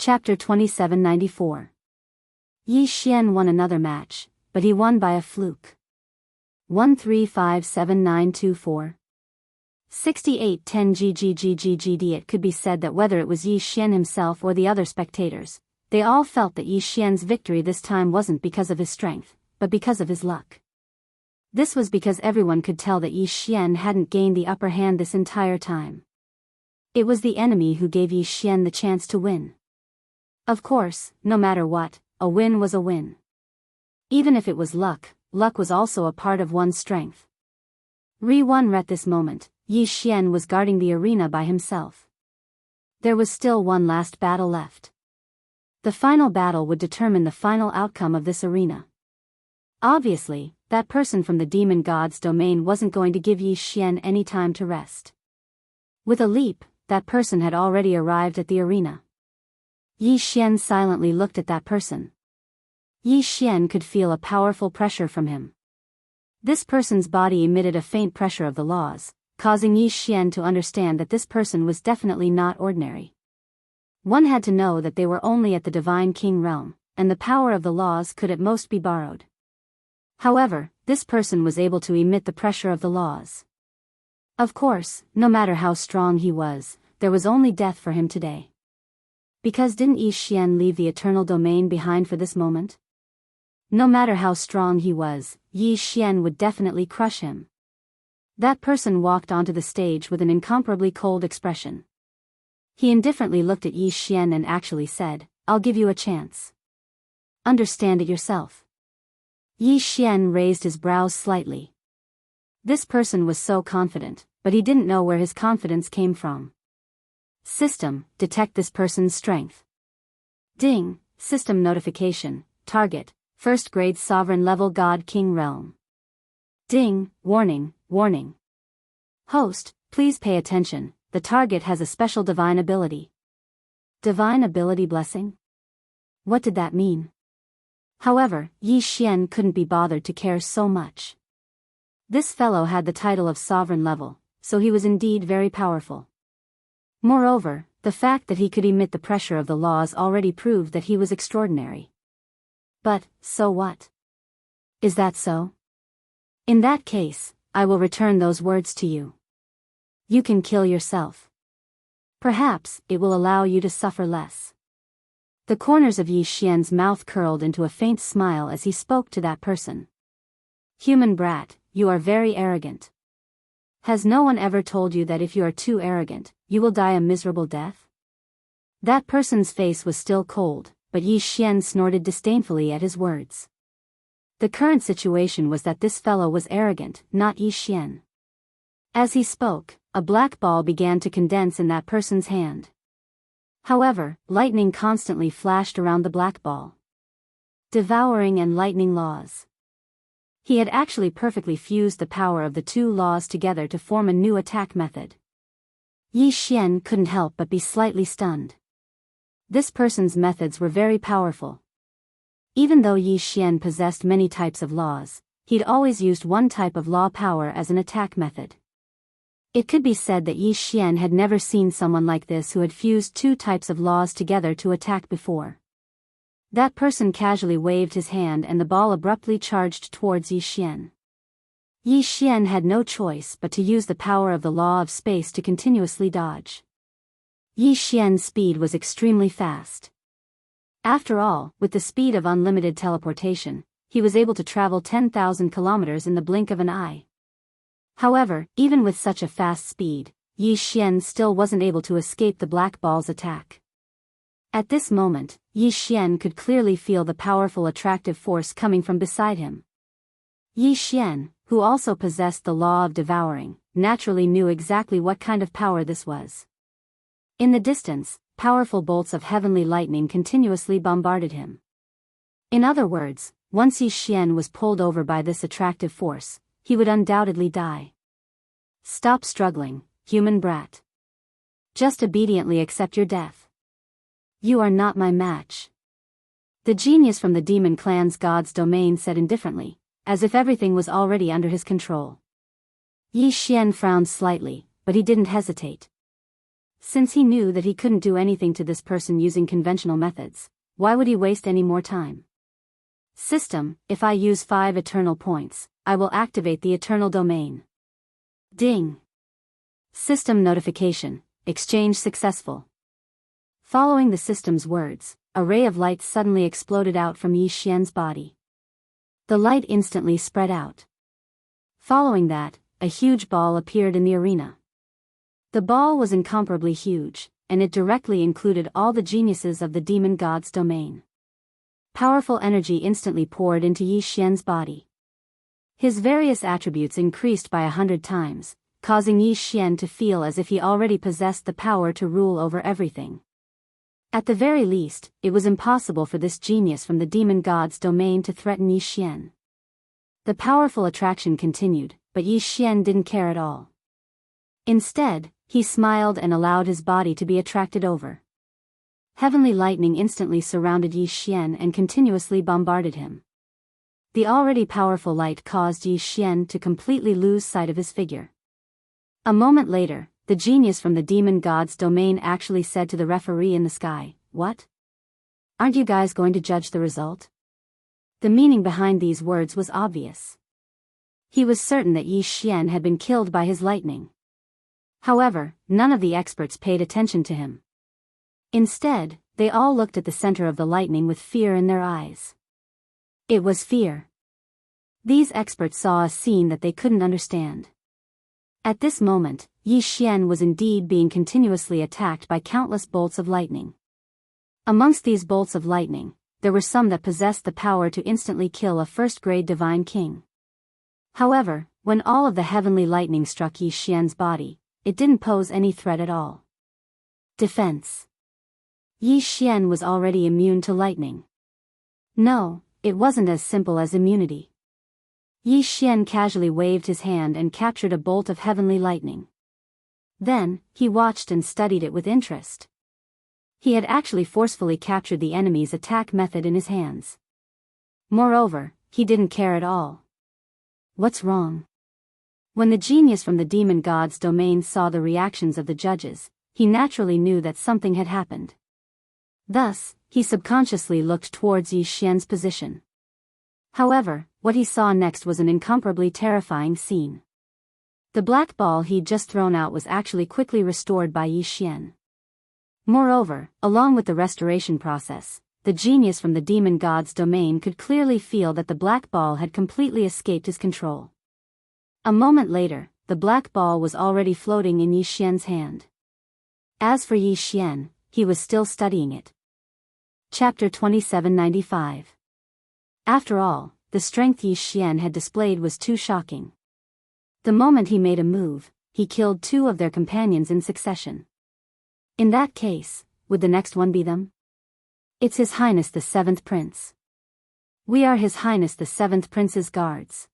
Chapter 2794. Yi Xian won another match, but he won by a fluke. 1357924. 6810 GGGGGD. It could be said that whether it was Yi Xian himself or the other spectators, they all felt that Yi Xian's victory this time wasn't because of his strength, but because of his luck. This was because everyone could tell that Yi Xian hadn't gained the upper hand this entire time. It was the enemy who gave Yi Xian the chance to win. Of course, no matter what, a win was a win. Even if it was luck, luck was also a part of one's strength. At this moment, Yi Xian was guarding the arena by himself. There was still one last battle left. The final battle would determine the final outcome of this arena. Obviously, that person from the demon god's domain wasn't going to give Yi Xian any time to rest. With a leap, that person had already arrived at the arena. Yi Xian silently looked at that person. Yi Xian could feel a powerful pressure from him. This person's body emitted a faint pressure of the laws, causing Yi Xian to understand that this person was definitely not ordinary. One had to know that they were only at the Divine King realm, and the power of the laws could at most be borrowed. However, this person was able to emit the pressure of the laws. Of course, no matter how strong he was, there was only death for him today. Because didn't Yi Xian leave the eternal domain behind for this moment? No matter how strong he was, Yi Xian would definitely crush him. That person walked onto the stage with an incomparably cold expression. He indifferently looked at Yi Xian and actually said, "I'll give you a chance. Understand it yourself." Yi Xian raised his brows slightly. This person was so confident, but he didn't know where his confidence came from. System, detect this person's strength. Ding, system notification, target, first grade sovereign level God King realm. Ding, warning, warning. Host, please pay attention, the target has a special divine ability. Divine ability blessing? What did that mean? However, Yi Xian couldn't be bothered to care so much. This fellow had the title of sovereign level, so he was indeed very powerful. Moreover, the fact that he could emit the pressure of the laws already proved that he was extraordinary. But, so what? Is that so? In that case, I will return those words to you. You can kill yourself. Perhaps, it will allow you to suffer less. The corners of Yi Xian's mouth curled into a faint smile as he spoke to that person. Human brat, you are very arrogant. Has no one ever told you that if you are too arrogant, you will die a miserable death? That person's face was still cold, but Yi Xian snorted disdainfully at his words. The current situation was that this fellow was arrogant, not Yi Xian. As he spoke, a black ball began to condense in that person's hand. However, lightning constantly flashed around the black ball. Devouring and lightning laws. He had actually perfectly fused the power of the two laws together to form a new attack method. Yi Xian couldn't help but be slightly stunned. This person's methods were very powerful. Even though Yi Xian possessed many types of laws, he'd always used one type of law power as an attack method. It could be said that Yi Xian had never seen someone like this who had fused two types of laws together to attack before. That person casually waved his hand and the ball abruptly charged towards Yi Xian. Yi Xian had no choice but to use the power of the law of space to continuously dodge. Yi Xian's speed was extremely fast. After all, with the speed of unlimited teleportation, he was able to travel 10,000 kilometers in the blink of an eye. However, even with such a fast speed, Yi Xian still wasn't able to escape the black ball's attack. At this moment, Yi Xian could clearly feel the powerful attractive force coming from beside him. Yi Xian, who also possessed the law of devouring, naturally knew exactly what kind of power this was. In the distance, powerful bolts of heavenly lightning continuously bombarded him. In other words, once Yi Xian was pulled over by this attractive force, he would undoubtedly die. Stop struggling, human brat. Just obediently accept your death. You are not my match. The genius from the demon clan's god's domain said indifferently, as if everything was already under his control. Yi Xian frowned slightly, but he didn't hesitate. Since he knew that he couldn't do anything to this person using conventional methods, why would he waste any more time? System, if I use 5 eternal points, I will activate the eternal domain. Ding. System notification, exchange successful. Following the system's words, a ray of light suddenly exploded out from Yi Xian's body. The light instantly spread out. Following that, a huge ball appeared in the arena. The ball was incomparably huge, and it directly included all the geniuses of the demon god's domain. Powerful energy instantly poured into Yi Xian's body. His various attributes increased by 100 times, causing Yi Xian to feel as if he already possessed the power to rule over everything. At the very least, it was impossible for this genius from the demon god's domain to threaten Yi Xian. The powerful attraction continued, but Yi Xian didn't care at all. Instead, he smiled and allowed his body to be attracted over. Heavenly lightning instantly surrounded Yi Xian and continuously bombarded him. The already powerful light caused Yi Xian to completely lose sight of his figure. A moment later, the genius from the demon god's domain actually said to the referee in the sky, "What? Aren't you guys going to judge the result?" The meaning behind these words was obvious. He was certain that Yi Xian had been killed by his lightning. However, none of the experts paid attention to him. Instead, they all looked at the center of the lightning with fear in their eyes. It was fear. These experts saw a scene that they couldn't understand. At this moment, Yi Xian was indeed being continuously attacked by countless bolts of lightning. Amongst these bolts of lightning, there were some that possessed the power to instantly kill a first-grade divine king. However, when all of the heavenly lightning struck Yi Xian's body, it didn't pose any threat at all. Defense. Yi Xian was already immune to lightning. No, it wasn't as simple as immunity. Yi Xian casually waved his hand and captured a bolt of heavenly lightning. Then, he watched and studied it with interest. He had actually forcefully captured the enemy's attack method in his hands. Moreover, he didn't care at all. What's wrong? When the genius from the demon god's domain saw the reactions of the judges, he naturally knew that something had happened. Thus, he subconsciously looked towards Yi Xian's position. However, what he saw next was an incomparably terrifying scene. The black ball he'd just thrown out was actually quickly restored by Yi Xian. Moreover, along with the restoration process, the genius from the demon god's domain could clearly feel that the black ball had completely escaped his control. A moment later, the black ball was already floating in Yi Xian's hand. As for Yi Xian, he was still studying it. Chapter 2795. After all, the strength Yi Xian had displayed was too shocking. The moment he made a move, he killed 2 of their companions in succession. In that case, would the next one be them? It's His Highness the 7th Prince. We are His Highness the 7th Prince's guards.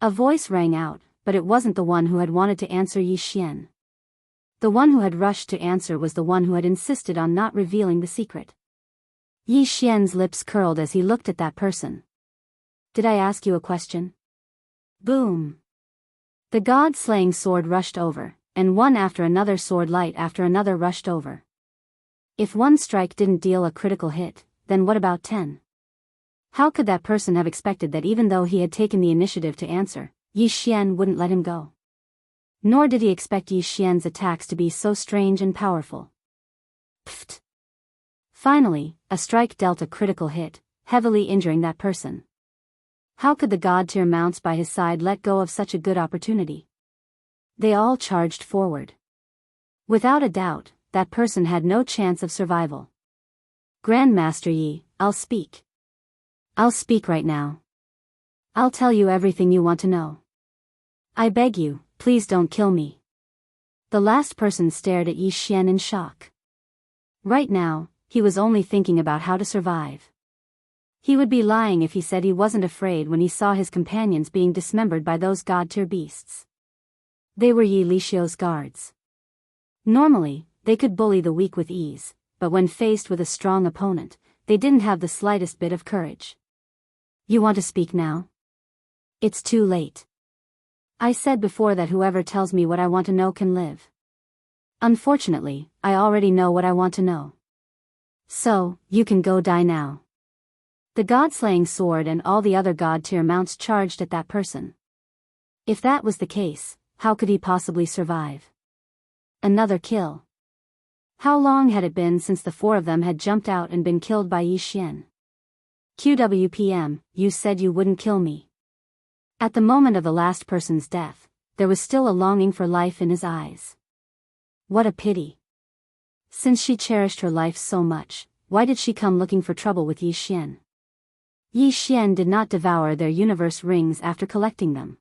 A voice rang out, but it wasn't the one who had wanted to answer Yi Xian. The one who had rushed to answer was the one who had insisted on not revealing the secret. Yi Xian's lips curled as he looked at that person. Did I ask you a question? Boom! The god-slaying sword rushed over, and one after another sword light after another rushed over. If one strike didn't deal a critical hit, then what about 10? How could that person have expected that even though he had taken the initiative to answer, Yi Xian wouldn't let him go? Nor did he expect Yi Xian's attacks to be so strange and powerful. Pfft! Finally, a strike dealt a critical hit, heavily injuring that person. How could the god-tier mounts by his side let go of such a good opportunity? They all charged forward. Without a doubt, that person had no chance of survival. Grandmaster Yi, I'll speak. I'll speak right now. I'll tell you everything you want to know. I beg you, please don't kill me. The last person stared at Yi Xian in shock. Right now, he was only thinking about how to survive. He would be lying if he said he wasn't afraid when he saw his companions being dismembered by those god-tier beasts. They were Yi Lixiu's guards. Normally, they could bully the weak with ease, but when faced with a strong opponent, they didn't have the slightest bit of courage. You want to speak now? It's too late. I said before that whoever tells me what I want to know can live. Unfortunately, I already know what I want to know. So, you can go die now. The god-slaying sword and all the other god-tier mounts charged at that person. If that was the case, how could he possibly survive? Another kill. How long had it been since the four of them had jumped out and been killed by Yi Xian? QWPM, you said you wouldn't kill me. At the moment of the last person's death, there was still a longing for life in his eyes. What a pity. Since she cherished her life so much, why did she come looking for trouble with Yi Xian? Yi Xian did not devour their universe rings after collecting them.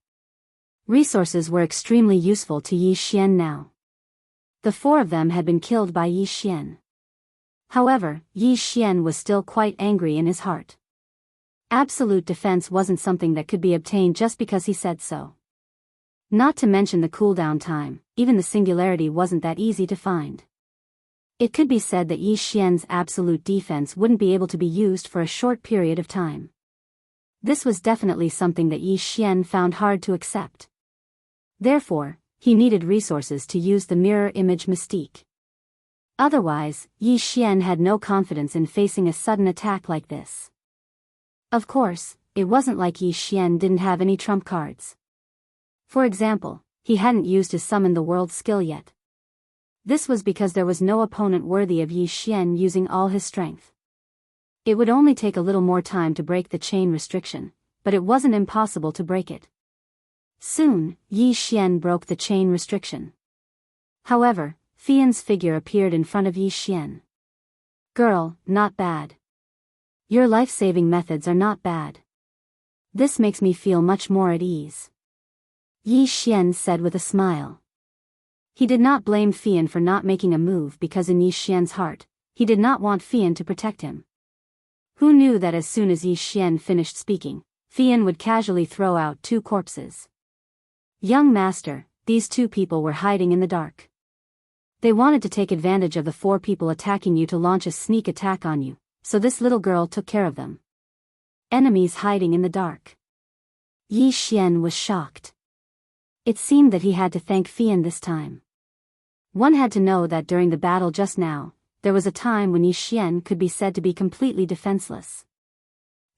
Resources were extremely useful to Yi Xian now. The four of them had been killed by Yi Xian. However, Yi Xian was still quite angry in his heart. Absolute defense wasn't something that could be obtained just because he said so. Not to mention the cooldown time, even the singularity wasn't that easy to find. It could be said that Yi Xian's absolute defense wouldn't be able to be used for a short period of time. This was definitely something that Yi Xian found hard to accept. Therefore, he needed resources to use the mirror image mystique. Otherwise, Yi Xian had no confidence in facing a sudden attack like this. Of course, it wasn't like Yi Xian didn't have any trump cards. For example, he hadn't used his Summon the World skill yet. This was because there was no opponent worthy of Yi Xian using all his strength. It would only take a little more time to break the chain restriction, but it wasn't impossible to break it. Soon, Yi Xian broke the chain restriction. However, Fian's figure appeared in front of Yi Xian. Girl, not bad. Your life-saving methods are not bad. This makes me feel much more at ease. Yi Xian said with a smile. He did not blame Fian for not making a move because in Yi Xian's heart, he did not want Fian to protect him. Who knew that as soon as Yi Xian finished speaking, Fian would casually throw out two corpses? Young master, these two people were hiding in the dark. They wanted to take advantage of the four people attacking you to launch a sneak attack on you, so this little girl took care of them. Enemies hiding in the dark. Yi Xian was shocked. It seemed that he had to thank Fian this time. One had to know that during the battle just now, there was a time when Yi Xian could be said to be completely defenseless.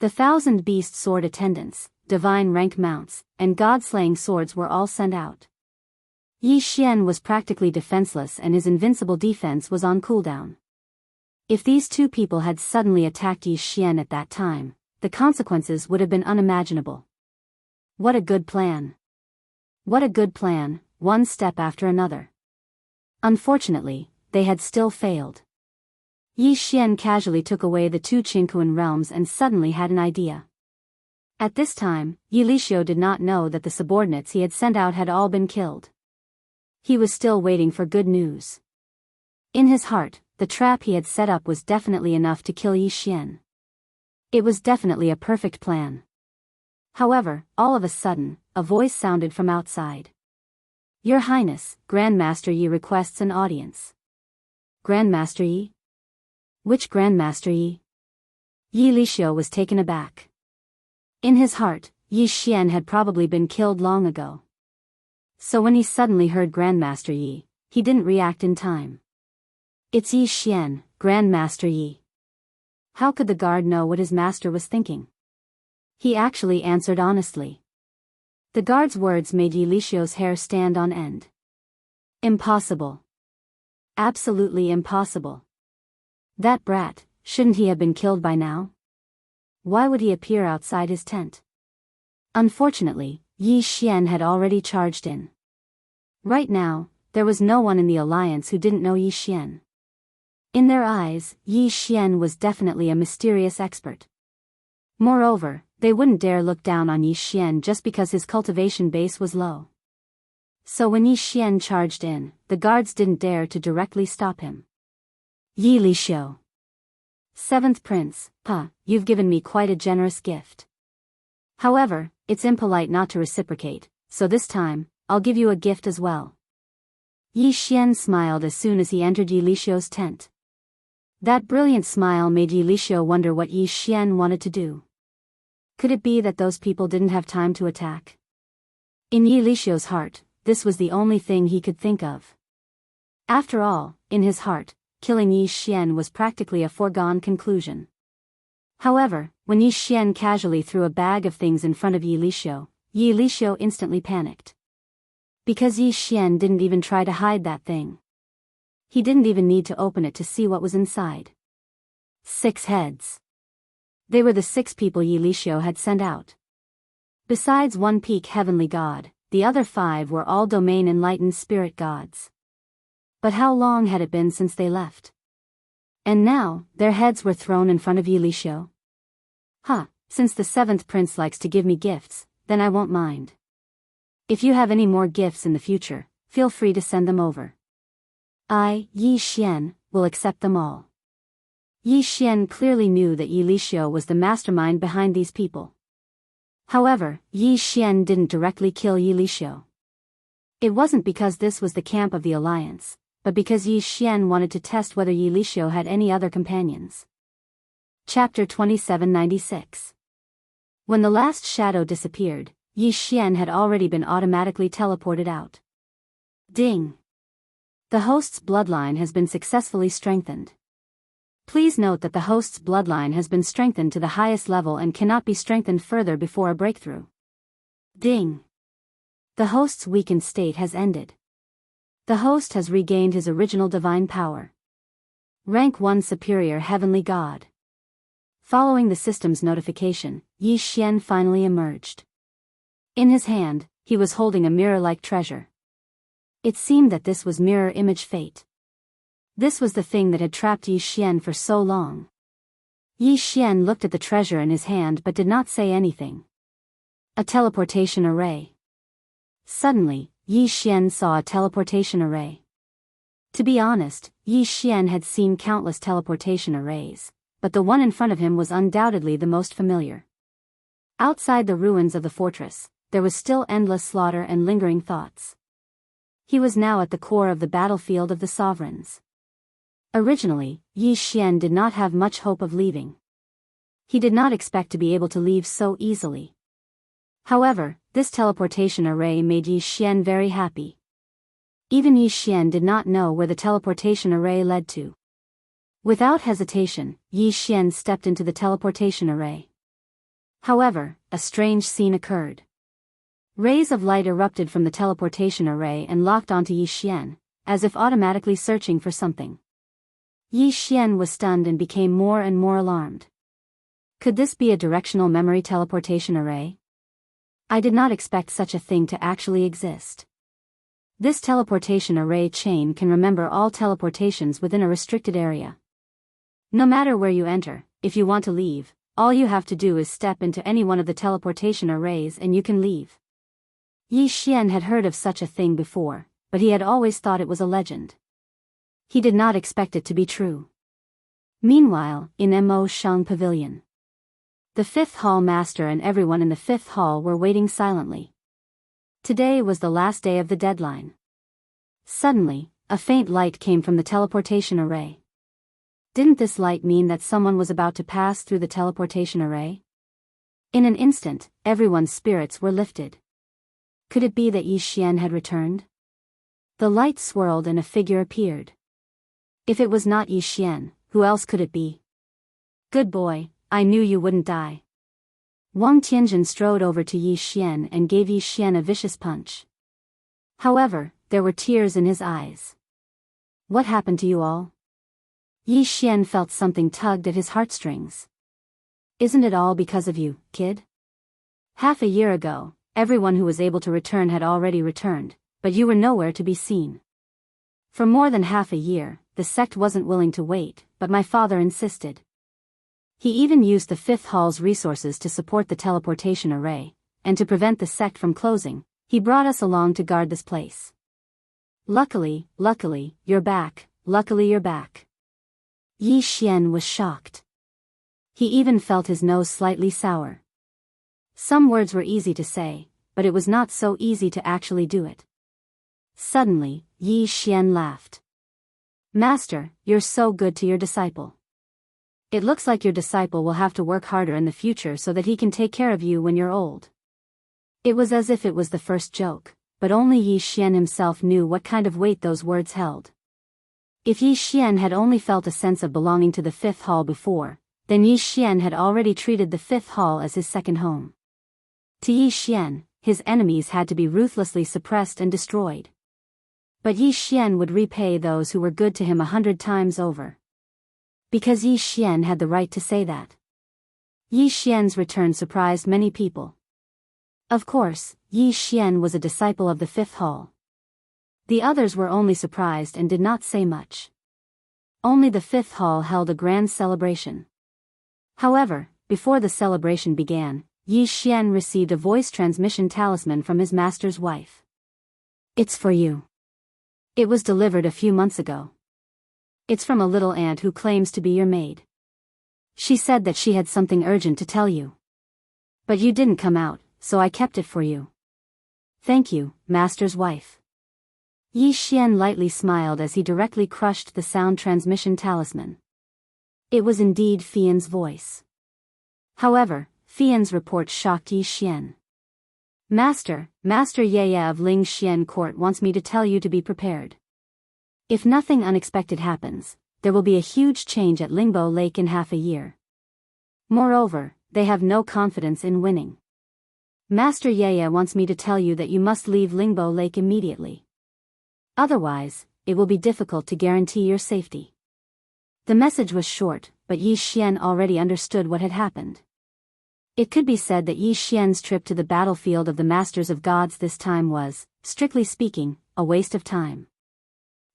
The 1,000 beast sword attendants, divine rank mounts, and god-slaying swords were all sent out. Yi Xian was practically defenseless and his invincible defense was on cooldown. If these two people had suddenly attacked Yi Xian at that time, the consequences would have been unimaginable. What a good plan. What a good plan, one step after another. Unfortunately, they had still failed. Yi Xian casually took away the two Qingquan realms and suddenly had an idea. At this time, Yi Lixio did not know that the subordinates he had sent out had all been killed. He was still waiting for good news. In his heart, the trap he had set up was definitely enough to kill Yi Xian. It was definitely a perfect plan. However, all of a sudden, a voice sounded from outside. Your Highness, Grandmaster Yi requests an audience. Grandmaster Yi? Which Grandmaster Yi? Yi Lixio was taken aback. In his heart, Yi Xian had probably been killed long ago. So when he suddenly heard Grandmaster Yi, he didn't react in time. It's Yi Xian, Grandmaster Yi. How could the guard know what his master was thinking? He actually answered honestly. The guard's words made Yi Lixio's hair stand on end. Impossible. Absolutely impossible. That brat, shouldn't he have been killed by now? Why would he appear outside his tent? Unfortunately, Yi Xian had already charged in. Right now, there was no one in the alliance who didn't know Yi Xian. In their eyes, Yi Xian was definitely a mysterious expert. Moreover, they wouldn't dare look down on Yi Xian just because his cultivation base was low. So when Yi Xian charged in, the guards didn't dare to directly stop him. Yi Lixio. Seventh Prince, you've given me quite a generous gift. However, it's impolite not to reciprocate, so this time, I'll give you a gift as well. Yi Xian smiled as soon as he entered Yi Lixio's tent. That brilliant smile made Yi Lixio wonder what Yi Xian wanted to do. Could it be that those people didn't have time to attack? In Yi Lixio's heart, this was the only thing he could think of. After all, in his heart, killing Yi Xian was practically a foregone conclusion. However, when Yi Xian casually threw a bag of things in front of Yi Lixiu instantly panicked. Because Yi Xian didn't even try to hide that thing. He didn't even need to open it to see what was inside. 6 heads. They were the 6 people Yi Lixiu had sent out. Besides one peak heavenly god, the other 5 were all domain enlightened spirit gods. But how long had it been since they left? And now, their heads were thrown in front of Yi Lixiu. Since the 7th prince likes to give me gifts, then I won't mind. If you have any more gifts in the future, feel free to send them over. I, Yi Xian, will accept them all. Yi Xian clearly knew that Yi Lixiu was the mastermind behind these people. However, Yi Xian didn't directly kill Yi Lixiu. It wasn't because this was the camp of the alliance, but because Yi Xian wanted to test whether Yi Lixiu had any other companions. Chapter 2796. When the last shadow disappeared, Yi Xian had already been automatically teleported out. Ding! The host's bloodline has been successfully strengthened. Please note that the host's bloodline has been strengthened to the highest level and cannot be strengthened further before a breakthrough. Ding! The host's weakened state has ended. The host has regained his original divine power. Rank 1 Superior Heavenly God. Following the system's notification, Yi Xian finally emerged. In his hand, he was holding a mirror-like treasure. It seemed that this was mirror image fate. This was the thing that had trapped Yi Xian for so long. Yi Xian looked at the treasure in his hand but did not say anything. A teleportation array. Suddenly, Yi Xian saw a teleportation array. To be honest, Yi Xian had seen countless teleportation arrays, but the one in front of him was undoubtedly the most familiar. Outside the ruins of the fortress, there was still endless slaughter and lingering thoughts. He was now at the core of the battlefield of the sovereigns. Originally, Yi Xian did not have much hope of leaving. He did not expect to be able to leave so easily. However, this teleportation array made Yi Xian very happy. Even Yi Xian did not know where the teleportation array led to. Without hesitation, Yi Xian stepped into the teleportation array. However, a strange scene occurred. Rays of light erupted from the teleportation array and locked onto Yi Xian, as if automatically searching for something. Yi Xian was stunned and became more and more alarmed. Could this be a directional memory teleportation array? I did not expect such a thing to actually exist. This teleportation array chain can remember all teleportations within a restricted area. No matter where you enter, if you want to leave, all you have to do is step into any one of the teleportation arrays and you can leave. Yi Xian had heard of such a thing before, but he had always thought it was a legend. He did not expect it to be true. Meanwhile, in Mo Shang Pavilion, the 5th Hall Master and everyone in the 5th Hall were waiting silently. Today was the last day of the deadline. Suddenly, a faint light came from the teleportation array. Didn't this light mean that someone was about to pass through the teleportation array? In an instant, everyone's spirits were lifted. Could it be that Yi Xian had returned? The light swirled and a figure appeared. If it was not Yi Xian, who else could it be? Good boy, I knew you wouldn't die. Wang Tianjin strode over to Yi Xian and gave Yi Xian a vicious punch. However, there were tears in his eyes. What happened to you all? Yi Xian felt something tugged at his heartstrings. Isn't it all because of you, kid? Half a year ago, everyone who was able to return had already returned, but you were nowhere to be seen. For more than half a year, the sect wasn't willing to wait, but my father insisted. He even used the 5th Hall's resources to support the teleportation array, and to prevent the sect from closing, he brought us along to guard this place. Luckily, you're back, luckily you're back. Yi Xian was shocked. He even felt his nose slightly sour. Some words were easy to say, but it was not so easy to actually do it. Suddenly, Yi Xian laughed. Master, you're so good to your disciple. It looks like your disciple will have to work harder in the future so that he can take care of you when you're old. It was as if it was the first joke, but only Yi Xian himself knew what kind of weight those words held. If Yi Xian had only felt a sense of belonging to the fifth hall before, then Yi Xian had already treated the fifth hall as his second home. To Yi Xian, his enemies had to be ruthlessly suppressed and destroyed. But Yi Xian would repay those who were good to him 100 times over. Because Yi Xian had the right to say that. Yi Xian's return surprised many people. Of course, Yi Xian was a disciple of the fifth hall. The others were only surprised and did not say much. Only the fifth hall held a grand celebration. However, before the celebration began, Yi Xian received a voice transmission talisman from his master's wife. "It's for you. It was delivered a few months ago. It's from a little ant who claims to be your maid. She said that she had something urgent to tell you. But you didn't come out, so I kept it for you. Thank you, master's wife." Yi Xian lightly smiled as he directly crushed the sound transmission talisman. It was indeed Fian's voice. However, Fian's report shocked Yi Xian. Master Ye of Ling Xian Court wants me to tell you to be prepared. If nothing unexpected happens, there will be a huge change at Lingbo Lake in half a year. Moreover, they have no confidence in winning. Master Ye wants me to tell you that you must leave Lingbo Lake immediately. Otherwise, it will be difficult to guarantee your safety. The message was short, but Yi Xian already understood what had happened. It could be said that Yi Xian's trip to the battlefield of the Masters of Gods this time was, strictly speaking, a waste of time.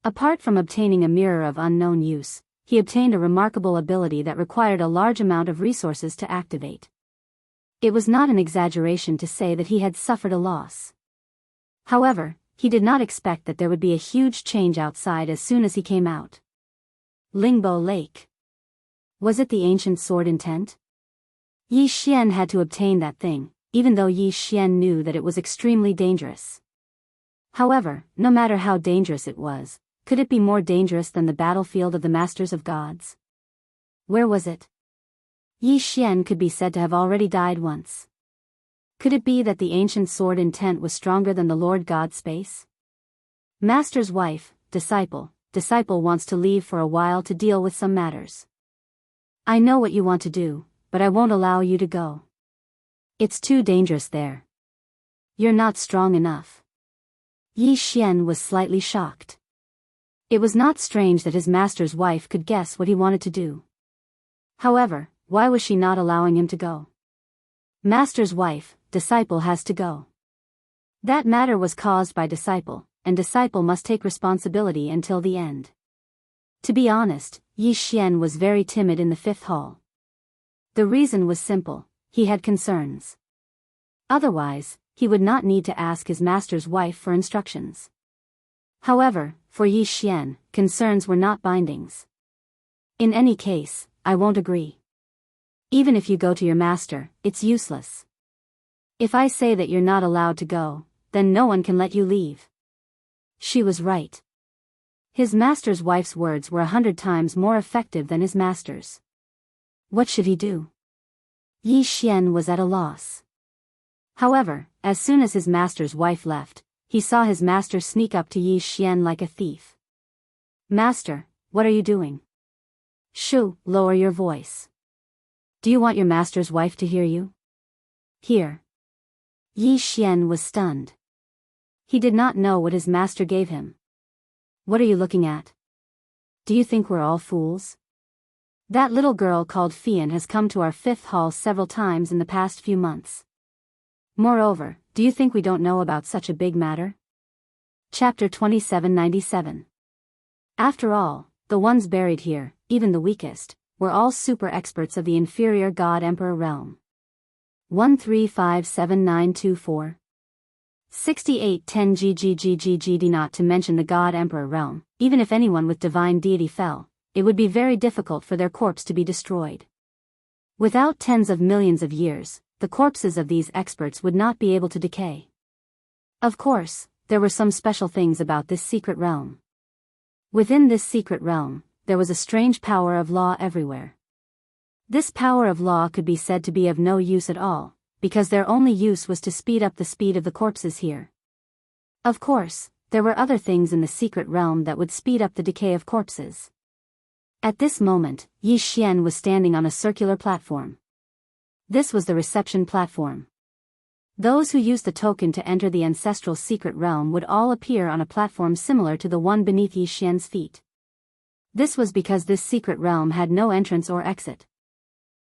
Apart from obtaining a mirror of unknown use, he obtained a remarkable ability that required a large amount of resources to activate. It was not an exaggeration to say that he had suffered a loss. However, he did not expect that there would be a huge change outside as soon as he came out. Lingbo Lake. Was it the ancient sword intent? Yi Xian had to obtain that thing, even though Yi Xian knew that it was extremely dangerous. However, no matter how dangerous it was, could it be more dangerous than the battlefield of the Masters of Gods? Where was it? Yi Xian could be said to have already died once. Could it be that the ancient sword intent was stronger than the Lord God's space? Master's wife, disciple wants to leave for a while to deal with some matters. I know what you want to do, but I won't allow you to go. It's too dangerous there. You're not strong enough. Yi Xian was slightly shocked. It was not strange that his master's wife could guess what he wanted to do. However, why was she not allowing him to go? Master's wife, disciple has to go. That matter was caused by disciple, and disciple must take responsibility until the end. To be honest, Yi Xian was very timid in the fifth hall. The reason was simple, he had concerns. Otherwise, he would not need to ask his master's wife for instructions. However, for Yi Xian, concerns were not bindings. In any case, I won't agree. Even if you go to your master, it's useless. If I say that you're not allowed to go, then no one can let you leave. She was right. His master's wife's words were 100 times more effective than his master's. What should he do? Yi Xian was at a loss. However, as soon as his master's wife left, he saw his master sneak up to Yi Xian like a thief. Master, what are you doing? Shoo, lower your voice. Do you want your master's wife to hear you? Here. Yi Xian was stunned. He did not know what his master gave him. What are you looking at? Do you think we're all fools? That little girl called Fian has come to our fifth hall several times in the past few months. Moreover, do you think we don't know about such a big matter? Chapter 2797. After all, the ones buried here, even the weakest, were all super experts of the inferior God Emperor realm. 1357924 6810 GGGGGD. Not to mention the God Emperor realm, even if anyone with divine deity fell, it would be very difficult for their corpse to be destroyed. Without tens of millions of years, the corpses of these experts would not be able to decay. Of course, there were some special things about this secret realm. Within this secret realm, there was a strange power of law everywhere. This power of law could be said to be of no use at all, because their only use was to speed up the speed of the corpses here. Of course, there were other things in the secret realm that would speed up the decay of corpses. At this moment, Yi Xian was standing on a circular platform. This was the reception platform. Those who used the token to enter the ancestral secret realm would all appear on a platform similar to the one beneath Yi Xian's feet. This was because this secret realm had no entrance or exit.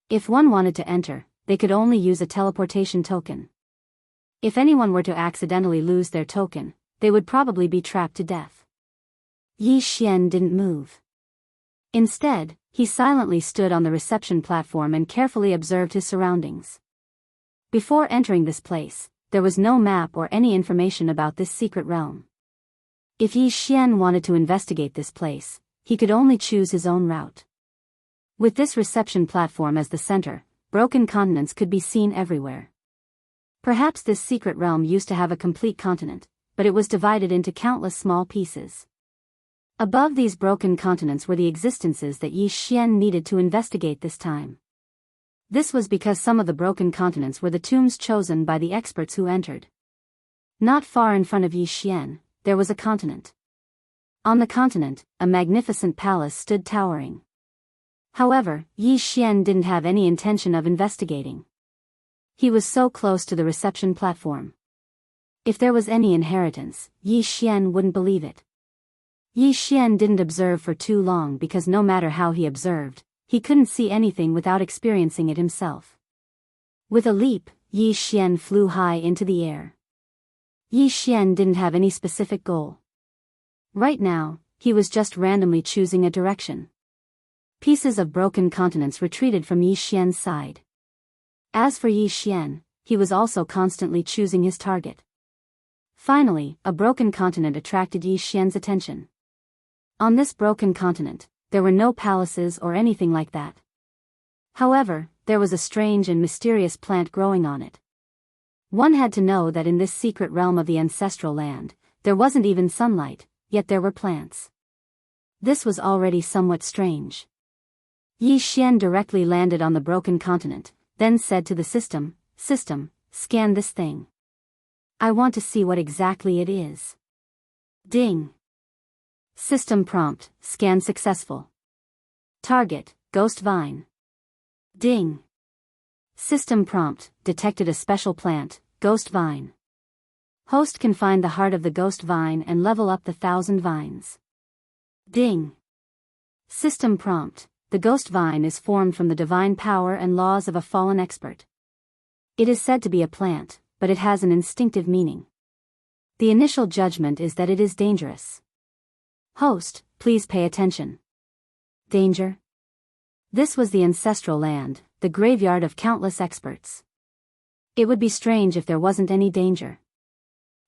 If one wanted to enter, they could only use a teleportation token. If anyone were to accidentally lose their token, they would probably be trapped to death. Yi Xian didn't move. Instead, he silently stood on the reception platform and carefully observed his surroundings. Before entering this place, there was no map or any information about this secret realm. If Yi Xian wanted to investigate this place, he could only choose his own route. With this reception platform as the center, broken continents could be seen everywhere. Perhaps this secret realm used to have a complete continent, but it was divided into countless small pieces. Above these broken continents were the existences that Yi Xian needed to investigate this time. This was because some of the broken continents were the tombs chosen by the experts who entered. Not far in front of Yi Xian, there was a continent. On the continent, a magnificent palace stood towering. However, Yi Xian didn't have any intention of investigating. He was so close to the reception platform. If there was any inheritance, Yi Xian wouldn't believe it. Yi Xian didn't observe for too long because no matter how he observed, he couldn't see anything without experiencing it himself. With a leap, Yi Xian flew high into the air. Yi Xian didn't have any specific goal. Right now, he was just randomly choosing a direction. Pieces of broken continents retreated from Yi Xian's side. As for Yi Xian, he was also constantly choosing his target. Finally, a broken continent attracted Yi Xian's attention. On this broken continent, there were no palaces or anything like that. However, there was a strange and mysterious plant growing on it. One had to know that in this secret realm of the ancestral land, there wasn't even sunlight, yet there were plants. This was already somewhat strange. Yi Xian directly landed on the broken continent, then said to the system, "System, scan this thing. I want to see what exactly it is." Ding. System prompt, scan successful. Target, ghost vine. Ding. System prompt, detected a special plant, ghost vine. Host can find the heart of the ghost vine and level up the 1,000 vines. Ding. System prompt, the ghost vine is formed from the divine power and laws of a fallen expert. It is said to be a plant, but it has an instinctive meaning. The initial judgment is that it is dangerous. Host, please pay attention. Danger? This was the ancestral land, the graveyard of countless experts. It would be strange if there wasn't any danger.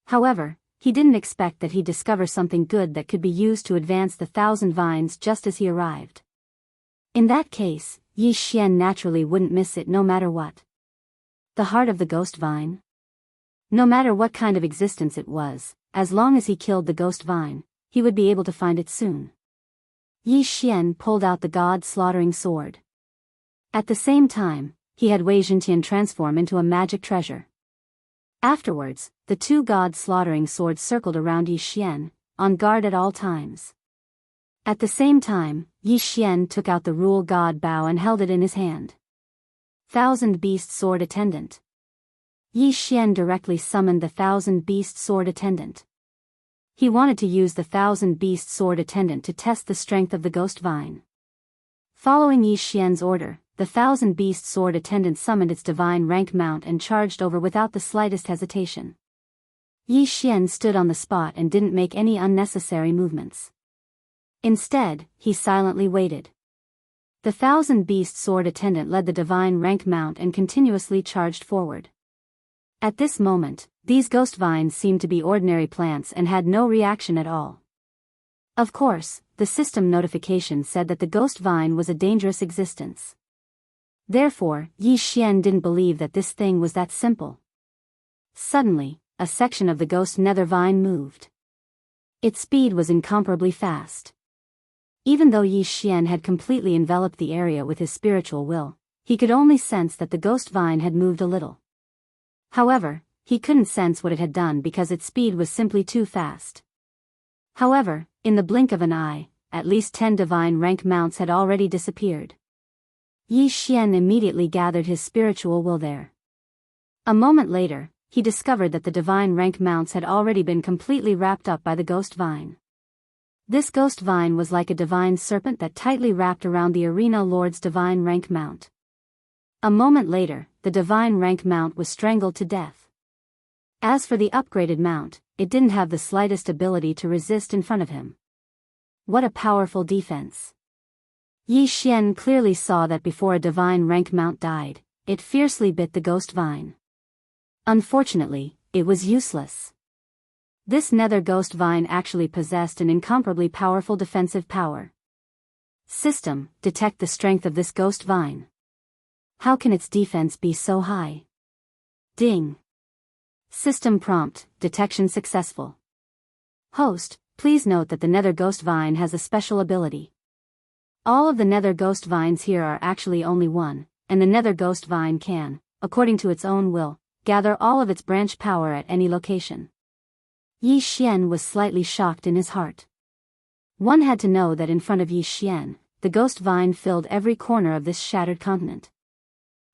However, he didn't expect that he'd discover something good that could be used to advance the 1,000 vines just as he arrived. In that case, Yi Xian naturally wouldn't miss it no matter what. The heart of the ghost vine? No matter what kind of existence it was, as long as he killed the ghost vine, he would be able to find it soon. Yi Xian pulled out the god-slaughtering sword. At the same time, he had Wei Zhentian transform into a magic treasure. Afterwards, the two god-slaughtering swords circled around Yi Xian, on guard at all times. At the same time, Yi Xian took out the rule god Biyao and held it in his hand. 1,000 Beast Sword Attendant. Yi Xian directly summoned the 1,000 Beast Sword Attendant. He wanted to use the 1,000 Beast Sword Attendant to test the strength of the ghost vine. Following Yi Xian's order, the 1,000 Beast Sword Attendant summoned its divine rank mount and charged over without the slightest hesitation. Yi Xian stood on the spot and didn't make any unnecessary movements. Instead, he silently waited. The 1,000 Beast Sword Attendant led the divine rank mount and continuously charged forward. At this moment, these ghost vines seemed to be ordinary plants and had no reaction at all. Of course, the system notification said that the ghost vine was a dangerous existence. Therefore, Yi Xian didn't believe that this thing was that simple. Suddenly, a section of the ghost nether vine moved. Its speed was incomparably fast. Even though Yi Xian had completely enveloped the area with his spiritual will, he could only sense that the ghost vine had moved a little. However, he couldn't sense what it had done because its speed was simply too fast. However, in the blink of an eye, at least 10 divine rank mounts had already disappeared. Yi Xian immediately gathered his spiritual will there. A moment later, he discovered that the divine rank mounts had already been completely wrapped up by the ghost vine. This ghost vine was like a divine serpent that tightly wrapped around the arena lord's divine rank mount. A moment later, the divine rank mount was strangled to death. As for the upgraded mount, it didn't have the slightest ability to resist in front of him. What a powerful defense. Yi Xian clearly saw that before a divine rank mount died, it fiercely bit the ghost vine. Unfortunately, it was useless. This nether ghost vine actually possessed an incomparably powerful defensive power. System, detect the strength of this ghost vine. How can its defense be so high? Ding. System prompt, detection successful. Host, please note that the nether ghost vine has a special ability. All of the nether ghost vines here are actually only one, and the nether ghost vine can, according to its own will, gather all of its branch power at any location. Yi Xian was slightly shocked in his heart. One had to know that in front of Yi Xian, the ghost vine filled every corner of this shattered continent.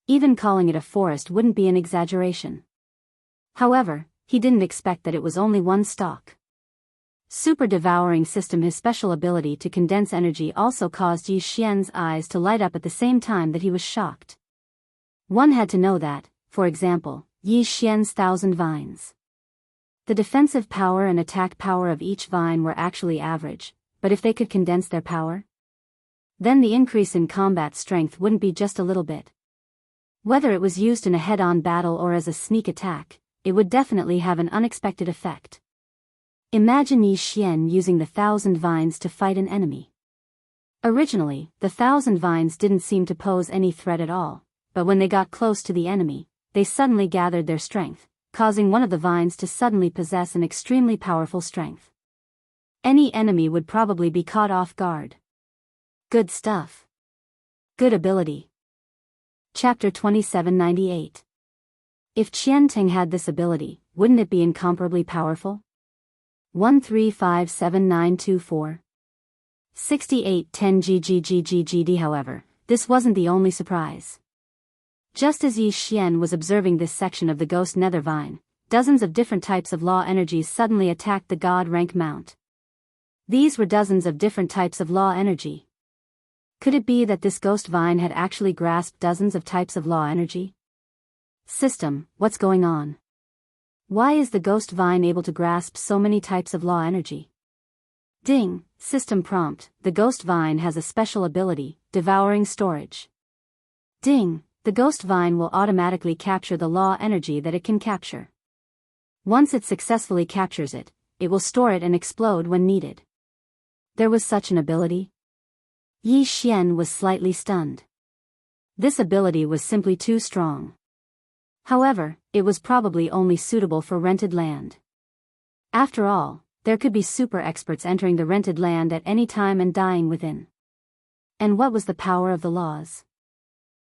Even calling it a forest wouldn't be an exaggeration. However, he didn't expect that it was only one stalk. Super devouring system. His special ability to condense energy also caused Yi Xian's eyes to light up at the same time that he was shocked. One had to know that, for example, Yi Xian's 1,000 vines. The defensive power and attack power of each vine were actually average, but if they could condense their power, then the increase in combat strength wouldn't be just a little bit. Whether it was used in a head-on battle or as a sneak attack, it would definitely have an unexpected effect. Imagine Yi Xian using the 1,000 vines to fight an enemy. Originally, the 1,000 vines didn't seem to pose any threat at all, but when they got close to the enemy, they suddenly gathered their strength, causing one of the vines to suddenly possess an extremely powerful strength. Any enemy would probably be caught off guard. Good stuff. Good ability. Chapter 2798. If Qianteng had this ability, wouldn't it be incomparably powerful? 1357924. 6810 GGGGGD. However, this wasn't the only surprise. Just as Yi Xian was observing this section of the ghost nether vine, dozens of different types of law energies suddenly attacked the god rank mount. These were dozens of different types of law energy. Could it be that this ghost vine had actually grasped dozens of types of law energy? System, what's going on? Why is the ghost vine able to grasp so many types of law energy? Ding, system prompt, the ghost vine has a special ability, devouring storage. Ding, the ghost vine will automatically capture the law energy that it can capture. Once it successfully captures it, it will store it and explode when needed. There was such an ability? Yi Xian was slightly stunned. This ability was simply too strong. However, it was probably only suitable for rented land. After all, there could be super experts entering the rented land at any time and dying within. And what was the power of the laws?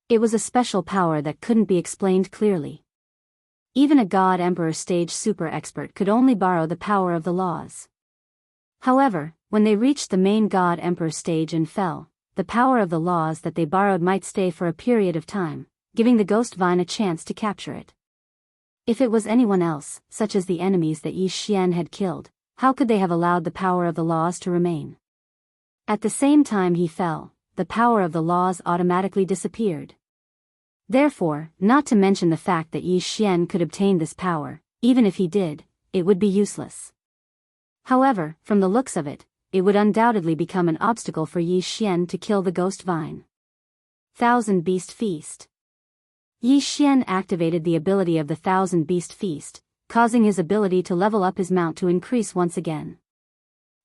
It was a special power that couldn't be explained clearly. Even a God Emperor stage super expert could only borrow the power of the laws. However, when they reached the main God Emperor stage and fell, the power of the laws that they borrowed might stay for a period of time, giving the ghost vine a chance to capture it. If it was anyone else, such as the enemies that Yi Xian had killed, how could they have allowed the power of the laws to remain? At the same time he fell, the power of the laws automatically disappeared. Therefore, not to mention the fact that Yi Xian could obtain this power, even if he did, it would be useless. However, from the looks of it, it would undoubtedly become an obstacle for Yi Xian to kill the ghost vine. 1,000 Beast Feast. Yi Xian activated the ability of the 1,000 Beast Feast, causing his ability to level up his mount to increase once again.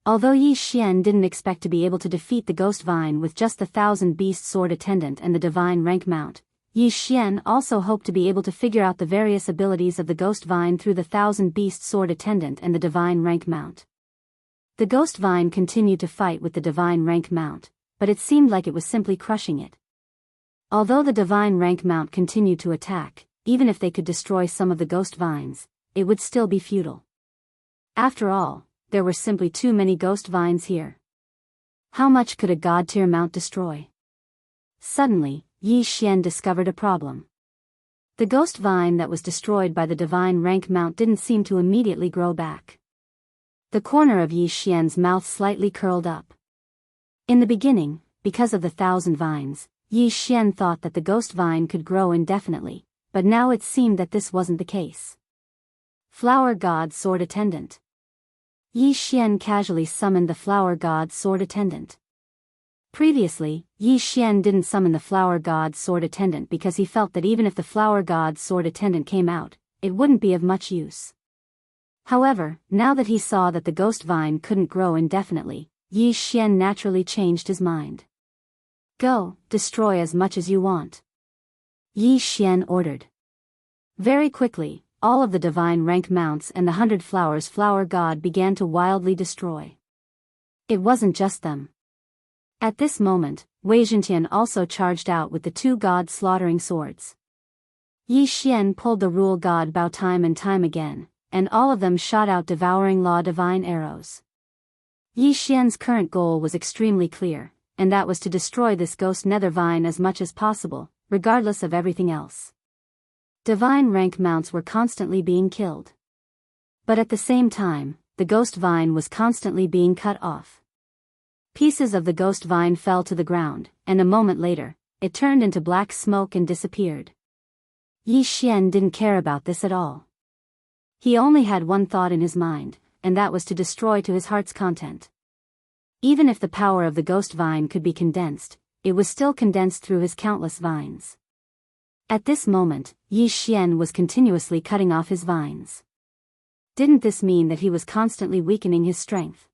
Although Yi Xian didn't expect to be able to defeat the ghost vine with just the 1,000 Beast Sword Attendant and the divine rank mount, Yi Xian also hoped to be able to figure out the various abilities of the ghost vine through the 1,000 Beast Sword Attendant and the divine rank mount. The ghost vine continued to fight with the divine rank mount, but it seemed like it was simply crushing it. Although the divine rank mount continued to attack, even if they could destroy some of the ghost vines, it would still be futile. After all, there were simply too many ghost vines here. How much could a god-tier mount destroy? Suddenly, Yi Xian discovered a problem. The ghost vine that was destroyed by the divine rank mount didn't seem to immediately grow back. The corner of Yi Xian's mouth slightly curled up. In the beginning, because of the 1,000 vines, Yi Xian thought that the ghost vine could grow indefinitely, but now it seemed that this wasn't the case. Flower God Sword Attendant. Yi Xian casually summoned the Flower God Sword Attendant. Previously, Yi Xian didn't summon the Flower God Sword Attendant because he felt that even if the Flower God Sword Attendant came out, it wouldn't be of much use. However, now that he saw that the ghost vine couldn't grow indefinitely, Yi Xian naturally changed his mind. Go, destroy as much as you want. Yi Xian ordered. Very quickly, all of the divine rank mounts and the 100 flowers Flower God began to wildly destroy. It wasn't just them. At this moment, Wei Zhentian also charged out with the 2 god-slaughtering swords. Yi Xian pulled the rule god Bao time and time again, and all of them shot out devouring law divine arrows. Yi Xian's current goal was extremely clear, and that was to destroy this ghost nether vine as much as possible, regardless of everything else. Divine rank mounts were constantly being killed. But at the same time, the ghost vine was constantly being cut off. Pieces of the ghost vine fell to the ground, and a moment later, it turned into black smoke and disappeared. Yi Xian didn't care about this at all. He only had one thought in his mind, and that was to destroy to his heart's content. Even if the power of the ghost vine could be condensed, it was still condensed through his countless vines. At this moment, Yi Xian was continuously cutting off his vines. Didn't this mean that he was constantly weakening his strength?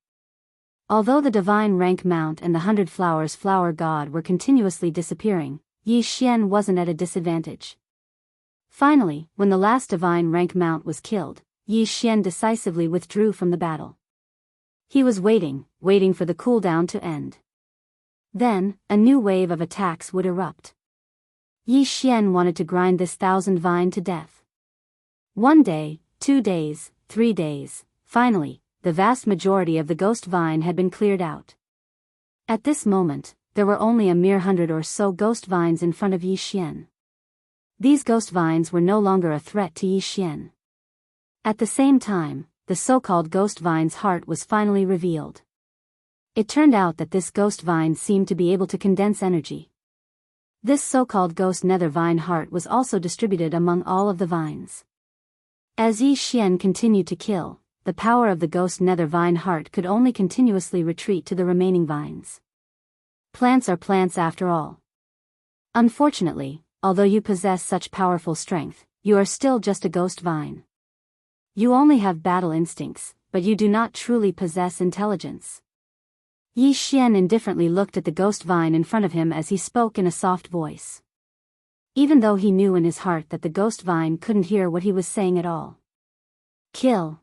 Although the divine rank mount and the 100 flowers Flower God were continuously disappearing, Yi Xian wasn't at a disadvantage. Finally, when the last divine rank mount was killed, Yi Xian decisively withdrew from the battle. He was waiting for the cooldown to end. Then, a new wave of attacks would erupt. Yi Xian wanted to grind this 1,000 vine to death. 1 day, 2 days, 3 days, finally, the vast majority of the ghost vine had been cleared out. At this moment, there were only a mere 100 or so ghost vines in front of Yi Xian. These ghost vines were no longer a threat to Yi Xian. At the same time, the so-called ghost vine's heart was finally revealed. It turned out that this ghost vine seemed to be able to condense energy. This so-called ghost nether vine heart was also distributed among all of the vines. As Yi Xian continued to kill, the power of the ghost nether vine heart could only continuously retreat to the remaining vines. Plants are plants after all. Unfortunately, although you possess such powerful strength, you are still just a ghost vine. You only have battle instincts, but you do not truly possess intelligence. Yi Xian indifferently looked at the ghost vine in front of him as he spoke in a soft voice. Even though he knew in his heart that the ghost vine couldn't hear what he was saying at all. Kill.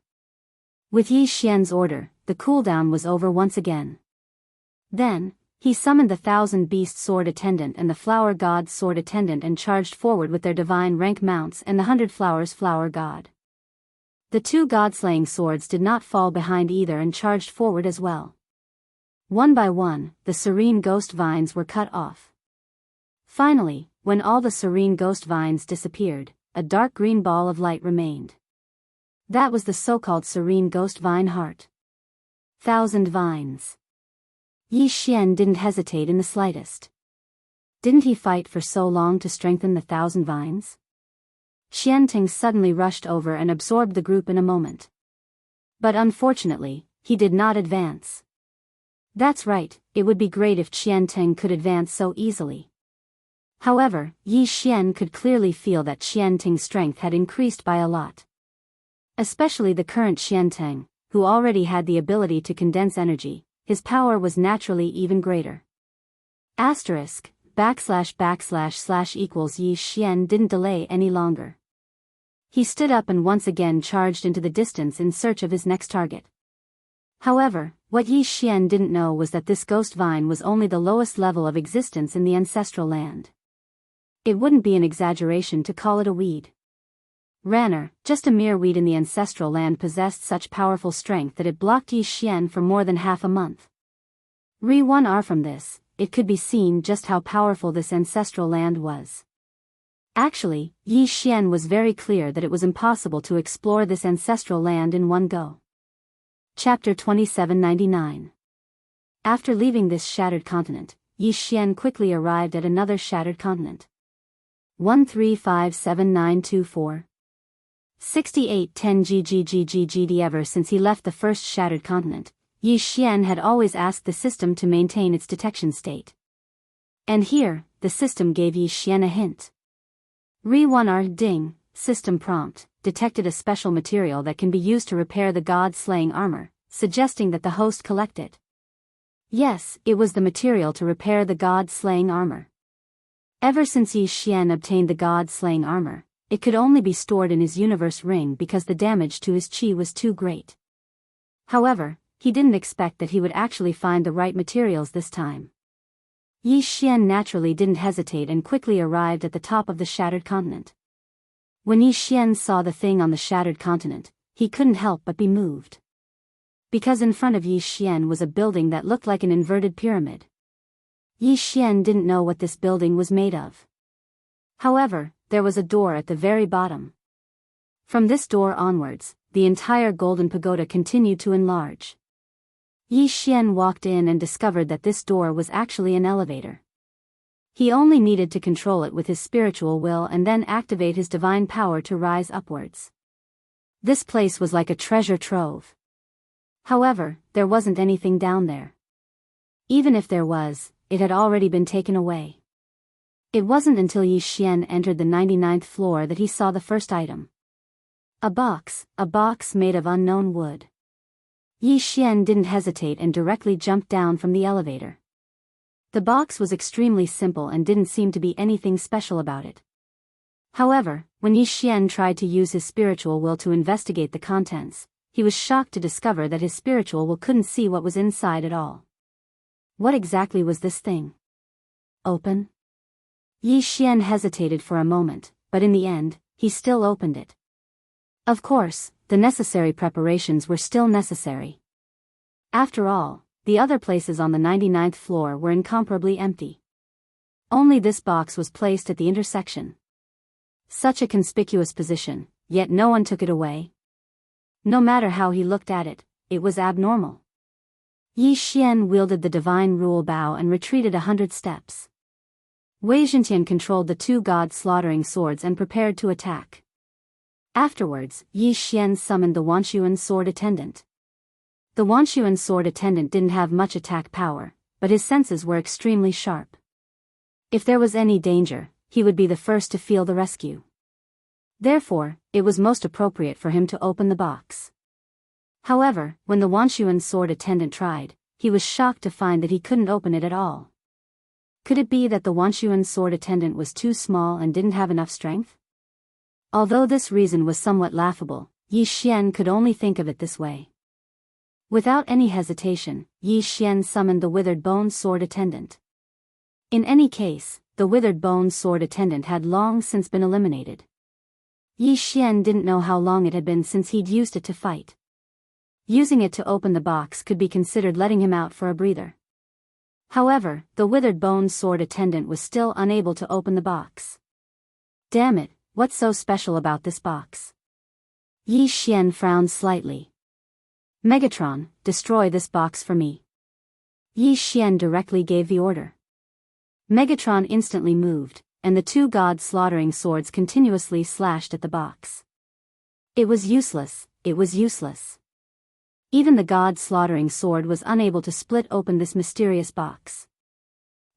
With Yi Xian's order, the cooldown was over once again. Then, he summoned the 1,000 Beast Sword Attendant and the Flower God Sword Attendant and charged forward with their divine rank mounts and the 100 flowers Flower God. The 2 god-slaying swords did not fall behind either and charged forward as well. One by one, the serene ghost vines were cut off. Finally, when all the serene ghost vines disappeared, a dark green ball of light remained. That was the so-called serene ghost vine heart. 1,000 vines. Yi Xian didn't hesitate in the slightest. Didn't he fight for so long to strengthen the 1,000 vines? Xianting suddenly rushed over and absorbed the group in a moment. But unfortunately, he did not advance. That's right, it would be great if Xianting could advance so easily. However, Yi Xian could clearly feel that Xianting's strength had increased by a lot. Especially the current Xianting, who already had the ability to condense energy, his power was naturally even greater. */ // Yi Xian didn't delay any longer. He stood up and once again charged into the distance in search of his next target. However, what Yi Xian didn't know was that this ghost vine was only the lowest level of existence in the ancestral land. It wouldn't be an exaggeration to call it a weed. Ranner, just a mere weed in the ancestral land, possessed such powerful strength that it blocked Yi Xian for more than half a month. Re-1R from this, it could be seen just how powerful this ancestral land was. Actually, Yi Xian was very clear that it was impossible to explore this ancestral land in one go. Chapter 2799. After leaving this shattered continent, Yi Xian quickly arrived at another shattered continent. 1357924. 6810 GGGGGD. Ever since he left the first shattered continent, Yi Xian had always asked the system to maintain its detection state. And here, the system gave Yi Xian a hint. Re-1R ding, system prompt, detected a special material that can be used to repair the god-slaying armor, suggesting that the host collect it. Yes, it was the material to repair the god-slaying armor. Ever since Yi Xian obtained the god-slaying armor, it could only be stored in his universe ring because the damage to his chi was too great. However, he didn't expect that he would actually find the right materials this time. Yi Xian naturally didn't hesitate and quickly arrived at the top of the shattered continent. When Yi Xian saw the thing on the shattered continent, he couldn't help but be moved. Because in front of Yi Xian was a building that looked like an inverted pyramid. Yi Xian didn't know what this building was made of. However, there was a door at the very bottom. From this door onwards, the entire golden pagoda continued to enlarge. Yi Xian walked in and discovered that this door was actually an elevator. He only needed to control it with his spiritual will and then activate his divine power to rise upwards. This place was like a treasure trove. However, there wasn't anything down there. Even if there was, it had already been taken away. It wasn't until Yi Xian entered the 99th floor that he saw the first item. A box made of unknown wood. Yi Xian didn't hesitate and directly jumped down from the elevator. The box was extremely simple and didn't seem to be anything special about it. However, when Yi Xian tried to use his spiritual will to investigate the contents, he was shocked to discover that his spiritual will couldn't see what was inside at all. What exactly was this thing? Open? Yi Xian hesitated for a moment, but in the end, he still opened it. Of course, the necessary preparations were still necessary. After all, the other places on the 99th floor were incomparably empty. Only this box was placed at the intersection. Such a conspicuous position, yet no one took it away. No matter how he looked at it, it was abnormal. Yi Xian wielded the divine rule bow and retreated 100 steps. Wei Zhentian controlled the two god-slaughtering swords and prepared to attack. Afterwards, Yi Xian summoned the Wanshuan sword attendant. The Wanshuan sword attendant didn't have much attack power, but his senses were extremely sharp. If there was any danger, he would be the first to feel the rescue. Therefore, it was most appropriate for him to open the box. However, when the Wanshuan sword attendant tried, he was shocked to find that he couldn't open it at all. Could it be that the Wanshuan sword attendant was too small and didn't have enough strength? Although this reason was somewhat laughable, Yi Xian could only think of it this way. Without any hesitation, Yi Xian summoned the withered bone sword attendant. In any case, the withered bone sword attendant had long since been eliminated. Yi Xian didn't know how long it had been since he'd used it to fight. Using it to open the box could be considered letting him out for a breather. However, the withered bone sword attendant was still unable to open the box. Damn it, what's so special about this box? Yi Xian frowned slightly. Megatron, destroy this box for me. Yi Xian directly gave the order. Megatron instantly moved, and the two god-slaughtering swords continuously slashed at the box. It was useless, it was useless. Even the god-slaughtering sword was unable to split open this mysterious box.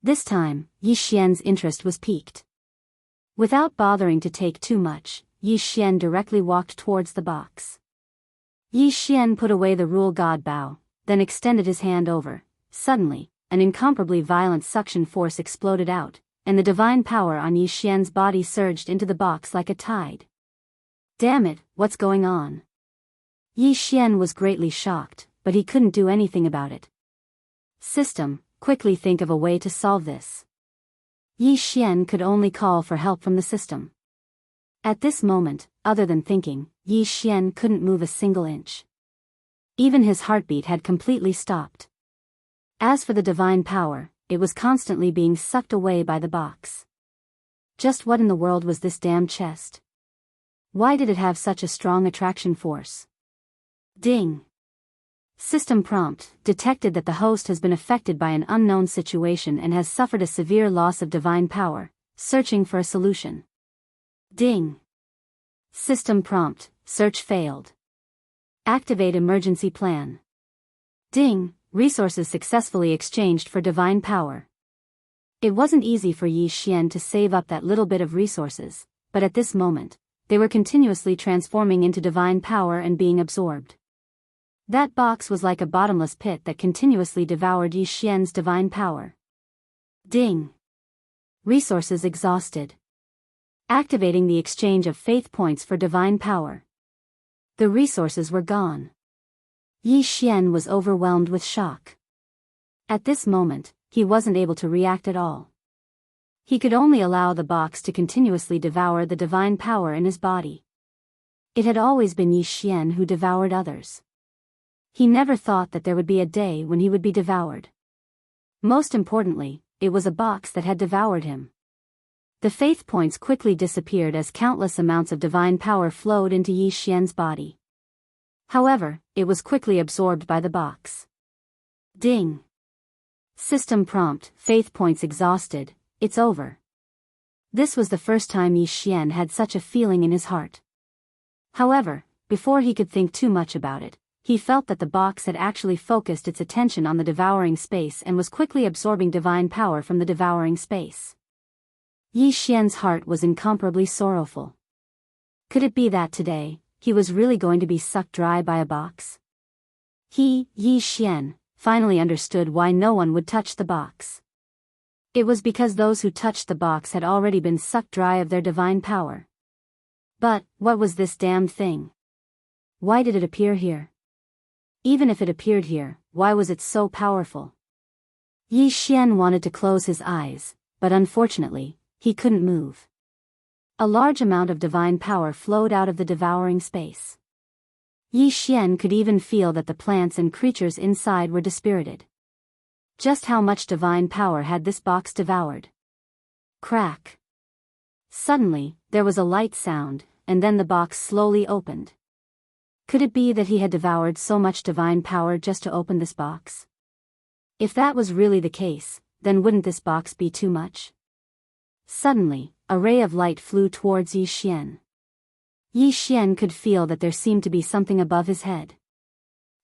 This time, Yi Xian's interest was piqued. Without bothering to take too much, Yi Xian directly walked towards the box. Yi Xian put away the rule god bow, then extended his hand over. Suddenly, an incomparably violent suction force exploded out, and the divine power on Yi Xian's body surged into the box like a tide. Damn it, what's going on? Yi Xian was greatly shocked, but he couldn't do anything about it. System, quickly think of a way to solve this. Yi Xian could only call for help from the system. At this moment, other than thinking, Yi Xian couldn't move a single inch. Even his heartbeat had completely stopped. As for the divine power, it was constantly being sucked away by the box. Just what in the world was this damn chest? Why did it have such a strong attraction force? Ding. System prompt detected that the host has been affected by an unknown situation and has suffered a severe loss of divine power, searching for a solution. Ding. System prompt, search failed. Activate emergency plan. Ding, resources successfully exchanged for divine power. It wasn't easy for Yi Xian to save up that little bit of resources, but at this moment, they were continuously transforming into divine power and being absorbed. That box was like a bottomless pit that continuously devoured Yi Xian's divine power. Ding. Resources exhausted. Activating the exchange of faith points for divine power. The resources were gone. Yi Xian was overwhelmed with shock. At this moment, he wasn't able to react at all. He could only allow the box to continuously devour the divine power in his body. It had always been Yi Xian who devoured others. He never thought that there would be a day when he would be devoured. Most importantly, it was a box that had devoured him. The faith points quickly disappeared as countless amounts of divine power flowed into Yi Xian's body. However, it was quickly absorbed by the box. Ding. System prompt, faith points exhausted, it's over. This was the first time Yi Xian had such a feeling in his heart. However, before he could think too much about it, he felt that the box had actually focused its attention on the devouring space and was quickly absorbing divine power from the devouring space. Yi Xian's heart was incomparably sorrowful. Could it be that today, he was really going to be sucked dry by a box? Yi Xian, finally understood why no one would touch the box. It was because those who touched the box had already been sucked dry of their divine power. But, what was this damned thing? Why did it appear here? Even if it appeared here, why was it so powerful? Yi Xian wanted to close his eyes, but unfortunately, he couldn't move. A large amount of divine power flowed out of the devouring space. Yi Xian could even feel that the plants and creatures inside were dispirited. Just how much divine power had this box devoured? Crack. Suddenly, there was a light sound, and then the box slowly opened. Could it be that he had devoured so much divine power just to open this box? If that was really the case, then wouldn't this box be too much? Suddenly, a ray of light flew towards Yi Xian. Yi Xian could feel that there seemed to be something above his head.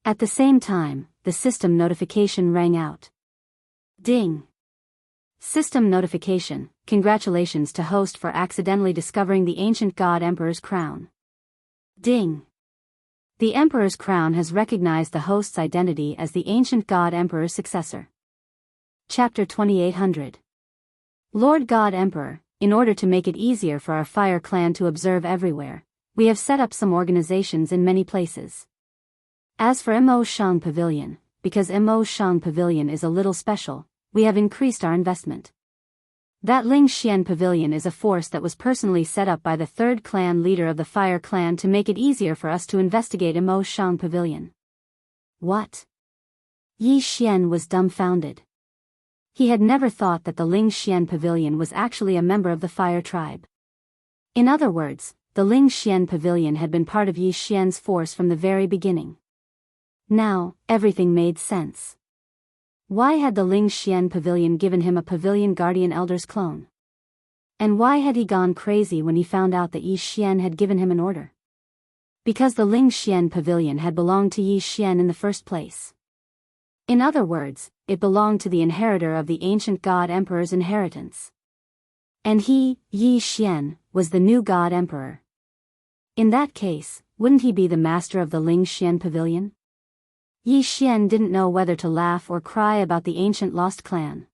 At the same time, the system notification rang out. Ding. System notification, congratulations to host for accidentally discovering the ancient god Emperor's crown. Ding. The Emperor's crown has recognized the host's identity as the ancient god Emperor's successor. Chapter 2800. Lord God Emperor, in order to make it easier for our fire clan to observe everywhere, we have set up some organizations in many places. As for Mo Shang Pavilion, because Mo Shang Pavilion is a little special, we have increased our investment. That Ling Xian Pavilion is a force that was personally set up by the third clan leader of the Fire Clan to make it easier for us to investigate Mo Shang Pavilion. What? Yi Xian was dumbfounded. He had never thought that the Ling Xian Pavilion was actually a member of the Fire Tribe. In other words, the Ling Xian Pavilion had been part of Yi Xian's force from the very beginning. Now, everything made sense. Why had the Ling Xian Pavilion given him a Pavilion Guardian Elder's clone? And why had he gone crazy when he found out that Yi Xian had given him an order? Because the Ling Xian Pavilion had belonged to Yi Xian in the first place. In other words, it belonged to the inheritor of the ancient god Emperor's inheritance. And he, Yi Xian, was the new god Emperor. In that case, wouldn't he be the master of the Ling Xian Pavilion? Yi Xian didn't know whether to laugh or cry about the ancient lost clan.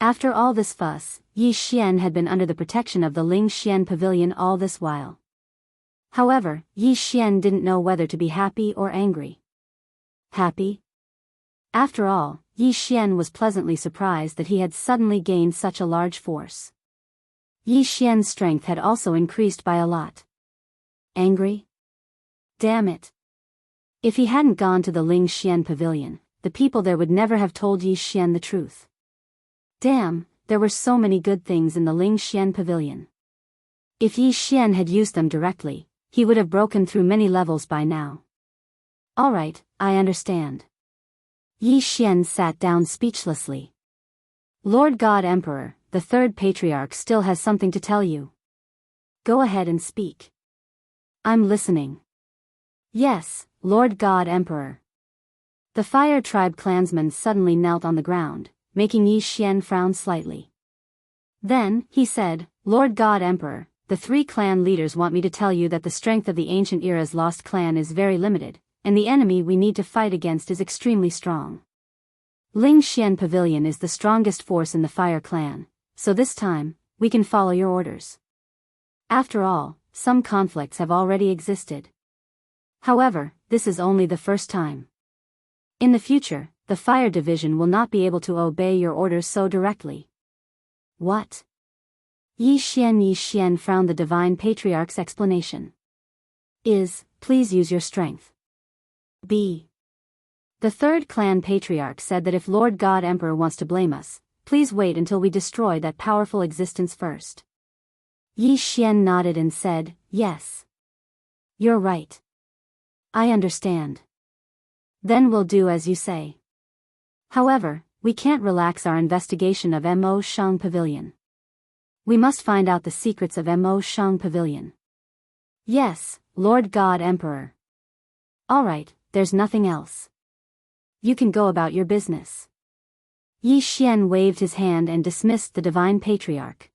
After all this fuss, Yi Xian had been under the protection of the Ling Xian Pavilion all this while. However, Yi Xian didn't know whether to be happy or angry. Happy? After all, Yi Xian was pleasantly surprised that he had suddenly gained such a large force. Yi Xian's strength had also increased by a lot. Angry? Damn it. If he hadn't gone to the Ling Xian pavilion, the people there would never have told Yi Xian the truth. Damn, there were so many good things in the Ling Xian pavilion. If Yi Xian had used them directly, he would have broken through many levels by now. Alright, I understand. Yi Xian sat down speechlessly. Lord God Emperor, the third patriarch still has something to tell you. Go ahead and speak. I'm listening. Yes, Lord God Emperor. The Fire Tribe clansman suddenly knelt on the ground, making Yi Xian frown slightly. Then, he said, Lord God Emperor, the three clan leaders want me to tell you that the strength of the ancient era's lost clan is very limited, and the enemy we need to fight against is extremely strong. Ling Xian Pavilion is the strongest force in the Fire Clan, so this time, we can follow your orders. After all, some conflicts have already existed. However, this is only the first time. In the future, the Fire Division will not be able to obey your orders so directly. What? Yi Xian frowned the Divine Patriarch's explanation. Please use your strength. B. The third clan patriarch said that if Lord God Emperor wants to blame us, please wait until we destroy that powerful existence first. Yi Xian nodded and said, yes. You're right. I understand. Then we'll do as you say. However, we can't relax our investigation of Mo Shang Pavilion. We must find out the secrets of Mo Shang Pavilion. Yes, Lord God Emperor. Alright, there's nothing else. You can go about your business. Yi Xian waved his hand and dismissed the Divine Patriarch.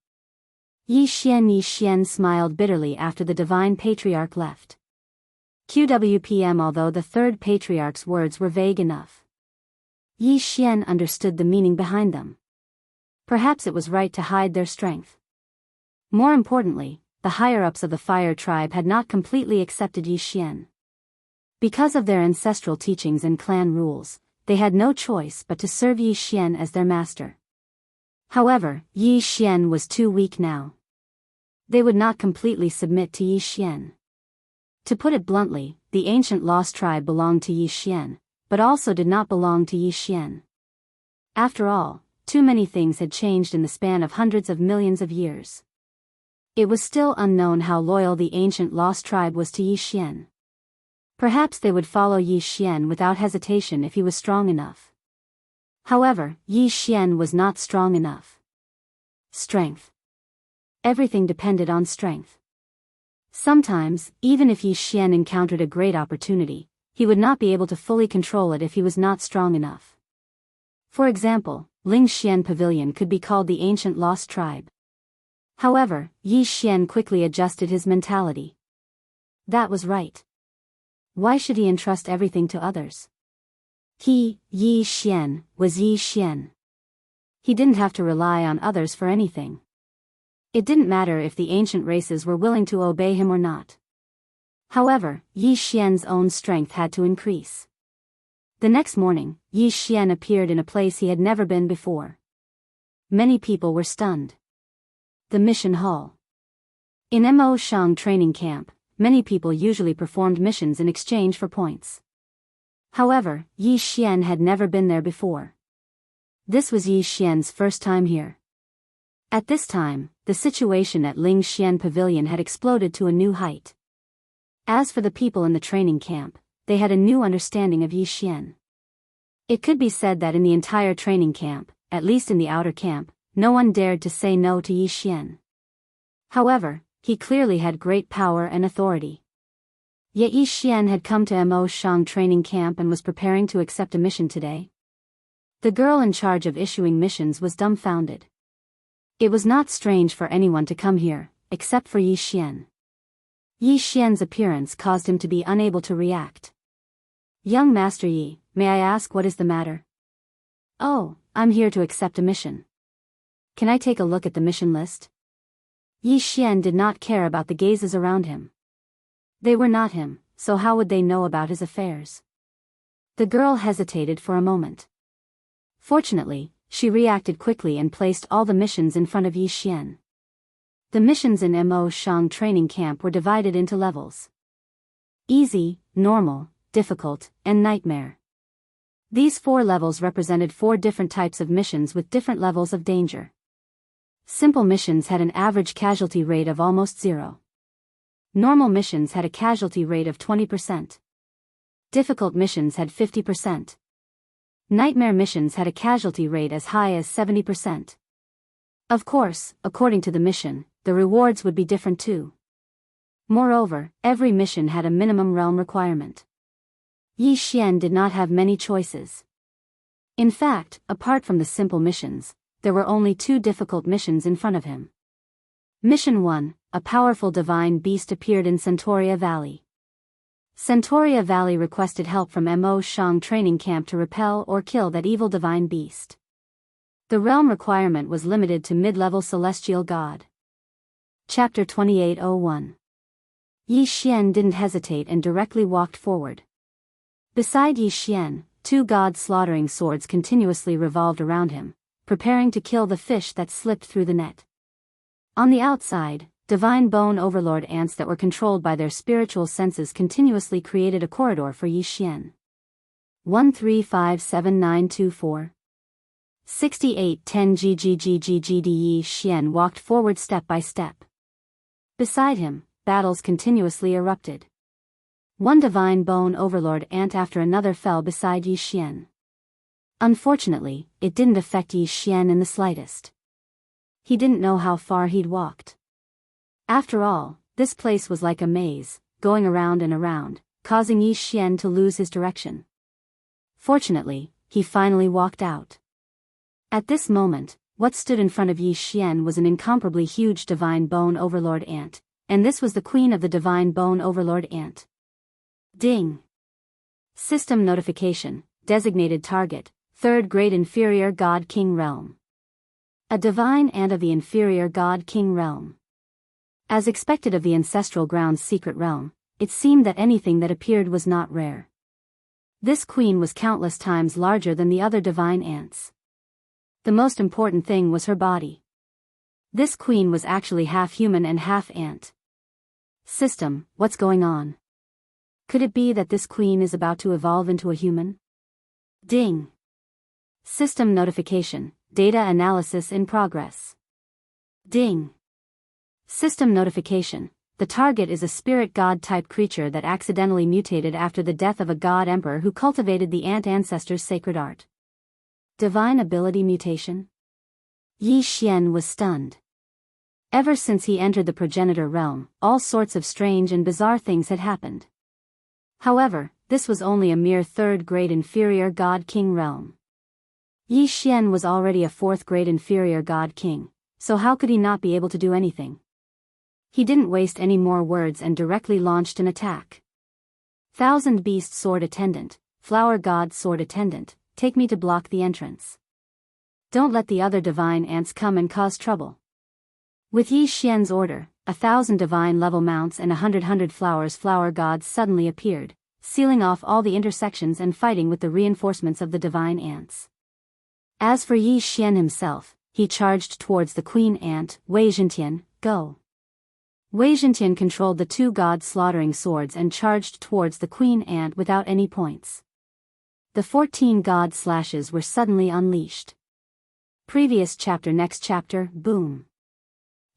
Yi Xian smiled bitterly after the Divine Patriarch left. QWPM. Although the third patriarch's words were vague enough, Yi Xian understood the meaning behind them. Perhaps it was right to hide their strength. More importantly, the higher-ups of the Fire Tribe had not completely accepted Yi Xian. Because of their ancestral teachings and clan rules, they had no choice but to serve Yi Xian as their master. However, Yi Xian was too weak now. They would not completely submit to Yi Xian. To put it bluntly, the ancient lost tribe belonged to Yi Xian, but also did not belong to Yi Xian. After all, too many things had changed in the span of hundreds of millions of years. It was still unknown how loyal the ancient lost tribe was to Yi Xian. Perhaps they would follow Yi Xian without hesitation if he was strong enough. However, Yi Xian was not strong enough. Strength. Everything depended on strength. Sometimes, even if Yi Xian encountered a great opportunity, he would not be able to fully control it if he was not strong enough. For example, Ling Xian Pavilion could be called the ancient lost tribe. However, Yi Xian quickly adjusted his mentality. That was right. Why should he entrust everything to others? He, Yi Xian, was Yi Xian. He didn't have to rely on others for anything. It didn't matter if the ancient races were willing to obey him or not. However, Yi Xian's own strength had to increase. The next morning, Yi Xian appeared in a place he had never been before. Many people were stunned. The mission hall. In Mo Shang training camp, many people usually performed missions in exchange for points. However, Yi Xian had never been there before. This was Yi Xian's first time here. At this time, the situation at Ling Xian Pavilion had exploded to a new height. As for the people in the training camp, they had a new understanding of Yi Xian. It could be said that in the entire training camp, at least in the outer camp, no one dared to say no to Yi Xian. However, he clearly had great power and authority. Yet Yi Xian had come to Mo Shang training camp and was preparing to accept a mission today. The girl in charge of issuing missions was dumbfounded. It was not strange for anyone to come here, except for Yi Xian. Yi Xian's appearance caused him to be unable to react. Young Master Yi, may I ask what is the matter? Oh, I'm here to accept a mission. Can I take a look at the mission list? Yi Xian did not care about the gazes around him. They were not him, so how would they know about his affairs? The girl hesitated for a moment. Fortunately, she reacted quickly and placed all the missions in front of Yi Xian. The missions in Mo Shang training camp were divided into levels: easy, normal, difficult, and nightmare. These 4 levels represented 4 different types of missions with different levels of danger. Simple missions had an average casualty rate of almost 0. Normal missions had a casualty rate of 20%. Difficult missions had 50%. Nightmare missions had a casualty rate as high as 70%. Of course, according to the mission, the rewards would be different too. Moreover, every mission had a minimum realm requirement. Yi Xian did not have many choices. In fact, apart from the simple missions, there were only 2 difficult missions in front of him. Mission 1, a powerful divine beast appeared in Centauria Valley. Centauria Valley requested help from Mo Shang training camp to repel or kill that evil divine beast. The realm requirement was limited to mid-level celestial god. Chapter 2801. Yi Xian didn't hesitate and directly walked forward. Beside Yi Xian, 2 god-slaughtering swords continuously revolved around him, preparing to kill the fish that slipped through the net. On the outside, divine bone overlord ants that were controlled by their spiritual senses continuously created a corridor for Yi Xian. 1357924 6810 GGGGGD. Yi Xian walked forward step by step. Beside him, battles continuously erupted. One divine bone overlord ant after another fell beside Yi Xian. Unfortunately, it didn't affect Yi Xian in the slightest. He didn't know how far he'd walked. After all, this place was like a maze, going around and around, causing Yi Xian to lose his direction. Fortunately, he finally walked out. At this moment, what stood in front of Yi Xian was an incomparably huge divine bone overlord ant, and this was the queen of the divine bone overlord ant. Ding! System notification, designated target, 3rd grade inferior god king realm. A divine ant of the inferior god king realm. As expected of the ancestral ground's secret realm, it seemed that anything that appeared was not rare. This queen was countless times larger than the other divine ants. The most important thing was her body. This queen was actually half human and half ant. System, what's going on? Could it be that this queen is about to evolve into a human? Ding! System notification, data analysis in progress. Ding! System notification, the target is a spirit god-type creature that accidentally mutated after the death of a god emperor who cultivated the ant ancestors' sacred art. Divine ability mutation? Yi Xian was stunned. Ever since he entered the progenitor realm, all sorts of strange and bizarre things had happened. However, this was only a mere 3rd grade inferior god king realm. Yi Xian was already a 4th grade inferior god king, so how could he not be able to do anything? He didn't waste any more words and directly launched an attack. Thousand Beast Sword Attendant, Flower God Sword Attendant, take me to block the entrance. Don't let the other divine ants come and cause trouble. With Yi Xian's order, 1,000 divine level mounts and 100 flower gods suddenly appeared, sealing off all the intersections and fighting with the reinforcements of the divine ants. As for Yi Xian himself, he charged towards the queen ant. Wei Zhentian, go. Wei Zhentian controlled the 2 god-slaughtering swords and charged towards the queen ant without any points. The 14 god slashes were suddenly unleashed. Previous chapter next chapter, boom.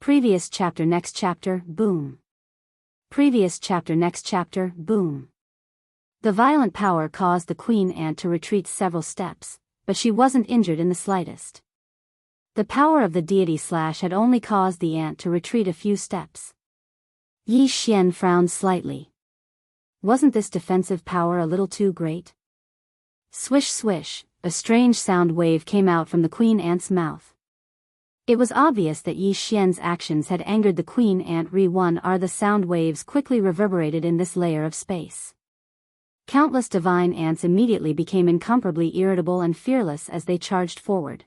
Previous chapter next chapter, boom. Previous chapter next chapter, boom. The violent power caused the queen ant to retreat several steps, but she wasn't injured in the slightest. The power of the deity slash had only caused the ant to retreat a few steps. Yi Xian frowned slightly. Wasn't this defensive power a little too great? Swish swish, a strange sound wave came out from the queen ant's mouth. It was obvious that Yi Xian's actions had angered the queen ant. The sound waves quickly reverberated in this layer of space. Countless divine ants immediately became incomparably irritable and fearless as they charged forward.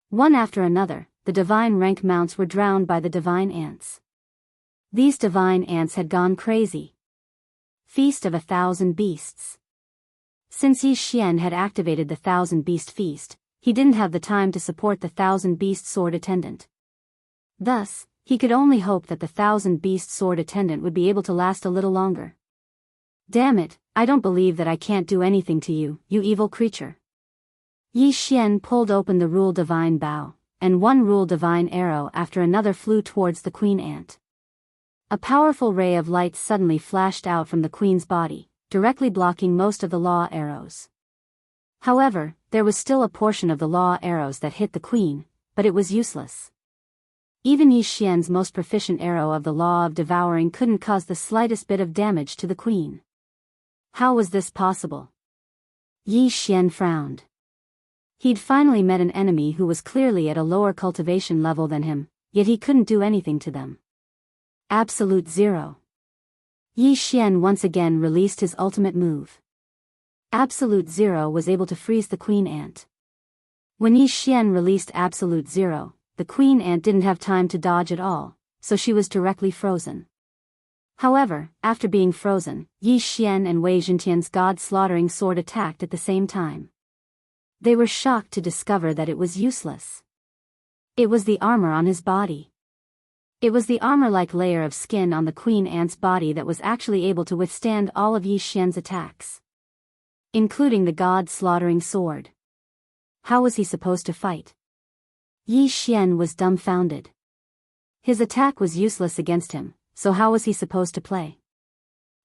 One after another, the divine rank mounts were drowned by the divine ants. These divine ants had gone crazy. Feast of 1,000 beasts. Since Yi Xian had activated the 1,000 beast feast, he didn't have the time to support the 1,000 beast sword attendant. Thus, He could only hope that the 1,000-beast sword attendant would be able to last a little longer. Damn it, I don't believe that I can't do anything to you, you evil creature. Yi Xian pulled open the Rule Divine Bow, and one Rule Divine arrow after another flew towards the queen ant. A powerful ray of light suddenly flashed out from the queen's body, directly blocking most of the law arrows. However, there was still a portion of the law arrows that hit the queen, but it was useless. Even Yi Xian's most proficient arrow of the law of devouring couldn't cause the slightest bit of damage to the queen. How was this possible? Yi Xian frowned. He'd finally met an enemy who was clearly at a lower cultivation level than him, yet he couldn't do anything to them. Absolute Zero. Yi Xian once again released his ultimate move. Absolute Zero was able to freeze the queen ant. When Yi Xian released Absolute Zero, the queen ant didn't have time to dodge at all, so she was directly frozen. However, after being frozen, Yi Xian and Wei Zhentian's god-slaughtering sword attacked at the same time. They were shocked to discover that it was useless. It was the armor on his body. It was the armor-like layer of skin on the queen ant's body that was actually able to withstand all of Yi Xian's attacks, including the god-slaughtering sword. How was he supposed to fight? Yi Xian was dumbfounded. His attack was useless against him, so how was he supposed to play?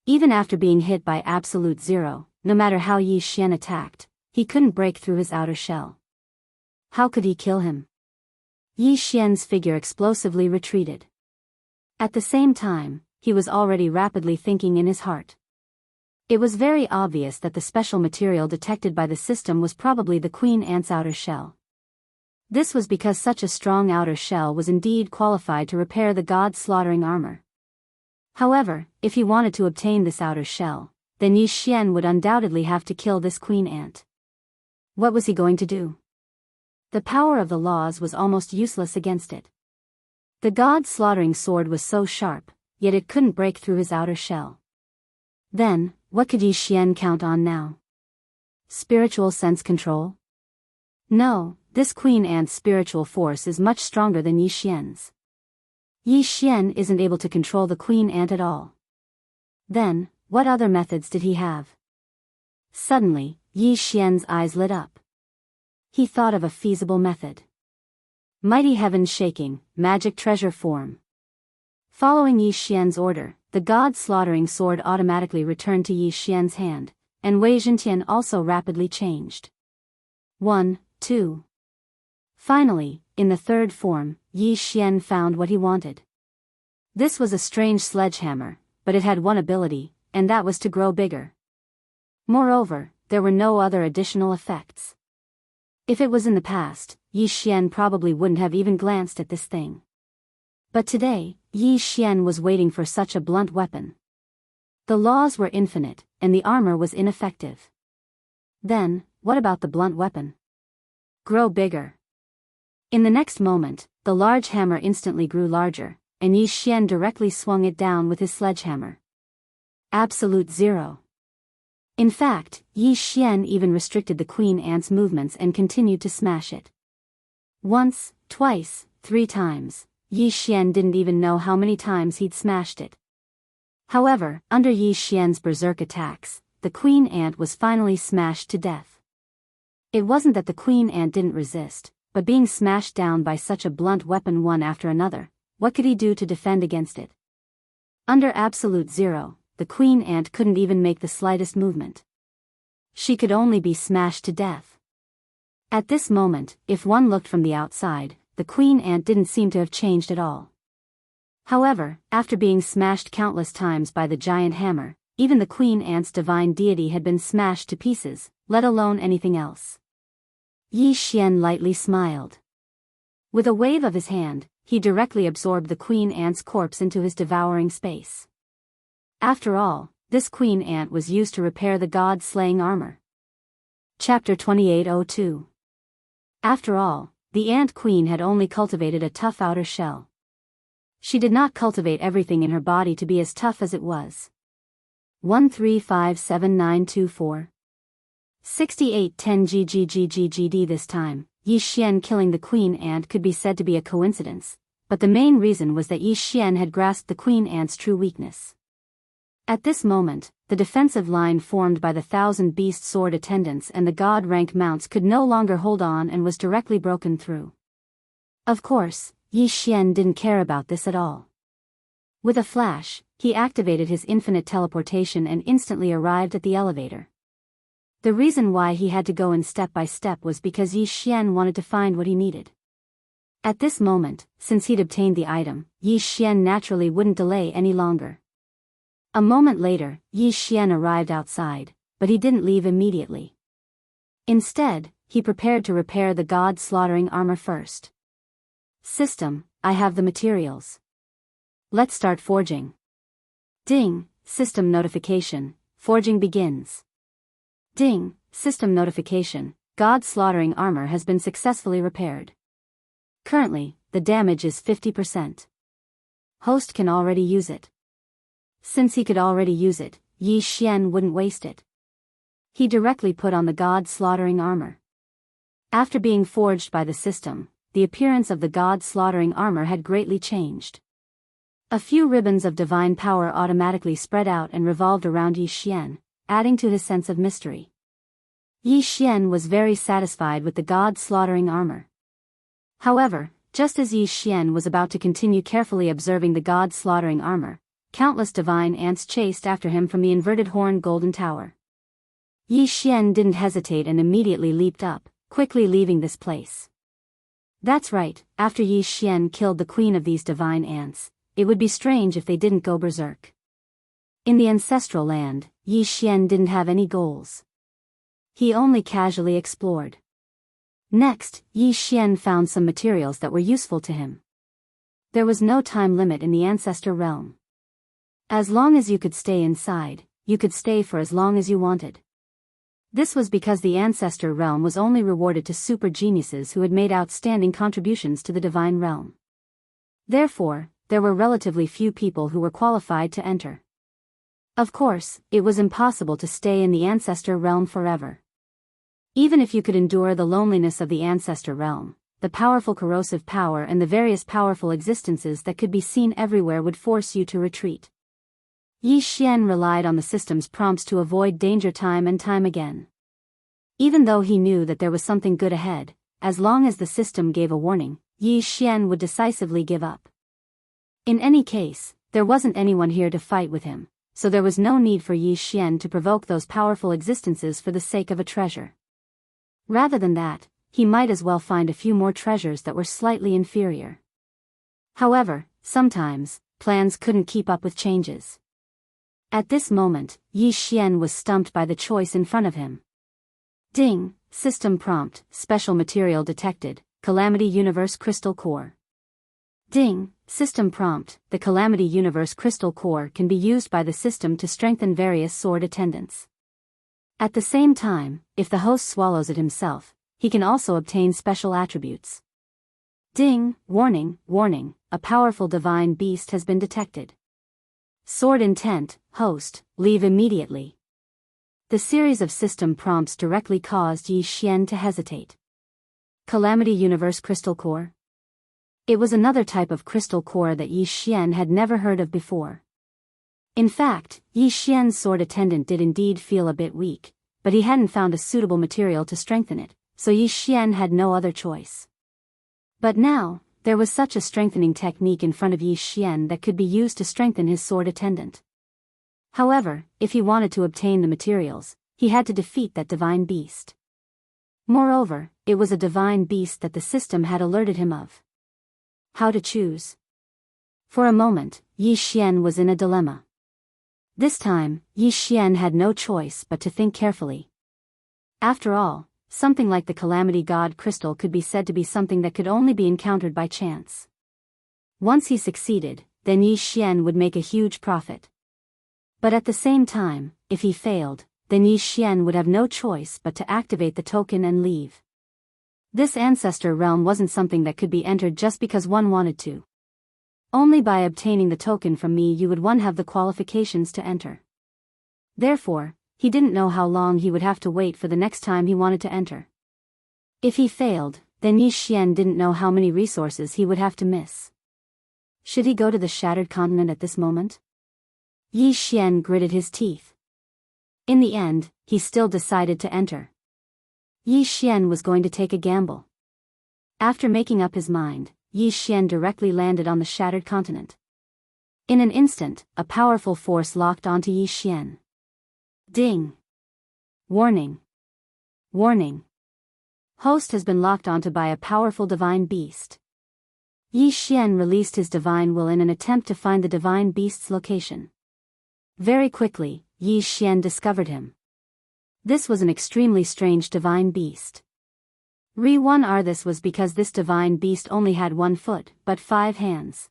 Even after being hit by Absolute Zero, no matter how Yi Xian attacked, he couldn't break through his outer shell. How could he kill him? Yi Xian's figure explosively retreated. At the same time, he was already rapidly thinking in his heart. It was very obvious that the special material detected by the system was probably the queen ant's outer shell. This was because such a strong outer shell was indeed qualified to repair the god-slaughtering armor. However, if he wanted to obtain this outer shell, then Yi Xian would undoubtedly have to kill this queen ant. What was he going to do? The power of the laws was almost useless against it. The god-slaughtering sword was so sharp, yet it couldn't break through his outer shell. Then, what could Yi Xian count on now? Spiritual sense control? No, this queen ant's spiritual force is much stronger than Yi Xian's. Yi Xian isn't able to control the queen ant at all. Then, what other methods did he have? Suddenly, Yi Xian's eyes lit up. He thought of a feasible method. Mighty heavens shaking, magic treasure form. Following Yi Xian's order, the god-slaughtering sword automatically returned to Yi Xian's hand, and Wei Zhentian also rapidly changed. 1, 2. Finally, in the third form, Yi Xian found what he wanted. This was a strange sledgehammer, but it had one ability, and that was to grow bigger. Moreover, there were no other additional effects. If it was in the past, Yi Xian probably wouldn't have even glanced at this thing. But today, Yi Xian was waiting for such a blunt weapon. The laws were infinite, and the armor was ineffective. Then, what about the blunt weapon? Grow bigger. In the next moment, the large hammer instantly grew larger, and Yi Xian directly swung it down with his sledgehammer. Absolute Zero. In fact, Yi Xian even restricted the queen ant's movements and continued to smash it. Once, twice, 3 times, Yi Xian didn't even know how many times he'd smashed it. However, under Yi Xian's berserk attacks, the queen ant was finally smashed to death. It wasn't that the queen ant didn't resist, but being smashed down by such a blunt weapon one after another, what could he do to defend against it? Under Absolute Zero, the queen ant couldn't even make the slightest movement. She could only be smashed to death. At this moment, if one looked from the outside, the queen ant didn't seem to have changed at all. However, after being smashed countless times by the giant hammer, even the queen ant's divine deity had been smashed to pieces, let alone anything else. Yi Xian lightly smiled. With a wave of his hand, he directly absorbed the queen ant's corpse into his devouring space. After all, this queen ant was used to repair the god-slaying armor. Chapter 2802. After all, the ant queen had only cultivated a tough outer shell. She did not cultivate everything in her body to be as tough as it was. 1357924. 6810 GGGGGD. This time, Yi Xian killing the queen ant could be said to be a coincidence, but the main reason was that Yi Xian had grasped the queen ant's true weakness. At this moment, the defensive line formed by the 1,000 beast sword attendants and the god rank mounts could no longer hold on and was directly broken through. Of course, Yi Xian didn't care about this at all. With a flash, he activated his infinite teleportation and instantly arrived at the elevator. The reason why he had to go in step by step was because Yi Xian wanted to find what he needed. At this moment, since he'd obtained the item, Yi Xian naturally wouldn't delay any longer. A moment later, Yi Xian arrived outside, but he didn't leave immediately. Instead, he prepared to repair the god-slaughtering armor first. System, I have the materials. Let's start forging. Ding, system notification, forging begins. Ding, system notification, god-slaughtering armor has been successfully repaired. Currently, the damage is 50%. Host can already use it. Since he could already use it, Yi Xian wouldn't waste it. He directly put on the god-slaughtering armor. After being forged by the system, the appearance of the god-slaughtering armor had greatly changed. A few ribbons of divine power automatically spread out and revolved around Yi Xian, adding to his sense of mystery. Yi Xian was very satisfied with the god-slaughtering armor. However, just as Yi Xian was about to continue carefully observing the god-slaughtering armor, countless divine ants chased after him from the inverted horn golden tower. Yi Xian didn't hesitate and immediately leaped up, quickly leaving this place. That's right, after Yi Xian killed the queen of these divine ants, it would be strange if they didn't go berserk. In the ancestral land, Yi Xian didn't have any goals. He only casually explored. Next, Yi Xian found some materials that were useful to him. There was no time limit in the ancestor realm. As long as you could stay inside, you could stay for as long as you wanted. This was because the ancestor realm was only rewarded to super geniuses who had made outstanding contributions to the divine realm. Therefore, there were relatively few people who were qualified to enter. Of course, it was impossible to stay in the ancestor realm forever. Even if you could endure the loneliness of the ancestor realm, the powerful corrosive power and the various powerful existences that could be seen everywhere would force you to retreat. Yi Xian relied on the system's prompts to avoid danger time and time again. Even though he knew that there was something good ahead, as long as the system gave a warning, Yi Xian would decisively give up. In any case, there wasn't anyone here to fight with him, so there was no need for Yi Xian to provoke those powerful existences for the sake of a treasure. Rather than that, he might as well find a few more treasures that were slightly inferior. However, sometimes, plans couldn't keep up with changes. At this moment, Yi Xian was stumped by the choice in front of him. Ding, system prompt, special material detected, Calamity Universe Crystal Core. Ding, system prompt, the Calamity Universe Crystal Core can be used by the system to strengthen various sword attendants. At the same time, if the host swallows it himself, he can also obtain special attributes. Ding, warning, warning, a powerful divine beast has been detected. Sword intent, host, leave immediately. The series of system prompts directly caused Yi Xian to hesitate. Calamity Universe Crystal Core? It was another type of crystal core that Yi Xian had never heard of before. In fact, Yi Xian's sword attendant did indeed feel a bit weak, but he hadn't found a suitable material to strengthen it, so Yi Xian had no other choice. But now, there was such a strengthening technique in front of Yi Xian that could be used to strengthen his sword attendant. However, if he wanted to obtain the materials, he had to defeat that divine beast. Moreover, it was a divine beast that the system had alerted him of. How to choose? For a moment, Yi Xian was in a dilemma. This time, Yi Xian had no choice but to think carefully. After all, something like the Calamity God Crystal could be said to be something that could only be encountered by chance. Once he succeeded, then Yi Xian would make a huge profit. But at the same time, if he failed, then Yi Xian would have no choice but to activate the token and leave. This ancestor realm wasn't something that could be entered just because one wanted to. Only by obtaining the token from me would one have the qualifications to enter. Therefore, he didn't know how long he would have to wait for the next time he wanted to enter. If he failed, then Yi Xian didn't know how many resources he would have to miss. Should he go to the shattered continent at this moment? Yi Xian gritted his teeth. In the end, he still decided to enter. Yi Xian was going to take a gamble. After making up his mind, Yi Xian directly landed on the shattered continent. In an instant, a powerful force locked onto Yi Xian. Ding! Warning! Warning! Host has been locked onto by a powerful divine beast. Yi Xian released his divine will in an attempt to find the divine beast's location. Very quickly, Yi Xian discovered him. This was an extremely strange divine beast. This was because this divine beast only had 1 foot, but 5 hands.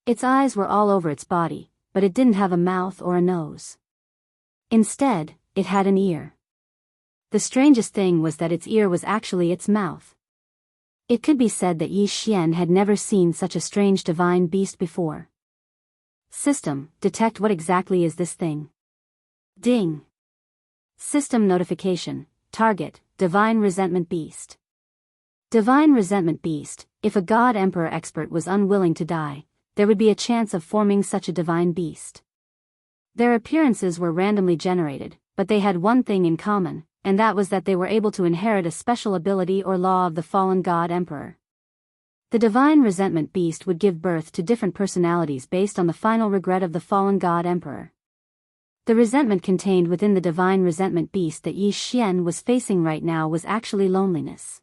Its eyes were all over its body, but it didn't have a mouth or a nose. Instead, it had an ear. The strangest thing was that its ear was actually its mouth. It could be said that Yi Xian had never seen such a strange divine beast before. System, detect what exactly is this thing? Ding! System notification, target, divine resentment beast. Divine resentment beast, if a god emperor expert was unwilling to die, there would be a chance of forming such a divine beast. Their appearances were randomly generated, but they had one thing in common, and that was that they were able to inherit a special ability or law of the fallen god emperor. The divine resentment beast would give birth to different personalities based on the final regret of the fallen god emperor. The resentment contained within the divine resentment beast that Yi Xian was facing right now was actually loneliness.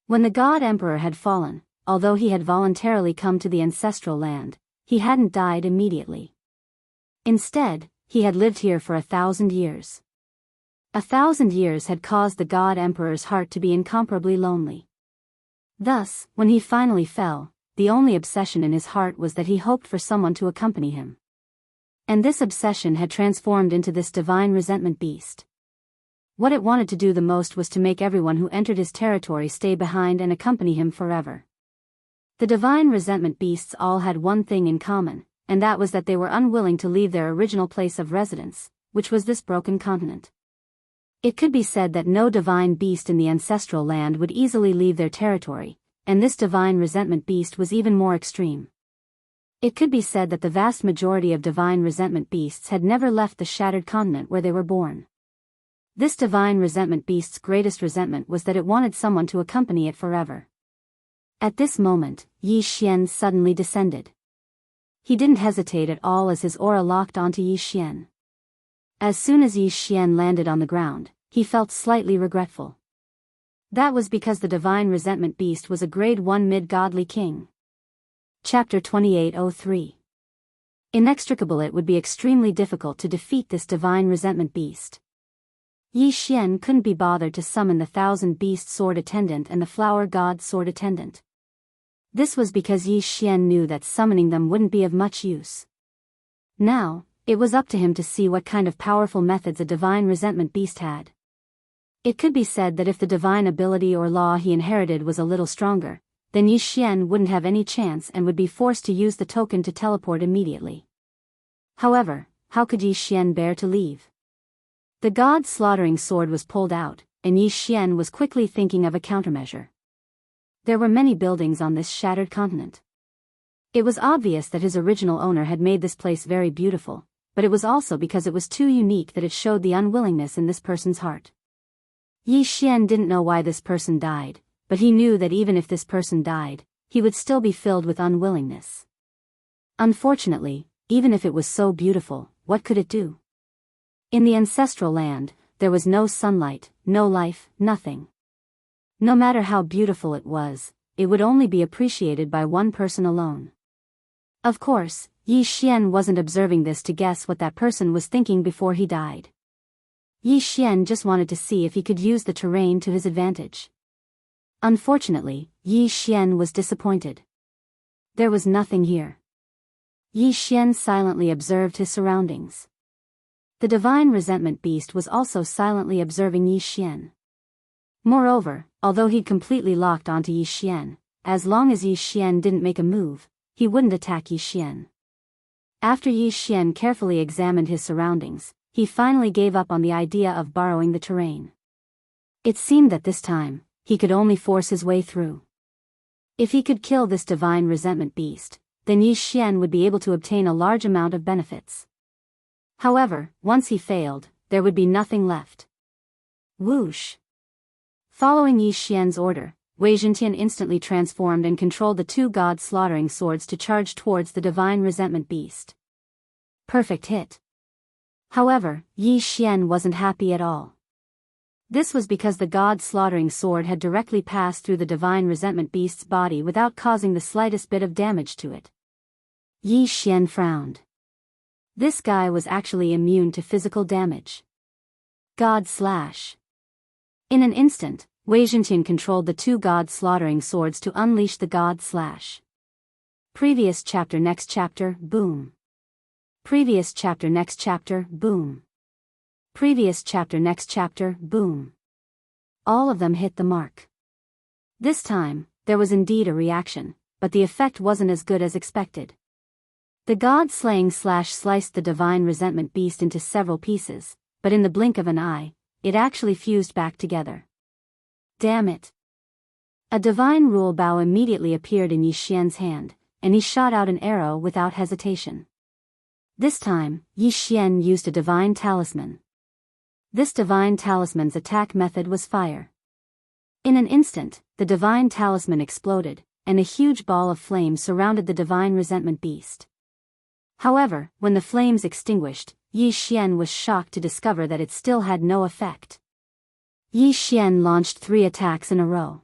When the god emperor had fallen, although he had voluntarily come to the ancestral land, he hadn't died immediately. Instead, he had lived here for 1,000 years. 1,000 years had caused the god emperor's heart to be incomparably lonely. Thus, when he finally fell, the only obsession in his heart was that he hoped for someone to accompany him. And this obsession had transformed into this divine resentment beast. What it wanted to do the most was to make everyone who entered his territory stay behind and accompany him forever. The divine resentment beasts all had one thing in common, and that was that they were unwilling to leave their original place of residence, which was this broken continent. It could be said that no divine beast in the ancestral land would easily leave their territory, and this divine resentment beast was even more extreme. It could be said that the vast majority of divine resentment beasts had never left the shattered continent where they were born. This divine resentment beast's greatest resentment was that it wanted someone to accompany it forever. At this moment, Yi Xian suddenly descended. He didn't hesitate at all as his aura locked onto Yi Xian. As soon as Yi Xian landed on the ground, he felt slightly regretful. That was because the divine resentment beast was a grade 1 mid-godly king. Chapter 2803. Inextricable. It would be extremely difficult to defeat this divine resentment beast. Yi Xian couldn't be bothered to summon the 1,000-beast sword attendant and the flower god sword attendant. This was because Yi Xian knew that summoning them wouldn't be of much use. Now, it was up to him to see what kind of powerful methods a divine resentment beast had. It could be said that if the divine ability or law he inherited was a little stronger, then Yi Xian wouldn't have any chance and would be forced to use the token to teleport immediately. However, how could Yi Xian bear to leave? The god's slaughtering sword was pulled out, and Yi Xian was quickly thinking of a countermeasure. There were many buildings on this shattered continent. It was obvious that his original owner had made this place very beautiful, but it was also because it was too unique that it showed the unwillingness in this person's heart. Yi Xian didn't know why this person died, but he knew that even if this person died, he would still be filled with unwillingness. Unfortunately, even if it was so beautiful, what could it do? In the ancestral land, there was no sunlight, no life, nothing. No matter how beautiful it was, it would only be appreciated by one person alone. Of course, Yi Xian wasn't observing this to guess what that person was thinking before he died. Yi Xian just wanted to see if he could use the terrain to his advantage. Unfortunately, Yi Xian was disappointed. There was nothing here. Yi Xian silently observed his surroundings. The divine resentment beast was also silently observing Yi Xian. Moreover, although he'd completely locked onto Yi Xian, as long as Yi Xian didn't make a move, he wouldn't attack Yi Xian. After Yi Xian carefully examined his surroundings, he finally gave up on the idea of borrowing the terrain. It seemed that this time, he could only force his way through. If he could kill this divine resentment beast, then Yi Xian would be able to obtain a large amount of benefits. However, once he failed, there would be nothing left. Whoosh! Following Yi Xian's order, Wei Zhentian instantly transformed and controlled the two god-slaughtering swords to charge towards the divine resentment beast. Perfect hit. However, Yi Xian wasn't happy at all. This was because the god-slaughtering sword had directly passed through the divine resentment beast's body without causing the slightest bit of damage to it. Yi Xian frowned. This guy was actually immune to physical damage. God slash. In an instant, Wei Zhentian controlled the two god-slaughtering swords to unleash the god slash. Previous chapter next chapter, boom. Previous chapter next chapter, boom. Previous chapter next chapter, boom. All of them hit the mark. This time, there was indeed a reaction, but the effect wasn't as good as expected. The god-slaying slash sliced the divine resentment beast into several pieces, but in the blink of an eye, it actually fused back together. Damn it. A divine rule bow immediately appeared in Yi Xian's hand, and he shot out an arrow without hesitation. This time, Yi Xian used a divine talisman. This divine talisman's attack method was fire. In an instant, the divine talisman exploded, and a huge ball of flame surrounded the divine resentment beast. However, when the flames extinguished, Yi Xian was shocked to discover that it still had no effect. Yi Xian launched 3 attacks in a row.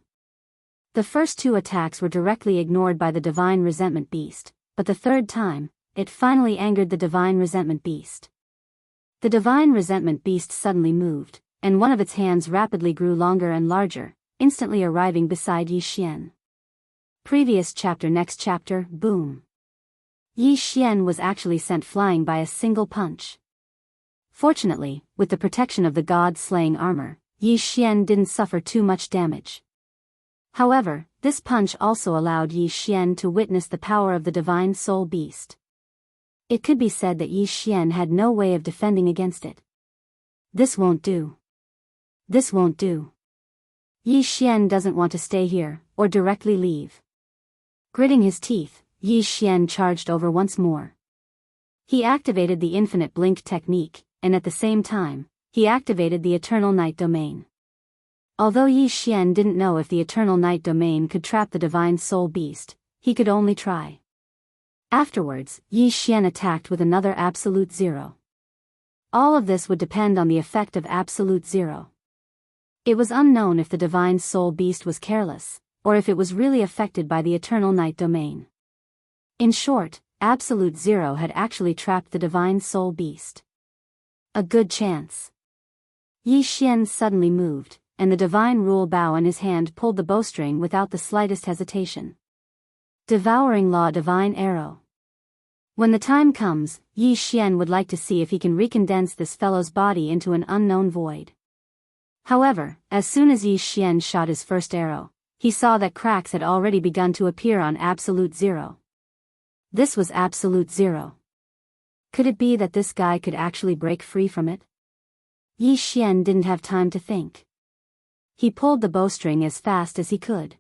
The first 2 attacks were directly ignored by the divine resentment beast, but the third time, it finally angered the divine resentment beast. The divine resentment beast suddenly moved, and one of its hands rapidly grew longer and larger, instantly arriving beside Yi Xian. Previous chapter next chapter, boom. Yi Xian was actually sent flying by a single punch. Fortunately, with the protection of the god-slaying armor, Yi Xian didn't suffer too much damage. However, this punch also allowed Yi Xian to witness the power of the divine soul beast. It could be said that Yi Xian had no way of defending against it. This won't do. This won't do. Yi Xian doesn't want to stay here, or directly leave. Gritting his teeth, Yi Xian charged over once more. He activated the infinite blink technique, and at the same time, he activated the eternal night domain. Although Yi Xian didn't know if the eternal night domain could trap the divine soul beast, he could only try. Afterwards, Yi Xian attacked with another absolute zero. All of this would depend on the effect of absolute zero. It was unknown if the divine soul beast was careless, or if it was really affected by the eternal night domain. In short, absolute zero had actually trapped the divine soul beast. A good chance. Yi Xian suddenly moved, and the divine rule bow in his hand pulled the bowstring without the slightest hesitation. Devouring Law Divine Arrow. When the time comes, Yi Xian would like to see if he can recondense this fellow's body into an unknown void. However, as soon as Yi Xian shot his first arrow, he saw that cracks had already begun to appear on absolute zero. This was absolute zero. Could it be that this guy could actually break free from it? Yi Xian didn't have time to think. He pulled the bowstring as fast as he could.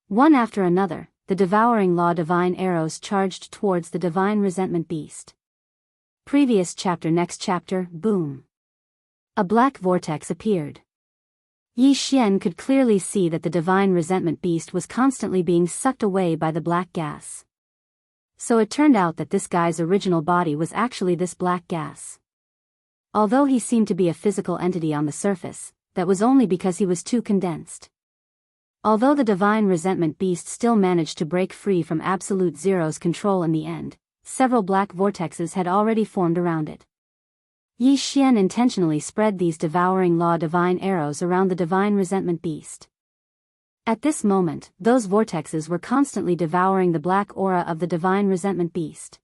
One after another, the Devouring Law divine arrows charged towards the divine resentment beast. Previous chapter next chapter, boom. A black vortex appeared. Yi Xian could clearly see that the divine resentment beast was constantly being sucked away by the black gas. So it turned out that this guy's original body was actually this black gas. Although he seemed to be a physical entity on the surface, that was only because he was too condensed. Although the divine resentment beast still managed to break free from absolute zero's control in the end, several black vortexes had already formed around it. Yi Xian intentionally spread these Devouring Law divine arrows around the divine resentment beast. At this moment, those vortexes were constantly devouring the black aura of the divine resentment beast.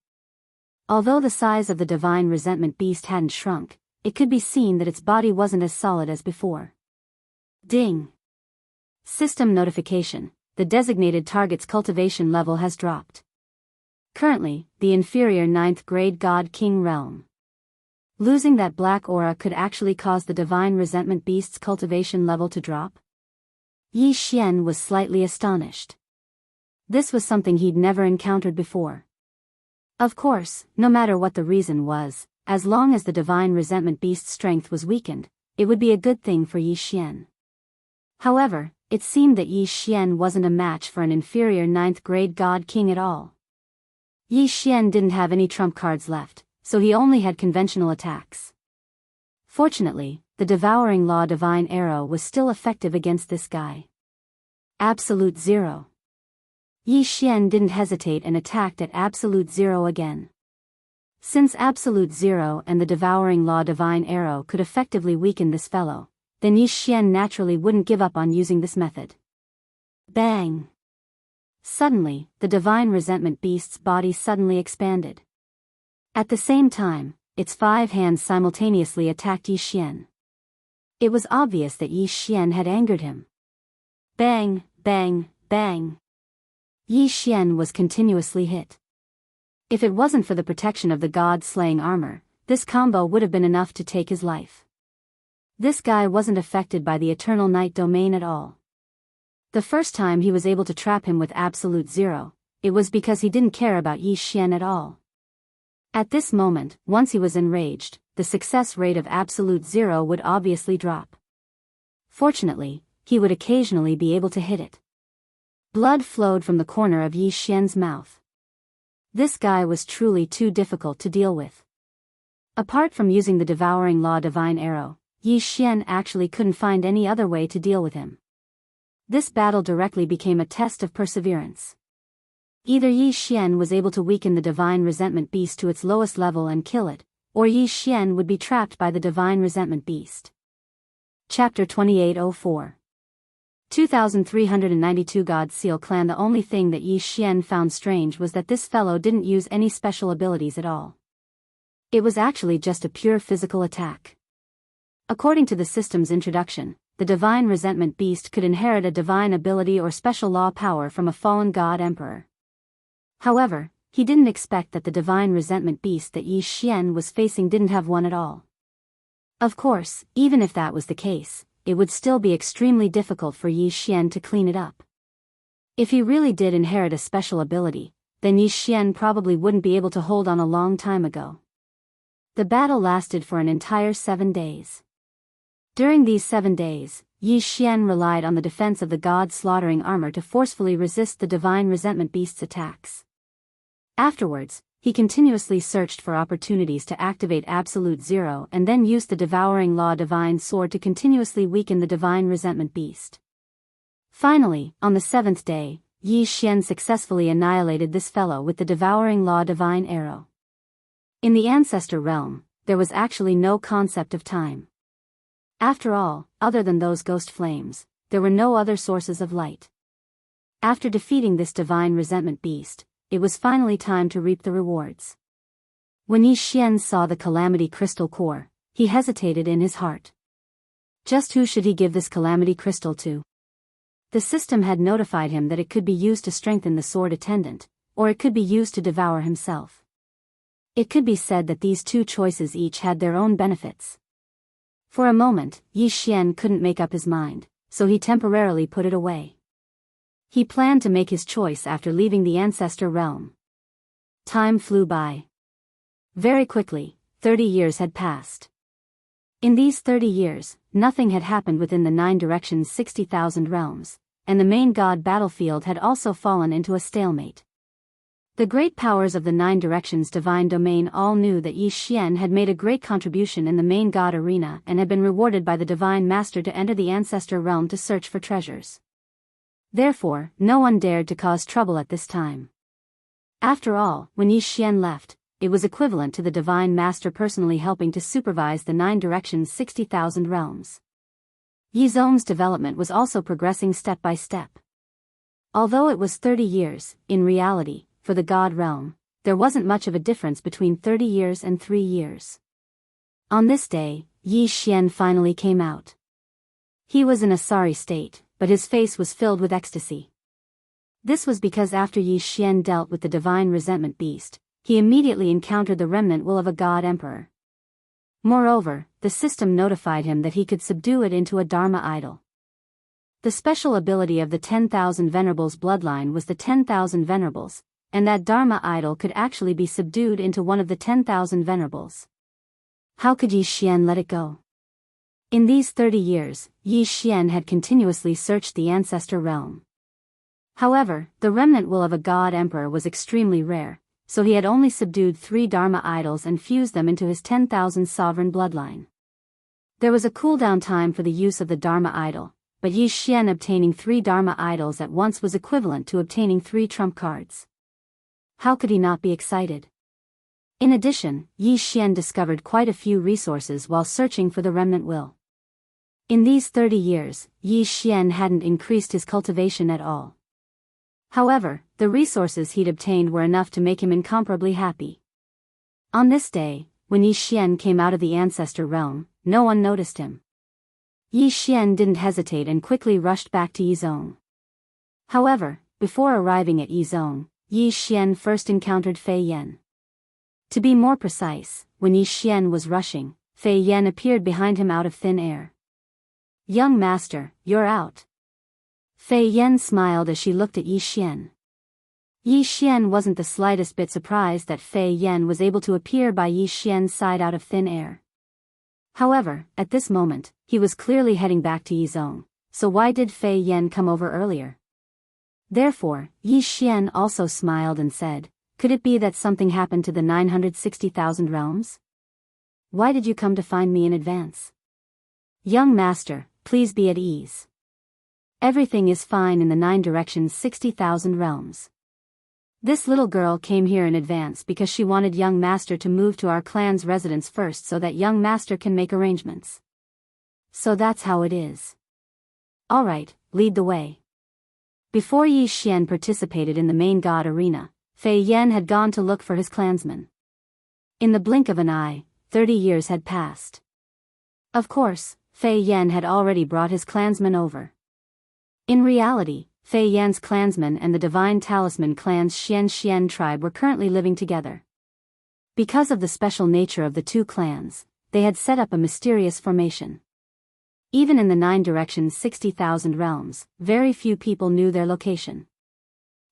Although the size of the divine resentment beast hadn't shrunk, it could be seen that its body wasn't as solid as before. Ding! System notification: the designated target's cultivation level has dropped. Currently, the inferior 9th grade God King realm. Losing that black aura could actually cause the divine resentment beast's cultivation level to drop? Yi Xian was slightly astonished. This was something he'd never encountered before. Of course, no matter what the reason was, as long as the divine resentment beast's strength was weakened, it would be a good thing for Yi Xian. However, it seemed that Yi Xian wasn't a match for an inferior 9th grade god king at all. Yi Xian didn't have any trump cards left, so he only had conventional attacks. Fortunately, the Devouring Law Divine Arrow was still effective against this guy. Absolute Zero. Yi Xian didn't hesitate and attacked at Absolute Zero again. Since Absolute Zero and the Devouring Law Divine Arrow could effectively weaken this fellow, then Yi Xian naturally wouldn't give up on using this method. Bang! Suddenly, the divine resentment beast's body suddenly expanded. At the same time, its 5 hands simultaneously attacked Yi Xian. It was obvious that Yi Xian had angered him. Bang, bang, bang. Yi Xian was continuously hit. If it wasn't for the protection of the god-slaying armor, this combo would have been enough to take his life. This guy wasn't affected by the Eternal Night domain at all. The first time he was able to trap him with Absolute Zero, it was because he didn't care about Yi Xian at all. At this moment, once he was enraged, the success rate of Absolute Zero would obviously drop. Fortunately, he would occasionally be able to hit it. Blood flowed from the corner of Yi Xian's mouth. This guy was truly too difficult to deal with. Apart from using the Devouring Law Divine Arrow, Yi Xian actually couldn't find any other way to deal with him. This battle directly became a test of perseverance. Either Yi Xian was able to weaken the divine resentment beast to its lowest level and kill it, or Yi Xian would be trapped by the divine resentment beast. Chapter 2804. 2392 God Seal Clan. The only thing that Yi Xian found strange was that this fellow didn't use any special abilities at all. It was actually just a pure physical attack. According to the system's introduction, the divine resentment beast could inherit a divine ability or special law power from a fallen god emperor. However, he didn't expect that the divine resentment beast that Yi Xian was facing didn't have one at all. Of course, even if that was the case, it would still be extremely difficult for Yi Xian to clean it up. If he really did inherit a special ability, then Yi Xian probably wouldn't be able to hold on a long time ago. The battle lasted for an entire 7 days. During these 7 days, Yi Xian relied on the defense of the god-slaughtering armor to forcefully resist the divine resentment beast's attacks. Afterwards, he continuously searched for opportunities to activate Absolute Zero and then used the Devouring Law Divine Sword to continuously weaken the divine resentment beast. Finally, on the 7th day, Yi Xian successfully annihilated this fellow with the Devouring Law Divine Arrow. In the Ancestor Realm, there was actually no concept of time. After all, other than those ghost flames, there were no other sources of light. After defeating this divine resentment beast, it was finally time to reap the rewards. When Yi Xian saw the Calamity Crystal Core, he hesitated in his heart. Just who should he give this Calamity Crystal to? The system had notified him that it could be used to strengthen the sword attendant, or it could be used to devour himself. It could be said that these two choices each had their own benefits. For a moment, Yi Xian couldn't make up his mind, so he temporarily put it away. He planned to make his choice after leaving the Ancestor Realm. Time flew by. Very quickly, 30 years had passed. In these 30 years, nothing had happened within the 9 directions 60,000 realms, and the main god battlefield had also fallen into a stalemate. The great powers of the 9 directions divine domain all knew that Yi Xian had made a great contribution in the main god arena and had been rewarded by the divine master to enter the Ancestor Realm to search for treasures. Therefore, no one dared to cause trouble at this time. After all, when Yi Xian left, it was equivalent to the divine master personally helping to supervise the 9 directions 60,000 realms. Yi Zhong's development was also progressing step by step. Although it was 30 years, in reality, for the God realm, there wasn't much of a difference between 30 years and 3 years. On this day, Yi Xian finally came out. He was in a sorry state, but his face was filled with ecstasy. This was because after Yi Xian dealt with the divine resentment beast, he immediately encountered the remnant will of a god emperor. Moreover, the system notified him that he could subdue it into a Dharma idol. The special ability of the 10,000 Venerables bloodline was the 10,000 Venerables, and that Dharma idol could actually be subdued into one of the 10,000 Venerables. How could Yi Xian let it go? In these 30 years, Yi Xian had continuously searched the ancestor realm. However, the remnant will of a god emperor was extremely rare, so he had only subdued 3 Dharma idols and fused them into his 10,000 sovereign bloodline. There was a cooldown time for the use of the Dharma idol, but Yi Xian obtaining 3 Dharma idols at once was equivalent to obtaining 3 trump cards. How could he not be excited? In addition, Yi Xian discovered quite a few resources while searching for the remnant will. In these 30 years, Yi Xian hadn't increased his cultivation at all. However, the resources he'd obtained were enough to make him incomparably happy. On this day, when Yi Xian came out of the ancestor realm, no one noticed him. Yi Xian didn't hesitate and quickly rushed back to Yi Zone. However, before arriving at Yi Zone, Yi Xian first encountered Fei Yan. To be more precise, when Yi Xian was rushing, Fei Yan appeared behind him out of thin air. "Young master, you're out." Fei Yan smiled as she looked at Yi Xian. Yi Xian wasn't the slightest bit surprised that Fei Yan was able to appear by Yi Xian's side out of thin air. However, at this moment, he was clearly heading back to Yi Zone, so why did Fei Yan come over earlier? Therefore, Yi Xian also smiled and said, "Could it be that something happened to the 960,000 realms? Why did you come to find me in advance?" "Young master, please be at ease. Everything is fine in the 9 directions 60,000 realms. This little girl came here in advance because she wanted young master to move to our clan's residence first so that young master can make arrangements. So that's how it is. Alright, lead the way." Before Yi Xian participated in the main god arena, Fei Yan had gone to look for his clansmen. In the blink of an eye, 30 years had passed. Of course, Fei Yan had already brought his clansmen over. In reality, Fei Yan's clansmen and the Divine Talisman clan's Xian tribe were currently living together. Because of the special nature of the 2 clans, they had set up a mysterious formation. Even in the 9 directions 60,000 realms, very few people knew their location.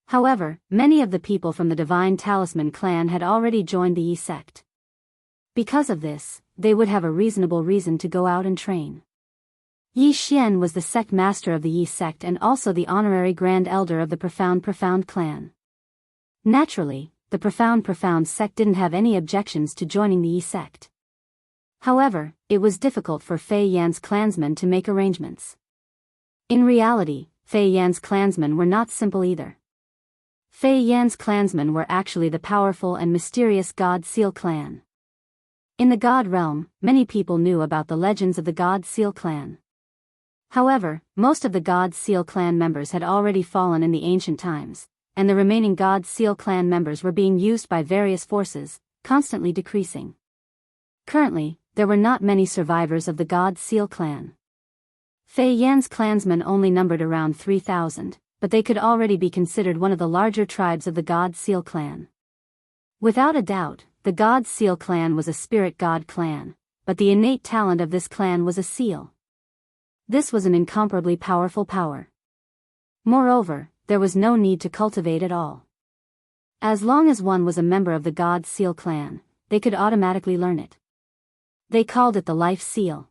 However, many of the people from the Divine Talisman clan had already joined the Yi sect. Because of this, they would have a reasonable reason to go out and train. Yi Xian was the sect master of the Yi sect and also the honorary grand elder of the Profound clan. Naturally, the Profound sect didn't have any objections to joining the Yi sect. However, it was difficult for Fei Yan's clansmen to make arrangements. In reality, Fei Yan's clansmen were not simple either. Fei Yan's clansmen were actually the powerful and mysterious God Seal clan. In the God realm, many people knew about the legends of the God Seal clan. However, most of the God Seal clan members had already fallen in the ancient times, and the remaining God Seal clan members were being used by various forces, constantly decreasing. Currently, there were not many survivors of the God Seal clan. Fei Yan's clansmen only numbered around 3,000, but they could already be considered one of the larger tribes of the God Seal clan. Without a doubt, the God Seal clan was a spirit god clan, but the innate talent of this clan was a seal. This was an incomparably powerful power. Moreover, there was no need to cultivate at all. As long as one was a member of the God Seal clan, they could automatically learn it. They called it the Life Seal.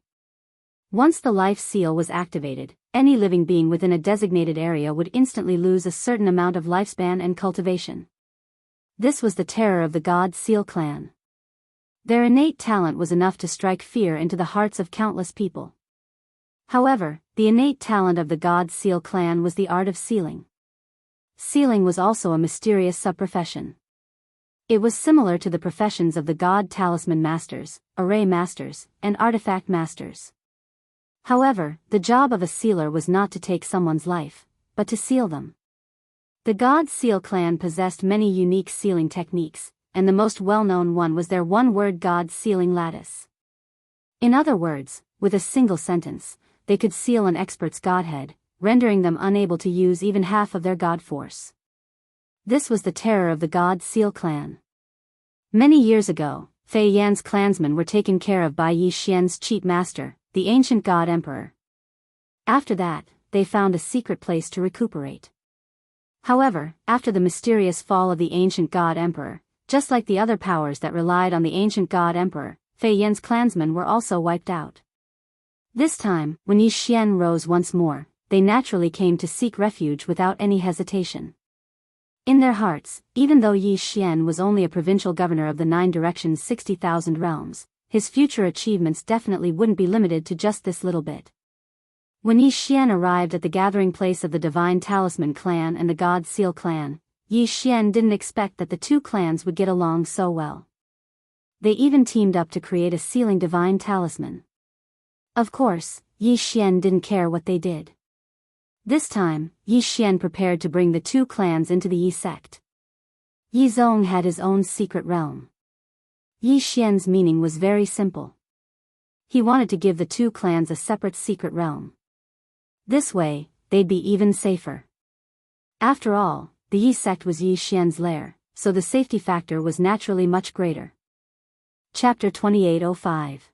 Once the Life Seal was activated, any living being within a designated area would instantly lose a certain amount of lifespan and cultivation. This was the terror of the God Seal clan. Their innate talent was enough to strike fear into the hearts of countless people. However, the innate talent of the God Seal clan was the art of sealing. Sealing was also a mysterious sub-profession. It was similar to the professions of the God Talisman Masters, Array Masters, and Artifact Masters. However, the job of a sealer was not to take someone's life, but to seal them. The God Seal clan possessed many unique sealing techniques, and the most well-known one was their one-word God sealing lattice. In other words, with a single sentence, they could seal an expert's godhead, rendering them unable to use even half of their god force. This was the terror of the God Seal clan. Many years ago, Fei Yan's clansmen were taken care of by Yi Xian's cheat master, the ancient god emperor. After that, they found a secret place to recuperate. However, after the mysterious fall of the ancient god emperor, just like the other powers that relied on the ancient god emperor, Fei Yan's clansmen were also wiped out. This time, when Yi Xian rose once more, they naturally came to seek refuge without any hesitation. In their hearts, even though Yi Xian was only a provincial governor of the 9 directions 60,000 realms, his future achievements definitely wouldn't be limited to just this little bit. When Yi Xian arrived at the gathering place of the Divine Talisman clan and the God Seal clan, Yi Xian didn't expect that the two clans would get along so well. They even teamed up to create a sealing divine talisman. Of course, Yi Xian didn't care what they did. This time, Yi Xian prepared to bring the two clans into the Yi sect. Yi Zong had his own secret realm. Yi Xian's meaning was very simple. He wanted to give the two clans a separate secret realm. This way, they'd be even safer. After all, the Yi sect was Yi Xian's lair, so the safety factor was naturally much greater. Chapter 2805.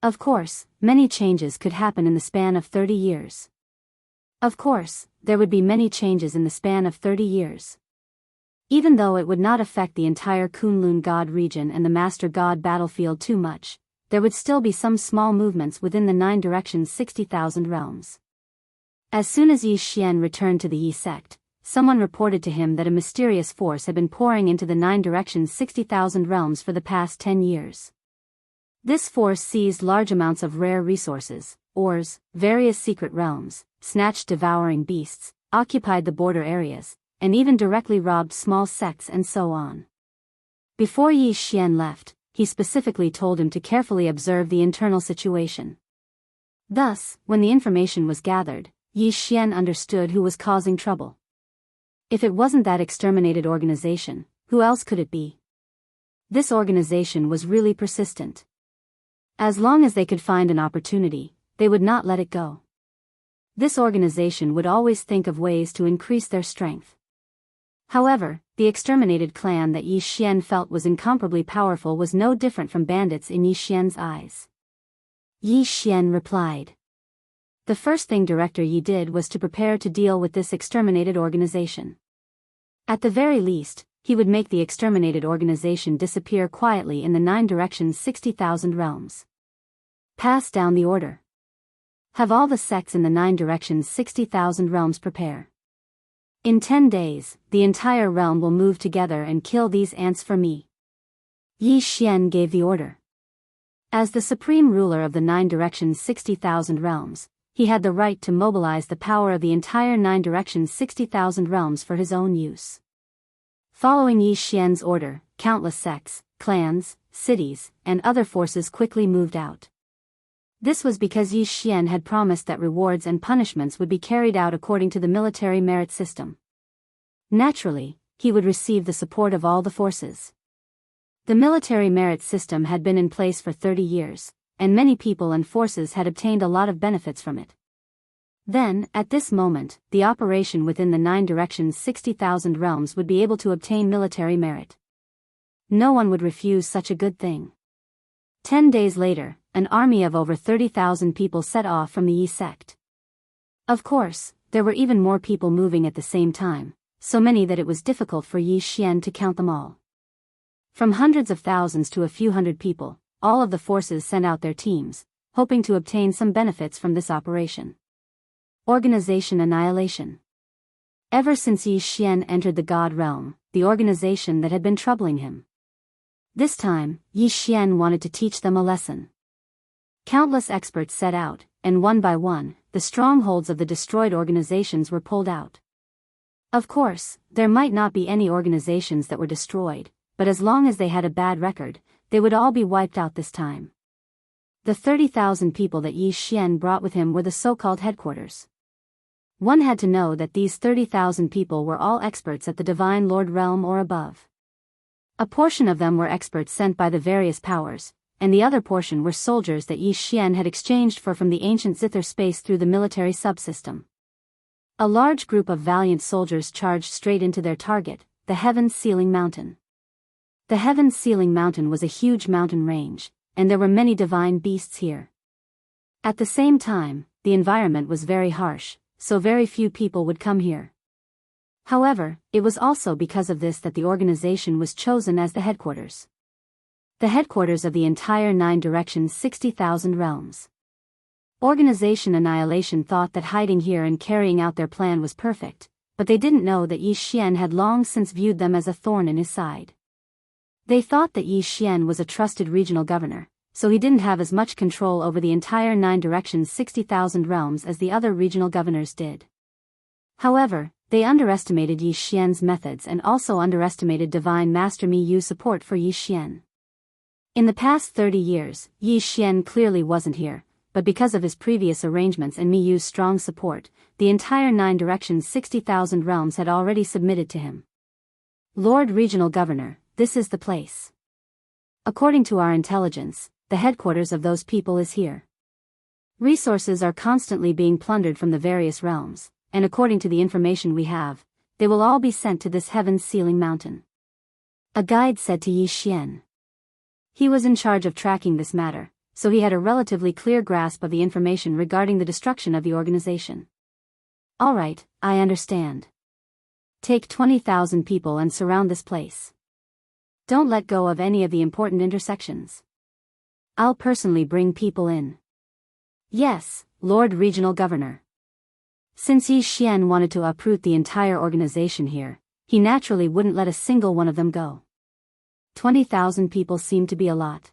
Of course, many changes could happen in the span of 30 years. Of course, there would be many changes in the span of 30 years. Even though it would not affect the entire Kunlun God region and the Master God battlefield too much, there would still be some small movements within the 9 directions 60,000 realms. As soon as Yi Xian returned to the Yi sect, someone reported to him that a mysterious force had been pouring into the 9 directions 60,000 realms for the past 10 years. This force seized large amounts of rare resources, ores, various secret realms, snatched devouring beasts, occupied the border areas, and even directly robbed small sects and so on. Before Yi Xian left, he specifically told him to carefully observe the internal situation. Thus, when the information was gathered, Yi Xian understood who was causing trouble. If it wasn't that exterminated organization, who else could it be? This organization was really persistent. As long as they could find an opportunity, they would not let it go. This organization would always think of ways to increase their strength. However, the exterminated clan that Yi Xian felt was incomparably powerful was no different from bandits in Yi Xian's eyes. Yi Xian replied. The first thing Director Yi did was to prepare to deal with this exterminated organization. At the very least, he would make the exterminated organization disappear quietly in the 9 directions 60,000 realms. Pass down the order. Have all the sects in the 9 directions 60,000 realms prepare. In 10 days, the entire realm will move together and kill these ants for me. Yi Xian gave the order. As the supreme ruler of the 9 directions 60,000 realms, he had the right to mobilize the power of the entire 9 directions 60,000 realms for his own use. Following Yi Xian's order, countless sects, clans, cities, and other forces quickly moved out. This was because Yi Xian had promised that rewards and punishments would be carried out according to the military merit system. Naturally, he would receive the support of all the forces. The military merit system had been in place for 30 years, and many people and forces had obtained a lot of benefits from it. Then, at this moment, the operation within the 9 directions 60,000 realms would be able to obtain military merit. No one would refuse such a good thing. 10 days later, an army of over 30,000 people set off from the Yi sect. Of course, there were even more people moving at the same time, so many that it was difficult for Yi Xian to count them all. From hundreds of thousands to a few hundred people, all of the forces sent out their teams, hoping to obtain some benefits from this operation. Organization annihilation. Ever since Yi Xian entered the God realm, the organization that had been troubling him. This time, Yi Xian wanted to teach them a lesson. Countless experts set out, and one by one, the strongholds of the destroyed organizations were pulled out. Of course, there might not be any organizations that were destroyed, but as long as they had a bad record, they would all be wiped out this time. The 30,000 people that Yi Xian brought with him were the so-called headquarters. One had to know that these 30,000 people were all experts at the Divine Lord realm or above. A portion of them were experts sent by the various powers, and the other portion were soldiers that Yi Xian had exchanged from the ancient zither space through the military subsystem. A large group of valiant soldiers charged straight into their target, the Heaven's Sealing Mountain. The Heaven's Sealing Mountain was a huge mountain range, and there were many divine beasts here. At the same time, the environment was very harsh, so very few people would come here. However, it was also because of this that the organization was chosen as the headquarters. The headquarters of the entire 9 directions 60,000 realms. Organization Annihilation thought that hiding here and carrying out their plan was perfect, but they didn't know that Yi Xian had long since viewed them as a thorn in his side. They thought that Yi Xian was a trusted regional governor, so he didn't have as much control over the entire 9 directions 60,000 realms as the other regional governors did. However, they underestimated Yi Xian's methods and also underestimated Divine Master Mi Yu's support for Yi Xian. In the past 30 years, Yi Xian clearly wasn't here, but because of his previous arrangements and Mi Yu's strong support, the entire 9 directions 60,000 realms had already submitted to him. Lord Regional Governor, this is the place. According to our intelligence, the headquarters of those people is here. Resources are constantly being plundered from the various realms, and according to the information we have, they will all be sent to this heaven's ceiling mountain. A guide said to Yi Xian. He was in charge of tracking this matter, so he had a relatively clear grasp of the information regarding the destruction of the organization. All right, I understand. Take 20,000 people and surround this place. Don't let go of any of the important intersections. I'll personally bring people in. Yes, Lord Regional Governor. Since Yi Xian wanted to uproot the entire organization here, he naturally wouldn't let a single one of them go. 20,000 people seemed to be a lot.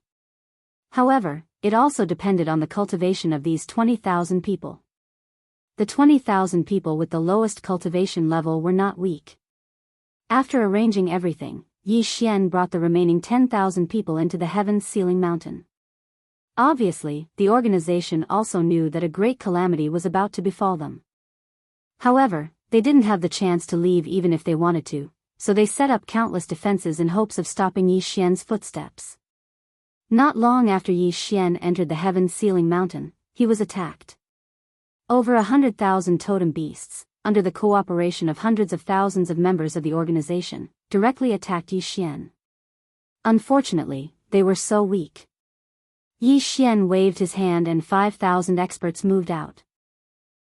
However, it also depended on the cultivation of these 20,000 people. The 20,000 people with the lowest cultivation level were not weak. After arranging everything, Yi Xian brought the remaining 10,000 people into the heaven's ceiling mountain. Obviously, the organization also knew that a great calamity was about to befall them. However, they didn't have the chance to leave even if they wanted to, so they set up countless defenses in hopes of stopping Yi Xian's footsteps. Not long after Yi Xian entered the heaven's ceiling mountain, he was attacked. Over 100,000 totem beasts, under the cooperation of hundreds of thousands of members of the organization, directly attacked Yi Xian. Unfortunately, they were so weak. Yi Xian waved his hand and 5,000 experts moved out.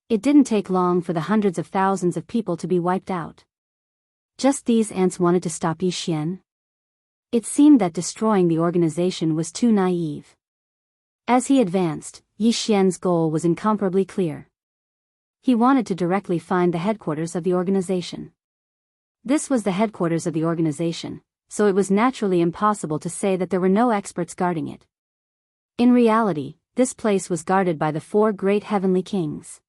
It didn't take long for the hundreds of thousands of people to be wiped out. Just these ants wanted to stop Yi Xian? It seemed that destroying the organization was too naive. As he advanced, Yi Xian's goal was incomparably clear. He wanted to directly find the headquarters of the organization. This was the headquarters of the organization, so it was naturally impossible to say that there were no experts guarding it. In reality, this place was guarded by the 4 great heavenly kings.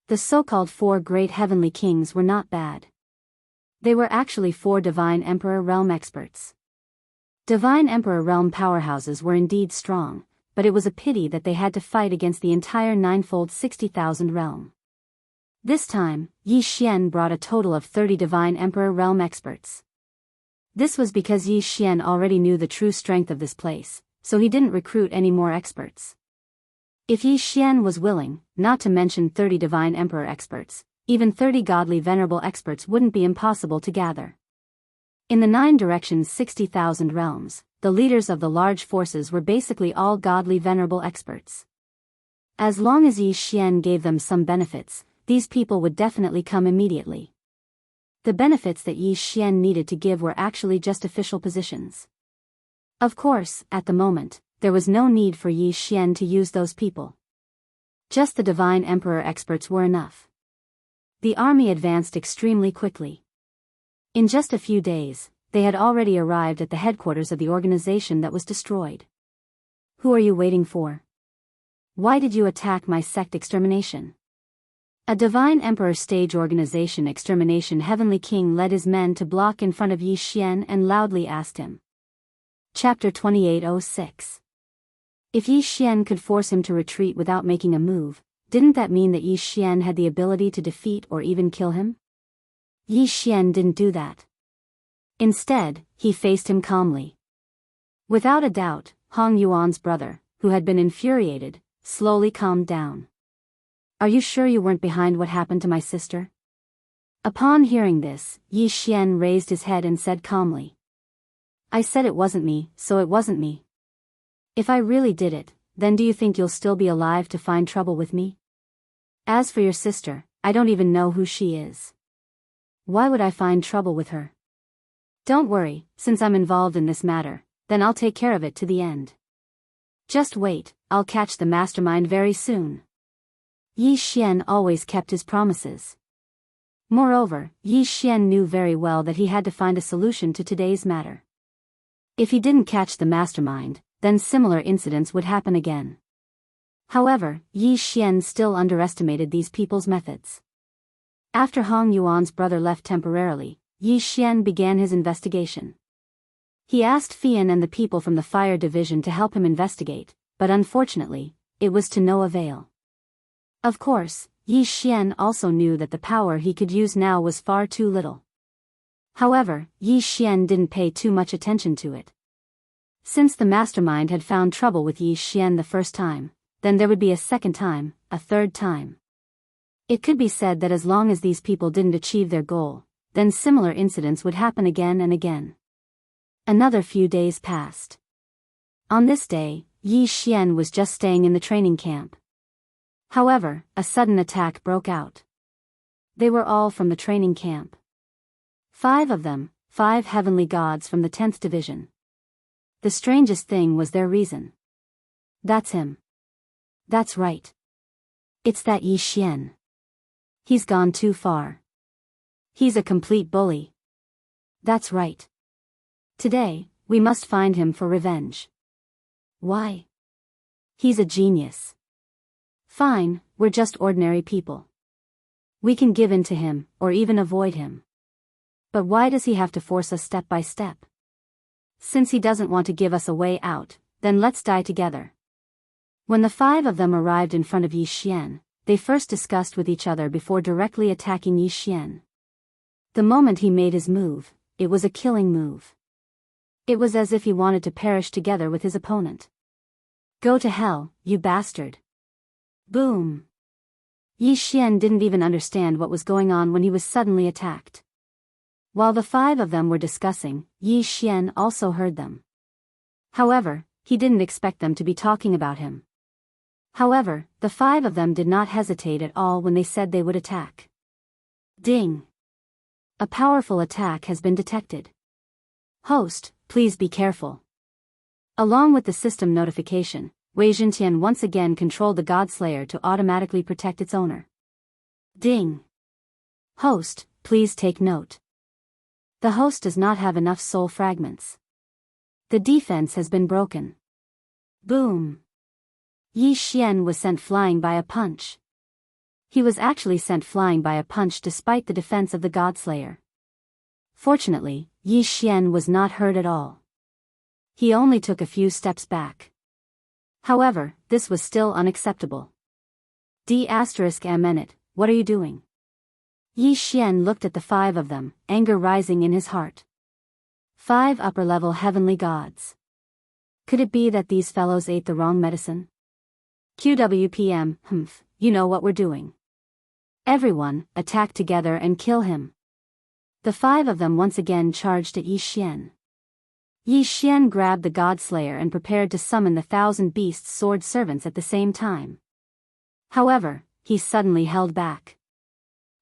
The so-called 4 great heavenly kings were not bad. They were actually 4 Divine Emperor realm experts. Divine Emperor realm powerhouses were indeed strong, but it was a pity that they had to fight against the entire 9-fold 60,000 realm. This time, Yi Xian brought a total of 30 Divine Emperor realm experts. This was because Yi Xian already knew the true strength of this place, so he didn't recruit any more experts. If Yi Xian was willing, not to mention 30 Divine Emperor experts, even 30 godly venerable experts wouldn't be impossible to gather. In the 9 directions 60,000 realms, the leaders of the large forces were basically all godly venerable experts. As long as Yi Xian gave them some benefits, these people would definitely come immediately. The benefits that Yi Xian needed to give were actually just official positions. Of course, at the moment, there was no need for Yi Xian to use those people. Just the Divine Emperor experts were enough. The army advanced extremely quickly. In just a few days, they had already arrived at the headquarters of the organization that was destroyed. Who are you waiting for? Why did you attack my sect extermination? A Divine Emperor stage organization extermination heavenly king led his men to block in front of Yi Xian and loudly asked him. Chapter 2806. If Yi Xian could force him to retreat without making a move, didn't that mean that Yi Xian had the ability to defeat or even kill him? Yi Xian didn't do that. Instead, he faced him calmly. Without a doubt, Hong Yuan's brother, who had been infuriated, slowly calmed down. Are you sure you weren't behind what happened to my sister? Upon hearing this, Yi Xian raised his head and said calmly. I said it wasn't me, so it wasn't me. If I really did it, then do you think you'll still be alive to find trouble with me? As for your sister, I don't even know who she is. Why would I find trouble with her? Don't worry, since I'm involved in this matter, then I'll take care of it to the end. Just wait, I'll catch the mastermind very soon. Yi Xian always kept his promises. Moreover, Yi Xian knew very well that he had to find a solution to today's matter. If he didn't catch the mastermind, then similar incidents would happen again. However, Yi Xian still underestimated these people's methods. After Hong Yuan's brother left temporarily, Yi Xian began his investigation. He asked Fian and the people from the fire division to help him investigate, but unfortunately, it was to no avail. Of course, Yi Xian also knew that the power he could use now was far too little. However, Yi Xian didn't pay too much attention to it. Since the mastermind had found trouble with Yi Xian the first time, then there would be a second time, a third time. It could be said that as long as these people didn't achieve their goal, then similar incidents would happen again and again. Another few days passed. On this day, Yi Xian was just staying in the training camp. However, a sudden attack broke out. They were all from the training camp. 5 of them, 5 heavenly gods from the 10th division. The strangest thing was their reason. That's him. That's right. It's that Yi Xian. He's gone too far. He's a complete bully. That's right. Today, we must find him for revenge. Why? He's a genius. Fine, we're just ordinary people. We can give in to him, or even avoid him. But why does he have to force us step by step? Since he doesn't want to give us a way out, then let's die together. When the 5 of them arrived in front of Yi Xian, they first discussed with each other before directly attacking Yi Xian. The moment he made his move, it was a killing move. It was as if he wanted to perish together with his opponent. Go to hell, you bastard. Boom. Yi Xian didn't even understand what was going on when he was suddenly attacked. While the 5 of them were discussing, Yi Xian also heard them. However, he didn't expect them to be talking about him. However, the 5 of them did not hesitate at all when they said they would attack. Ding! A powerful attack has been detected. Host, please be careful. Along with the system notification, Wei Zhentian once again controlled the Godslayer to automatically protect its owner. Ding! Host, please take note. The host does not have enough soul fragments. The defense has been broken. Boom! Yi Xian was sent flying by a punch. He was actually sent flying by a punch despite the defense of the Godslayer. Fortunately, Yi Xian was not hurt at all. He only took a few steps back. However, this was still unacceptable. D***, what are you doing? Yi Xian looked at the 5 of them, anger rising in his heart. 5 upper-level heavenly gods. Could it be that these fellows ate the wrong medicine? QWPM, you know what we're doing. Everyone, attack together and kill him. The 5 of them once again charged at Yi Xian. Yi Xian grabbed the Godslayer and prepared to summon the 1,000 beasts sword servants at the same time. However, he suddenly held back.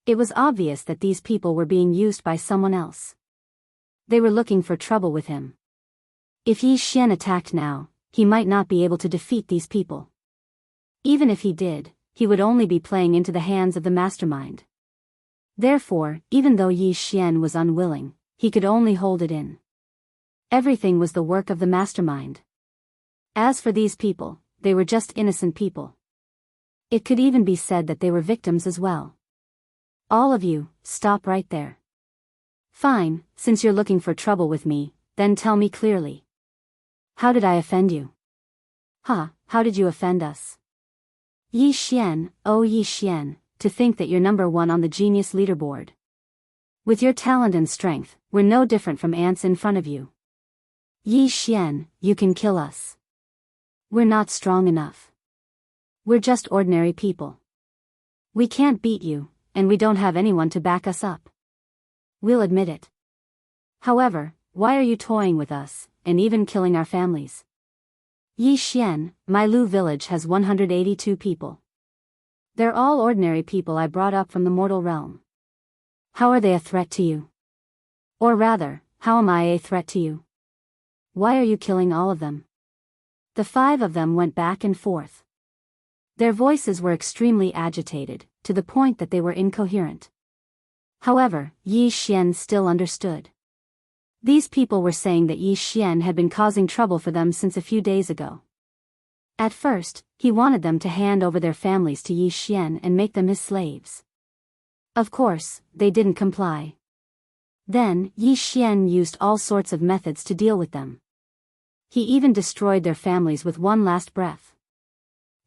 It was obvious that these people were being used by someone else. They were looking for trouble with him. If Yi Xian attacked now, he might not be able to defeat these people. Even if he did, he would only be playing into the hands of the mastermind. Therefore, even though Yi Xian was unwilling, he could only hold it in. Everything was the work of the mastermind. As for these people, they were just innocent people. It could even be said that they were victims as well. All of you, stop right there. Fine, since you're looking for trouble with me, then tell me clearly. How did I offend you? How did you offend us? Yi Xian, oh Yi Xian, to think that you're number 1 on the genius leaderboard. With your talent and strength, we're no different from ants in front of you. Yi Xian, you can kill us. We're not strong enough. We're just ordinary people. We can't beat you, and we don't have anyone to back us up. We'll admit it. However, why are you toying with us, and even killing our families? Yi Xian, my Lu village has 182 people. They're all ordinary people I brought up from the mortal realm. How are they a threat to you? Or rather, how am I a threat to you? Why are you killing all of them? The 5 of them went back and forth. Their voices were extremely agitated, to the point that they were incoherent. However, Yi Xian still understood. These people were saying that Yi Xian had been causing trouble for them since a few days ago. At first, he wanted them to hand over their families to Yi Xian and make them his slaves. Of course, they didn't comply. Then, Yi Xian used all sorts of methods to deal with them. He even destroyed their families with one last breath.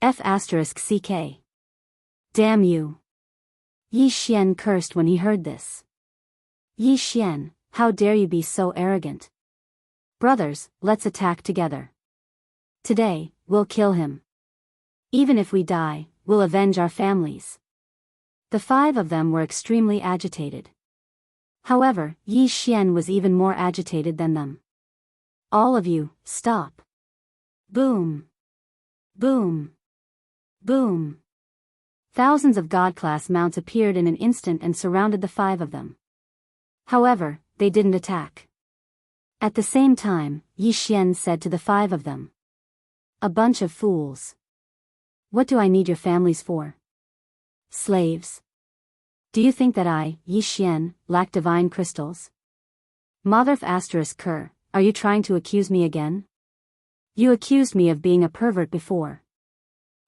F***ck. Damn you. Yi Xian cursed when he heard this. Yi Xian, how dare you be so arrogant? Brothers, let's attack together. Today, we'll kill him. Even if we die, we'll avenge our families. The 5 of them were extremely agitated. However, Yi Xian was even more agitated than them. All of you, stop. Boom. Boom. Boom. Thousands of God-class mounts appeared in an instant and surrounded the 5 of them. However, they didn't attack. At the same time, Yi Xian said to the 5 of them. A bunch of fools. What do I need your families for? Slaves. Do you think that I, Yi Xian, lack divine crystals? Mother ***, are you trying to accuse me again? You accused me of being a pervert before.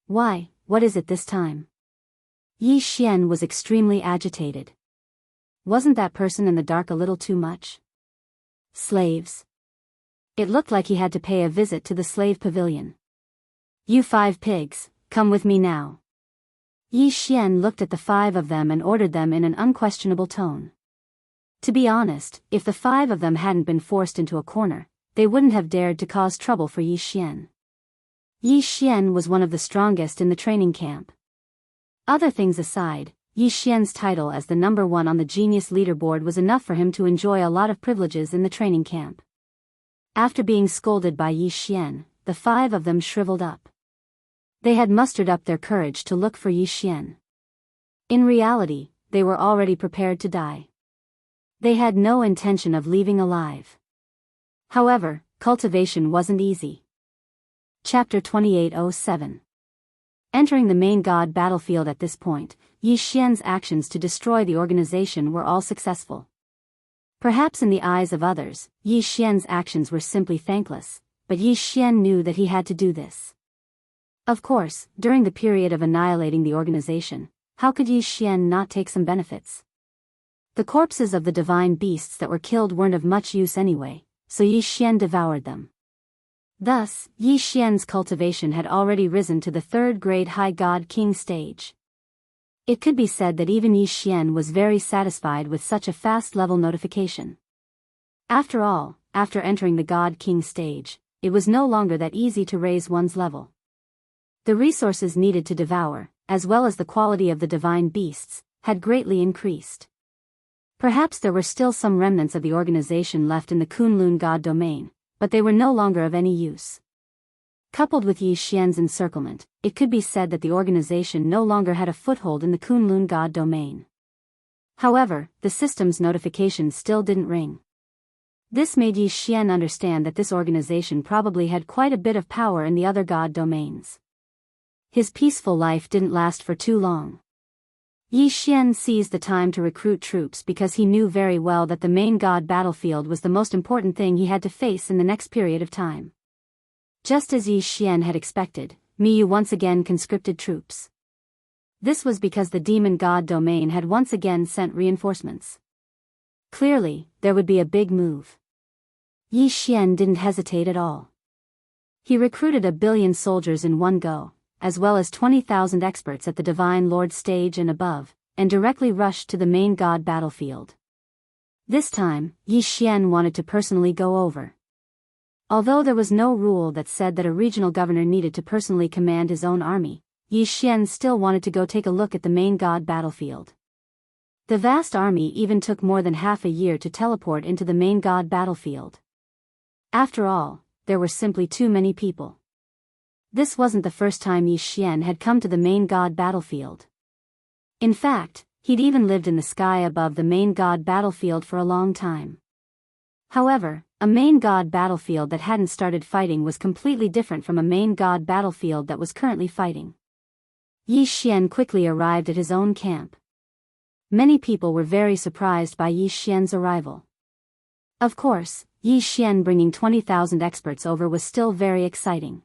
Why, what is it this time? Yi Xian was extremely agitated. Wasn't that person in the dark a little too much? Slaves. It looked like he had to pay a visit to the slave pavilion. You 5 pigs, come with me now. Yi Xian looked at the 5 of them and ordered them in an unquestionable tone. To be honest, if the 5 of them hadn't been forced into a corner, they wouldn't have dared to cause trouble for Yi Xian. Yi Xian was one of the strongest in the training camp. Other things aside, Yi Xian's title as the number 1 on the genius leaderboard was enough for him to enjoy a lot of privileges in the training camp. After being scolded by Yi Xian, the 5 of them shriveled up. They had mustered up their courage to look for Yi Xian. In reality, they were already prepared to die. They had no intention of leaving alive. However, cultivation wasn't easy. Chapter 2807. Entering the main god battlefield at this point, Yi Xian's actions to destroy the organization were all successful. Perhaps in the eyes of others, Yi Xian's actions were simply thankless, but Yi Xian knew that he had to do this. Of course, during the period of annihilating the organization, how could Yi Xian not take some benefits? The corpses of the divine beasts that were killed weren't of much use anyway, so Yi Xian devoured them. Thus, Yi Xian's cultivation had already risen to the 3rd grade High God King stage. It could be said that even Yi Xian was very satisfied with such a fast level notification. After all, after entering the God King stage, it was no longer that easy to raise one's level. The resources needed to devour, as well as the quality of the divine beasts, had greatly increased. Perhaps there were still some remnants of the organization left in the Kunlun God domain, but they were no longer of any use. Coupled with Yi Xian's encirclement, it could be said that the organization no longer had a foothold in the Kunlun God domain. However, the system's notification still didn't ring. This made Yi Xian understand that this organization probably had quite a bit of power in the other God domains. His peaceful life didn't last for too long. Yi Xian seized the time to recruit troops because he knew very well that the main god battlefield was the most important thing he had to face in the next period of time. Just as Yi Xian had expected, Miyu once again conscripted troops. This was because the demon god domain had once again sent reinforcements. Clearly, there would be a big move. Yi Xian didn't hesitate at all. He recruited 1 billion soldiers in one go, as well as 20,000 experts at the Divine Lord stage and above, and directly rushed to the main god battlefield. This time, Yi Xian wanted to personally go over. Although there was no rule that said that a regional governor needed to personally command his own army, Yi Xian still wanted to go take a look at the main god battlefield. The vast army even took more than half a year to teleport into the main god battlefield. After all, there were simply too many people. This wasn't the first time Yi Xian had come to the main god battlefield. In fact, he'd even lived in the sky above the main god battlefield for a long time. However, a main god battlefield that hadn't started fighting was completely different from a main god battlefield that was currently fighting. Yi Xian quickly arrived at his own camp. Many people were very surprised by Yi Xian's arrival. Of course, Yi Xian bringing 20,000 experts over was still very exciting.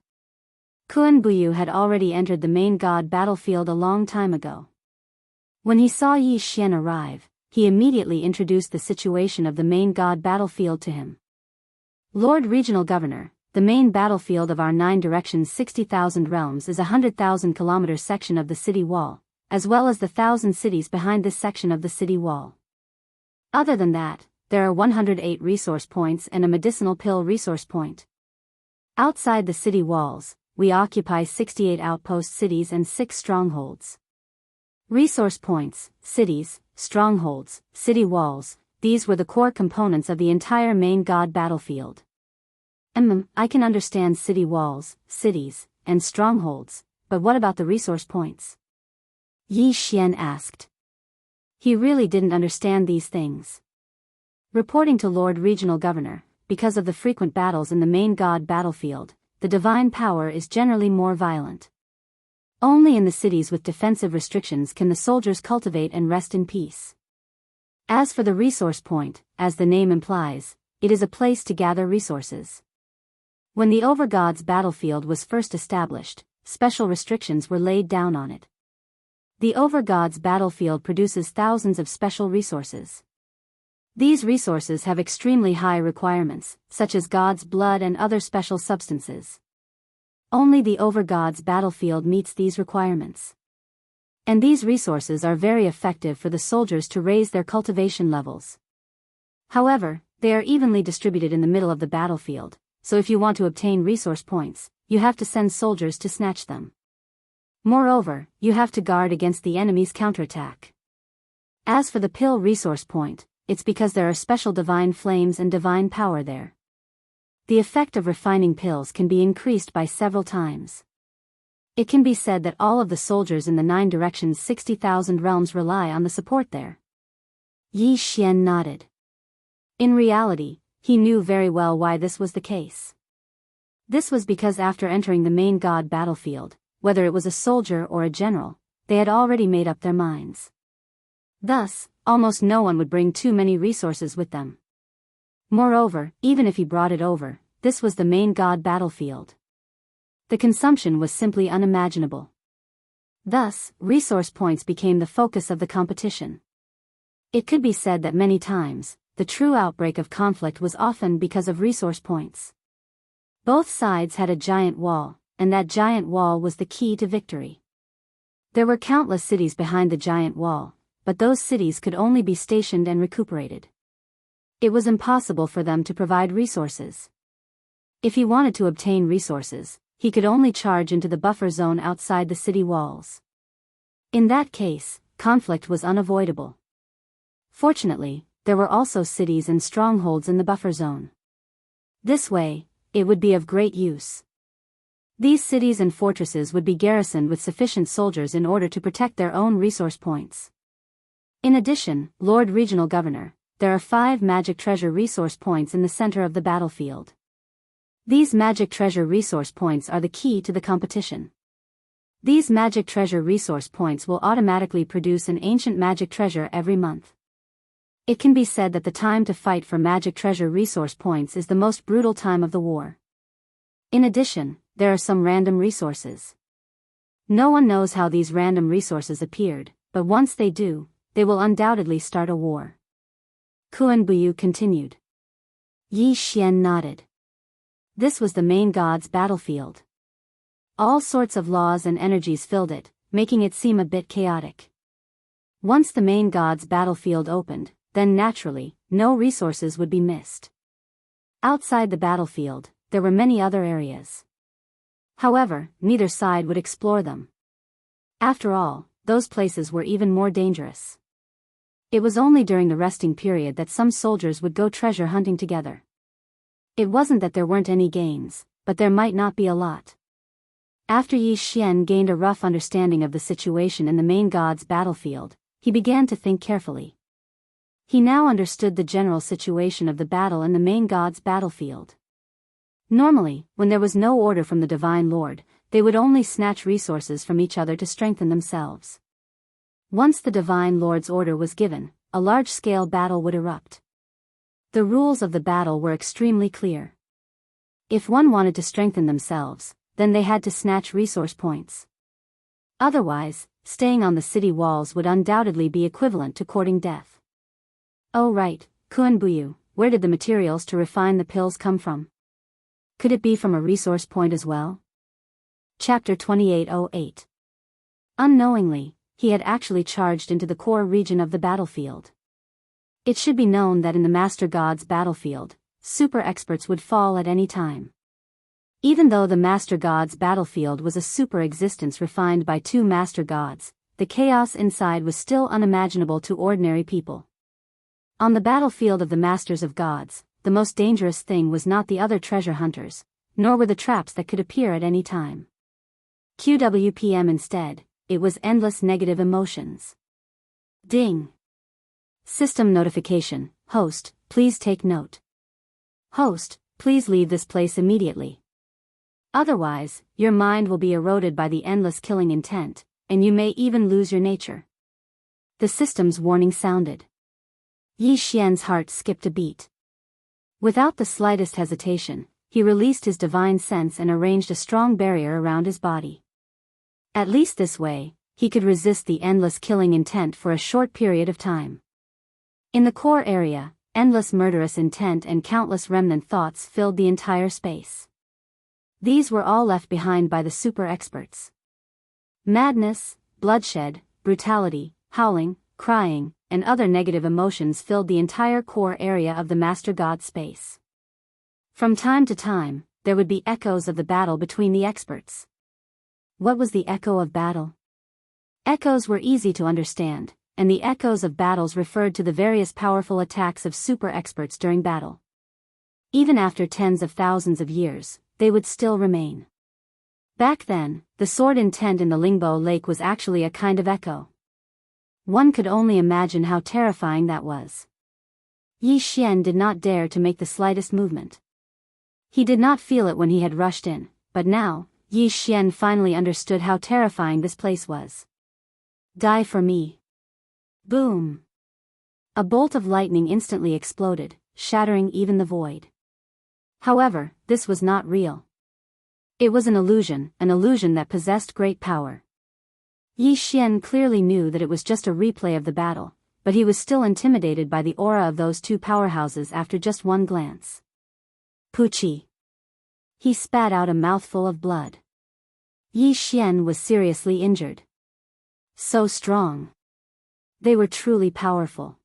Kun Buyu had already entered the main god battlefield a long time ago. When he saw Yi Xian arrive, he immediately introduced the situation of the main god battlefield to him. Lord Regional Governor, the main battlefield of our 9 directions 60,000 realms is a 100,000 kilometer section of the city wall, as well as the 1,000 cities behind this section of the city wall. Other than that, there are 108 resource points and a medicinal pill resource point. Outside the city walls, we occupy 68 outpost cities and 6 strongholds. Resource points, cities, strongholds, city walls, these were the core components of the entire main god battlefield. I can understand city walls, cities, and strongholds, but what about the resource points? Yi Xian asked. He really didn't understand these things. Reporting to Lord Regional Governor, because of the frequent battles in the main god battlefield, the divine power is generally more violent. Only in the cities with defensive restrictions can the soldiers cultivate and rest in peace. As for the resource point, as the name implies, it is a place to gather resources. When the Overgod's battlefield was first established, special restrictions were laid down on it. The Overgod's battlefield produces thousands of special resources. These resources have extremely high requirements, such as God's blood and other special substances. Only the Overgod's battlefield meets these requirements. And these resources are very effective for the soldiers to raise their cultivation levels. However, they are evenly distributed in the middle of the battlefield, so if you want to obtain resource points, you have to send soldiers to snatch them. Moreover, you have to guard against the enemy's counterattack. As for the pill resource point, it's because there are special divine flames and divine power there. The effect of refining pills can be increased by several times. It can be said that all of the soldiers in the 9 directions 60,000 realms rely on the support there. Yi Xian nodded. In reality, he knew very well why this was the case. This was because after entering the main god battlefield, whether it was a soldier or a general, they had already made up their minds. Thus, almost no one would bring too many resources with them. Moreover, even if he brought it over, this was the main god battlefield. The consumption was simply unimaginable. Thus, resource points became the focus of the competition. It could be said that many times, the true outbreak of conflict was often because of resource points. Both sides had a giant wall, and that giant wall was the key to victory. There were countless cities behind the giant wall, but those cities could only be stationed and recuperated. It was impossible for them to provide resources. If he wanted to obtain resources, he could only charge into the buffer zone outside the city walls. In that case, conflict was unavoidable. Fortunately, there were also cities and strongholds in the buffer zone. This way, it would be of great use. These cities and fortresses would be garrisoned with sufficient soldiers in order to protect their own resource points. In addition, Lord Regional Governor, there are 5 magic treasure resource points in the center of the battlefield. These magic treasure resource points are the key to the competition. These magic treasure resource points will automatically produce an ancient magic treasure every month. It can be said that the time to fight for magic treasure resource points is the most brutal time of the war. In addition, there are some random resources. No one knows how these random resources appeared, but once they do, they will undoubtedly start a war. Kun Buyu continued. Yi Xian nodded. This was the main god's battlefield. All sorts of laws and energies filled it, making it seem a bit chaotic. Once the main god's battlefield opened, then naturally, no resources would be missed. Outside the battlefield, there were many other areas. However, neither side would explore them. After all, those places were even more dangerous. It was only during the resting period that some soldiers would go treasure hunting together. It wasn't that there weren't any gains, but there might not be a lot. After Yi Xian gained a rough understanding of the situation in the main god's battlefield, he began to think carefully. He now understood the general situation of the battle in the main god's battlefield. Normally, when there was no order from the Divine Lord, they would only snatch resources from each other to strengthen themselves. Once the Divine Lord's order was given, a large-scale battle would erupt. The rules of the battle were extremely clear. If one wanted to strengthen themselves, then they had to snatch resource points. Otherwise, staying on the city walls would undoubtedly be equivalent to courting death. Oh right, Kun Buyu, where did the materials to refine the pills come from? Could it be from a resource point as well? Chapter 2808. Unknowingly, he had actually charged into the core region of the battlefield. It should be known that in the Master God's battlefield, super experts would fall at any time. Even though the Master God's battlefield was a super existence refined by two Master Gods, the chaos inside was still unimaginable to ordinary people. On the battlefield of the Masters of Gods, the most dangerous thing was not the other treasure hunters, nor were the traps that could appear at any time. QWPM instead, it was endless negative emotions. Ding. System notification, host, please take note. Host, please leave this place immediately. Otherwise, your mind will be eroded by the endless killing intent, and you may even lose your nature. The system's warning sounded. Yi Xian's heart skipped a beat. Without the slightest hesitation, he released his divine sense and arranged a strong barrier around his body. At least this way, he could resist the endless killing intent for a short period of time. In the core area, endless murderous intent and countless remnant thoughts filled the entire space. These were all left behind by the super experts. Madness, bloodshed, brutality, howling, crying, and other negative emotions filled the entire core area of the Master God space. From time to time, there would be echoes of the battle between the experts. What was the echo of battle? Echoes were easy to understand, and the echoes of battles referred to the various powerful attacks of super experts during battle. Even after tens of thousands of years, they would still remain. Back then, the sword intent in the Lingbo Lake was actually a kind of echo. One could only imagine how terrifying that was. Yi Xian did not dare to make the slightest movement. He did not feel it when he had rushed in, but now, Yi Xian finally understood how terrifying this place was. Die for me. Boom. A bolt of lightning instantly exploded, shattering even the void. However, this was not real. It was an illusion that possessed great power. Yi Xian clearly knew that it was just a replay of the battle, but he was still intimidated by the aura of those two powerhouses after just one glance. Puchi. He spat out a mouthful of blood. Yi Xian was seriously injured. So strong. They were truly powerful.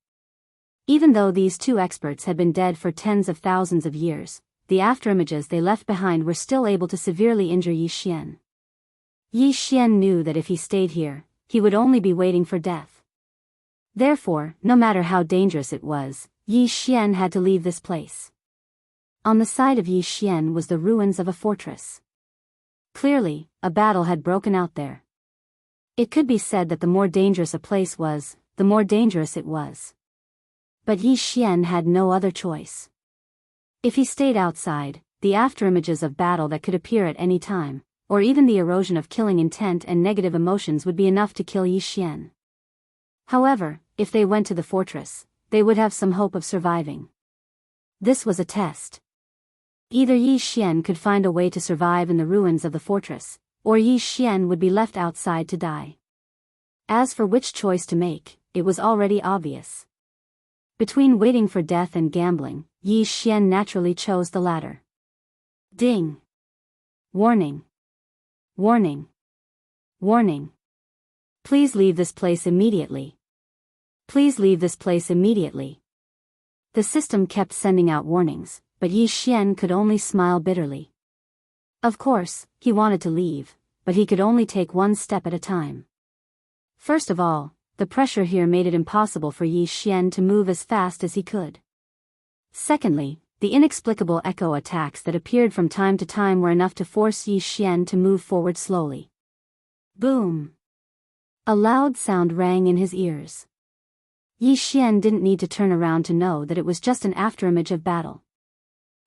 Even though these two experts had been dead for tens of thousands of years, the afterimages they left behind were still able to severely injure Yi Xian. Yi Xian knew that if he stayed here, he would only be waiting for death. Therefore, no matter how dangerous it was, Yi Xian had to leave this place. On the side of Yi Xian was the ruins of a fortress. Clearly, a battle had broken out there. It could be said that the more dangerous a place was, the more dangerous it was. But Yi Xian had no other choice. If he stayed outside, the afterimages of battle that could appear at any time, or even the erosion of killing intent and negative emotions would be enough to kill Yi Xian. However, if they went to the fortress, they would have some hope of surviving. This was a test. Either Yi Xian could find a way to survive in the ruins of the fortress, or Yi Xian would be left outside to die. As for which choice to make, it was already obvious. Between waiting for death and gambling, Yi Xian naturally chose the latter. Ding. Warning. Warning. Warning. Please leave this place immediately. Please leave this place immediately. The system kept sending out warnings, but Yi Xian could only smile bitterly. Of course, he wanted to leave, but he could only take one step at a time. First of all, the pressure here made it impossible for Yi Xian to move as fast as he could. Secondly, the inexplicable echo attacks that appeared from time to time were enough to force Yi Xian to move forward slowly. Boom! A loud sound rang in his ears. Yi Xian didn't need to turn around to know that it was just an afterimage of battle.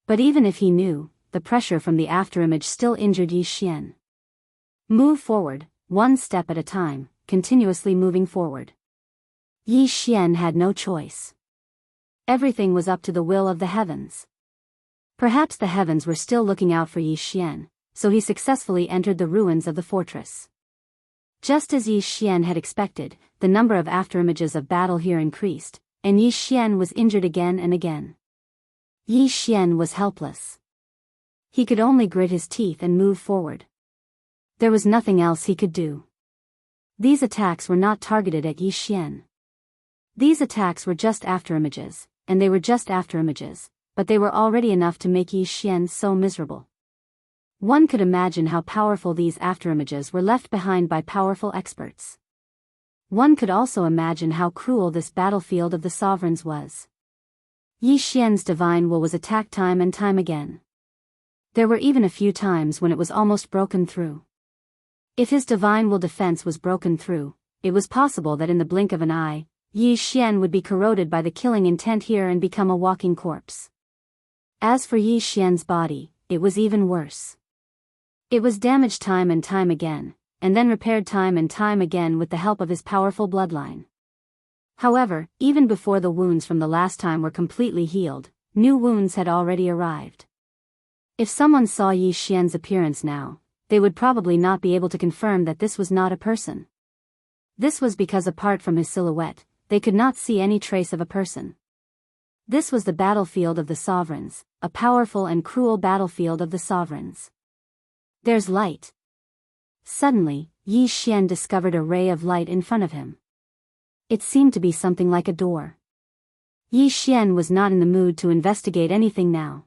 But even if he knew, the pressure from the afterimage still injured Yi Xian. Move forward, one step at a time, continuously moving forward. Yi Xian had no choice. Everything was up to the will of the heavens. Perhaps the heavens were still looking out for Yi Xian, so he successfully entered the ruins of the fortress. Just as Yi Xian had expected, the number of afterimages of battle here increased, and Yi Xian was injured again and again. Yi Xian was helpless. He could only grit his teeth and move forward. There was nothing else he could do. These attacks were not targeted at Yi Xian. These attacks were just afterimages, and they were just afterimages, but they were already enough to make Yi Xian so miserable. One could imagine how powerful these afterimages were left behind by powerful experts. One could also imagine how cruel this battlefield of the sovereigns was. Yi Xian's divine will was attacked time and time again. There were even a few times when it was almost broken through. If his divine will defense was broken through, it was possible that in the blink of an eye, Yi Xian would be corroded by the killing intent here and become a walking corpse. As for Yi Xian's body, it was even worse. It was damaged time and time again, and then repaired time and time again with the help of his powerful bloodline. However, even before the wounds from the last time were completely healed, new wounds had already arrived. If someone saw Yi Xian's appearance now, they would probably not be able to confirm that this was not a person. This was because apart from his silhouette, they could not see any trace of a person. This was the battlefield of the sovereigns, a powerful and cruel battlefield of the sovereigns. There's light. Suddenly, Yi Xian discovered a ray of light in front of him. It seemed to be something like a door. Yi Xian was not in the mood to investigate anything now.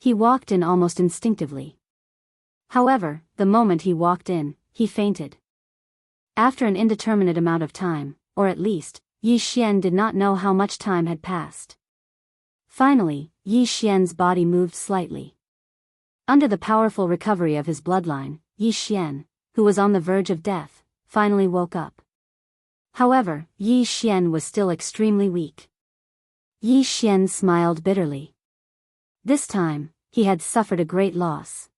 He walked in almost instinctively. However, the moment he walked in, he fainted. After an indeterminate amount of time, or at least, Yi Xian did not know how much time had passed. Finally, Yi Xian's body moved slightly. Under the powerful recovery of his bloodline, Yi Xian, who was on the verge of death, finally woke up. However, Yi Xian was still extremely weak. Yi Xian smiled bitterly. This time, he had suffered a great loss.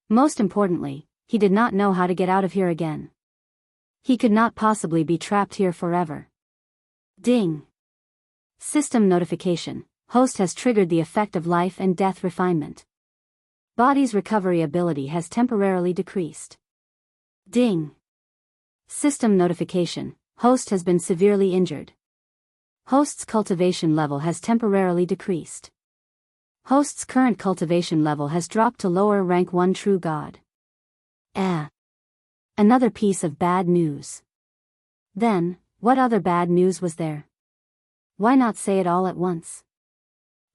Most importantly, he did not know how to get out of here again. He could not possibly be trapped here forever. Ding! System notification. Host has triggered the effect of life and death refinement. Body's recovery ability has temporarily decreased. Ding! System notification. Host has been severely injured. Host's cultivation level has temporarily decreased. Host's current cultivation level has dropped to lower rank 1 true god. Another piece of bad news. Then, what other bad news was there? Why not say it all at once?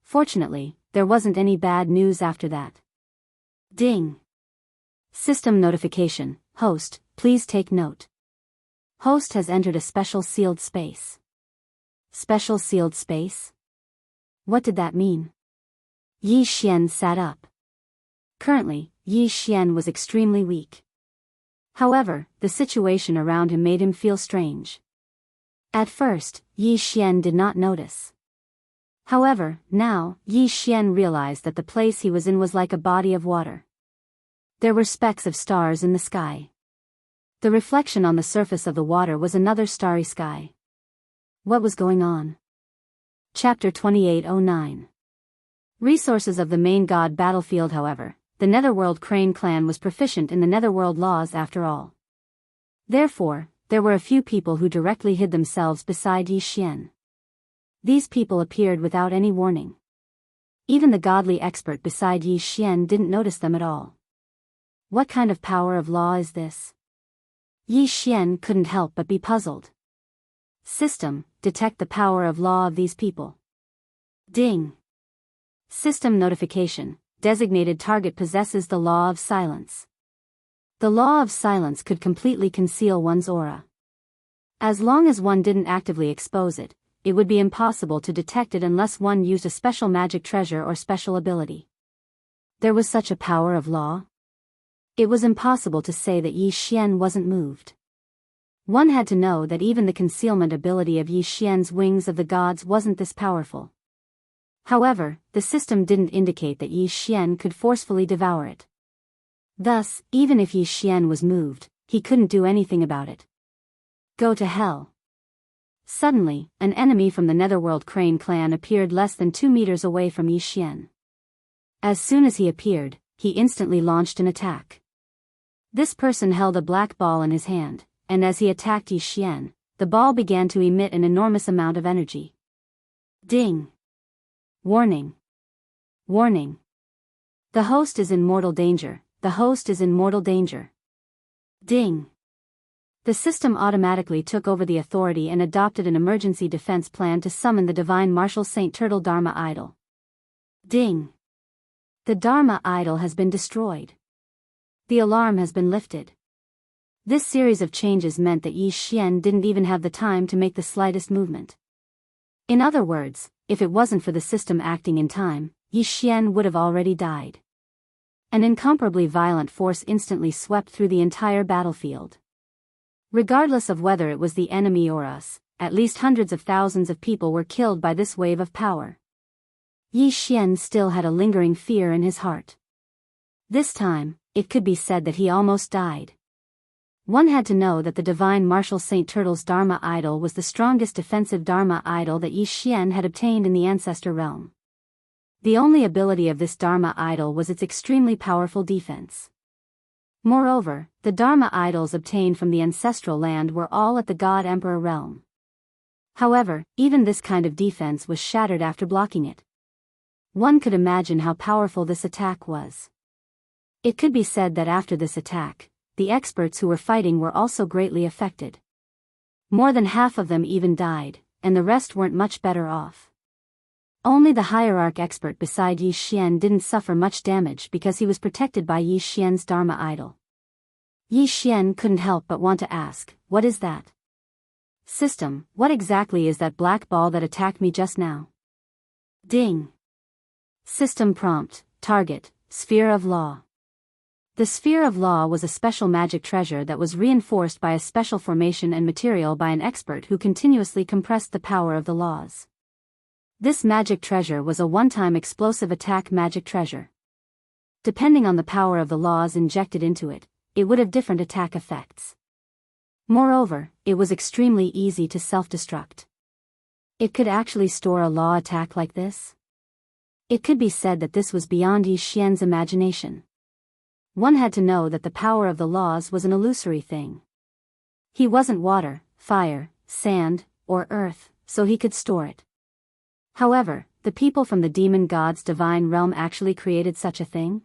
Fortunately, there wasn't any bad news after that. Ding! System notification. Host, please take note. Host has entered a special sealed space. Special sealed space? What did that mean? Yi Xian sat up. Currently, Yi Xian was extremely weak. However, the situation around him made him feel strange. At first, Yi Xian did not notice. However, now, Yi Xian realized that the place he was in was like a body of water. There were specks of stars in the sky. The reflection on the surface of the water was another starry sky. What was going on? Chapter 2809. Resources of the main god battlefield. However, the Netherworld Crane clan was proficient in the Netherworld laws after all. Therefore, there were a few people who directly hid themselves beside Yi Xian. These people appeared without any warning. Even the godly expert beside Yi Xian didn't notice them at all. What kind of power of law is this? Yi Xian couldn't help but be puzzled. System, detect the power of law of these people. Ding! System notification. Designated target possesses the law of silence. The law of silence could completely conceal one's aura. As long as one didn't actively expose it, it would be impossible to detect it unless one used a special magic treasure or special ability. There was such a power of law? It was impossible to say that Yi Xian wasn't moved. One had to know that even the concealment ability of Yi Xian's wings of the gods wasn't this powerful. However, the system didn't indicate that Yi Xian could forcefully devour it. Thus, even if Yi Xian was moved, he couldn't do anything about it. Go to hell. Suddenly, an enemy from the Netherworld Crane clan appeared less than 2 meters away from Yi Xian. As soon as he appeared, he instantly launched an attack. This person held a black ball in his hand, and as he attacked Yi Xian, the ball began to emit an enormous amount of energy. Ding! Warning! Warning! The host is in mortal danger, the host is in mortal danger. Ding! The system automatically took over the authority and adopted an emergency defense plan to summon the divine martial Saint Turtle Dharma idol. Ding! The Dharma idol has been destroyed. The alarm has been lifted. This series of changes meant that Yi Xian didn't even have the time to make the slightest movement. In other words, if it wasn't for the system acting in time, Yi Xian would have already died. An incomparably violent force instantly swept through the entire battlefield. Regardless of whether it was the enemy or us, at least hundreds of thousands of people were killed by this wave of power. Yi Xian still had a lingering fear in his heart. This time, it could be said that he almost died. One had to know that the divine martial Saint Turtle's Dharma idol was the strongest defensive Dharma idol that Yi Xian had obtained in the ancestor realm. The only ability of this Dharma idol was its extremely powerful defense. Moreover, the Dharma idols obtained from the ancestral land were all at the God Emperor realm. However, even this kind of defense was shattered after blocking it. One could imagine how powerful this attack was. It could be said that after this attack, the experts who were fighting were also greatly affected. More than half of them even died, and the rest weren't much better off. Only the hierarch expert beside Yi Xian didn't suffer much damage because he was protected by Yi Xian's Dharma idol. Yi Xian couldn't help but want to ask, "What is that? System, what exactly is that black ball that attacked me just now?" Ding! System prompt, target, Sphere of Law. The Sphere of Law was a special magic treasure that was reinforced by a special formation and material by an expert who continuously compressed the power of the laws. This magic treasure was a one-time explosive attack magic treasure. Depending on the power of the laws injected into it, it would have different attack effects. Moreover, it was extremely easy to self-destruct. It could actually store a law attack like this? It could be said that this was beyond Yi Xian's imagination. One had to know that the power of the laws was an illusory thing. He wasn't water, fire, sand, or earth, so he could store it. However, the people from the demon god's divine realm actually created such a thing?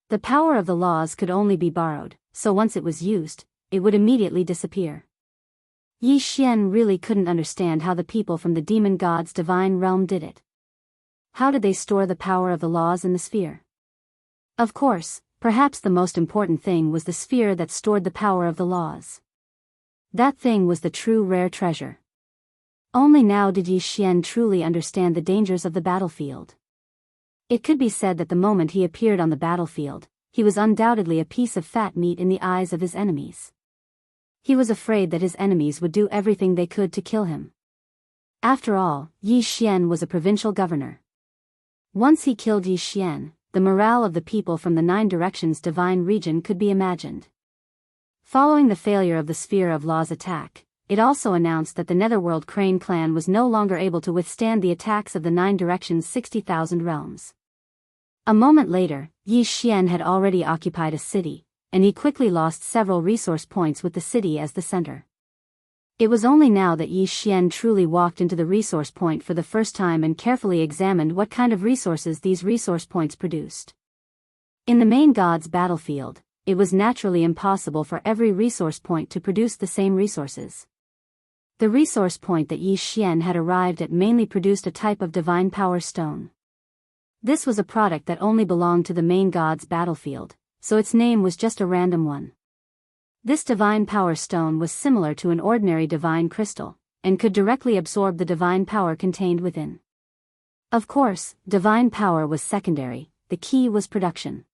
The power of the laws could only be borrowed, so once it was used, it would immediately disappear. Yi Xian really couldn't understand how the people from the demon god's divine realm did it. How did they store the power of the laws in the sphere? Of course, perhaps the most important thing was the sphere that stored the power of the laws. That thing was the true rare treasure. Only now did Yi Xian truly understand the dangers of the battlefield. It could be said that the moment he appeared on the battlefield, he was undoubtedly a piece of fat meat in the eyes of his enemies. He was afraid that his enemies would do everything they could to kill him. After all, Yi Xian was a provincial governor. Once he killed Yi Xian, the morale of the people from the 9 Directions divine region could be imagined. Following the failure of the Sphere of Law's attack, it also announced that the Netherworld Crane clan was no longer able to withstand the attacks of the 9 Directions' 60,000 realms. A moment later, Yi Xian had already occupied a city, and he quickly lost several resource points with the city as the center. It was only now that Yi Xian truly walked into the resource point for the first time and carefully examined what kind of resources these resource points produced. In the main god's battlefield, it was naturally impossible for every resource point to produce the same resources. The resource point that Yi Xian had arrived at mainly produced a type of divine power stone. This was a product that only belonged to the main god's battlefield, so its name was just a random one. This divine power stone was similar to an ordinary divine crystal, and could directly absorb the divine power contained within. Of course, divine power was secondary, the key was production.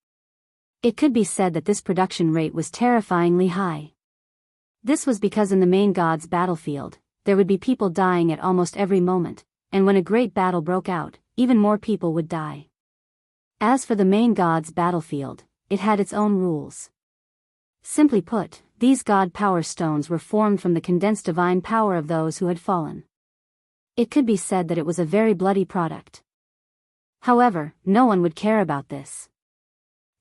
It could be said that this production rate was terrifyingly high. This was because in the main god's battlefield, there would be people dying at almost every moment, and when a great battle broke out, even more people would die. As for the main god's battlefield, it had its own rules. Simply put, these god power stones were formed from the condensed divine power of those who had fallen. It could be said that it was a very bloody product. However, no one would care about this.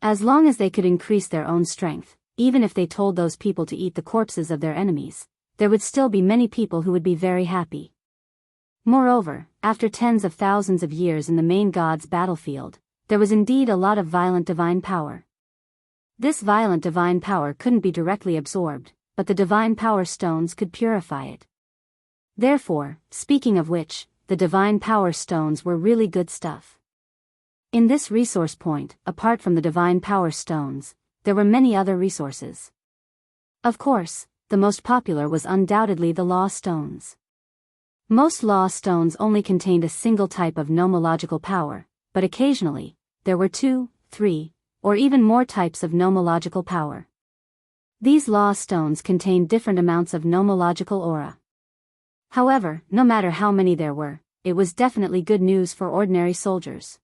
As long as they could increase their own strength, even if they told those people to eat the corpses of their enemies, there would still be many people who would be very happy. Moreover, after tens of thousands of years in the main god's battlefield, there was indeed a lot of violent divine power. This violent divine power couldn't be directly absorbed, but the divine power stones could purify it. Therefore, speaking of which, the divine power stones were really good stuff. In this resource point, apart from the divine power stones, there were many other resources. Of course, the most popular was undoubtedly the law stones. Most law stones only contained a single type of nomological power, but occasionally, there were 2, 3, or even more types of nomological power. These law stones contained different amounts of nomological aura. However, no matter how many there were, it was definitely good news for ordinary soldiers.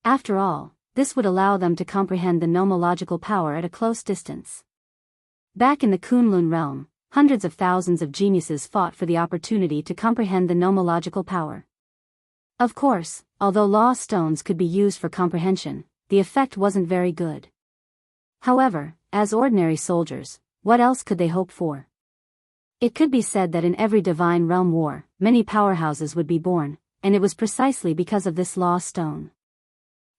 After all, this would allow them to comprehend the nomological power at a close distance. Back in the Kunlun realm, hundreds of thousands of geniuses fought for the opportunity to comprehend the nomological power. Of course, although law stones could be used for comprehension, the effect wasn't very good. However, as ordinary soldiers, what else could they hope for? It could be said that in every divine realm war, many powerhouses would be born, and it was precisely because of this law stone.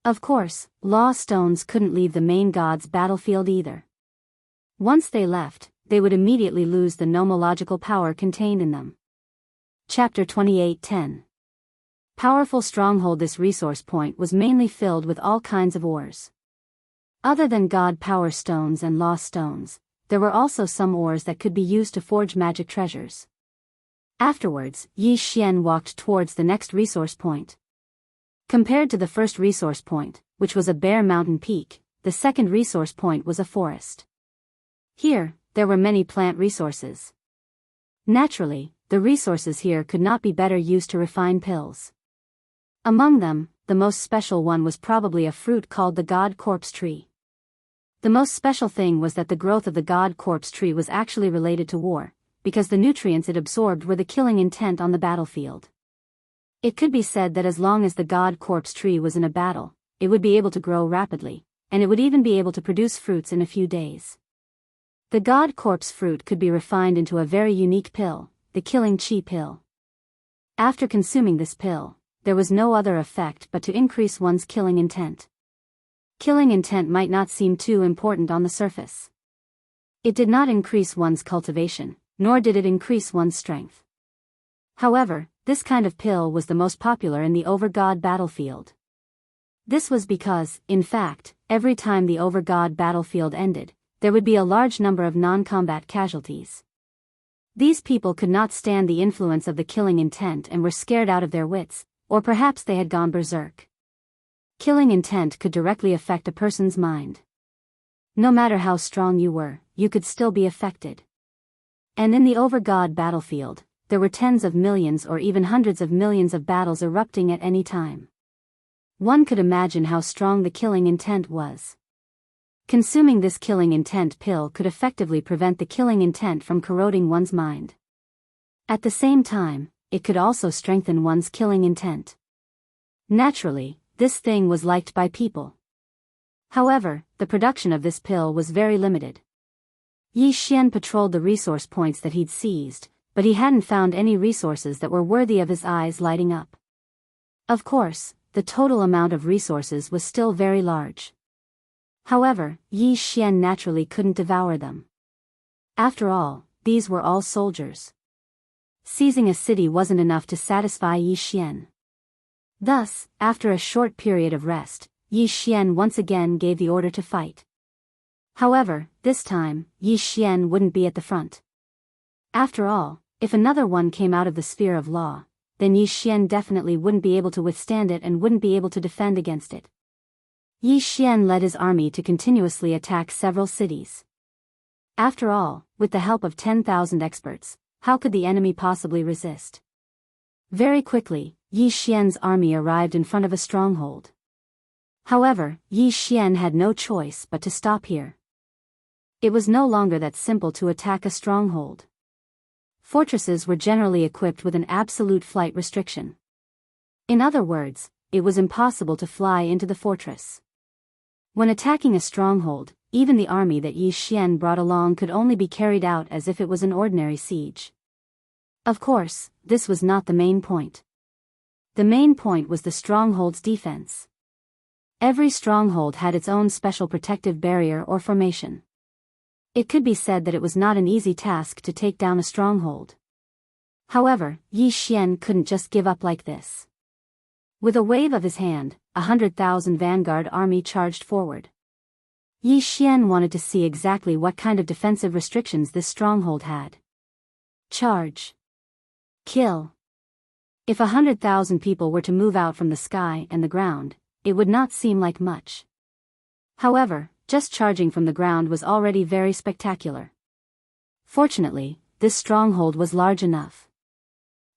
Of course, law stones couldn't leave the main god's battlefield either. Once they left, they would immediately lose the nomological power contained in them. Chapter 28:10. Powerful stronghold. This resource point was mainly filled with all kinds of ores. Other than god power stones and law stones, there were also some ores that could be used to forge magic treasures. Afterwards, Yi Xian walked towards the next resource point. Compared to the first resource point, which was a bare mountain peak, the second resource point was a forest. Here, there were many plant resources. Naturally, the resources here could not be better used to refine pills. Among them, the most special one was probably a fruit called the god corpse tree. The most special thing was that the growth of the god corpse tree was actually related to war, because the nutrients it absorbed were the killing intent on the battlefield. It could be said that as long as the god corpse tree was in a battle, it would be able to grow rapidly, and it would even be able to produce fruits in a few days. The god corpse fruit could be refined into a very unique pill, the killing chi pill. After consuming this pill, there was no other effect but to increase one's killing intent. Killing intent might not seem too important on the surface. It did not increase one's cultivation, nor did it increase one's strength. However, this kind of pill was the most popular in the over-god battlefield. This was because, in fact, every time the over-god battlefield ended, there would be a large number of non-combat casualties. These people could not stand the influence of the killing intent and were scared out of their wits, or perhaps they had gone berserk. Killing intent could directly affect a person's mind. No matter how strong you were, you could still be affected. And in the over-god battlefield, there were tens of millions or even hundreds of millions of battles erupting at any time. One could imagine how strong the killing intent was. Consuming this killing intent pill could effectively prevent the killing intent from corroding one's mind. At the same time, it could also strengthen one's killing intent. Naturally, this thing was liked by people. However, the production of this pill was very limited. Yi Xian patrolled the resource points that he'd seized, but he hadn't found any resources that were worthy of his eyes lighting up. Of course, the total amount of resources was still very large. However, Yi Xian naturally couldn't devour them. After all, these were all soldiers. Seizing a city wasn't enough to satisfy Yi Xian. Thus, after a short period of rest, Yi Xian once again gave the order to fight. However, this time, Yi Xian wouldn't be at the front. After all, If another one came out of the sphere of law, then Yi Xian definitely wouldn't be able to withstand it and wouldn't be able to defend against it. Yi Xian led his army to continuously attack several cities. After all, with the help of 10,000 experts, how could the enemy possibly resist? Very quickly, Yi Xian's army arrived in front of a stronghold. However, Yi Xian had no choice but to stop here. It was no longer that simple to attack a stronghold. Fortresses were generally equipped with an absolute flight restriction. In other words, it was impossible to fly into the fortress. When attacking a stronghold, even the army that Yi Xian brought along could only be carried out as if it was an ordinary siege. Of course, this was not the main point. The main point was the stronghold's defense. Every stronghold had its own special protective barrier or formation. It could be said that it was not an easy task to take down a stronghold. However, Yi Xian couldn't just give up like this. With a wave of his hand, 100,000 vanguard army charged forward. Yi Xian wanted to see exactly what kind of defensive restrictions this stronghold had. Charge. Kill. If 100,000 people were to move out from the sky and the ground, it would not seem like much. However, just charging from the ground was already very spectacular. Fortunately, this stronghold was large enough.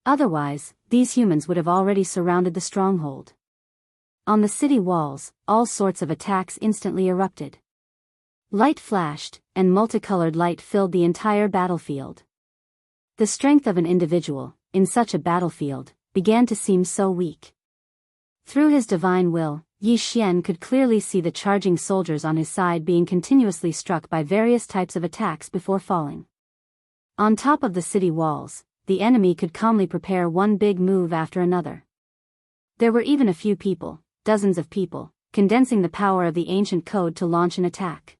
Otherwise, these humans would have already surrounded the stronghold. On the city walls, all sorts of attacks instantly erupted. Light flashed, and multicolored light filled the entire battlefield. The strength of an individual, in such a battlefield, began to seem so weak. Through his divine will, Yi Xian could clearly see the charging soldiers on his side being continuously struck by various types of attacks before falling. On top of the city walls, the enemy could calmly prepare one big move after another. There were even a few people, dozens of people, condensing the power of the ancient code to launch an attack.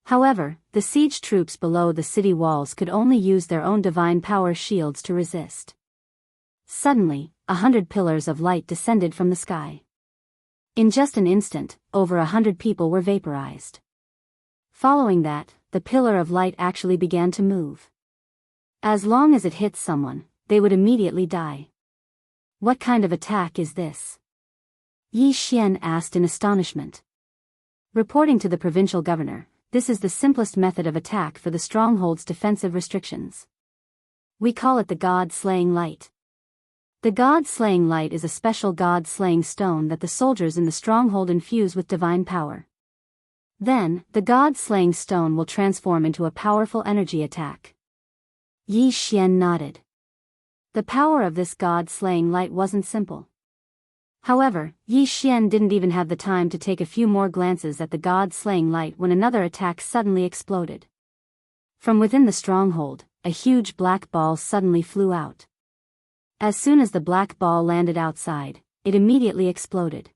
However, the siege troops below the city walls could only use their own divine power shields to resist. Suddenly, 100 pillars of light descended from the sky. In just an instant, over 100 people were vaporized. Following that, the pillar of light actually began to move. As long as it hit someone, they would immediately die. What kind of attack is this? Yi Xian asked in astonishment. Reporting to the provincial governor, this is the simplest method of attack for the stronghold's defensive restrictions. We call it the God-slaying light. The God-slaying light is a special God-slaying stone that the soldiers in the stronghold infuse with divine power. Then, the God-slaying stone will transform into a powerful energy attack. Yi Xian nodded. The power of this God-slaying light wasn't simple. However, Yi Xian didn't even have the time to take a few more glances at the God-slaying light when another attack suddenly exploded. From within the stronghold, a huge black ball suddenly flew out. As soon as the black ball landed outside, it immediately exploded.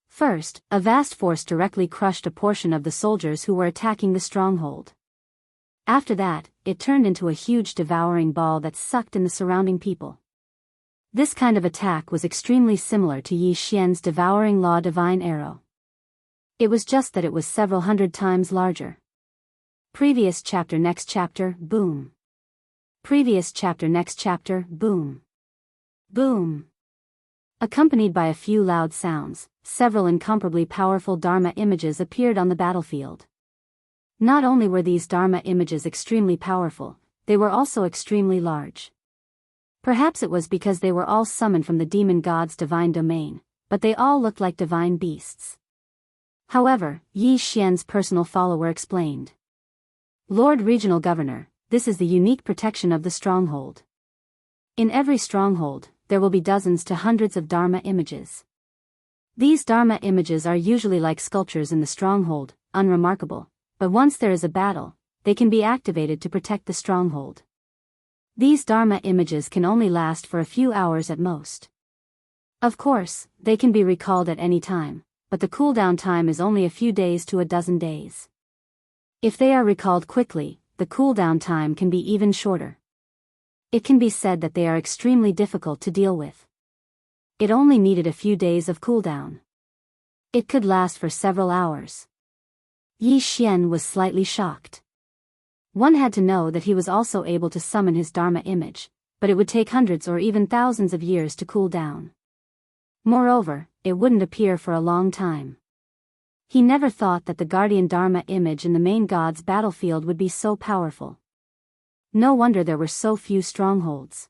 First, a vast force directly crushed a portion of the soldiers who were attacking the stronghold. After that, it turned into a huge devouring ball that sucked in the surrounding people. This kind of attack was extremely similar to Yi Xian's devouring law divine arrow. It was just that it was several hundred times larger. Previous chapter next chapter, boom. Previous chapter next chapter, boom. Boom. Accompanied by a few loud sounds, several incomparably powerful Dharma images appeared on the battlefield. Not only were these Dharma images extremely powerful, they were also extremely large. Perhaps it was because they were all summoned from the demon god's divine domain, but they all looked like divine beasts. However, Yi Xian's personal follower explained. Lord Regional Governor, this is the unique protection of the stronghold. In every stronghold, there will be dozens to hundreds of Dharma images. These Dharma images are usually like sculptures in the stronghold, unremarkable, but once there is a battle, they can be activated to protect the stronghold. These Dharma images can only last for a few hours at most. Of course, they can be recalled at any time, but the cooldown time is only a few days to a dozen days. If they are recalled quickly, the cooldown time can be even shorter. It can be said that they are extremely difficult to deal with. It only needed a few days of cooldown. It could last for several hours. Yi Xian was slightly shocked. One had to know that he was also able to summon his Dharma image, but it would take hundreds or even thousands of years to cool down. Moreover, it wouldn't appear for a long time. He never thought that the guardian Dharma image in the main god's battlefield would be so powerful. No wonder there were so few strongholds.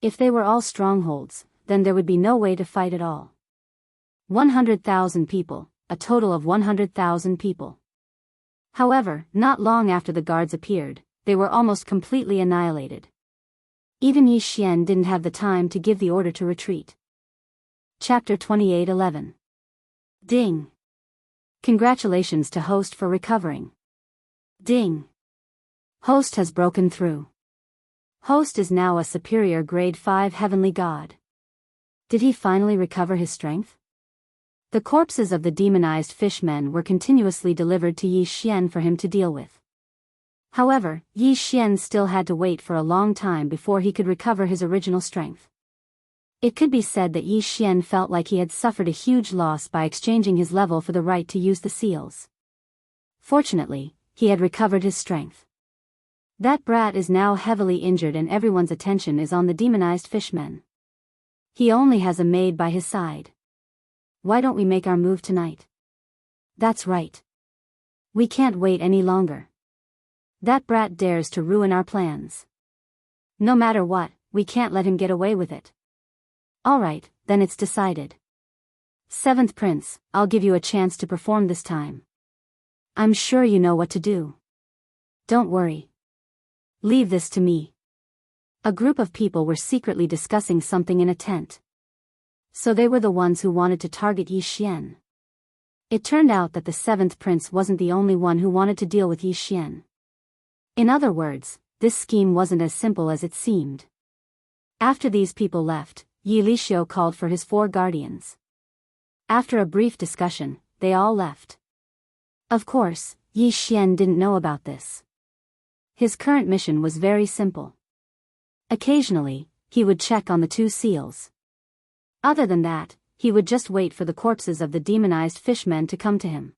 If they were all strongholds, then there would be no way to fight at all. 100,000 people, a total of 100,000 people. However, not long after the guards appeared, they were almost completely annihilated. Even Yi Xian didn't have the time to give the order to retreat. Chapter 28:11. Ding. Congratulations to host for recovering. Ding. Host has broken through. Host is now a superior grade 5 heavenly god. Did he finally recover his strength? The corpses of the demonized fishmen were continuously delivered to Yi Xian for him to deal with. However, Yi Xian still had to wait for a long time before he could recover his original strength. It could be said that Yi Xian felt like he had suffered a huge loss by exchanging his level for the right to use the seals. Fortunately, he had recovered his strength. That brat is now heavily injured and everyone's attention is on the demonized fishmen. He only has a maid by his side. Why don't we make our move tonight? That's right. We can't wait any longer. That brat dares to ruin our plans. No matter what, we can't let him get away with it. Alright, then it's decided. Seventh Prince, I'll give you a chance to perform this time. I'm sure you know what to do. Don't worry. Leave this to me. A group of people were secretly discussing something in a tent. So they were the ones who wanted to target Yi Xian. It turned out that the seventh prince wasn't the only one who wanted to deal with Yi Xian. In other words, this scheme wasn't as simple as it seemed. After these people left, Yi Lixio called for his 4 guardians. After a brief discussion, they all left. Of course, Yi Xian didn't know about this. His current mission was very simple. Occasionally, he would check on the 2 seals. Other than that, he would just wait for the corpses of the demonized fishmen to come to him.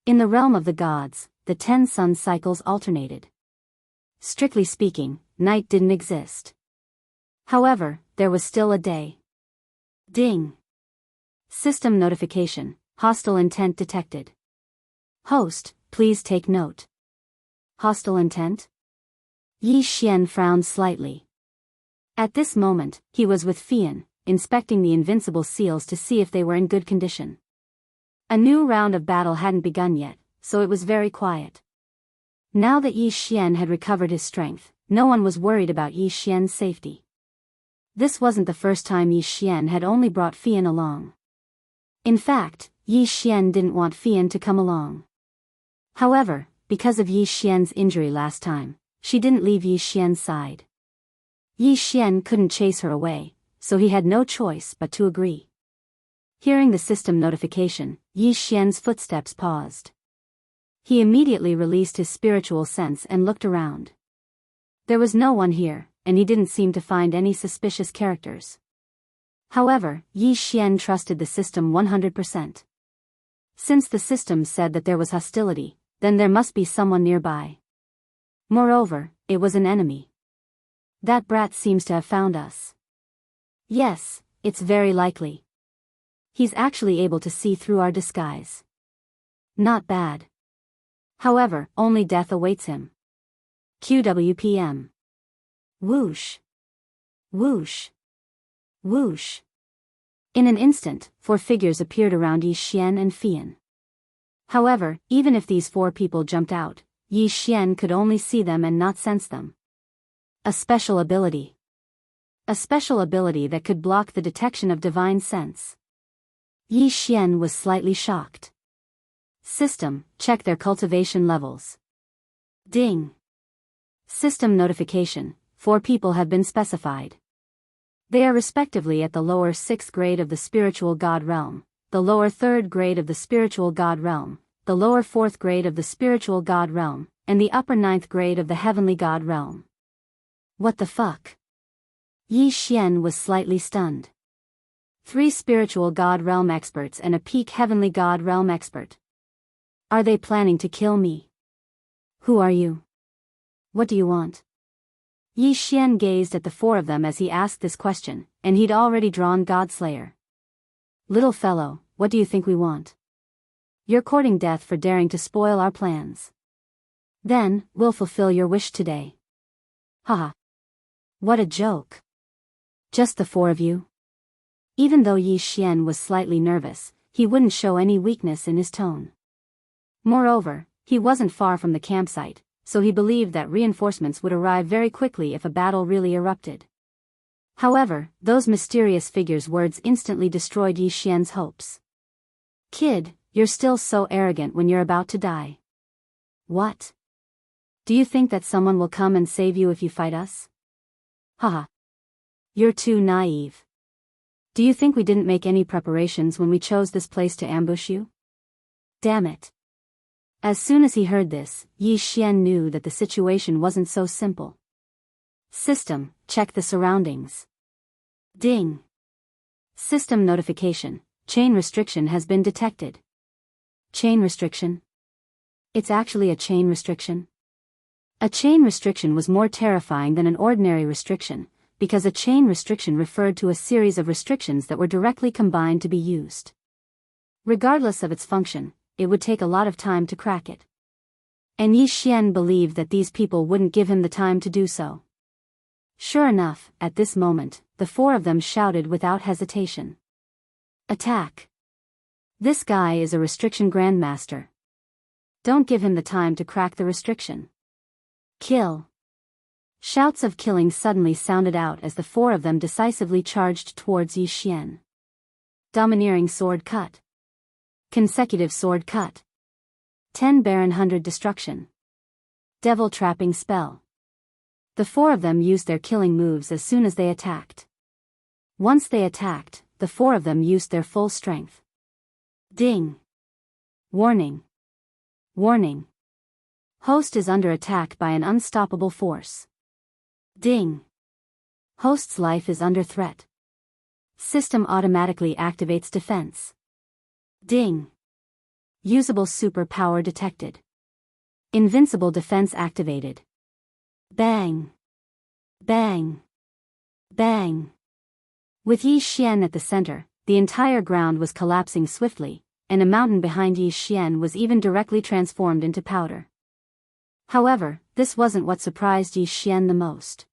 In the realm of the gods, the 10 sun cycles alternated. Strictly speaking, night didn't exist. However, there was still a day. Ding. System notification, hostile intent detected. Host, please take note. Hostile intent? Yi Xian frowned slightly. At this moment, he was with Fian, inspecting the invincible seals to see if they were in good condition. A new round of battle hadn't begun yet, so it was very quiet. Now that Yi Xian had recovered his strength, no one was worried about Yi Xian's safety. This wasn't the first time Yi Xian had only brought Fian along. In fact, Yi Xian didn't want Fian to come along. However, because of Yi Xian's injury last time, she didn't leave Yi Xian's side. Yi Xian couldn't chase her away, so he had no choice but to agree. Hearing the system notification, Yi Xian's footsteps paused. He immediately released his spiritual sense and looked around. There was no one here, and he didn't seem to find any suspicious characters. However, Yi Xian trusted the system 100%. Since the system said that there was hostility, then there must be someone nearby. Moreover, it was an enemy. That brat seems to have found us. Yes, it's very likely. He's actually able to see through our disguise. Not bad. However, only death awaits him. QWPM. Whoosh. Whoosh. Whoosh. In an instant, 4 figures appeared around Yi Xian and Fian. However, even if these 4 people jumped out, Yi Xian could only see them and not sense them. A special ability. A special ability that could block the detection of divine sense. Yi Xian was slightly shocked. System, check their cultivation levels. Ding. System notification, 4 people have been specified. They are respectively at the lower 6th grade of the spiritual god realm, the lower 3rd grade of the spiritual god realm, the lower 4th grade of the spiritual god realm, and the upper 9th grade of the heavenly god realm. What the fuck? Yi Xian was slightly stunned. 3 spiritual god realm experts and a peak heavenly god realm expert. Are they planning to kill me? Who are you? What do you want? Yi Xian gazed at the four of them as he asked this question, and he'd already drawn Godslayer. Little fellow, what do you think we want? You're courting death for daring to spoil our plans. Then, we'll fulfill your wish today. Haha. What a joke. Just the four of you? Even though Yi Xian was slightly nervous, he wouldn't show any weakness in his tone. Moreover, he wasn't far from the campsite, so he believed that reinforcements would arrive very quickly if a battle really erupted. However, those mysterious figures' words instantly destroyed Yi Xian's hopes. Kid, you're still so arrogant when you're about to die. What? Do you think that someone will come and save you if you fight us? Haha. You're too naive. Do you think we didn't make any preparations when we chose this place to ambush you? Damn it. As soon as he heard this, Yi Xian knew that the situation wasn't so simple. System, check the surroundings. Ding. System notification, chain restriction has been detected. Chain restriction? It's actually a chain restriction. A chain restriction was more terrifying than an ordinary restriction, because a chain restriction referred to a series of restrictions that were directly combined to be used. Regardless of its function, it would take a lot of time to crack it. And Yi Xian believed that these people wouldn't give him the time to do so. Sure enough, at this moment, the four of them shouted without hesitation. Attack! This guy is a restriction grandmaster. Don't give him the time to crack the restriction. Kill! Shouts of killing suddenly sounded out as the four of them decisively charged towards Yi Xian. Domineering sword cut. Consecutive sword cut. 10 Baron 100 destruction. Devil trapping spell. The four of them used their killing moves as soon as they attacked. Once they attacked, the four of them used their full strength. Ding! Warning! Warning! Host is under attack by an unstoppable force. Ding! Host's life is under threat. System automatically activates defense. Ding! Usable superpower detected. Invincible defense activated. Bang! Bang! Bang! With Yi Xian at the center, the entire ground was collapsing swiftly, and a mountain behind Yi Xian was even directly transformed into powder. However, this wasn't what surprised Yi Xian the most.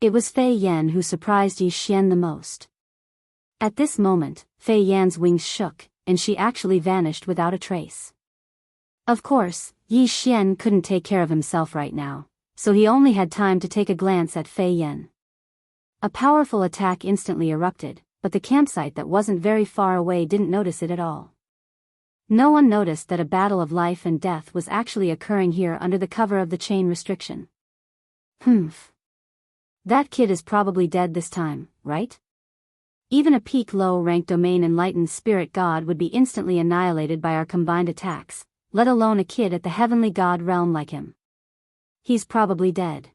It was Fei Yan who surprised Yi Xian the most. At this moment, Fei Yan's wings shook, and she actually vanished without a trace. Of course, Yi Xian couldn't take care of himself right now, so he only had time to take a glance at Fei Yan. A powerful attack instantly erupted, but the campsite that wasn't very far away didn't notice it at all. No one noticed that a battle of life and death was actually occurring here under the cover of the chain restriction. Humph. That kid is probably dead this time, right? Even a peak low-rank domain enlightened spirit god would be instantly annihilated by our combined attacks, let alone a kid at the heavenly god realm like him. He's probably dead.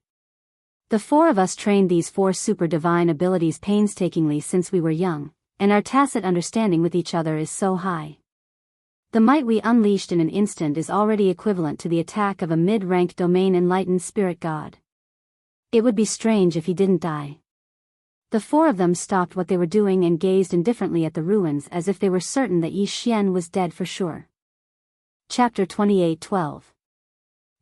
The four of us trained these four super divine abilities painstakingly since we were young, and our tacit understanding with each other is so high. The might we unleashed in an instant is already equivalent to the attack of a mid-rank domain enlightened spirit god. It would be strange if he didn't die. The four of them stopped what they were doing and gazed indifferently at the ruins as if they were certain that Yi Xian was dead for sure. Chapter 28:12.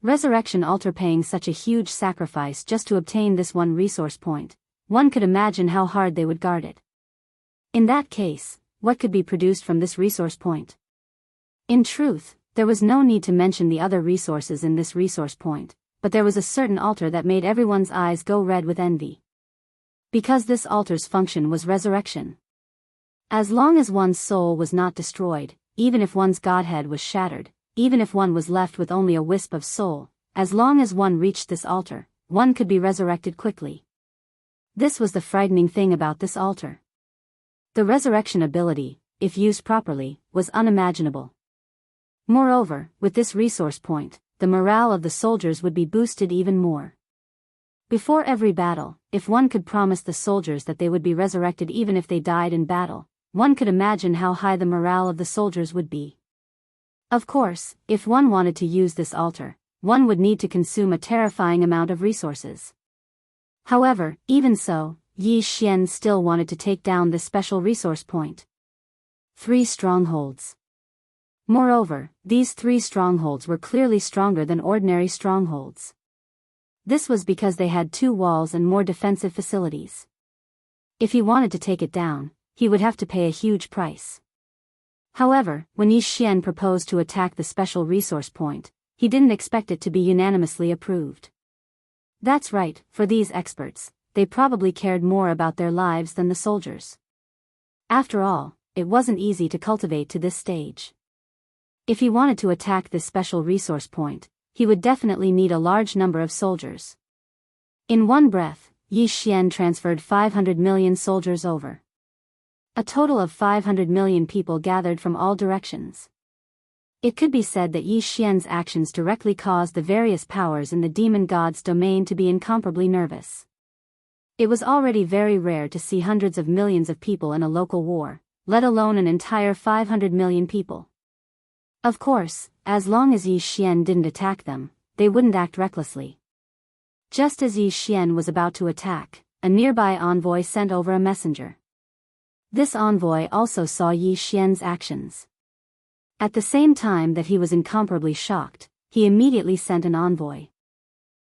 Resurrection altar. Paying such a huge sacrifice just to obtain this one resource point, one could imagine how hard they would guard it. In that case, what could be produced from this resource point? In truth, there was no need to mention the other resources in this resource point, but there was a certain altar that made everyone's eyes go red with envy. Because this altar's function was resurrection. As long as one's soul was not destroyed, even if one's godhead was shattered, even if one was left with only a wisp of soul, as long as one reached this altar, one could be resurrected quickly. This was the frightening thing about this altar. The resurrection ability, if used properly, was unimaginable. Moreover, with this resource point, the morale of the soldiers would be boosted even more. Before every battle, if one could promise the soldiers that they would be resurrected even if they died in battle, one could imagine how high the morale of the soldiers would be. Of course, if one wanted to use this altar, one would need to consume a terrifying amount of resources. However, even so, Yi Xian still wanted to take down this special resource point. 3 strongholds. Moreover, these 3 strongholds were clearly stronger than ordinary strongholds. This was because they had 2 walls and more defensive facilities. If he wanted to take it down, he would have to pay a huge price. However, when Yi Xian proposed to attack the special resource point, he didn't expect it to be unanimously approved. That's right, for these experts, they probably cared more about their lives than the soldiers. After all, it wasn't easy to cultivate to this stage. If he wanted to attack this special resource point, he would definitely need a large number of soldiers. In one breath, Yi Xian transferred 500 million soldiers over. A total of 500 million people gathered from all directions. It could be said that Yi Xian's actions directly caused the various powers in the demon god's domain to be incomparably nervous. It was already very rare to see hundreds of millions of people in a local war, let alone an entire 500 million people. Of course, as long as Yi Xian didn't attack them, they wouldn't act recklessly. Just as Yi Xian was about to attack, a nearby envoy sent over a messenger. This envoy also saw Yi Xian's actions. At the same time that he was incomparably shocked, he immediately sent an envoy.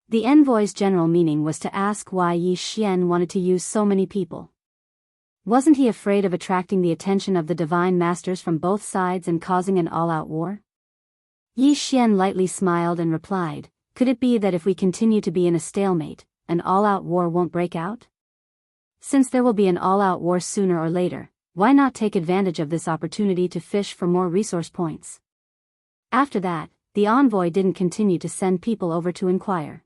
The envoy's general meaning was to ask why Yi Xian wanted to use so many people. Wasn't he afraid of attracting the attention of the divine masters from both sides and causing an all-out war? Yi Xian lightly smiled and replied, "Could it be that if we continue to be in a stalemate, an all-out war won't break out? Since there will be an all-out war sooner or later, why not take advantage of this opportunity to fish for more resource points?" After that, the envoy didn't continue to send people over to inquire.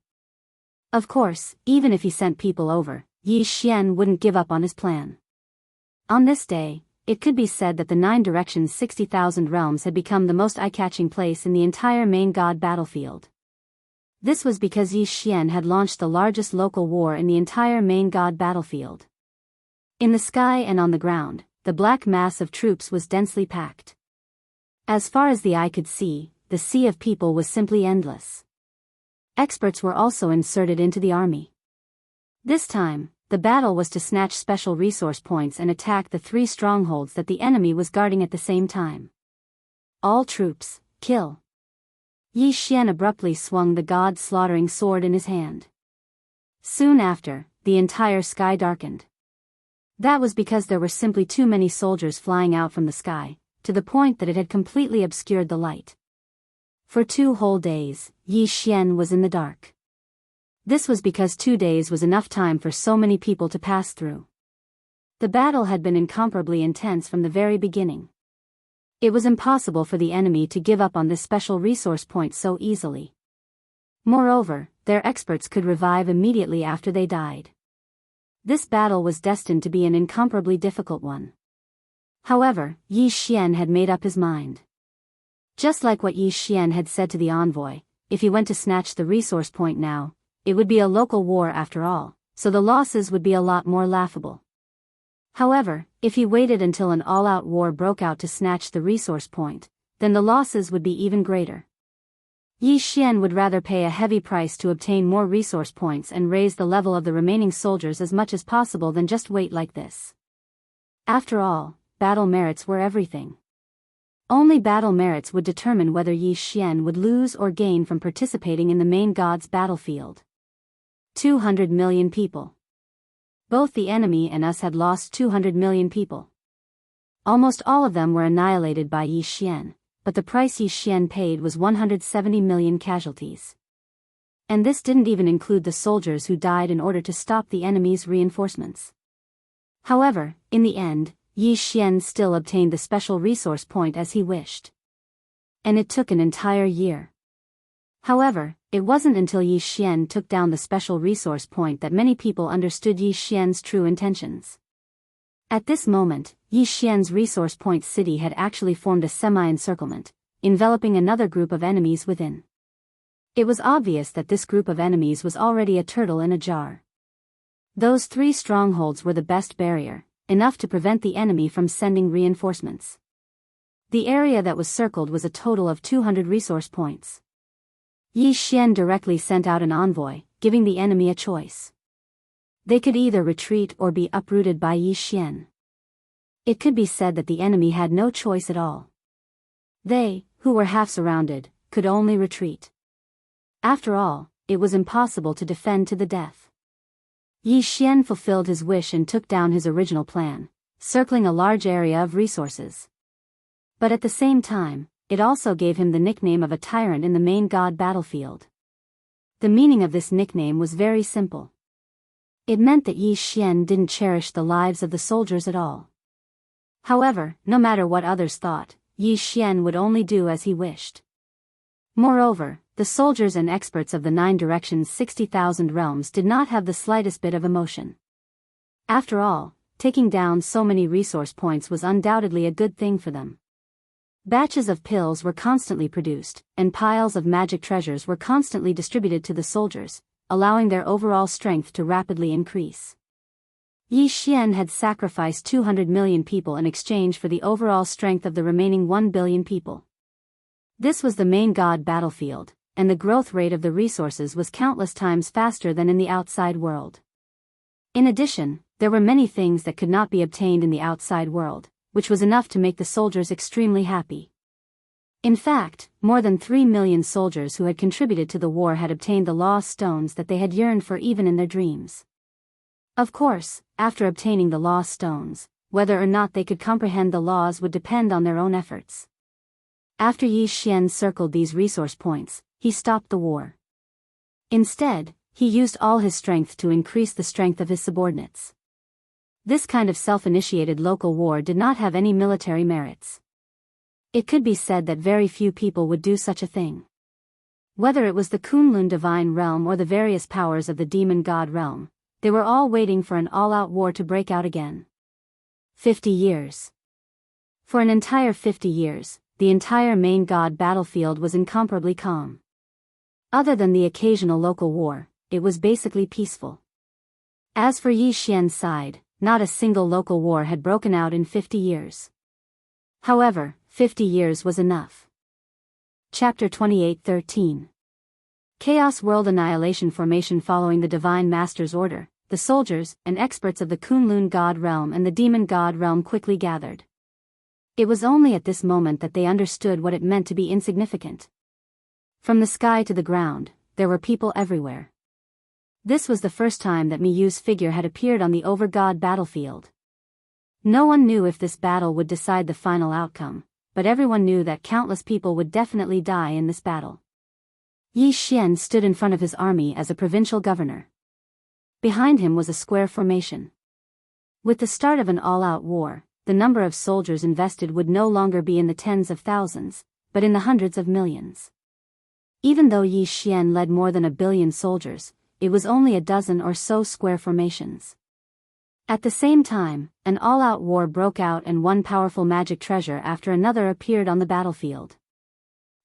Of course, even if he sent people over, Yi Xian wouldn't give up on his plan. On this day, it could be said that the 9 Directions 60,000 Realms had become the most eye-catching place in the entire main god battlefield. This was because Yi Xian had launched the largest local war in the entire main god battlefield. In the sky and on the ground, the black mass of troops was densely packed. As far as the eye could see, the sea of people was simply endless. Experts were also inserted into the army. This time, the battle was to snatch special resource points and attack the 3 strongholds that the enemy was guarding at the same time. All troops, kill. Yi Xian abruptly swung the god-slaughtering sword in his hand. Soon after, the entire sky darkened. That was because there were simply too many soldiers flying out from the sky, to the point that it had completely obscured the light. For 2 whole days, Yi Xian was in the dark. This was because 2 days was enough time for so many people to pass through. The battle had been incomparably intense from the very beginning. It was impossible for the enemy to give up on this special resource point so easily. Moreover, their experts could revive immediately after they died. This battle was destined to be an incomparably difficult one. However, Yi Xian had made up his mind. Just like what Yi Xian had said to the envoy, if he went to snatch the resource point now, it would be a local war after all, so the losses would be a lot more laughable. However, if he waited until an all-out war broke out to snatch the resource point, then the losses would be even greater. Yi Xian would rather pay a heavy price to obtain more resource points and raise the level of the remaining soldiers as much as possible than just wait like this. After all, battle merits were everything. Only battle merits would determine whether Yi Xian would lose or gain from participating in the main god's battlefield. 200 million people. Both the enemy and us had lost 200 million people. Almost all of them were annihilated by Yi Xian, but the price Yi Xian paid was 170 million casualties. And this didn't even include the soldiers who died in order to stop the enemy's reinforcements. However, in the end, Yi Xian still obtained the special resource point as he wished. And it took an entire year. However, it wasn't until Yi Xian took down the special resource point that many people understood Yi Xian's true intentions. At this moment, Yi Xian's resource point city had actually formed a semi-encirclement, enveloping another group of enemies within. It was obvious that this group of enemies was already a turtle in a jar. Those 3 strongholds were the best barrier, enough to prevent the enemy from sending reinforcements. The area that was circled was a total of 200 resource points. Yi Xian directly sent out an envoy, giving the enemy a choice. They could either retreat or be uprooted by Yi Xian. It could be said that the enemy had no choice at all. They, who were half surrounded, could only retreat. After all, it was impossible to defend to the death. Yi Xian fulfilled his wish and took down his original plan, circling a large area of resources. But at the same time, it also gave him the nickname of a tyrant in the main god battlefield. The meaning of this nickname was very simple. It meant that Yi Xian didn't cherish the lives of the soldiers at all. However, no matter what others thought, Yi Xian would only do as he wished. Moreover, the soldiers and experts of the 9 directions 60,000 realms did not have the slightest bit of emotion. After all, taking down so many resource points was undoubtedly a good thing for them. Batches of pills were constantly produced, and piles of magic treasures were constantly distributed to the soldiers, allowing their overall strength to rapidly increase. Yi Xian had sacrificed 200 million people in exchange for the overall strength of the remaining 1 billion people. This was the main god battlefield, and the growth rate of the resources was countless times faster than in the outside world. In addition, there were many things that could not be obtained in the outside world, which was enough to make the soldiers extremely happy. In fact, more than 3 million soldiers who had contributed to the war had obtained the lost stones that they had yearned for even in their dreams. Of course, after obtaining the lost stones, whether or not they could comprehend the laws would depend on their own efforts. After Yi Xian circled these resource points, he stopped the war. Instead, he used all his strength to increase the strength of his subordinates. This kind of self-initiated local war did not have any military merits. It could be said that very few people would do such a thing. Whether it was the Kunlun divine realm or the various powers of the demon god realm, they were all waiting for an all-out war to break out again. 50 years. For an entire 50 years, the entire main god battlefield was incomparably calm. Other than the occasional local war, it was basically peaceful. As for Yi Xian's side, not a single local war had broken out in 50 years. However, 50 years was enough. Chapter 28:13. Chaos World Annihilation Formation. Following the Divine Master's order, the soldiers and experts of the Kunlun God Realm and the Demon God Realm quickly gathered. It was only at this moment that they understood what it meant to be insignificant. From the sky to the ground, there were people everywhere. This was the first time that Miyu's figure had appeared on the Over-God battlefield. No one knew if this battle would decide the final outcome, but everyone knew that countless people would definitely die in this battle. Yi Xian stood in front of his army as a provincial governor. Behind him was a square formation. With the start of an all-out war, the number of soldiers invested would no longer be in the tens of thousands, but in the hundreds of millions. Even though Yi Xian led more than 1 billion soldiers, it was only a dozen or so square formations. At the same time, an all-out war broke out and one powerful magic treasure after another appeared on the battlefield.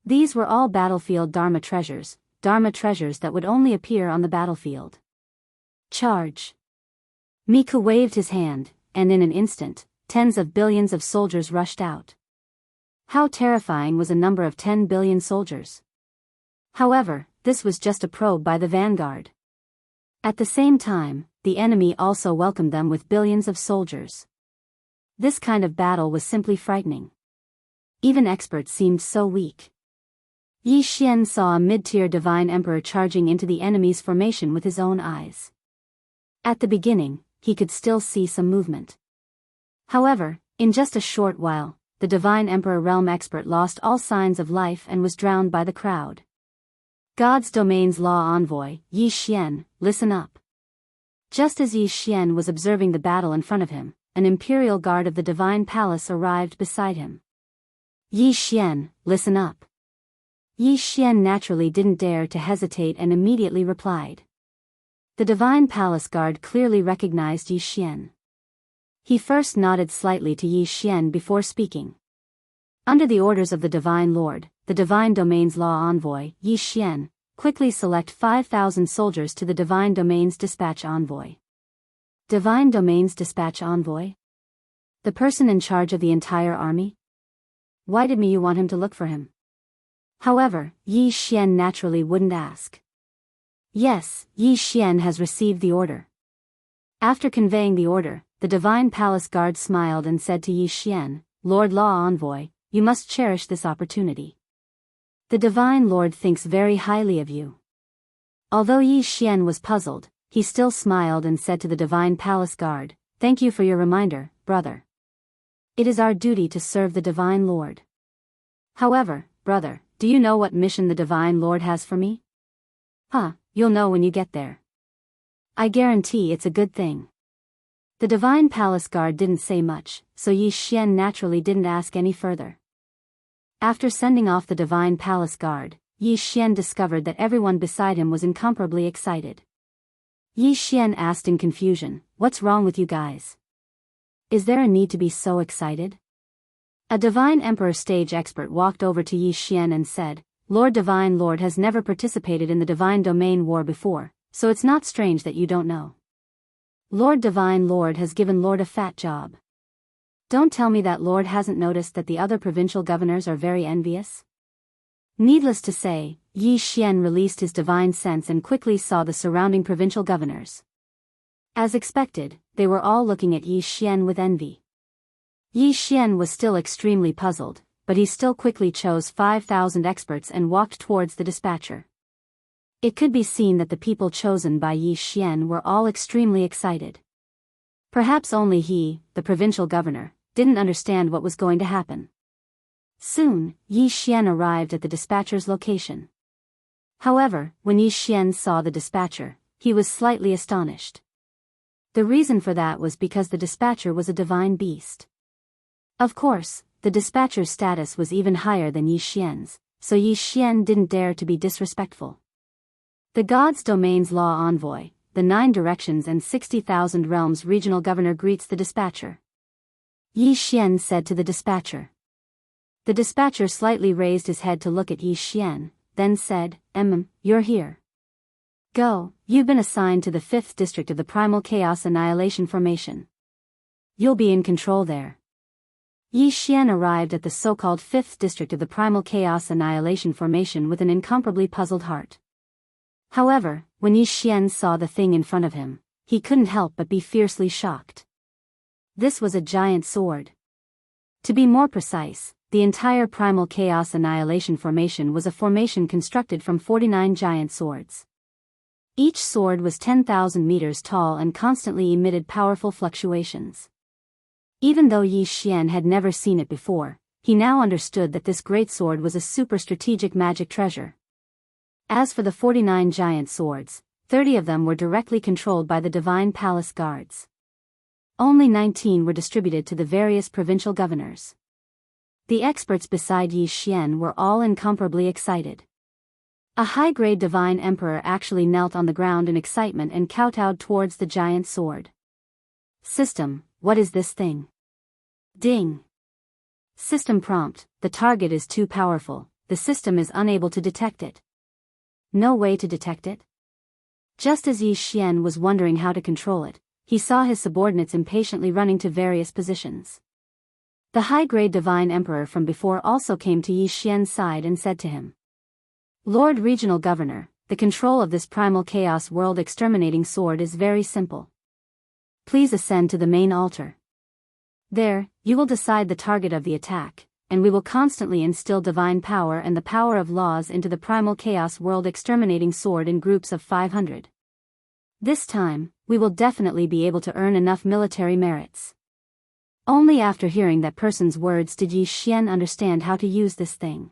These were all battlefield Dharma treasures that would only appear on the battlefield. Charge! Miku waved his hand, and in an instant, tens of billions of soldiers rushed out. How terrifying was a number of 10 billion soldiers! However, this was just a probe by the vanguard. At the same time, the enemy also welcomed them with billions of soldiers. This kind of battle was simply frightening. Even experts seemed so weak. Yi Xian saw a mid-tier divine emperor charging into the enemy's formation with his own eyes. At the beginning, he could still see some movement. However, in just a short while, the divine emperor realm expert lost all signs of life and was drowned by the crowd. God's Domain's Law Envoy, Yi Xian, listen up. Just as Yi Xian was observing the battle in front of him, an imperial guard of the divine palace arrived beside him. Yi Xian, listen up. Yi Xian naturally didn't dare to hesitate and immediately replied. The divine palace guard clearly recognized Yi Xian. He first nodded slightly to Yi Xian before speaking. Under the orders of the Divine Lord, the Divine Domain's Law Envoy, Yi Xian, quickly select 5,000 soldiers to the Divine Domain's Dispatch Envoy. Divine Domain's Dispatch Envoy? The person in charge of the entire army? Why did Miyu want him to look for him? However, Yi Xian naturally wouldn't ask. Yes, Yi Xian has received the order. After conveying the order, the Divine Palace Guard smiled and said to Yi Xian, Lord Law Envoy, you must cherish this opportunity. The Divine Lord thinks very highly of you. Although Yi Xian was puzzled, he still smiled and said to the Divine Palace Guard, Thank you for your reminder, brother. It is our duty to serve the Divine Lord. However, brother, do you know what mission the Divine Lord has for me? You'll know when you get there. I guarantee it's a good thing. The Divine Palace Guard didn't say much, so Yi Xian naturally didn't ask any further. After sending off the Divine Palace Guard, Yi Xian discovered that everyone beside him was incomparably excited. Yi Xian asked in confusion, What's wrong with you guys? Is there a need to be so excited? A Divine Emperor stage expert walked over to Yi Xian and said, Lord Divine Lord has never participated in the Divine Domain War before, so it's not strange that you don't know. Lord Divine Lord has given Lord a fat job. Don't tell me that Lord hasn't noticed that the other provincial governors are very envious? Needless to say, Yi Xian released his divine sense and quickly saw the surrounding provincial governors. As expected, they were all looking at Yi Xian with envy. Yi Xian was still extremely puzzled, but he still quickly chose 5,000 experts and walked towards the dispatcher. It could be seen that the people chosen by Yi Xian were all extremely excited. Perhaps only he, the provincial governor, didn't understand what was going to happen. Soon, Yi Xian arrived at the dispatcher's location. However, when Yi Xian saw the dispatcher, he was slightly astonished. The reason for that was because the dispatcher was a divine beast. Of course, the dispatcher's status was even higher than Yi Xian's, so Yi Xian didn't dare to be disrespectful. The God's Domain's Law Envoy, the 9 Directions and 60,000 Realms Regional Governor greets the dispatcher. Yi Xian said to the dispatcher. The dispatcher slightly raised his head to look at Yi Xian, then said, You're here. Go, you've been assigned to the 5th district of the Primal Chaos Annihilation Formation. You'll be in control there. Yi Xian arrived at the so-called 5th district of the Primal Chaos Annihilation Formation with an incomparably puzzled heart. However, when Yi Xian saw the thing in front of him, he couldn't help but be fiercely shocked. This was a giant sword. To be more precise, the entire Primal Chaos Annihilation Formation was a formation constructed from 49 giant swords. Each sword was 10,000 meters tall and constantly emitted powerful fluctuations. Even though Yi Xian had never seen it before, he now understood that this great sword was a super strategic magic treasure. As for the 49 giant swords, 30 of them were directly controlled by the Divine Palace Guards. Only 19 were distributed to the various provincial governors. The experts beside Yi Xian were all incomparably excited. A high-grade Divine Emperor actually knelt on the ground in excitement and kowtowed towards the giant sword. System, what is this thing? Ding. System prompt, the target is too powerful, the system is unable to detect it. No way to detect it? Just as Yi Xian was wondering how to control it, he saw his subordinates impatiently running to various positions. The high-grade Divine Emperor from before also came to Yi Xian's side and said to him, Lord Regional Governor, the control of this Primal Chaos World Exterminating Sword is very simple. Please ascend to the main altar. There, you will decide the target of the attack, and we will constantly instill divine power and the power of laws into the Primal Chaos World Exterminating Sword in groups of 500. This time, we will definitely be able to earn enough military merits. Only after hearing that person's words did Yi Xian understand how to use this thing.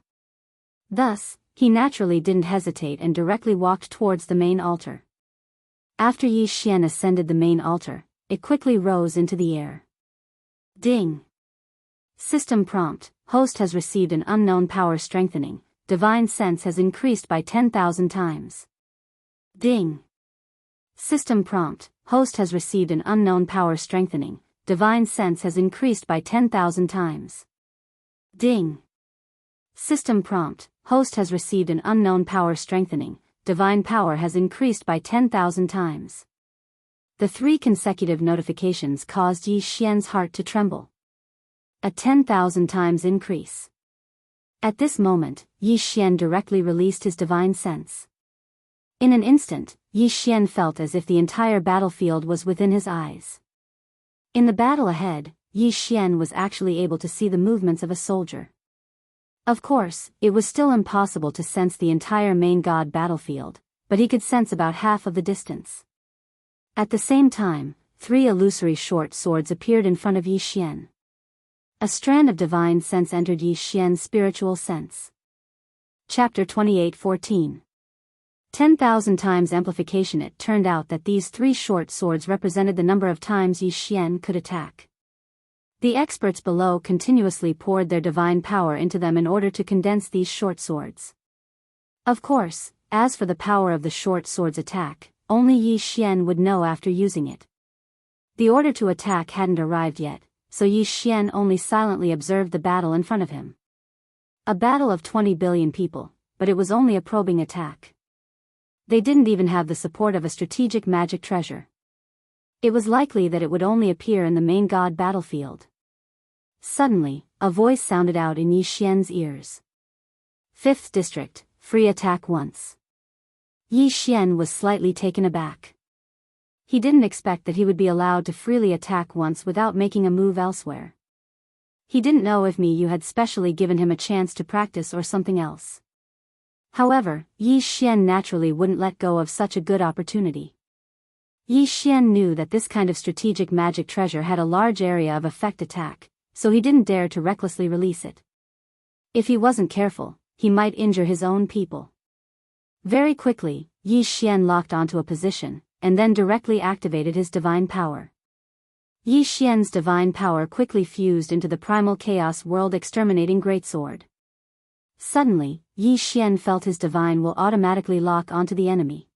Thus, he naturally didn't hesitate and directly walked towards the main altar. After Yi Xian ascended the main altar, it quickly rose into the air. Ding. System prompt, host has received an unknown power strengthening, divine sense has increased by 10,000 times. Ding. System prompt, host has received an unknown power strengthening, divine sense has increased by 10,000 times. Ding. System prompt, host has received an unknown power strengthening, divine power has increased by 10,000 times. The 3 consecutive notifications caused Yi Xian's heart to tremble. A 10,000 times increase. At this moment, Yi Xian directly released his divine sense. In an instant, Yi Xian felt as if the entire battlefield was within his eyes. In the battle ahead, Yi Xian was actually able to see the movements of a soldier. Of course, it was still impossible to sense the entire main god battlefield, but he could sense about half of the distance. At the same time, 3 illusory short swords appeared in front of Yi Xian. A strand of divine sense entered Yi Xian's spiritual sense. Chapter 28:14. 10,000 times amplification. It turned out that these 3 short swords represented the number of times Yi Xian could attack. The experts below continuously poured their divine power into them in order to condense these short swords. Of course, as for the power of the short sword's attack, only Yi Xian would know after using it. The order to attack hadn't arrived yet, so Yi Xian only silently observed the battle in front of him. A battle of 20 billion people, but it was only a probing attack. They didn't even have the support of a strategic magic treasure. It was likely that it would only appear in the main god battlefield. Suddenly, a voice sounded out in Yi Xian's ears. 5th District, free attack once. Yi Xian was slightly taken aback. He didn't expect that he would be allowed to freely attack once without making a move elsewhere. He didn't know if Miyu had specially given him a chance to practice or something else. However, Yi Xian naturally wouldn't let go of such a good opportunity. Yi Xian knew that this kind of strategic magic treasure had a large area of effect attack, so he didn't dare to recklessly release it. If he wasn't careful, he might injure his own people. Very quickly, Yi Xian locked onto a position, and then directly activated his divine power. Yi Xian's divine power quickly fused into the primal chaos world exterminating greatsword. Suddenly, Yi Xian felt his divine will automatically lock onto the enemy.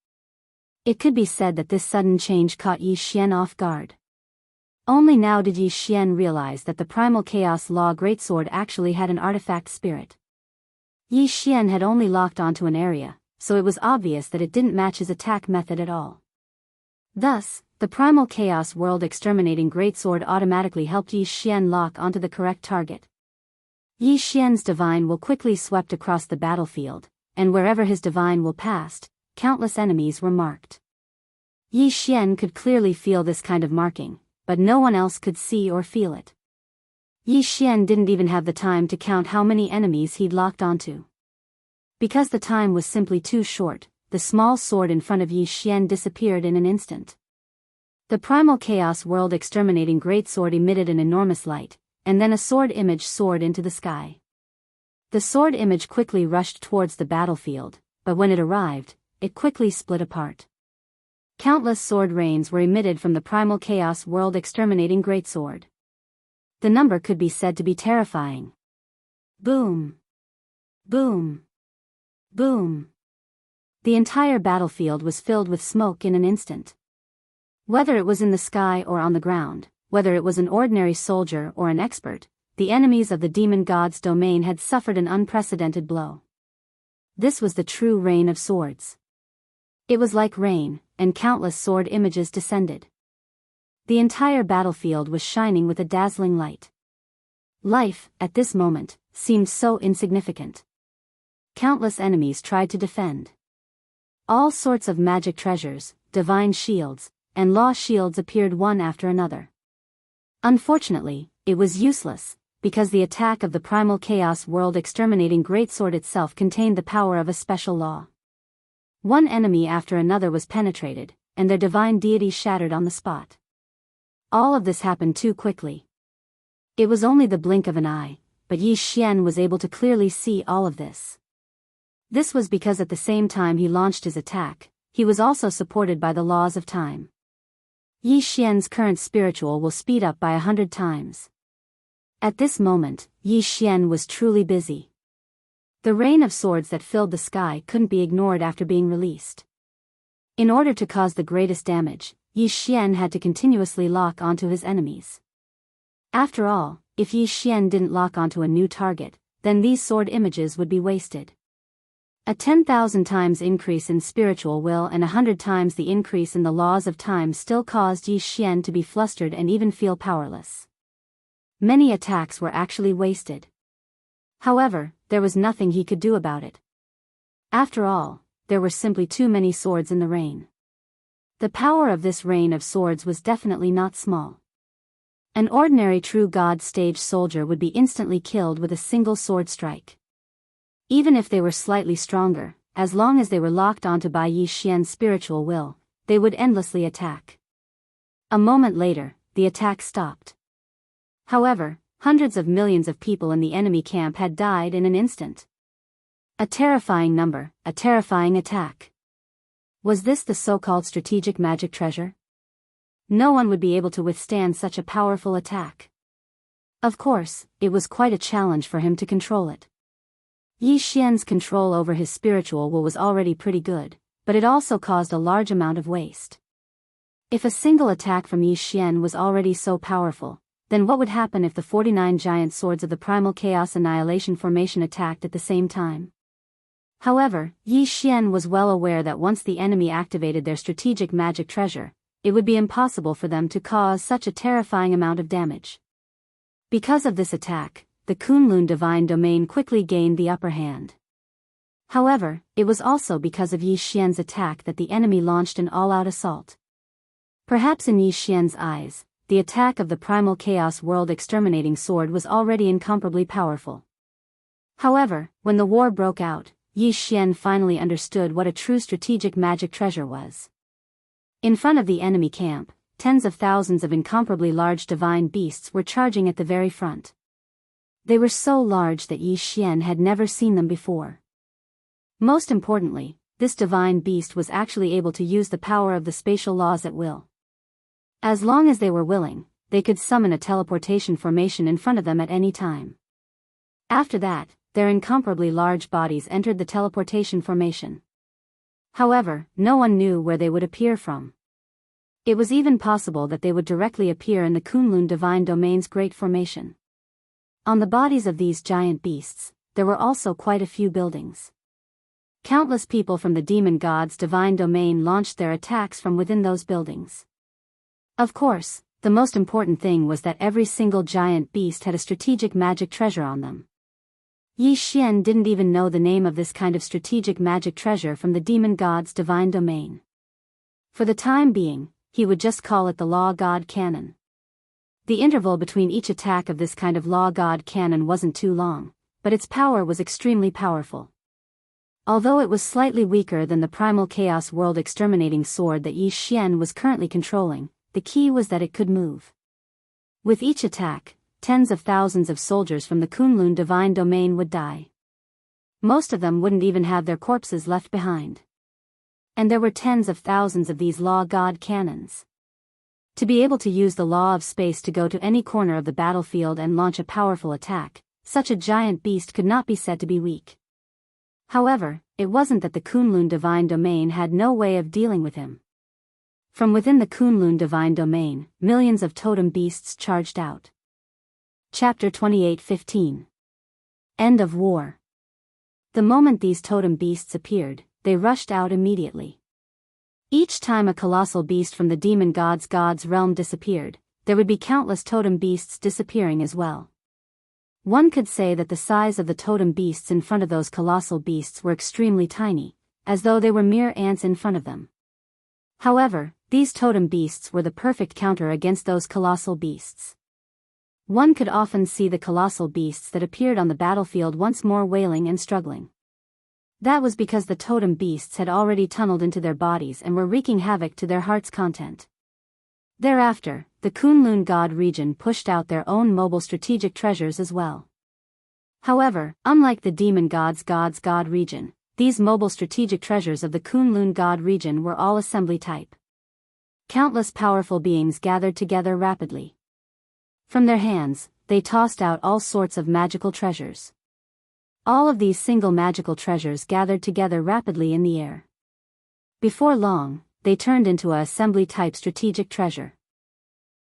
It could be said that this sudden change caught Yi Xian off guard. Only now did Yi Xian realize that the primal chaos law greatsword actually had an artifact spirit. Yi Xian had only locked onto an area, so it was obvious that it didn't match his attack method at all. Thus, the primal chaos world exterminating greatsword automatically helped Yi Xian lock onto the correct target. Yi Xian's divine will quickly swept across the battlefield, and wherever his divine will passed, countless enemies were marked. Yi Xian could clearly feel this kind of marking, but no one else could see or feel it. Yi Xian didn't even have the time to count how many enemies he'd locked onto. Because the time was simply too short, the small sword in front of Yi Xian disappeared in an instant. The primal chaos world exterminating greatsword emitted an enormous light, and then a sword image soared into the sky. The sword image quickly rushed towards the battlefield, but when it arrived, it quickly split apart. Countless sword rains were emitted from the primal chaos world exterminating greatsword. The number could be said to be terrifying. Boom! Boom! Boom! The entire battlefield was filled with smoke in an instant. Whether it was in the sky or on the ground, whether it was an ordinary soldier or an expert, the enemies of the demon god's domain had suffered an unprecedented blow. This was the true rain of swords. It was like rain, and countless sword images descended. The entire battlefield was shining with a dazzling light. Life, at this moment, seemed so insignificant. Countless enemies tried to defend. All sorts of magic treasures, divine shields, and law shields appeared one after another. Unfortunately, it was useless, because the attack of the primal chaos world exterminating greatsword itself contained the power of a special law. One enemy after another was penetrated, and their divine deity shattered on the spot. All of this happened too quickly. It was only the blink of an eye, but Yi Xian was able to clearly see all of this. This was because at the same time he launched his attack, he was also supported by the laws of time. Yi Xian's current spiritual will speed up by 100 times. At this moment, Yi Xian was truly busy. The rain of swords that filled the sky couldn't be ignored after being released. In order to cause the greatest damage, Yi Xian had to continuously lock onto his enemies. After all, if Yi Xian didn't lock onto a new target, then these sword images would be wasted. A 10,000 times increase in spiritual will and 100 times the increase in the laws of time still caused Yi Xian to be flustered and even feel powerless. Many attacks were actually wasted. However, there was nothing he could do about it. After all, there were simply too many swords in the rain. The power of this rain of swords was definitely not small. An ordinary true god stage soldier would be instantly killed with a single sword strike. Even if they were slightly stronger, as long as they were locked onto Bai Yi Xian's spiritual will, they would endlessly attack. A moment later, the attack stopped. However, hundreds of millions of people in the enemy camp had died in an instant. A terrifying number, a terrifying attack. Was this the so-called strategic magic treasure? No one would be able to withstand such a powerful attack. Of course, it was quite a challenge for him to control it. Yi Xian's control over his spiritual will was already pretty good, but it also caused a large amount of waste. If a single attack from Yi Xian was already so powerful, then what would happen if the 49 giant swords of the Primal Chaos Annihilation Formation attacked at the same time? However, Yi Xian was well aware that once the enemy activated their strategic magic treasure, it would be impossible for them to cause such a terrifying amount of damage. Because of this attack, the Kunlun divine domain quickly gained the upper hand. However, it was also because of Yi Xian's attack that the enemy launched an all-out assault. Perhaps in Yi Xian's eyes, the attack of the Primal Chaos World Exterminating Sword was already incomparably powerful. However, when the war broke out, Yi Xian finally understood what a true strategic magic treasure was. In front of the enemy camp, tens of thousands of incomparably large divine beasts were charging at the very front. They were so large that Yi Xian had never seen them before. Most importantly, this divine beast was actually able to use the power of the spatial laws at will. As long as they were willing, they could summon a teleportation formation in front of them at any time. After that, their incomparably large bodies entered the teleportation formation. However, no one knew where they would appear from. It was even possible that they would directly appear in the Kunlun Divine Domain's Great Formation. On the bodies of these giant beasts, there were also quite a few buildings. Countless people from the demon god's divine domain launched their attacks from within those buildings. Of course, the most important thing was that every single giant beast had a strategic magic treasure on them. Yi Xian didn't even know the name of this kind of strategic magic treasure from the demon god's divine domain. For the time being, he would just call it the Law God Cannon. The interval between each attack of this kind of Law God Cannon wasn't too long, but its power was extremely powerful. Although it was slightly weaker than the Primal Chaos World Exterminating Sword that Yi Xian was currently controlling, the key was that it could move. With each attack, tens of thousands of soldiers from the Kunlun Divine Domain would die. Most of them wouldn't even have their corpses left behind. And there were tens of thousands of these Law God Cannons. To be able to use the law of space to go to any corner of the battlefield and launch a powerful attack, such a giant beast could not be said to be weak. However, it wasn't that the Kunlun Divine Domain had no way of dealing with him. From within the Kunlun Divine Domain, millions of totem beasts charged out. Chapter 28:15. End of War. The moment these totem beasts appeared, they rushed out immediately. Each time a colossal beast from the demon god's realm disappeared, there would be countless totem beasts disappearing as well. One could say that the size of the totem beasts in front of those colossal beasts were extremely tiny, as though they were mere ants in front of them. However, these totem beasts were the perfect counter against those colossal beasts. One could often see the colossal beasts that appeared on the battlefield once more wailing and struggling. That was because the totem beasts had already tunneled into their bodies and were wreaking havoc to their heart's content. Thereafter, the Kunlun God region pushed out their own mobile strategic treasures as well. However, unlike the demon god's God region, these mobile strategic treasures of the Kunlun God region were all assembly type. Countless powerful beings gathered together rapidly. From their hands, they tossed out all sorts of magical treasures. All of these single magical treasures gathered together rapidly in the air. Before long, they turned into a assembly-type strategic treasure.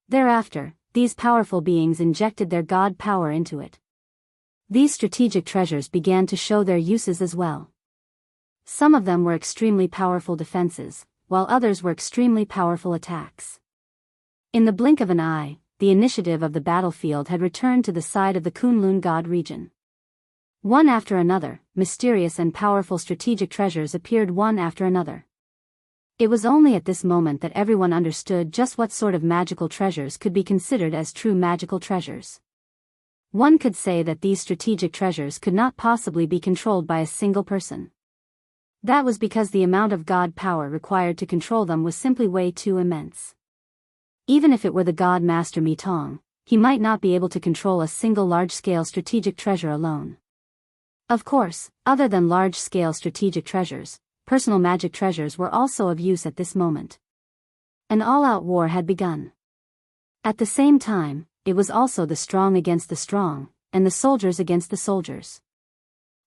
Thereafter, these powerful beings injected their god power into it. These strategic treasures began to show their uses as well. Some of them were extremely powerful defenses, while others were extremely powerful attacks. In the blink of an eye, the initiative of the battlefield had returned to the side of the Kunlun God region. One after another, mysterious and powerful strategic treasures appeared one after another. It was only at this moment that everyone understood just what sort of magical treasures could be considered as true magical treasures. One could say that these strategic treasures could not possibly be controlled by a single person. That was because the amount of god power required to control them was simply way too immense. Even if it were the god master Mi Tong, he might not be able to control a single large-scale strategic treasure alone. Of course, other than large-scale strategic treasures, personal magic treasures were also of use at this moment. An all-out war had begun. At the same time, it was also the strong against the strong, and the soldiers against the soldiers.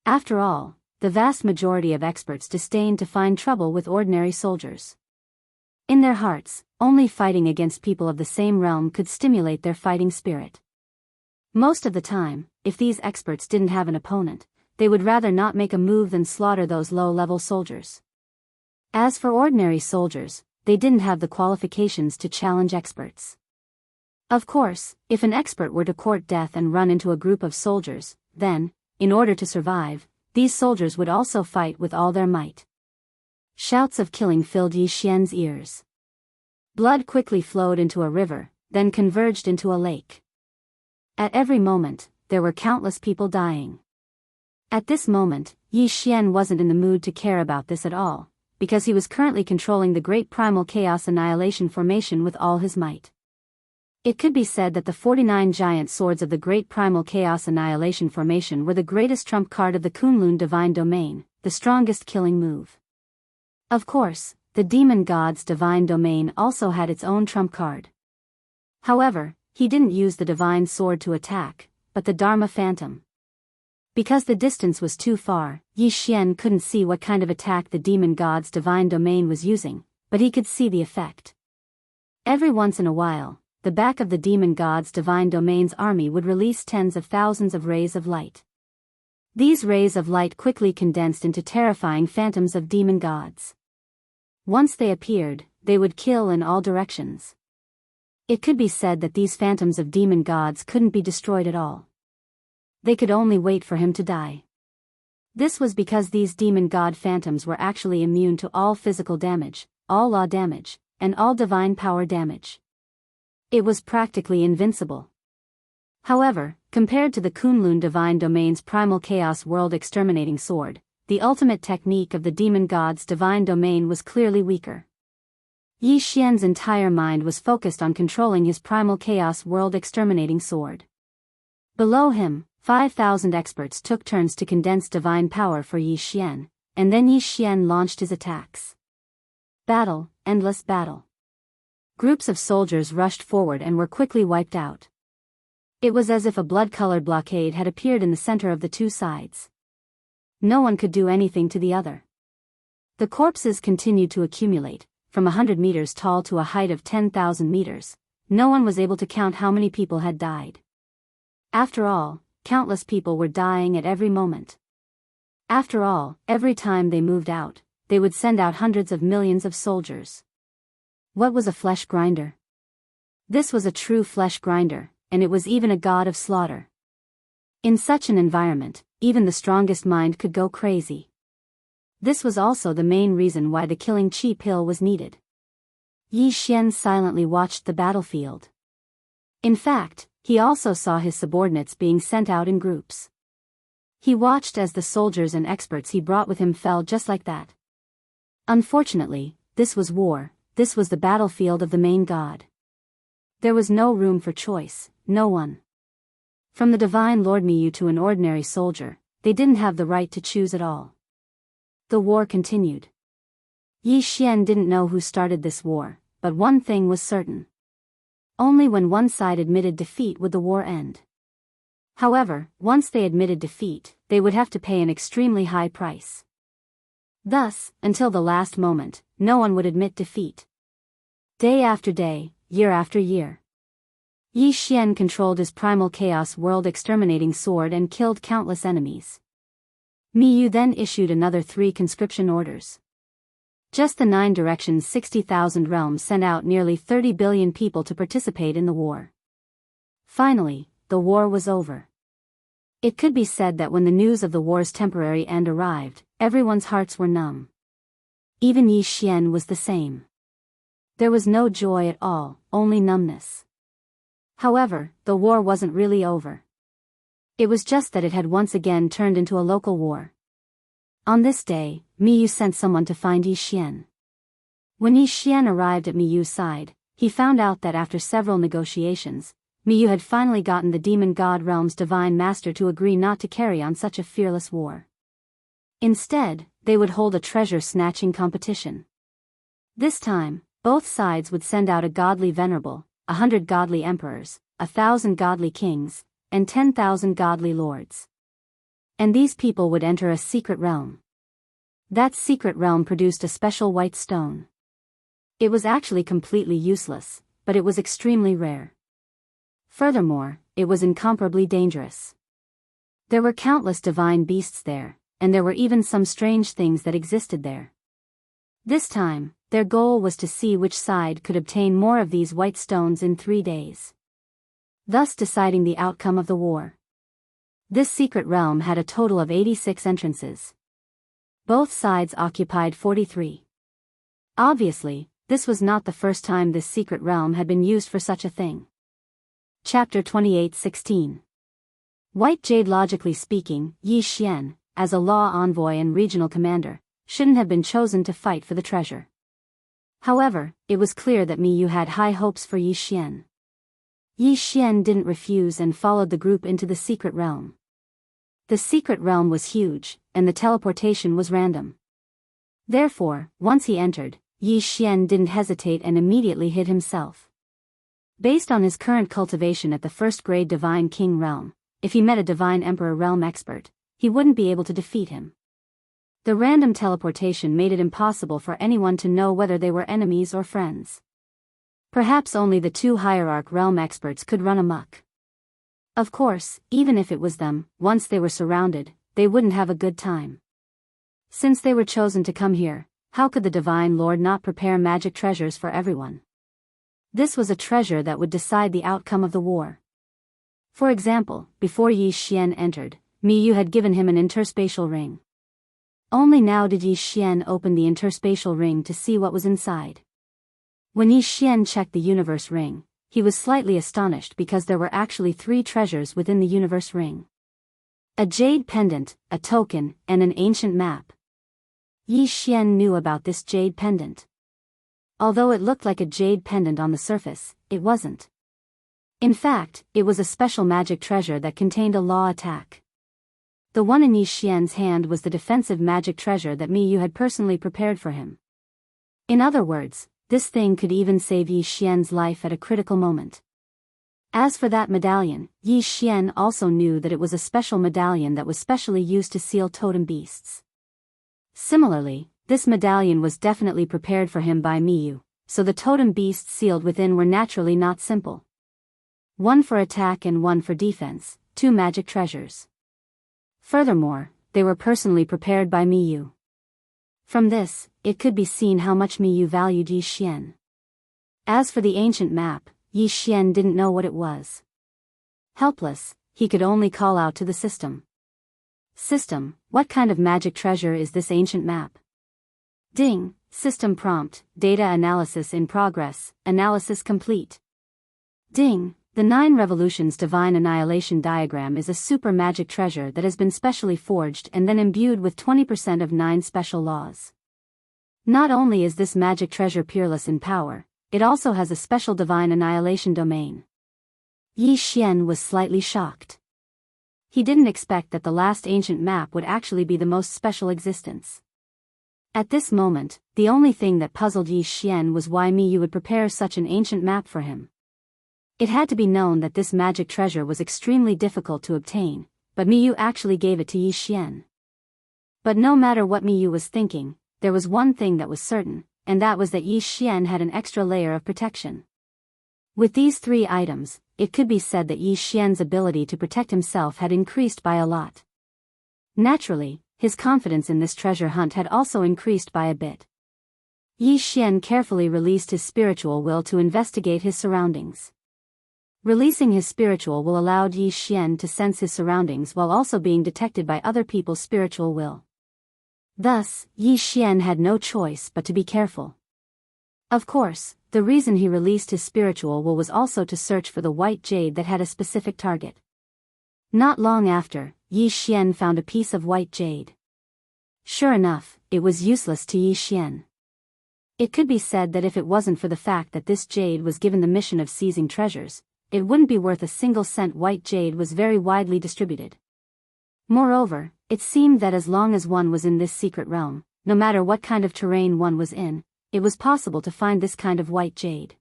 After all, the vast majority of experts disdained to find trouble with ordinary soldiers. In their hearts, only fighting against people of the same realm could stimulate their fighting spirit. Most of the time, if these experts didn't have an opponent, they would rather not make a move than slaughter those low-level soldiers. As for ordinary soldiers, they didn't have the qualifications to challenge experts. Of course, if an expert were to court death and run into a group of soldiers, then, in order to survive, these soldiers would also fight with all their might. Shouts of killing filled Yi Xian's ears. Blood quickly flowed into a river, then converged into a lake. At every moment, there were countless people dying. At this moment, Yi Xian wasn't in the mood to care about this at all, because he was currently controlling the Great Primal Chaos Annihilation Formation with all his might. It could be said that the 49 giant swords of the Great Primal Chaos Annihilation Formation were the greatest trump card of the Kunlun Divine Domain, the strongest killing move. Of course, the Demon God's Divine Domain also had its own trump card. However, he didn't use the Divine Sword to attack, but the Dharma Phantom. Because the distance was too far, Yi Xian couldn't see what kind of attack the Demon God's Divine Domain was using, but he could see the effect. Every once in a while, the back of the Demon God's Divine Domain's army would release tens of thousands of rays of light. These rays of light quickly condensed into terrifying phantoms of demon gods. Once they appeared, they would kill in all directions. It could be said that these phantoms of demon gods couldn't be destroyed at all. They could only wait for him to die. This was because these demon god phantoms were actually immune to all physical damage, all law damage, and all divine power damage. It was practically invincible. However, compared to the Kunlun Divine Domain's Primal Chaos World Exterminating Sword, the ultimate technique of the Demon God's Divine Domain was clearly weaker. Yi Xian's entire mind was focused on controlling his Primal Chaos World Exterminating Sword. Below him, 5,000 experts took turns to condense divine power for Yi Xian, and then Yi Xian launched his attacks. Battle, endless battle. Groups of soldiers rushed forward and were quickly wiped out. It was as if a blood-colored blockade had appeared in the center of the two sides. No one could do anything to the other. The corpses continued to accumulate, from 100 meters tall to a height of 10,000 meters. No one was able to count how many people had died. After all, countless people were dying at every moment. After all, every time they moved out, they would send out hundreds of millions of soldiers. What was a flesh grinder? This was a true flesh grinder, and it was even a god of slaughter. In such an environment, even the strongest mind could go crazy. This was also the main reason why the killing chi pill was needed. Yi Xian silently watched the battlefield. In fact, he also saw his subordinates being sent out in groups. He watched as the soldiers and experts he brought with him fell just like that. Unfortunately, this was war, this was the battlefield of the main god. There was no room for choice, no one. From the divine Lord Miyu to an ordinary soldier, they didn't have the right to choose at all. The war continued. Yi Xian didn't know who started this war, but one thing was certain. Only when one side admitted defeat would the war end. However, once they admitted defeat, they would have to pay an extremely high price. Thus, until the last moment, no one would admit defeat. Day after day, year after year. Yi Xian controlled his Primal Chaos World Exterminating Sword and killed countless enemies. Miyu then issued another 3 conscription orders. Just the 9 directions 60,000 realms sent out nearly 30 billion people to participate in the war. Finally, the war was over. It could be said that when the news of the war's temporary end arrived, everyone's hearts were numb. Even Yi Xian was the same. There was no joy at all, only numbness. However, the war wasn't really over. It was just that it had once again turned into a local war. On this day, Miyu sent someone to find Yi Xian. When Yi Xian arrived at Miyu's side, he found out that after several negotiations, Miyu had finally gotten the demon god realm's divine master to agree not to carry on such a fearless war. Instead, they would hold a treasure-snatching competition. This time, both sides would send out a godly venerable, 100 godly emperors, 1,000 godly kings, and 10,000 godly lords. And these people would enter a secret realm. That secret realm produced a special white stone. It was actually completely useless, but it was extremely rare. Furthermore, it was incomparably dangerous. There were countless divine beasts there, and there were even some strange things that existed there. This time, their goal was to see which side could obtain more of these white stones in 3 days, thus deciding the outcome of the war. This secret realm had a total of 86 entrances. Both sides occupied 43. Obviously, this was not the first time this secret realm had been used for such a thing. Chapter 28:16. White Jade. Logically speaking, Yi Xian, as a law envoy and regional commander, shouldn't have been chosen to fight for the treasure. However, it was clear that Miyu had high hopes for Yi Xian. Yi Xian didn't refuse and followed the group into the secret realm. The secret realm was huge, and the teleportation was random. Therefore, once he entered, Yi Xian didn't hesitate and immediately hid himself. Based on his current cultivation at the first-grade Divine King realm, if he met a Divine Emperor realm expert, he wouldn't be able to defeat him. The random teleportation made it impossible for anyone to know whether they were enemies or friends. Perhaps only the 2 hierarch realm experts could run amok. Of course, even if it was them, once they were surrounded, they wouldn't have a good time. Since they were chosen to come here, how could the Divine Lord not prepare magic treasures for everyone? This was a treasure that would decide the outcome of the war. For example, before Yi Xian entered, Miyu had given him an interspatial ring. Only now did Yi Xian open the interspatial ring to see what was inside. When Yi Xian checked the universe ring, he was slightly astonished because there were actually 3 treasures within the universe ring. A jade pendant, a token, and an ancient map. Yi Xian knew about this jade pendant. Although it looked like a jade pendant on the surface, it wasn't. In fact, it was a special magic treasure that contained a law attack. The one in Yi Xian's hand was the defensive magic treasure that Miyu had personally prepared for him. In other words, this thing could even save Yi Xian's life at a critical moment. As for that medallion, Yi Xian also knew that it was a special medallion that was specially used to seal totem beasts. Similarly, this medallion was definitely prepared for him by Miyu, so the totem beasts sealed within were naturally not simple. One for attack and one for defense, 2 magic treasures. Furthermore, they were personally prepared by Miyu. From this, it could be seen how much Miyu valued Yi Xian. As for the ancient map, Yi Xian didn't know what it was. Helpless, he could only call out to the system. System, what kind of magic treasure is this ancient map? Ding, system prompt, data analysis in progress, analysis complete. Ding, the 9 Revolutions Divine Annihilation Diagram is a super magic treasure that has been specially forged and then imbued with 20% of 9 special laws. Not only is this magic treasure peerless in power, it also has a special divine annihilation domain. Yi Xian was slightly shocked. He didn't expect that the last ancient map would actually be the most special existence. At this moment, the only thing that puzzled Yi Xian was why Miyu would prepare such an ancient map for him. It had to be known that this magic treasure was extremely difficult to obtain, but Miyu actually gave it to Yi Xian. But no matter what Miyu was thinking, there was one thing that was certain, and that was that Yi Xian had an extra layer of protection. With these 3 items, it could be said that Yi Xian's ability to protect himself had increased by a lot. Naturally, his confidence in this treasure hunt had also increased by a bit. Yi Xian carefully released his spiritual will to investigate his surroundings. Releasing his spiritual will allowed Yi Xian to sense his surroundings while also being detected by other people's spiritual will. Thus, Yi Xian had no choice but to be careful. Of course, the reason he released his spiritual will was also to search for the white jade that had a specific target. Not long after, Yi Xian found a piece of white jade. Sure enough, it was useless to Yi Xian. It could be said that if it wasn't for the fact that this jade was given the mission of seizing treasures, it wouldn't be worth a single cent. White jade was very widely distributed. Moreover, it seemed that as long as one was in this secret realm, no matter what kind of terrain one was in, it was possible to find this kind of white jade.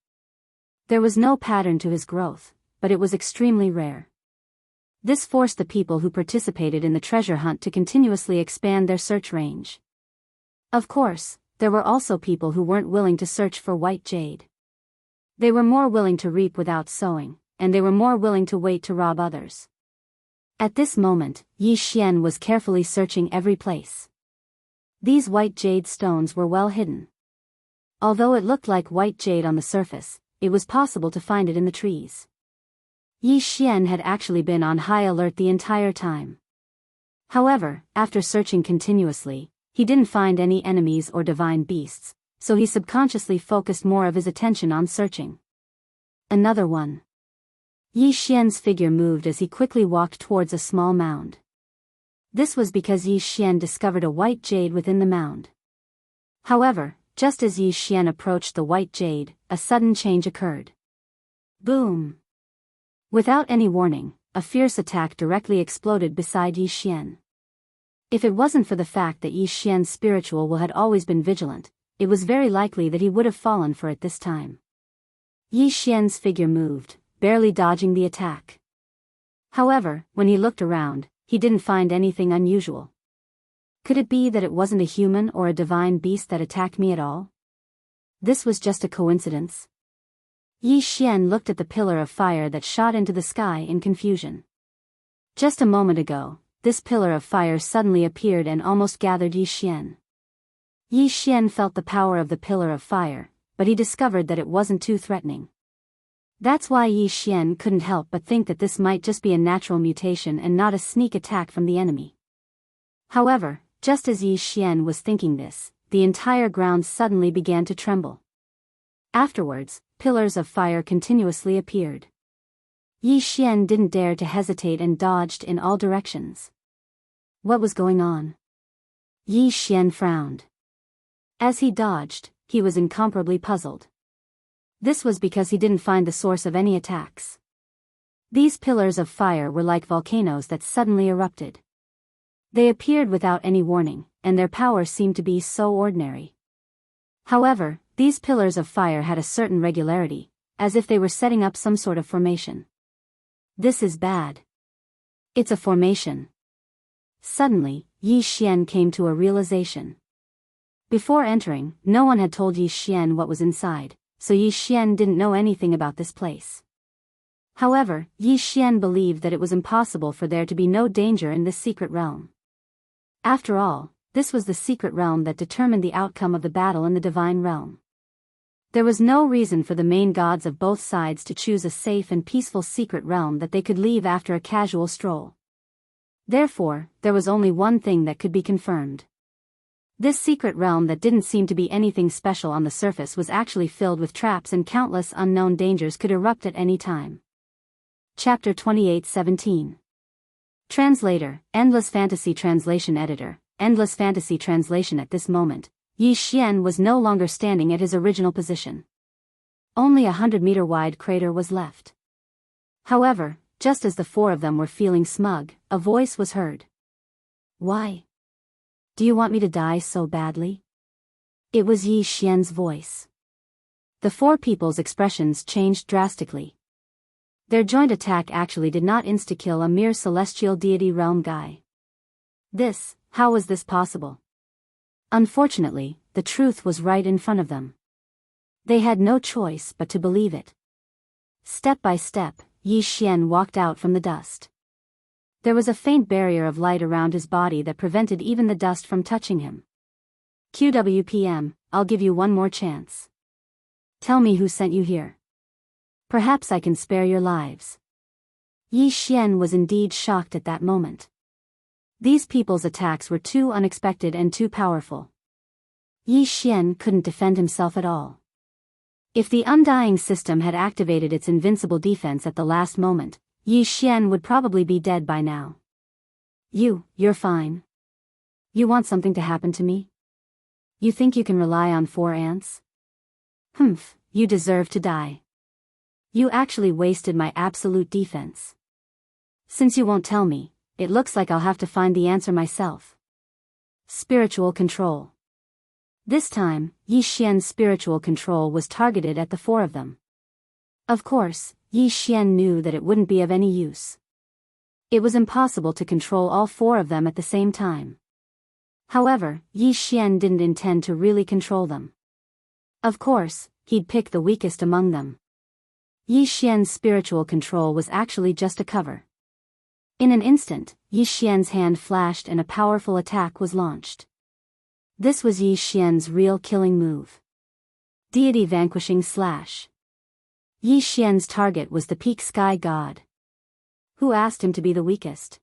There was no pattern to his growth, but it was extremely rare. This forced the people who participated in the treasure hunt to continuously expand their search range. Of course, there were also people who weren't willing to search for white jade. They were more willing to reap without sowing, and they were more willing to wait to rob others. At this moment, Yi Xian was carefully searching every place. These white jade stones were well hidden. Although it looked like white jade on the surface, it was possible to find it in the trees. Yi Xian had actually been on high alert the entire time. However, after searching continuously, he didn't find any enemies or divine beasts, so he subconsciously focused more of his attention on searching. Another one. Yi Xian's figure moved as he quickly walked towards a small mound. This was because Yi Xian discovered a white jade within the mound. However, just as Yi Xian approached the white jade, a sudden change occurred. Boom! Without any warning, a fierce attack directly exploded beside Yi Xian. If it wasn't for the fact that Yi Xian's spiritual will had always been vigilant, it was very likely that he would have fallen for it this time. Yi Xian's figure moved, barely dodging the attack. However, when he looked around, he didn't find anything unusual. Could it be that it wasn't a human or a divine beast that attacked me at all? This was just a coincidence. Yi Xian looked at the pillar of fire that shot into the sky in confusion. Just a moment ago, this pillar of fire suddenly appeared and almost gathered Yi Xian. Yi Xian felt the power of the pillar of fire, but he discovered that it wasn't too threatening. That's why Yi Xian couldn't help but think that this might just be a natural mutation and not a sneak attack from the enemy. However, just as Yi Xian was thinking this, the entire ground suddenly began to tremble. Afterwards, pillars of fire continuously appeared. Yi Xian didn't dare to hesitate and dodged in all directions. What was going on? Yi Xian frowned. As he dodged, he was incomparably puzzled. This was because he didn't find the source of any attacks. These pillars of fire were like volcanoes that suddenly erupted. They appeared without any warning, and their power seemed to be so ordinary. However, these pillars of fire had a certain regularity, as if they were setting up some sort of formation. This is bad. It's a formation. Suddenly, Yi Xian came to a realization. Before entering, no one had told Yi Xian what was inside, so Yi Xian didn't know anything about this place. However, Yi Xian believed that it was impossible for there to be no danger in this secret realm. After all, this was the secret realm that determined the outcome of the battle in the divine realm. There was no reason for the main gods of both sides to choose a safe and peaceful secret realm that they could leave after a casual stroll. Therefore, there was only one thing that could be confirmed. This secret realm that didn't seem to be anything special on the surface was actually filled with traps, and countless unknown dangers could erupt at any time. Chapter 28:17. Translator, Endless Fantasy Translation Editor, Endless Fantasy Translation. At this moment, Yi Xian was no longer standing at his original position. Only 100-meter wide crater was left. However, just as the four of them were feeling smug, a voice was heard. Why? Do you want me to die so badly? It was Yi Xian's voice. The four people's expressions changed drastically. Their joint attack actually did not insta-kill a mere celestial deity realm guy. How was this possible? Unfortunately, the truth was right in front of them. They had no choice but to believe it. Step by step, Yi Xian walked out from the dust. There was a faint barrier of light around his body that prevented even the dust from touching him. QWPM, I'll give you one more chance. Tell me who sent you here. Perhaps I can spare your lives. Yi Xian was indeed shocked at that moment. These people's attacks were too unexpected and too powerful. Yi Xian couldn't defend himself at all. If the undying system had activated its invincible defense at the last moment, Yi Xian would probably be dead by now. You're fine. You want something to happen to me? You think you can rely on 4 ants? Humph, you deserve to die. You actually wasted my absolute defense. Since you won't tell me, it looks like I'll have to find the answer myself. Spiritual control. This time, Yi Xian's spiritual control was targeted at the 4 of them. Of course, Yi Xian knew that it wouldn't be of any use. It was impossible to control all 4 of them at the same time. However, Yi Xian didn't intend to really control them. Of course, he'd pick the weakest among them. Yi Xian's spiritual control was actually just a cover. In an instant, Yi Xian's hand flashed and a powerful attack was launched. This was Yi Xian's real killing move. Deity Vanquishing Slash. Yi Xian's target was the peak sky god. Who asked him to be the weakest?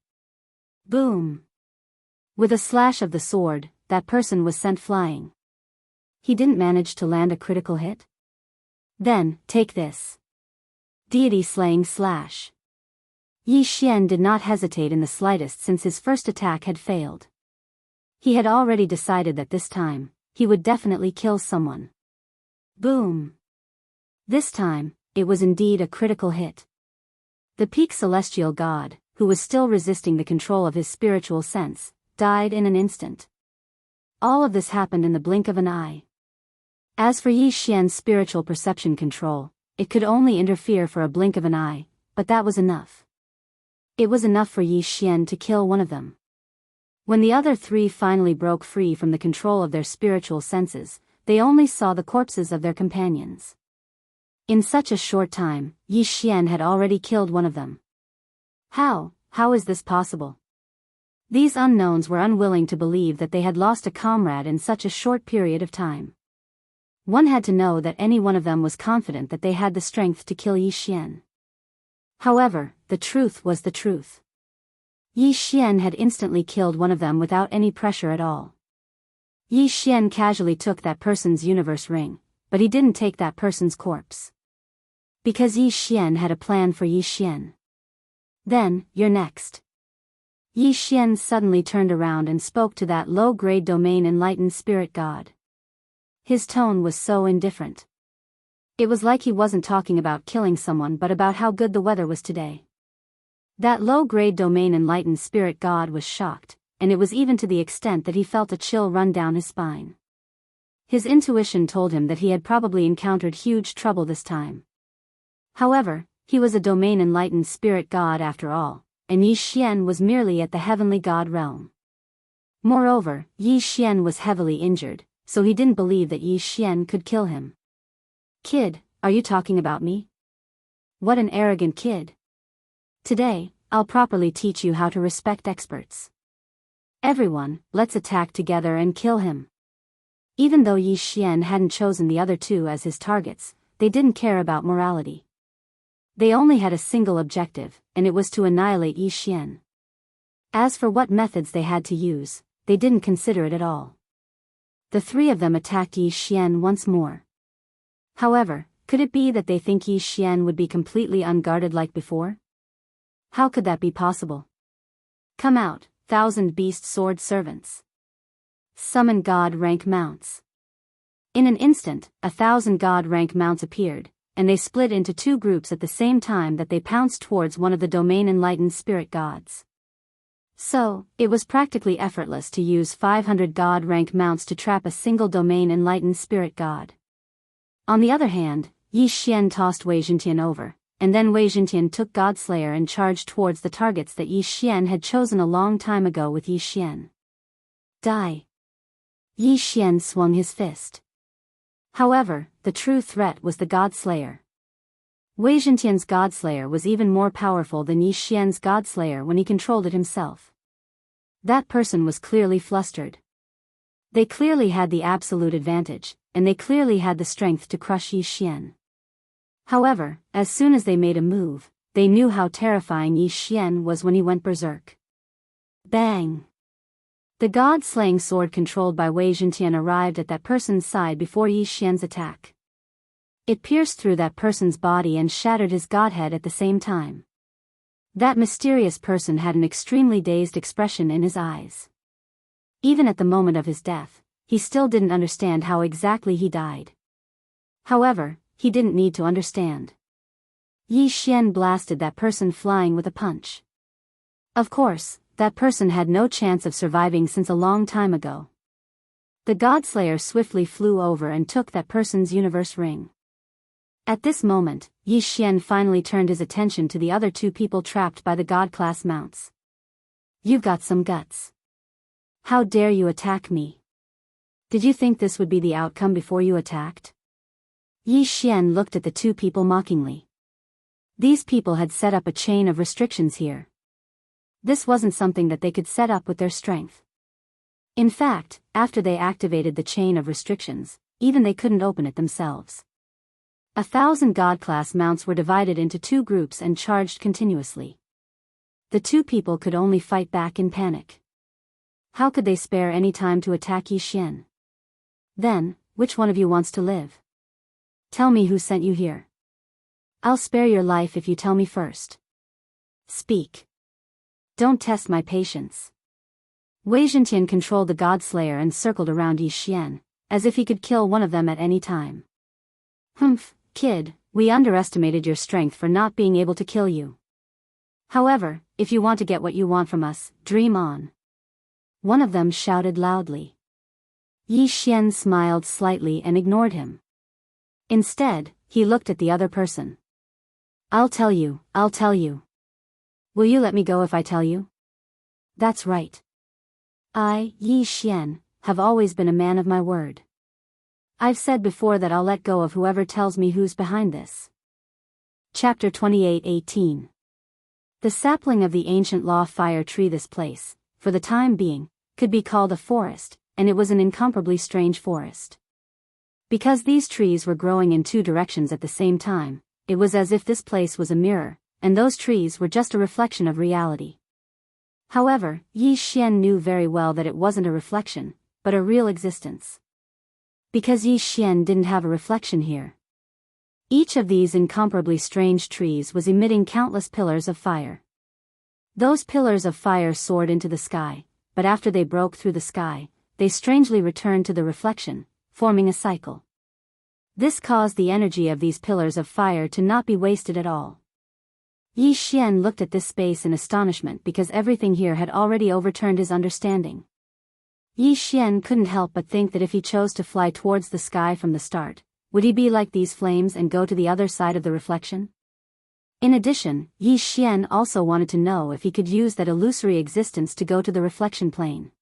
Boom! With a slash of the sword, that person was sent flying. He didn't manage to land a critical hit? Then, take this. Deity Slaying Slash. Yi Xian did not hesitate in the slightest since his first attack had failed. He had already decided that this time, he would definitely kill someone. Boom! This time, it was indeed a critical hit. The peak celestial god, who was still resisting the control of his spiritual sense, died in an instant. All of this happened in the blink of an eye. As for Yi Xian's spiritual perception control, it could only interfere for a blink of an eye, but that was enough. It was enough for Yi Xian to kill one of them. When the other 3 finally broke free from the control of their spiritual senses, they only saw the corpses of their companions. In such a short time, Yi Xian had already killed one of them. How is this possible? These unknowns were unwilling to believe that they had lost a comrade in such a short period of time. One had to know that any one of them was confident that they had the strength to kill Yi Xian. However, the truth was the truth. Yi Xian had instantly killed one of them without any pressure at all. Yi Xian casually took that person's universe ring, but he didn't take that person's corpse. Because Yi Xian had a plan for Yi Xian. Then, you're next. Yi Xian suddenly turned around and spoke to that low-grade domain enlightened spirit god. His tone was so indifferent. It was like he wasn't talking about killing someone but about how good the weather was today. That low-grade domain enlightened spirit god was shocked, and it was even to the extent that he felt a chill run down his spine. His intuition told him that he had probably encountered huge trouble this time. However, he was a domain enlightened spirit god after all, and Yi Xian was merely at the heavenly god realm. Moreover, Yi Xian was heavily injured, so he didn't believe that Yi Xian could kill him. Kid, are you talking about me? What an arrogant kid. Today, I'll properly teach you how to respect experts. Everyone, let's attack together and kill him. Even though Yi Xian hadn't chosen the other 2 as his targets, they didn't care about morality. They only had a single objective, and it was to annihilate Yi Xian. As for what methods they had to use, they didn't consider it at all. The 3 of them attacked Yi Xian once more. However, could it be that they think Yi Xian would be completely unguarded like before? How could that be possible? Come out, 1,000 beast sword servants. Summon god rank mounts. In an instant, 1,000 god rank mounts appeared, and they split into 2 groups at the same time that they pounced towards one of the domain enlightened spirit gods. So, it was practically effortless to use 500 god rank mounts to trap a single domain enlightened spirit god. On the other hand, Yi Xian tossed Wei Zhentian over, and then Wei Zhentian took Godslayer and charged towards the targets that Yi Xian had chosen a long time ago with Yi Xian. Die! Yi Xian swung his fist. However, the true threat was the Godslayer. Wei Zhentian's Godslayer was even more powerful than Yi Xian's Godslayer when he controlled it himself. That person was clearly flustered. They clearly had the absolute advantage, and they clearly had the strength to crush Yi Xian. However, as soon as they made a move, they knew how terrifying Yi Xian was when he went berserk. Bang! The god-slaying sword controlled by Wei Zhentian arrived at that person's side before Yi Xian's attack. It pierced through that person's body and shattered his godhead at the same time. That mysterious person had an extremely dazed expression in his eyes. Even at the moment of his death, he still didn't understand how exactly he died. However, he didn't need to understand. Yi Xian blasted that person flying with a punch. Of course, that person had no chance of surviving since a long time ago. The Godslayer swiftly flew over and took that person's universe ring. At this moment, Yi Xian finally turned his attention to the other two people trapped by the God-class mounts. You've got some guts. How dare you attack me? Did you think this would be the outcome before you attacked? Yi Xian looked at the two people mockingly. These people had set up a chain of restrictions here. This wasn't something that they could set up with their strength. In fact, after they activated the chain of restrictions, even they couldn't open it themselves. 1,000 God-class mounts were divided into two groups and charged continuously. The two people could only fight back in panic. How could they spare any time to attack Yi Xian? Then, which one of you wants to live? Tell me who sent you here. I'll spare your life if you tell me first. Speak. Don't test my patience. Wei Zhentian controlled the God-slayer and circled around Yi Xian, as if he could kill one of them at any time. Humph, kid, we underestimated your strength for not being able to kill you. However, if you want to get what you want from us, dream on. One of them shouted loudly. Yi Xian smiled slightly and ignored him. Instead, he looked at the other person. I'll tell you. Will you let me go if I tell you? That's right. I, Yi Xian, have always been a man of my word. I've said before that I'll let go of whoever tells me who's behind this. Chapter 28:18. The sapling of the ancient law fire tree. This place, for the time being, could be called a forest, and it was an incomparably strange forest. Because these trees were growing in two directions at the same time, it was as if this place was a mirror, and those trees were just a reflection of reality. However, Yi Xian knew very well that it wasn't a reflection, but a real existence. Because Yi Xian didn't have a reflection here. Each of these incomparably strange trees was emitting countless pillars of fire. Those pillars of fire soared into the sky, but after they broke through the sky, they strangely returned to the reflection, forming a cycle. This caused the energy of these pillars of fire to not be wasted at all. Yi Xian looked at this space in astonishment because everything here had already overturned his understanding. Yi Xian couldn't help but think that if he chose to fly towards the sky from the start, would he be like these flames and go to the other side of the reflection? In addition, Yi Xian also wanted to know if he could use that illusory existence to go to the reflection plane.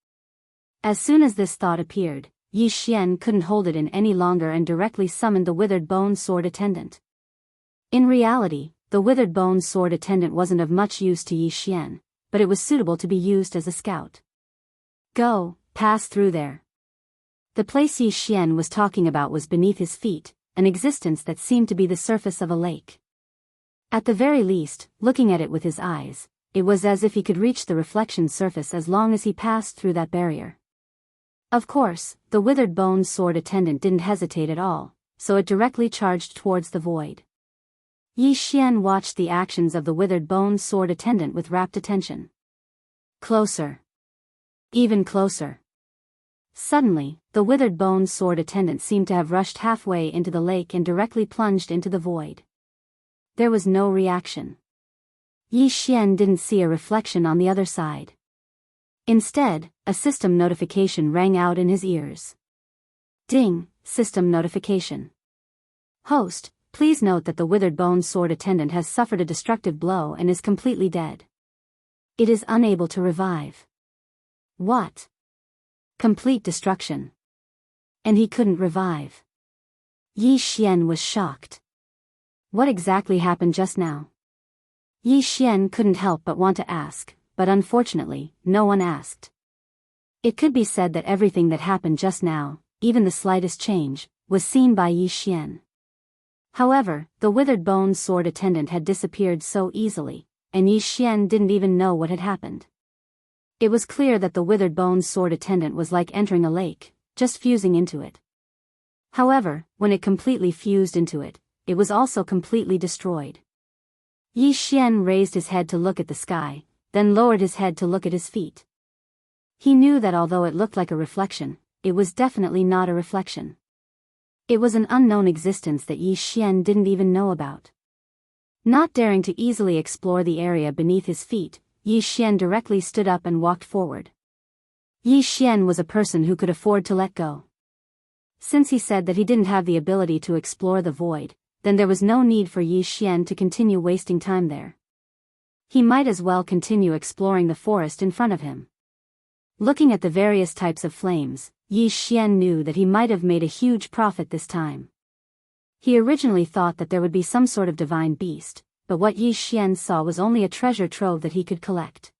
As soon as this thought appeared, Yi Xian couldn't hold it in any longer and directly summoned the withered bone sword attendant. In reality, the withered bone sword attendant wasn't of much use to Yi Xian, but it was suitable to be used as a scout. Go, pass through there. The place Yi Xian was talking about was beneath his feet, an existence that seemed to be the surface of a lake. At the very least, looking at it with his eyes, it was as if he could reach the reflection surface as long as he passed through that barrier. Of course, the withered bone sword attendant didn't hesitate at all, so it directly charged towards the void. Yi Xian watched the actions of the withered bone sword attendant with rapt attention. Closer. Even closer. Suddenly, the withered bone sword attendant seemed to have rushed halfway into the lake and directly plunged into the void. There was no reaction. Yi Xian didn't see a reflection on the other side. Instead, a system notification rang out in his ears. Ding, system notification. Host, please note that the withered bone sword attendant has suffered a destructive blow and is completely dead. It is unable to revive. What? Complete destruction. And he couldn't revive. Yi Xian was shocked. What exactly happened just now? Yi Xian couldn't help but want to ask, but unfortunately, no one asked. It could be said that everything that happened just now, even the slightest change, was seen by Yi Xian. However, the withered bones sword attendant had disappeared so easily, and Yi Xian didn't even know what had happened. It was clear that the withered bones sword attendant was like entering a lake, just fusing into it. However, when it completely fused into it, it was also completely destroyed. Yi Xian raised his head to look at the sky, then lowered his head to look at his feet. He knew that although it looked like a reflection, it was definitely not a reflection. It was an unknown existence that Yi Xian didn't even know about. Not daring to easily explore the area beneath his feet, Yi Xian directly stood up and walked forward. Yi Xian was a person who could afford to let go. Since he said that he didn't have the ability to explore the void, then there was no need for Yi Xian to continue wasting time there. He might as well continue exploring the forest in front of him. Looking at the various types of flames, Yi Xian knew that he might have made a huge profit this time. He originally thought that there would be some sort of divine beast, but what Yi Xian saw was only a treasure trove that he could collect.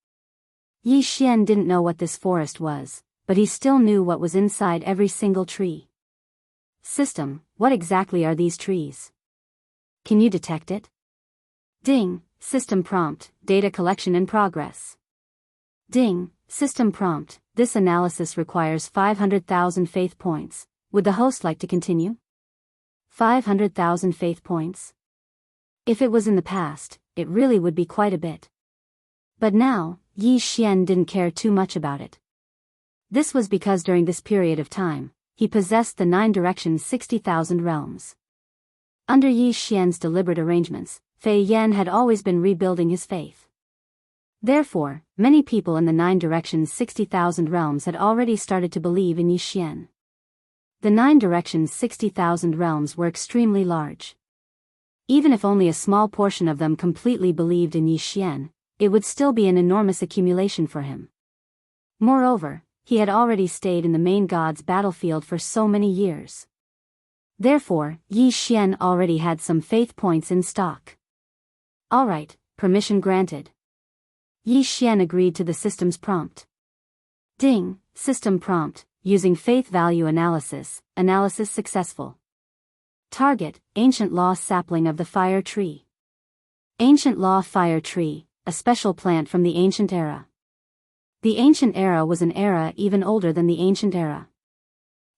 Yi Xian didn't know what this forest was, but he still knew what was inside every single tree. System, what exactly are these trees? Can you detect it? Ding, system prompt, data collection in progress. Ding, system prompt, this analysis requires 500,000 faith points. Would the host like to continue? 500,000 faith points? If it was in the past, it really would be quite a bit. But now, Yi Xian didn't care too much about it. This was because during this period of time, he possessed the 9 directions 60,000 realms. Under Yi Xian's deliberate arrangements, Fei Yan had always been rebuilding his faith. Therefore, many people in the 9 directions 60,000 realms had already started to believe in Yi Xian. The 9 directions 60,000 realms were extremely large. Even if only a small portion of them completely believed in Yi Xian, it would still be an enormous accumulation for him. Moreover, he had already stayed in the main god's battlefield for so many years. Therefore, Yi Xian already had some faith points in stock. Alright, permission granted. Yi Xian agreed to the system's prompt. Ding, system prompt, using faith value analysis, analysis successful. Target, ancient law sapling of the fire tree. Ancient law fire tree, a special plant from the ancient era. The ancient era was an era even older than the ancient era.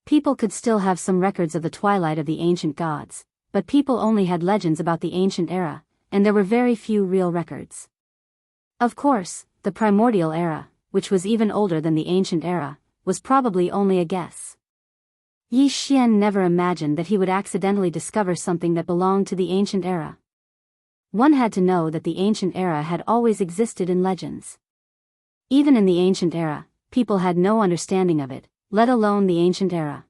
People could still have some records of the twilight of the ancient gods, but people only had legends about the ancient era, and there were very few real records. Of course, the primordial era, which was even older than the ancient era, was probably only a guess. Yi Xian never imagined that he would accidentally discover something that belonged to the ancient era. One had to know that the ancient era had always existed in legends. Even in the ancient era, people had no understanding of it, let alone the ancient era.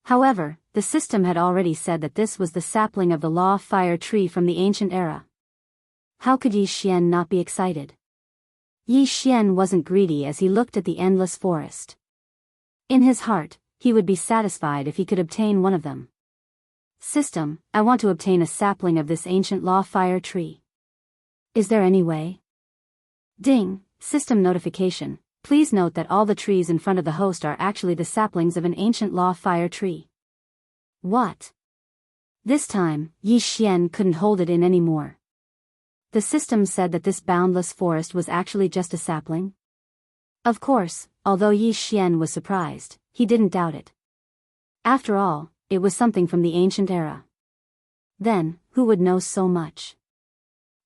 However, the system had already said that this was the sapling of the law fire tree from the ancient era. How could Yi Xian not be excited? Yi Xian wasn't greedy as he looked at the endless forest. In his heart, he would be satisfied if he could obtain one of them. System, I want to obtain a sapling of this ancient law fire tree. Is there any way? Ding, system notification. Please note that all the trees in front of the host are actually the saplings of an ancient law fire tree. What? This time, Yi Xian couldn't hold it in anymore. The system said that this boundless forest was actually just a sapling? Of course, although Yi Xian was surprised, he didn't doubt it. After all, it was something from the ancient era. Then, who would know so much?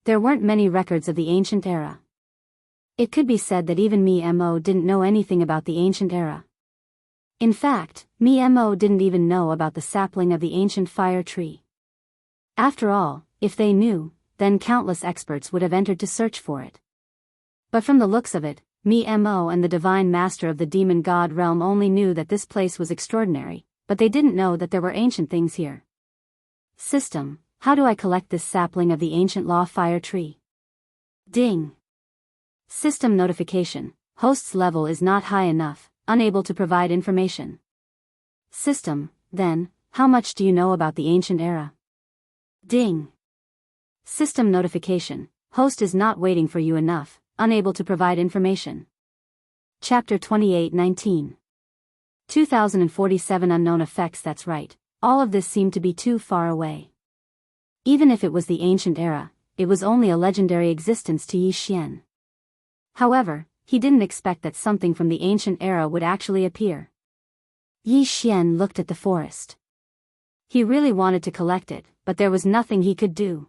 There weren't many records of the ancient era. It could be said that even Mo didn't know anything about the ancient era. In fact, Mo didn't even know about the sapling of the ancient fire tree. After all, if they knew, then countless experts would have entered to search for it. But from the looks of it, Mo and the divine master of the demon god realm only knew that this place was extraordinary, but they didn't know that there were ancient things here. System, how do I collect this sapling of the ancient law fire tree? Ding. System notification, host's level is not high enough, unable to provide information. System, then, how much do you know about the ancient era? Ding. System notification, host is not waiting for you enough, unable to provide information. Chapter 28:19. 2047 Unknown effects. That's right, all of this seemed to be too far away. Even if it was the ancient era, it was only a legendary existence to Yi Xian. However, he didn't expect that something from the ancient era would actually appear. Yi Xian looked at the forest. He really wanted to collect it, but there was nothing he could do.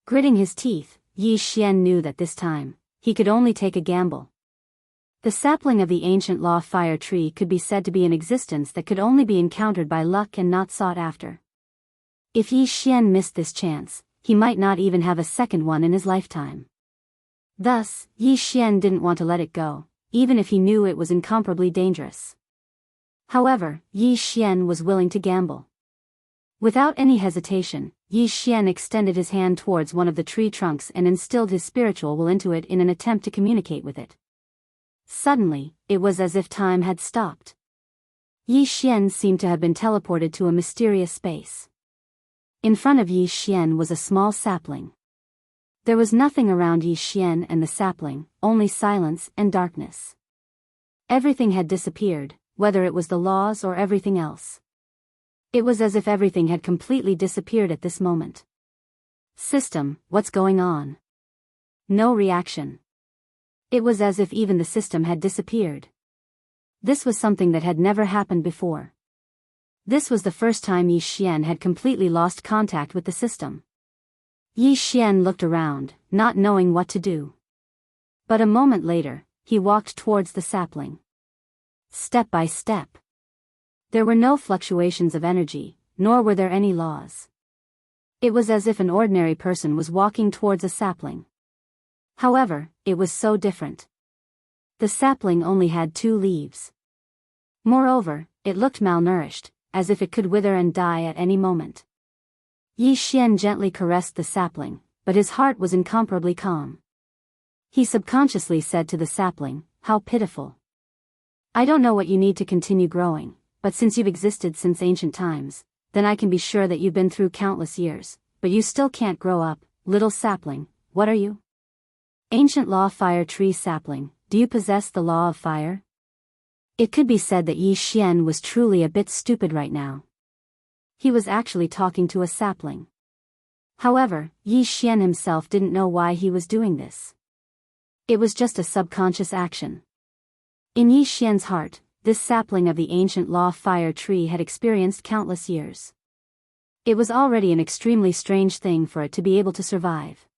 Gritting his teeth, Yi Xian knew that this time, he could only take a gamble. The sapling of the ancient law fire tree could be said to be an existence that could only be encountered by luck and not sought after. If Yi Xian missed this chance, he might not even have a second one in his lifetime. Thus, Yi Xian didn't want to let it go, even if he knew it was incomparably dangerous. However, Yi Xian was willing to gamble. Without any hesitation, Yi Xian extended his hand towards one of the tree trunks and instilled his spiritual will into it in an attempt to communicate with it. Suddenly, it was as if time had stopped. Yi Xian seemed to have been teleported to a mysterious space. In front of Yi Xian was a small sapling. There was nothing around Yi Xian and the sapling, only silence and darkness. Everything had disappeared, whether it was the laws or everything else. It was as if everything had completely disappeared at this moment. System, what's going on? No reaction. It was as if even the system had disappeared. This was something that had never happened before. This was the first time Yi Xian had completely lost contact with the system. Yi Xian looked around, not knowing what to do. But a moment later, he walked towards the sapling. Step by step. There were no fluctuations of energy, nor were there any laws. It was as if an ordinary person was walking towards a sapling. However, it was so different. The sapling only had 2 leaves. Moreover, it looked malnourished, as if it could wither and die at any moment. Yi Xian gently caressed the sapling, but his heart was incomparably calm. He subconsciously said to the sapling, "How pitiful. I don't know what you need to continue growing, but since you've existed since ancient times, then I can be sure that you've been through countless years, but you still can't grow up, little sapling, what are you? Ancient law fire tree sapling, do you possess the law of fire?" It could be said that Yi Xian was truly a bit stupid right now. He was actually talking to a sapling. However, Yi Xian himself didn't know why he was doing this. It was just a subconscious action. In Yi Xian's heart, this sapling of the ancient law fire tree had experienced countless years. It was already an extremely strange thing for it to be able to survive.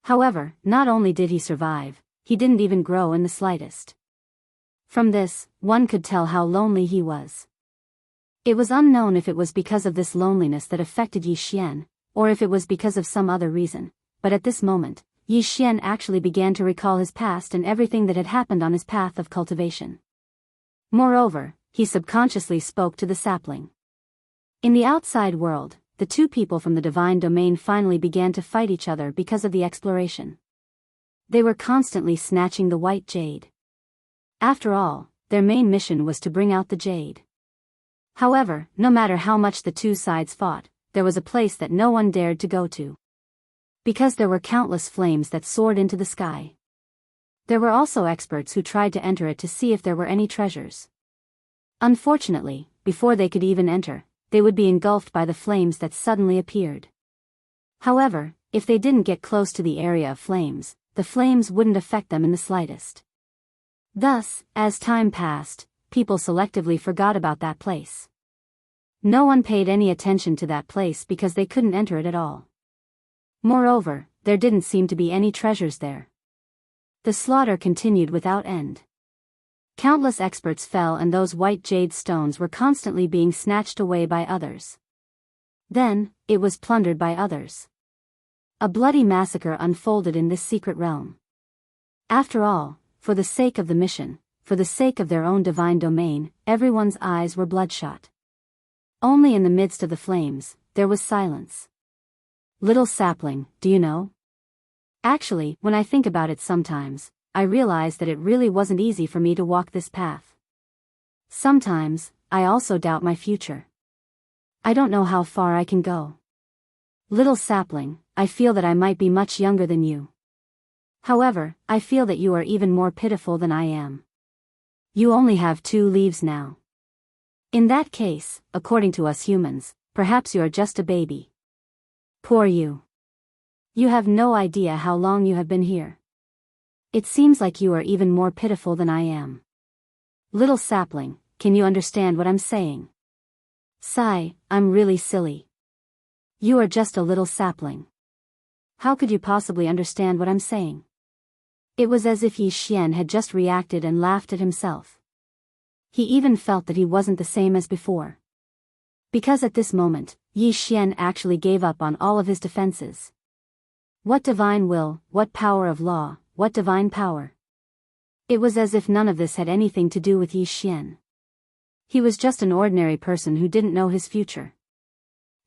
However, not only did he survive, he didn't even grow in the slightest. From this, one could tell how lonely he was. It was unknown if it was because of this loneliness that affected Yi Xian, or if it was because of some other reason, but at this moment, Yi Xian actually began to recall his past and everything that had happened on his path of cultivation. Moreover, he subconsciously spoke to the sapling. In the outside world, the 2 people from the divine domain finally began to fight each other because of the exploration. They were constantly snatching the white jade. After all, their main mission was to bring out the jade. However, no matter how much the 2 sides fought, there was a place that no one dared to go to. Because there were countless flames that soared into the sky. There were also experts who tried to enter it to see if there were any treasures. Unfortunately, before they could even enter, they would be engulfed by the flames that suddenly appeared. However, if they didn't get close to the area of flames, the flames wouldn't affect them in the slightest. Thus, as time passed, people selectively forgot about that place. No one paid any attention to that place because they couldn't enter it at all. Moreover, there didn't seem to be any treasures there. The slaughter continued without end. Countless experts fell and those white jade stones were constantly being snatched away by others. Then, it was plundered by others. A bloody massacre unfolded in this secret realm. After all, for the sake of the mission, for the sake of their own divine domain, everyone's eyes were bloodshot. Only in the midst of the flames, there was silence. "Little sapling, do you know? Actually, when I think about it sometimes, I realize that it really wasn't easy for me to walk this path. Sometimes, I also doubt my future. I don't know how far I can go. Little sapling, I feel that I might be much younger than you. However, I feel that you are even more pitiful than I am. You only have 2 leaves now. In that case, according to us humans, perhaps you are just a baby. Poor you. You have no idea how long you have been here. It seems like you are even more pitiful than I am. Little sapling, can you understand what I'm saying? Sigh, I'm really silly. You are just a little sapling. How could you possibly understand what I'm saying? It was as if Yi Xian had just reacted and laughed at himself. He even felt that he wasn't the same as before. Because at this moment, Yi Xian actually gave up on all of his defenses. What divine will, what power of law, what divine power? It was as if none of this had anything to do with Yi Xian. He was just an ordinary person who didn't know his future.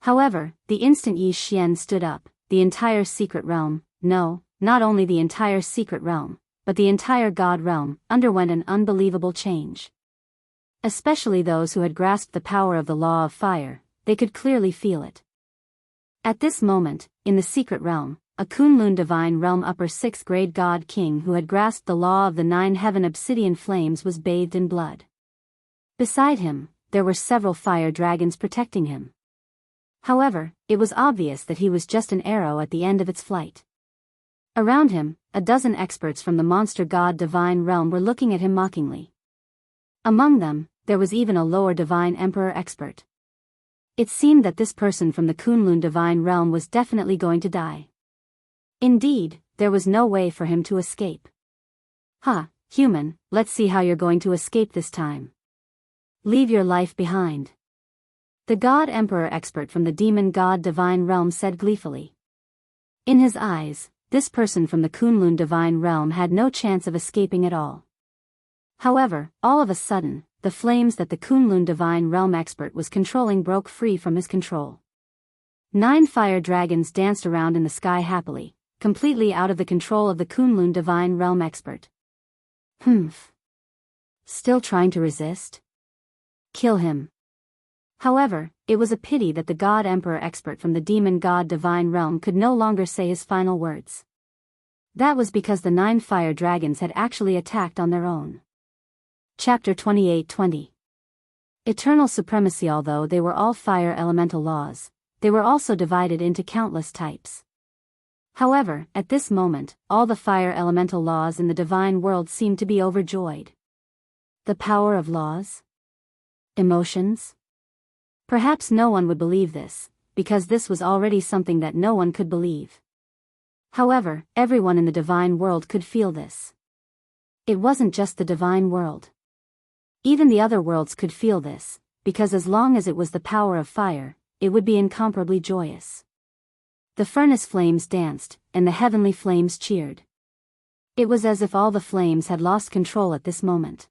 However, the instant Yi Xian stood up, the entire secret realm, no, not only the entire secret realm, but the entire God realm, underwent an unbelievable change. Especially those who had grasped the power of the law of fire, they could clearly feel it. At this moment, in the secret realm, a Kunlun divine realm upper 6th grade god king who had grasped the law of the 9 heaven obsidian flames was bathed in blood. Beside him, there were several fire dragons protecting him. However, it was obvious that he was just an arrow at the end of its flight. Around him, a dozen experts from the monster god divine realm were looking at him mockingly. Among them, there was even a lower divine emperor expert. It seemed that this person from the Kunlun divine realm was definitely going to die. Indeed, there was no way for him to escape. Ha, human, let's see how you're going to escape this time. Leave your life behind. The god emperor expert from the demon god divine realm said gleefully. In his eyes, this person from the Kunlun divine realm had no chance of escaping at all. However, all of a sudden, the flames that the Kunlun divine realm expert was controlling broke free from his control. 9 fire dragons danced around in the sky happily, completely out of the control of the Kunlun divine realm expert. Humph. Still trying to resist? Kill him. However, it was a pity that the god emperor expert from the demon god divine realm could no longer say his final words. That was because the 9 fire dragons had actually attacked on their own. Chapter 28-20. Eternal supremacy. Although they were all fire elemental laws, they were also divided into countless types. However, at this moment, all the fire elemental laws in the divine world seemed to be overjoyed. The power of laws? Emotions? Perhaps no one would believe this, because this was already something that no one could believe. However, everyone in the divine world could feel this. It wasn't just the divine world. Even the other worlds could feel this, because as long as it was the power of fire, it would be incomparably joyous. The furnace flames danced, and the heavenly flames cheered. It was as if all the flames had lost control at this moment.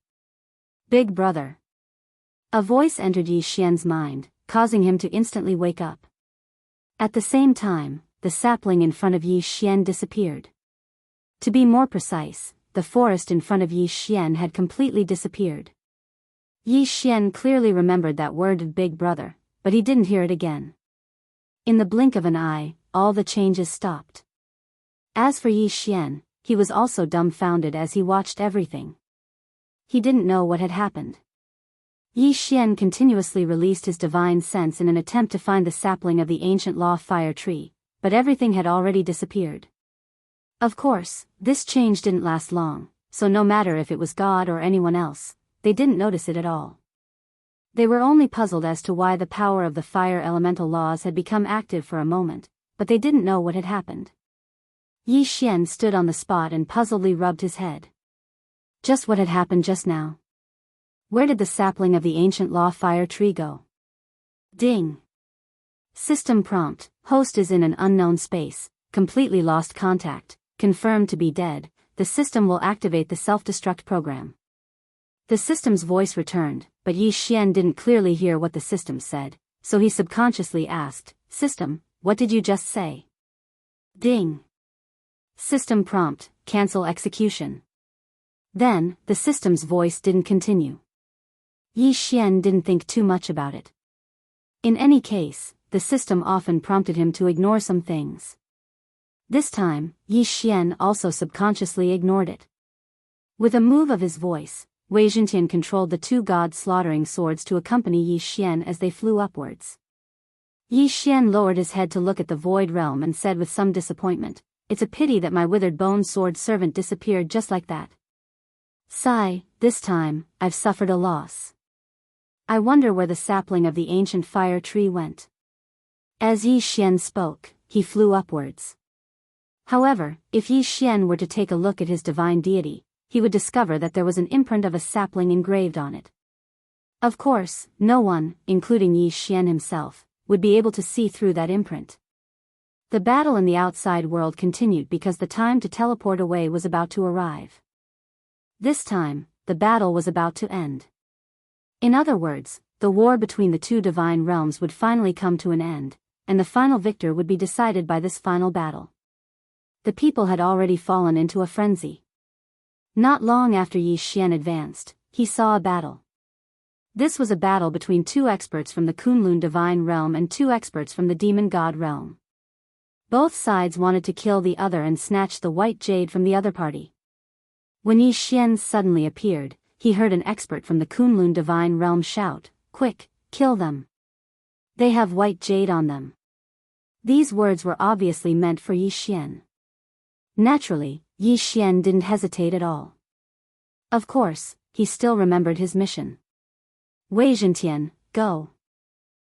Big brother. A voice entered Yi Xian's mind, causing him to instantly wake up. At the same time, the sapling in front of Yi Xian disappeared. To be more precise, the forest in front of Yi Xian had completely disappeared. Yi Xian clearly remembered that word of big brother, but he didn't hear it again. In the blink of an eye, all the changes stopped. As for Yi Xian, he was also dumbfounded as he watched everything. He didn't know what had happened. Yi Xian continuously released his divine sense in an attempt to find the sapling of the ancient law fire tree, but everything had already disappeared. Of course, this change didn't last long, so no matter if it was God or anyone else, they didn't notice it at all. They were only puzzled as to why the power of the fire elemental laws had become active for a moment, but they didn't know what had happened. Yi Xian stood on the spot and puzzledly rubbed his head. Just what had happened just now? Where did the sapling of the ancient law fire tree go? Ding. System prompt, host is in an unknown space, completely lost contact, confirmed to be dead, the system will activate the self-destruct program. The system's voice returned, but Yi Xian didn't clearly hear what the system said, so he subconsciously asked, System, what did you just say? Ding. System prompt, cancel execution. Then, the system's voice didn't continue. Yi Xian didn't think too much about it. In any case, the system often prompted him to ignore some things. This time, Yi Xian also subconsciously ignored it. With a move of his voice, Wei Zhentian controlled the 2 god slaughtering swords to accompany Yi Xian as they flew upwards. Yi Xian lowered his head to look at the void realm and said with some disappointment, "It's a pity that my withered bone sword servant disappeared just like that. Sigh, this time, I've suffered a loss. I wonder where the sapling of the ancient fire tree went." As Yi Xian spoke, he flew upwards. However, if Yi Xian were to take a look at his divine deity, he would discover that there was an imprint of a sapling engraved on it. Of course, no one, including Yi Xian himself, would be able to see through that imprint. The battle in the outside world continued because the time to teleport away was about to arrive. This time, the battle was about to end. In other words, the war between the two divine realms would finally come to an end, and the final victor would be decided by this final battle. The people had already fallen into a frenzy. Not long after Yi Xian advanced, he saw a battle. This was a battle between two experts from the Kunlun divine realm and two experts from the demon god realm. Both sides wanted to kill the other and snatch the white jade from the other party. When Yi Xian suddenly appeared, he heard an expert from the Kunlun divine realm shout, "Quick, kill them. They have white jade on them." These words were obviously meant for Yi Xian. Naturally, Yi Xian didn't hesitate at all. Of course, he still remembered his mission. Wei Zhentian, go.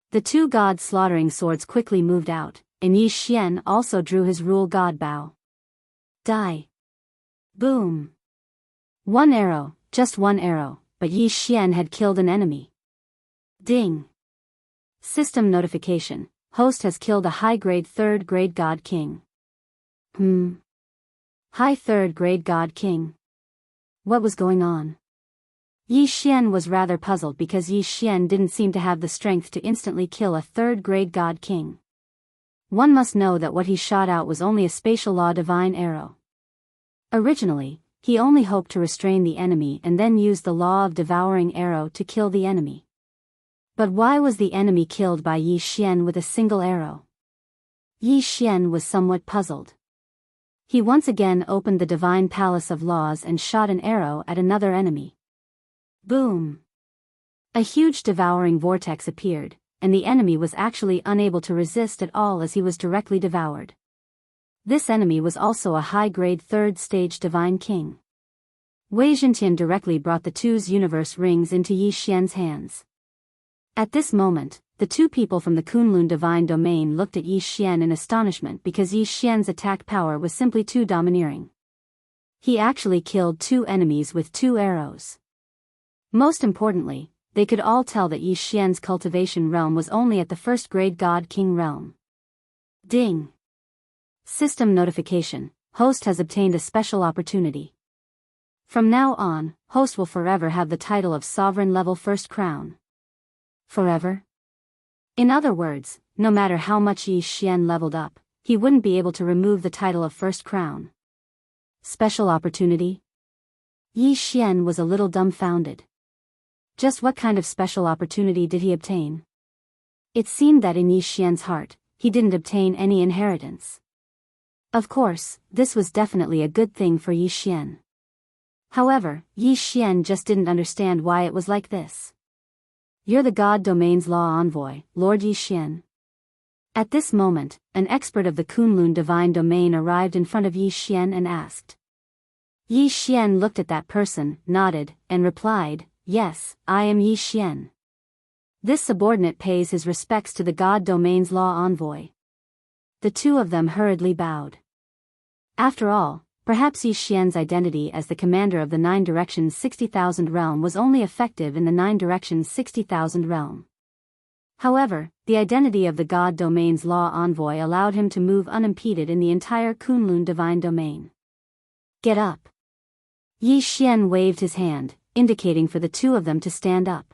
The two god slaughtering swords quickly moved out, and Yi Xian also drew his rule god bow. Die. Boom. One arrow, just one arrow, but Yi Xian had killed an enemy. Ding. System notification, host has killed a high-grade third-grade god king. High third-grade god king. What was going on? Yi Xian was rather puzzled because Yi Xian didn't seem to have the strength to instantly kill a third-grade god king. One must know that what he shot out was only a spatial law divine arrow. Originally, he only hoped to restrain the enemy and then use the law of devouring arrow to kill the enemy. But why was the enemy killed by Yi Xian with a single arrow? Yi Xian was somewhat puzzled. He once again opened the divine palace of laws and shot an arrow at another enemy. Boom! A huge devouring vortex appeared, and the enemy was actually unable to resist at all as he was directly devoured. This enemy was also a high-grade third-stage divine king. Wei Zhentian directly brought the two's universe rings into Yi Xian's hands. At this moment, the two people from the Kunlun divine domain looked at Yi Xian in astonishment because Yi Xian's attack power was simply too domineering. He actually killed two enemies with two arrows. Most importantly, they could all tell that Yi Xian's cultivation realm was only at the first-grade god king realm. Ding! System notification, host has obtained a special opportunity. From now on, host will forever have the title of sovereign level first crown. Forever? In other words, no matter how much Yi Xian leveled up, he wouldn't be able to remove the title of first crown. Special opportunity? Yi Xian was a little dumbfounded. Just what kind of special opportunity did he obtain? It seemed that in Yi Xian's heart, he didn't obtain any inheritance. Of course, this was definitely a good thing for Yi Xian. However, Yi Xian just didn't understand why it was like this. You're the God Domain's law envoy, Lord Yi Xian. At this moment, an expert of the Kunlun divine domain arrived in front of Yi Xian and asked. Yi Xian looked at that person, nodded, and replied, "Yes, I am Yi Xian." This subordinate pays his respects to the God Domain's law envoy. The two of them hurriedly bowed. After all, perhaps Yi Xian's identity as the commander of the 9 Directions 60,000 realm was only effective in the 9 Directions 60,000 realm. However, the identity of the God Domain's law envoy allowed him to move unimpeded in the entire Kunlun divine domain. Get up. Yi Xian waved his hand, indicating for the two of them to stand up.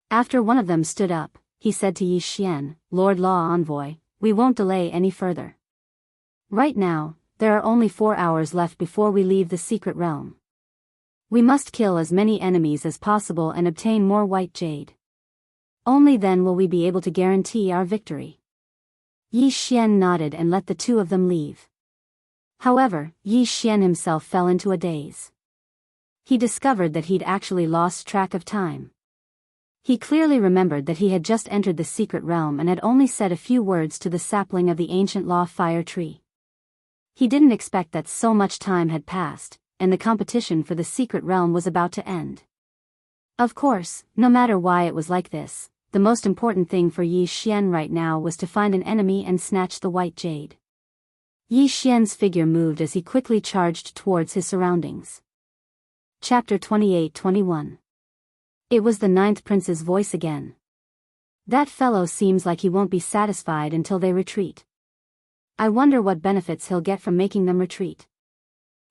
After one of them stood up, he said to Yi Xian, "Lord Law Envoy, we won't delay any further. Right now, there are only 4 hours left before we leave the secret realm. We must kill as many enemies as possible and obtain more white jade. Only then will we be able to guarantee our victory." Yi Xian nodded and let the two of them leave. However, Yi Xian himself fell into a daze. He discovered that he'd actually lost track of time. He clearly remembered that he had just entered the secret realm and had only said a few words to the sapling of the ancient law fire tree. He didn't expect that so much time had passed, and the competition for the secret realm was about to end. Of course, no matter why it was like this, the most important thing for Yi Xian right now was to find an enemy and snatch the white jade. Yi Xian's figure moved as he quickly charged towards his surroundings. Chapter 28-21. It was the ninth prince's voice again. That fellow seems like he won't be satisfied until they retreat. I wonder what benefits he'll get from making them retreat.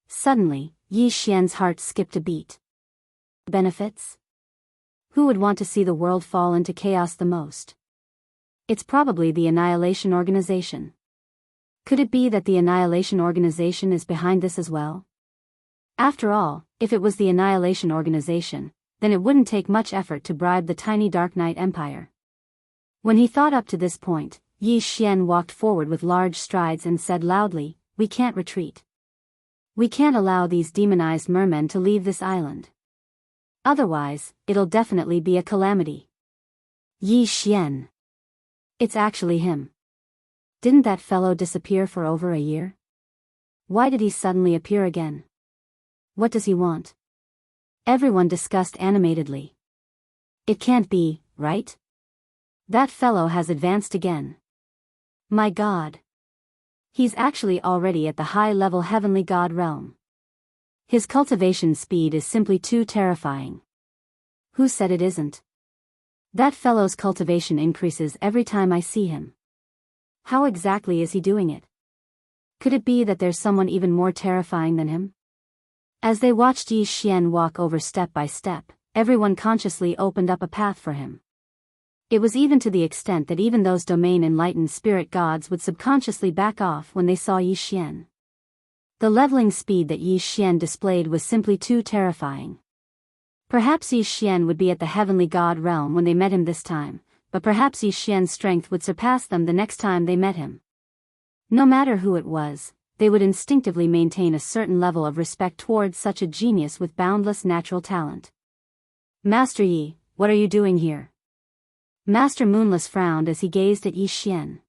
Suddenly, Yi Xian's heart skipped a beat. Benefits? Who would want to see the world fall into chaos the most? It's probably the Annihilation Organization. Could it be that the Annihilation Organization is behind this as well? After all, if it was the Annihilation Organization, then it wouldn't take much effort to bribe the tiny Dark Knight Empire. When he thought up to this point, Yi Xian walked forward with large strides and said loudly, "We can't retreat. We can't allow these demonized mermen to leave this island. Otherwise, it'll definitely be a calamity." Yi Xian. It's actually him. Didn't that fellow disappear for over a year? Why did he suddenly appear again? What does he want? Everyone discussed animatedly. It can't be, right? That fellow has advanced again. My God. He's actually already at the high-level heavenly god realm. His cultivation speed is simply too terrifying. Who said it isn't? That fellow's cultivation increases every time I see him. How exactly is he doing it? Could it be that there's someone even more terrifying than him? As they watched Yi Xian walk over step by step, everyone consciously opened up a path for him. It was even to the extent that even those domain-enlightened spirit gods would subconsciously back off when they saw Yi Xian. The leveling speed that Yi Xian displayed was simply too terrifying. Perhaps Yi Xian would be at the heavenly god realm when they met him this time, but perhaps Yi Xian's strength would surpass them the next time they met him. No matter who it was, they would instinctively maintain a certain level of respect towards such a genius with boundless natural talent. "Master Yi, what are you doing here?" Master Moonless frowned as he gazed at Yi Xian.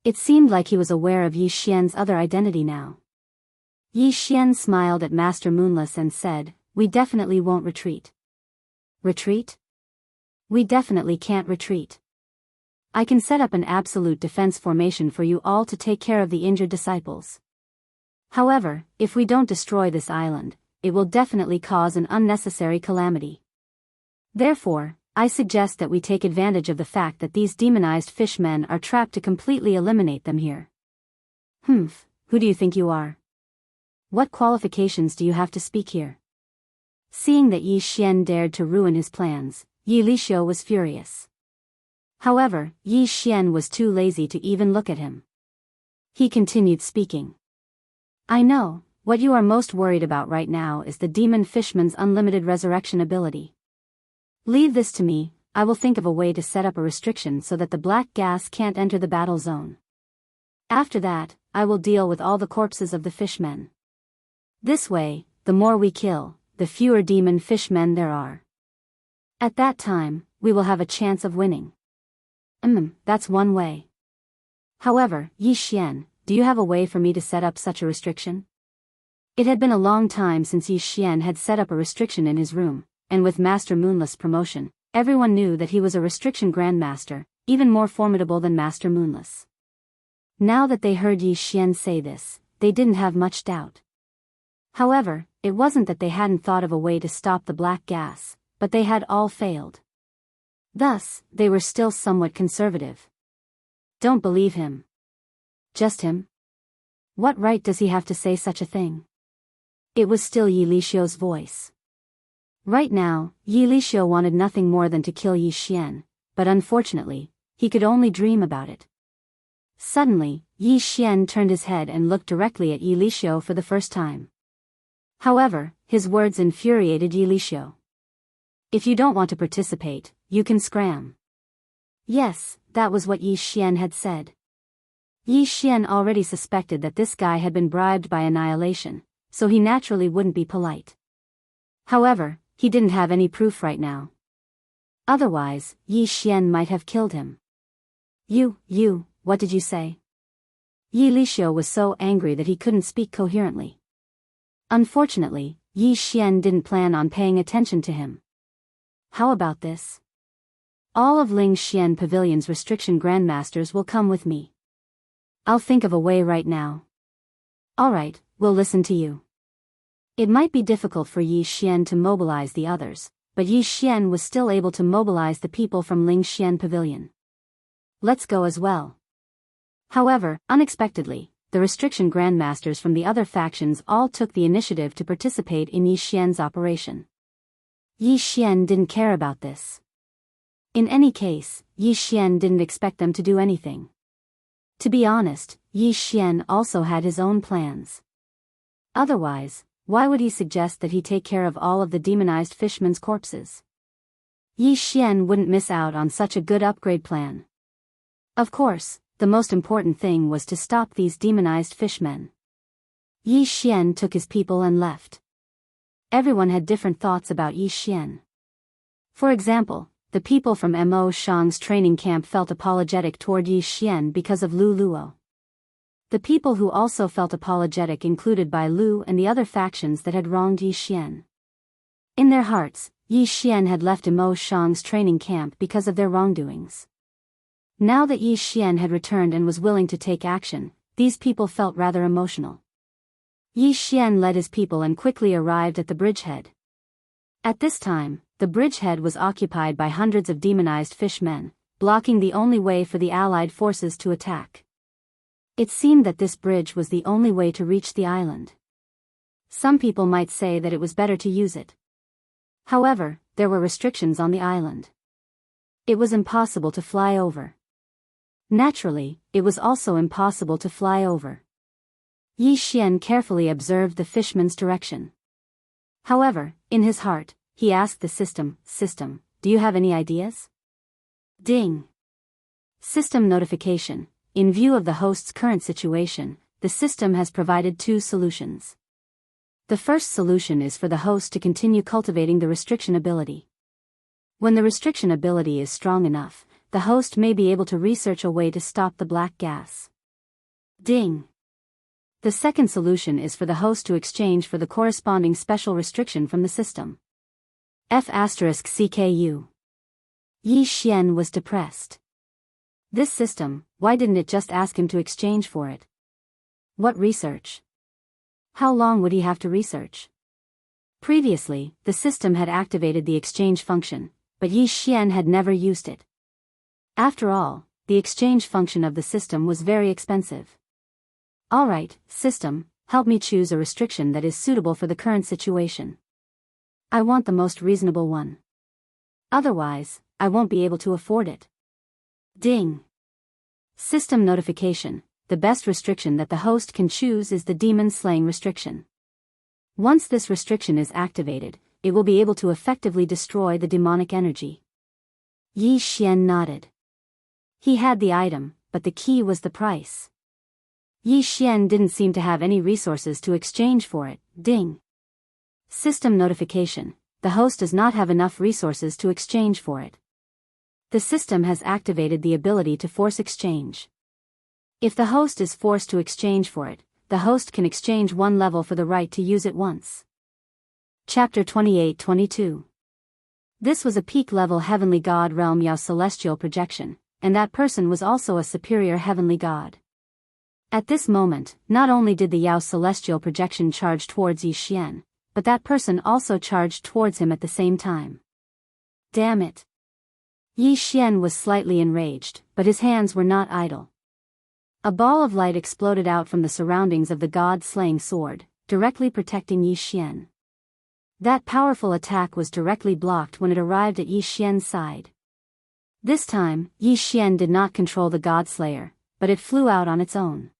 It seemed like he was aware of Yi Xian's other identity now. Yi Xian smiled at Master Moonless and said, "We definitely won't retreat." Retreat? We definitely can't retreat. I can set up an absolute defense formation for you all to take care of the injured disciples. However, if we don't destroy this island, it will definitely cause an unnecessary calamity. Therefore, I suggest that we take advantage of the fact that these demonized fishmen are trapped to completely eliminate them here. Humph, who do you think you are? What qualifications do you have to speak here? Seeing that Yi Xian dared to ruin his plans, Yi Lixio was furious. However, Yi Xian was too lazy to even look at him. He continued speaking. "I know, what you are most worried about right now is the demon fishman's unlimited resurrection ability. Leave this to me, I will think of a way to set up a restriction so that the black gas can't enter the battle zone. After that, I will deal with all the corpses of the fishmen. This way, the more we kill, the fewer demon fishmen there are. At that time, we will have a chance of winning." That's one way. However, Yi Xian, do you have a way for me to set up such a restriction? It had been a long time since Yi Xian had set up a restriction in his room, and with Master Moonless' promotion, everyone knew that he was a restriction grandmaster, even more formidable than Master Moonless. Now that they heard Yi Xian say this, they didn't have much doubt. However, it wasn't that they hadn't thought of a way to stop the black gas, but they had all failed. Thus, they were still somewhat conservative. Don't believe him. Just him? What right does he have to say such a thing? It was still Yi Lixio's voice. Right now, Yi Lixio wanted nothing more than to kill Yi Xian, but unfortunately, he could only dream about it. Suddenly, Yi Xian turned his head and looked directly at Yi Lixio for the first time. However, his words infuriated Yi Lixio. "If you don't want to participate, you can scram." Yes, that was what Yi Xian had said. Yi Xian already suspected that this guy had been bribed by Annihilation, so he naturally wouldn't be polite. However, he didn't have any proof right now. Otherwise, Yi Xian might have killed him. You, what did you say? Yi Lixio was so angry that he couldn't speak coherently. Unfortunately, Yi Xian didn't plan on paying attention to him. How about this? All of Ling Xian Pavilion's restriction grandmasters will come with me. I'll think of a way right now. Alright, we'll listen to you. It might be difficult for Yi Xian to mobilize the others, but Yi Xian was still able to mobilize the people from Ling Xian Pavilion. Let's go as well. However, unexpectedly, the restriction grandmasters from the other factions all took the initiative to participate in Yi Xian's operation. Yi Xian didn't care about this. In any case, Yi Xian didn't expect them to do anything. To be honest, Yi Xian also had his own plans. Otherwise, why would he suggest that he take care of all of the demonized fishmen's corpses? Yi Xian wouldn't miss out on such a good upgrade plan. Of course, the most important thing was to stop these demonized fishmen. Yi Xian took his people and left. Everyone had different thoughts about Yi Xian. For example, the people from Mo Shang's training camp felt apologetic toward Yi Xian because of Lu Luo. The people who also felt apologetic included by Lu and the other factions that had wronged Yi Xian. In their hearts, Yi Xian had left Mo Shang's training camp because of their wrongdoings. Now that Yi Xian had returned and was willing to take action, these people felt rather emotional. Yi Xian led his people and quickly arrived at the bridgehead. At this time, the bridgehead was occupied by hundreds of demonized fishmen, blocking the only way for the Allied forces to attack. It seemed that this bridge was the only way to reach the island. Some people might say that it was better to use it. However, there were restrictions on the island. It was impossible to fly over. Naturally, it was also impossible to fly over. Yi Xian carefully observed the fishman's direction. However, in his heart, he asked the system, do you have any ideas? Ding. System notification. In view of the host's current situation, the system has provided two solutions. The first solution is for the host to continue cultivating the restriction ability. When the restriction ability is strong enough, the host may be able to research a way to stop the black gas. Ding. The second solution is for the host to exchange for the corresponding special restriction from the system. F***CKU. Yi Xian was depressed. This system, why didn't it just ask him to exchange for it? What research? How long would he have to research? Previously, the system had activated the exchange function, but Yi Xian had never used it. After all, the exchange function of the system was very expensive. Alright, system, help me choose a restriction that is suitable for the current situation. I want the most reasonable one. Otherwise, I won't be able to afford it. Ding. System notification. The best restriction that the host can choose is the demon slaying restriction. Once this restriction is activated, it will be able to effectively destroy the demonic energy. Yi Xian nodded. He had the item, but the key was the price. Yi Xian didn't seem to have any resources to exchange for it. Ding. System notification. The host does not have enough resources to exchange for it. The system has activated the ability to force exchange. If the host is forced to exchange for it, the host can exchange one level for the right to use it once. Chapter 28-22. This was a peak-level heavenly god realm Yao celestial projection, and that person was also a superior heavenly god. At this moment, not only did the Yao celestial projection charge towards Yi Xian, but that person also charged towards him at the same time. Damn it. Yi Xian was slightly enraged, but his hands were not idle. A ball of light exploded out from the surroundings of the god-slaying sword, directly protecting Yi Xian. That powerful attack was directly blocked when it arrived at Yi Xian's side. This time, Yi Xian did not control the god-slayer, but it flew out on its own.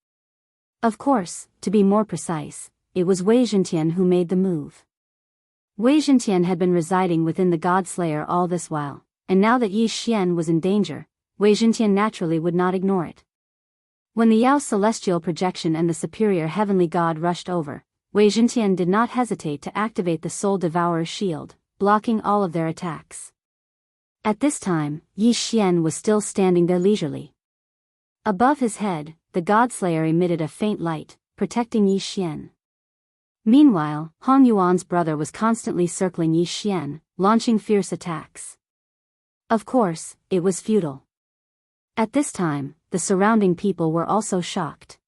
Of course, to be more precise, it was Wei Zhentian who made the move. Wei Zhentian had been residing within the god-slayer all this while, and now that Yi Xian was in danger, Wei Zhentian naturally would not ignore it. When the Yao celestial projection and the superior heavenly god rushed over, Wei Zhentian did not hesitate to activate the Soul Devourer shield, blocking all of their attacks. At this time, Yi Xian was still standing there leisurely. Above his head, the Godslayer emitted a faint light, protecting Yi Xian. Meanwhile, Hong Yuan's brother was constantly circling Yi Xian, launching fierce attacks. Of course, it was futile. At this time, the surrounding people were also shocked.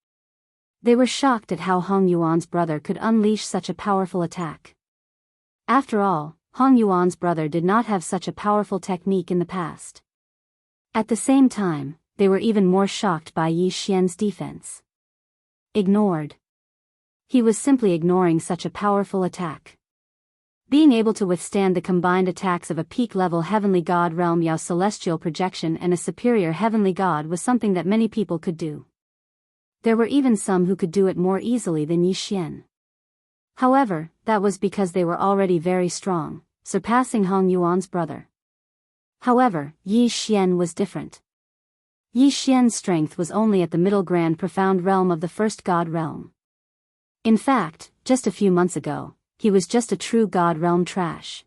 They were shocked at how Hong Yuan's brother could unleash such a powerful attack. After all, Hong Yuan's brother did not have such a powerful technique in the past. At the same time, they were even more shocked by Yi Xian's defense. Ignored. He was simply ignoring such a powerful attack. Being able to withstand the combined attacks of a peak-level heavenly god realm Yao celestial projection and a superior heavenly god was something that many people could do. There were even some who could do it more easily than Yi Xian. However, that was because they were already very strong, surpassing Hong Yuan's brother. However, Yi Xian was different. Yi Xian's strength was only at the middle grand profound realm of the first god realm. In fact, just a few months ago, he was just a true god realm trash.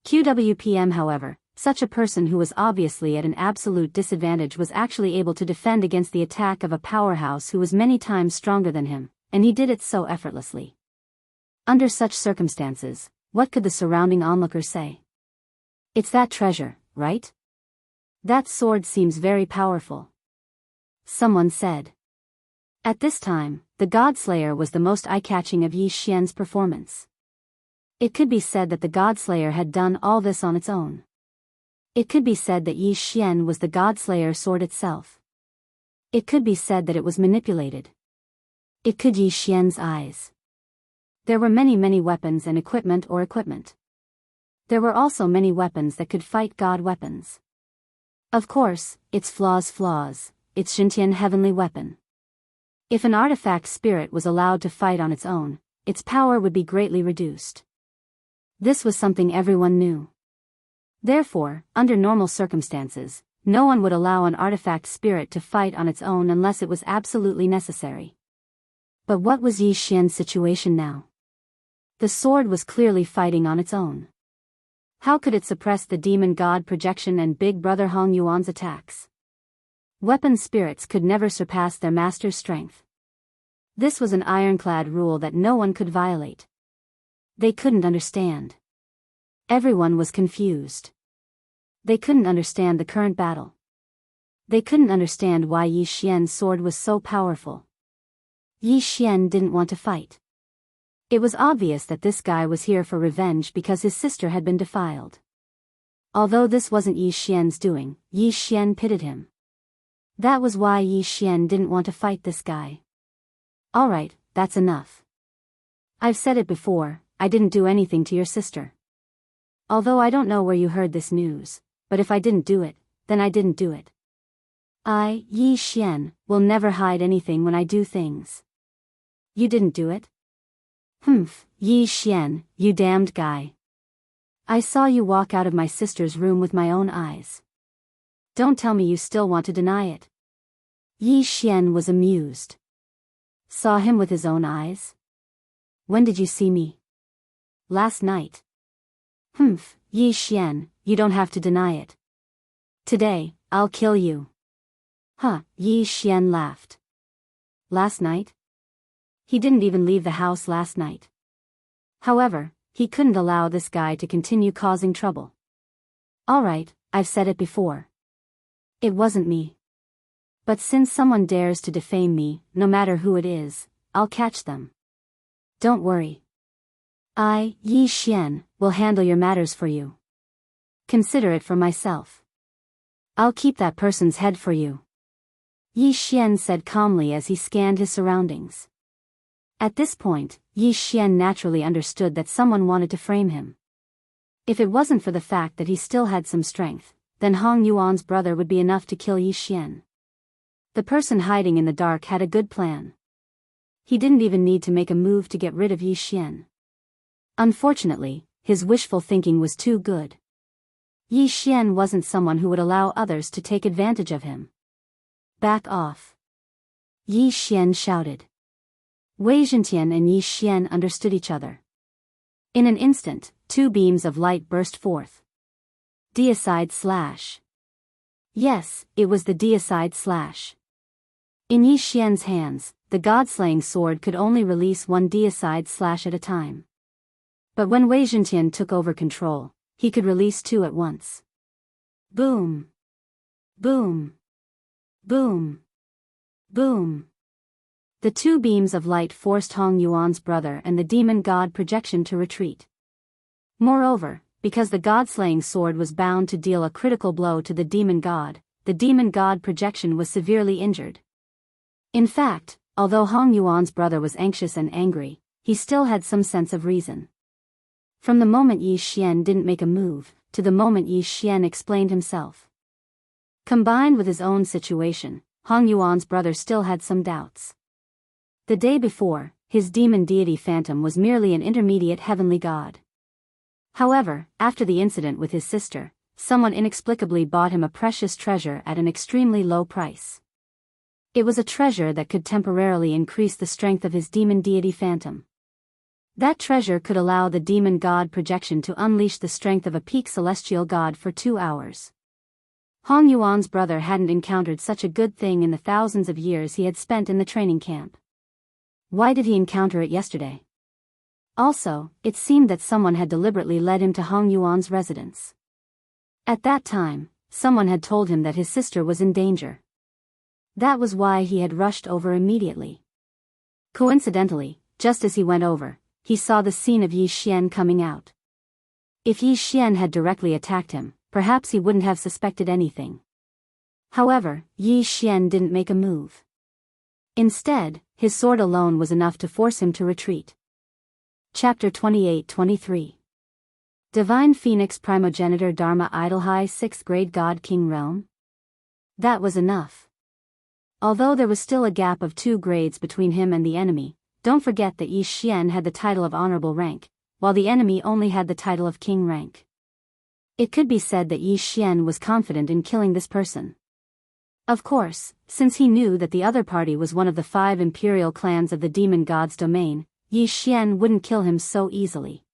QWPM however, such a person who was obviously at an absolute disadvantage was actually able to defend against the attack of a powerhouse who was many times stronger than him, and he did it so effortlessly. Under such circumstances, what could the surrounding onlookers say? It's that treasure, right? That sword seems very powerful. Someone said. At this time, the Godslayer was the most eye-catching of Yi Xian's performance. It could be said that the Godslayer had done all this on its own. It could be said that Yi Xian was the Godslayer sword itself. It could be said that it was manipulated. It could Yi Xian's eyes. There were many weapons and equipment. There were also many weapons that could fight god weapons. Of course, its flaws, its Shintian heavenly weapon. If an artifact spirit was allowed to fight on its own, its power would be greatly reduced. This was something everyone knew. Therefore, under normal circumstances, no one would allow an artifact spirit to fight on its own unless it was absolutely necessary. But what was Yi Xian's situation now? The sword was clearly fighting on its own. How could it suppress the demon god projection and Big Brother Hong Yuan's attacks? Weapon spirits could never surpass their master's strength. This was an ironclad rule that no one could violate. They couldn't understand. Everyone was confused. They couldn't understand the current battle. They couldn't understand why Yi Xian's sword was so powerful. Yi Xian didn't want to fight. It was obvious that this guy was here for revenge because his sister had been defiled. Although this wasn't Yi Xian's doing, Yi Xian pitied him. That was why Yi Xian didn't want to fight this guy. Alright, that's enough. I've said it before, I didn't do anything to your sister. Although I don't know where you heard this news, but if I didn't do it, then I didn't do it. I, Yi Xian, will never hide anything when I do things. You didn't do it? Humph, Yi Xian, you damned guy. I saw you walk out of my sister's room with my own eyes. Don't tell me you still want to deny it. Yi Xian was amused. Saw him with his own eyes? When did you see me? Last night. Humph, Yi Xian, you don't have to deny it. Today, I'll kill you. Huh, Yi Xian laughed. Last night? He didn't even leave the house last night. However, he couldn't allow this guy to continue causing trouble. Alright, I've said it before. It wasn't me. But since someone dares to defame me, no matter who it is, I'll catch them. Don't worry. I, Yi Xian, will handle your matters for you. Consider it for myself. I'll keep that person's head for you. Yi Xian said calmly as he scanned his surroundings. At this point, Yi Xian naturally understood that someone wanted to frame him. If it wasn't for the fact that he still had some strength, then Hong Yuan's brother would be enough to kill Yi Xian. The person hiding in the dark had a good plan. He didn't even need to make a move to get rid of Yi Xian. Unfortunately, his wishful thinking was too good. Yi Xian wasn't someone who would allow others to take advantage of him. Back off. Yi Xian shouted. Wei Zhentian and Yi Xian understood each other. In an instant, two beams of light burst forth. Deicide slash. Yes, it was the deicide slash. In Yi Xian's hands, the god-slaying sword could only release one deicide slash at a time. But when Wei Zhentian took over control, he could release two at once. Boom. Boom. Boom. Boom. The two beams of light forced Hong Yuan's brother and the demon god projection to retreat. Moreover, because the god-slaying sword was bound to deal a critical blow to the demon god projection was severely injured. In fact, although Hong Yuan's brother was anxious and angry, he still had some sense of reason. From the moment Yi Xian didn't make a move, to the moment Yi Xian explained himself. Combined with his own situation, Hong Yuan's brother still had some doubts. The day before, his demon deity phantom was merely an intermediate heavenly god. However, after the incident with his sister, someone inexplicably bought him a precious treasure at an extremely low price. It was a treasure that could temporarily increase the strength of his demon deity phantom. That treasure could allow the demon god projection to unleash the strength of a peak celestial god for 2 hours. Hong Yuan's brother hadn't encountered such a good thing in the thousands of years he had spent in the training camp. Why did he encounter it yesterday? Also, it seemed that someone had deliberately led him to Hong Yuan's residence. At that time, someone had told him that his sister was in danger. That was why he had rushed over immediately. Coincidentally, just as he went over, he saw the scene of Yi Xian coming out. If Yi Xian had directly attacked him, perhaps he wouldn't have suspected anything. However, Yi Xian didn't make a move. Instead, his sword alone was enough to force him to retreat. Chapter 28-23. Divine Phoenix Primogenitor Dharma Idol High 6th Grade God King Realm? That was enough. Although there was still a gap of 2 grades between him and the enemy, don't forget that Yi Xian had the title of honorable rank, while the enemy only had the title of king rank. It could be said that Yi Xian was confident in killing this person. Of course, since he knew that the other party was one of the 5 imperial clans of the demon god's domain, Yi Xian wouldn't kill him so easily.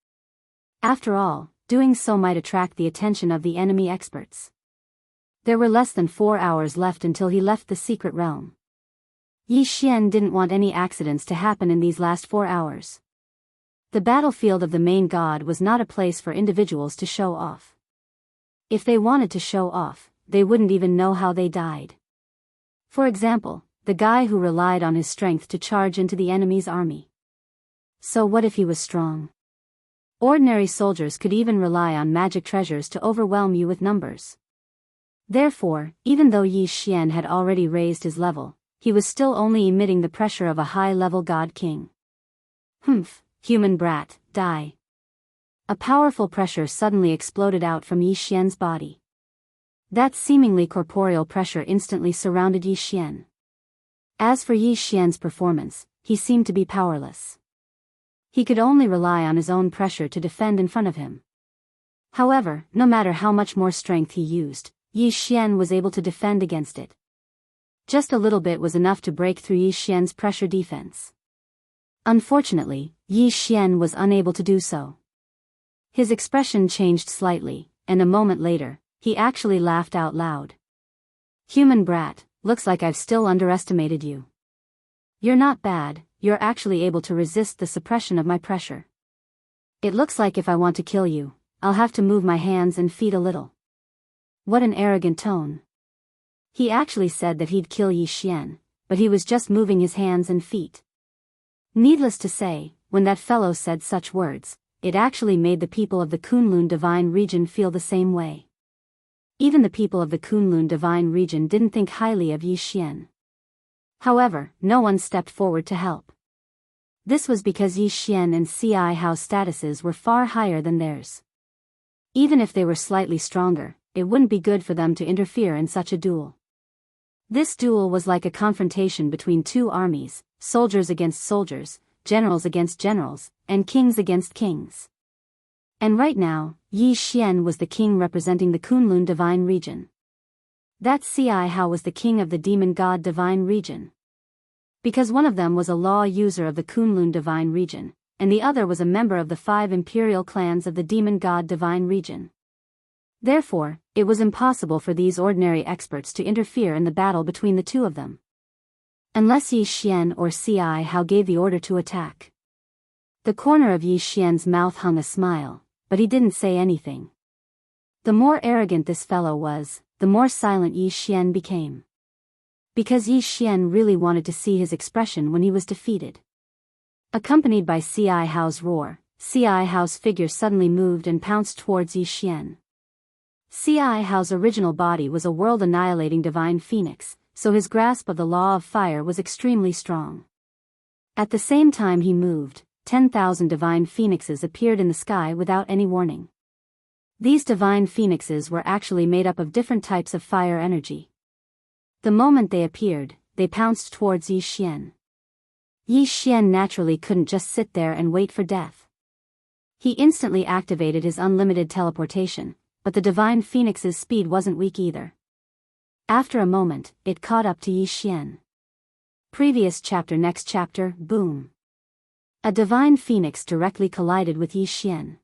After all, doing so might attract the attention of the enemy experts. There were less than 4 hours left until he left the secret realm. Yi Xian didn't want any accidents to happen in these last 4 hours. The battlefield of the main god was not a place for individuals to show off. If they wanted to show off, they wouldn't even know how they died. For example, the guy who relied on his strength to charge into the enemy's army. So what if he was strong? Ordinary soldiers could even rely on magic treasures to overwhelm you with numbers. Therefore, even though Yi Xian had already raised his level, he was still only emitting the pressure of a high-level god king. Humph, human brat, die. A powerful pressure suddenly exploded out from Yi Xian's body. That seemingly corporeal pressure instantly surrounded Yi Xian. As for Yi Xian's performance, he seemed to be powerless. He could only rely on his own pressure to defend in front of him. However, no matter how much more strength he used, Yi Xian was able to defend against it. Just a little bit was enough to break through Yi Xian's pressure defense. Unfortunately, Yi Xian was unable to do so. His expression changed slightly, and a moment later, he actually laughed out loud. Human brat, looks like I've still underestimated you. You're not bad, you're actually able to resist the suppression of my pressure. It looks like if I want to kill you, I'll have to move my hands and feet a little. What an arrogant tone. He actually said that he'd kill Yi Xian, but he was just moving his hands and feet. Needless to say, when that fellow said such words, it actually made the people of the Kunlun Divine Region feel the same way. Even the people of the Kunlun Divine Region didn't think highly of Yi Xian. However, no one stepped forward to help. This was because Yi Xian and CI Hao's statuses were far higher than theirs. Even if they were slightly stronger, it wouldn't be good for them to interfere in such a duel. This duel was like a confrontation between 2 armies, soldiers against soldiers, generals against generals, and kings against kings. And right now, Yi Xian was the king representing the Kunlun Divine Region. That CI Hao was the king of the Demon God Divine Region. Because one of them was a law user of the Kunlun Divine Region, and the other was a member of the 5 imperial clans of the Demon God Divine Region. Therefore, it was impossible for these ordinary experts to interfere in the battle between the two of them. Unless Yi Xian or Ci Hao gave the order to attack. The corner of Yi Xian's mouth hung a smile, but he didn't say anything. The more arrogant this fellow was, the more silent Yi Xian became. Because Yi Xian really wanted to see his expression when he was defeated. Accompanied by Ci Hao's roar, Ci Hao's figure suddenly moved and pounced towards Yi Xian. Ci Hao's original body was a world-annihilating divine phoenix, so his grasp of the law of fire was extremely strong. At the same time he moved, 10,000 divine phoenixes appeared in the sky without any warning. These divine phoenixes were actually made up of different types of fire energy. The moment they appeared, they pounced towards Yi Xian. Yi Xian naturally couldn't just sit there and wait for death. He instantly activated his unlimited teleportation, but the divine phoenix's speed wasn't weak either. After a moment, it caught up to Yi Xian. Previous chapter. Next chapter, boom. A divine phoenix directly collided with Yi Xian.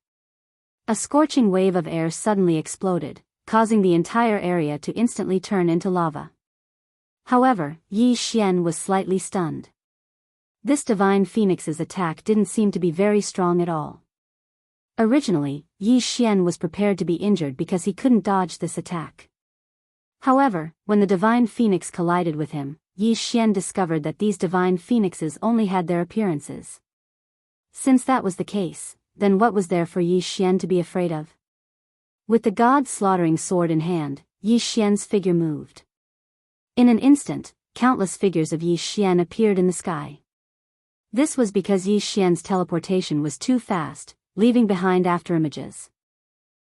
A scorching wave of air suddenly exploded, causing the entire area to instantly turn into lava. However, Yi Xian was slightly stunned. This divine phoenix's attack didn't seem to be very strong at all. Originally, Yi Xian was prepared to be injured because he couldn't dodge this attack. However, when the divine phoenix collided with him, Yi Xian discovered that these divine phoenixes only had their appearances. Since that was the case, then what was there for Yi Xian to be afraid of? With the god-slaughtering sword in hand, Yi Xian's figure moved. In an instant, countless figures of Yi Xian appeared in the sky. This was because Yi Xian's teleportation was too fast, leaving behind afterimages.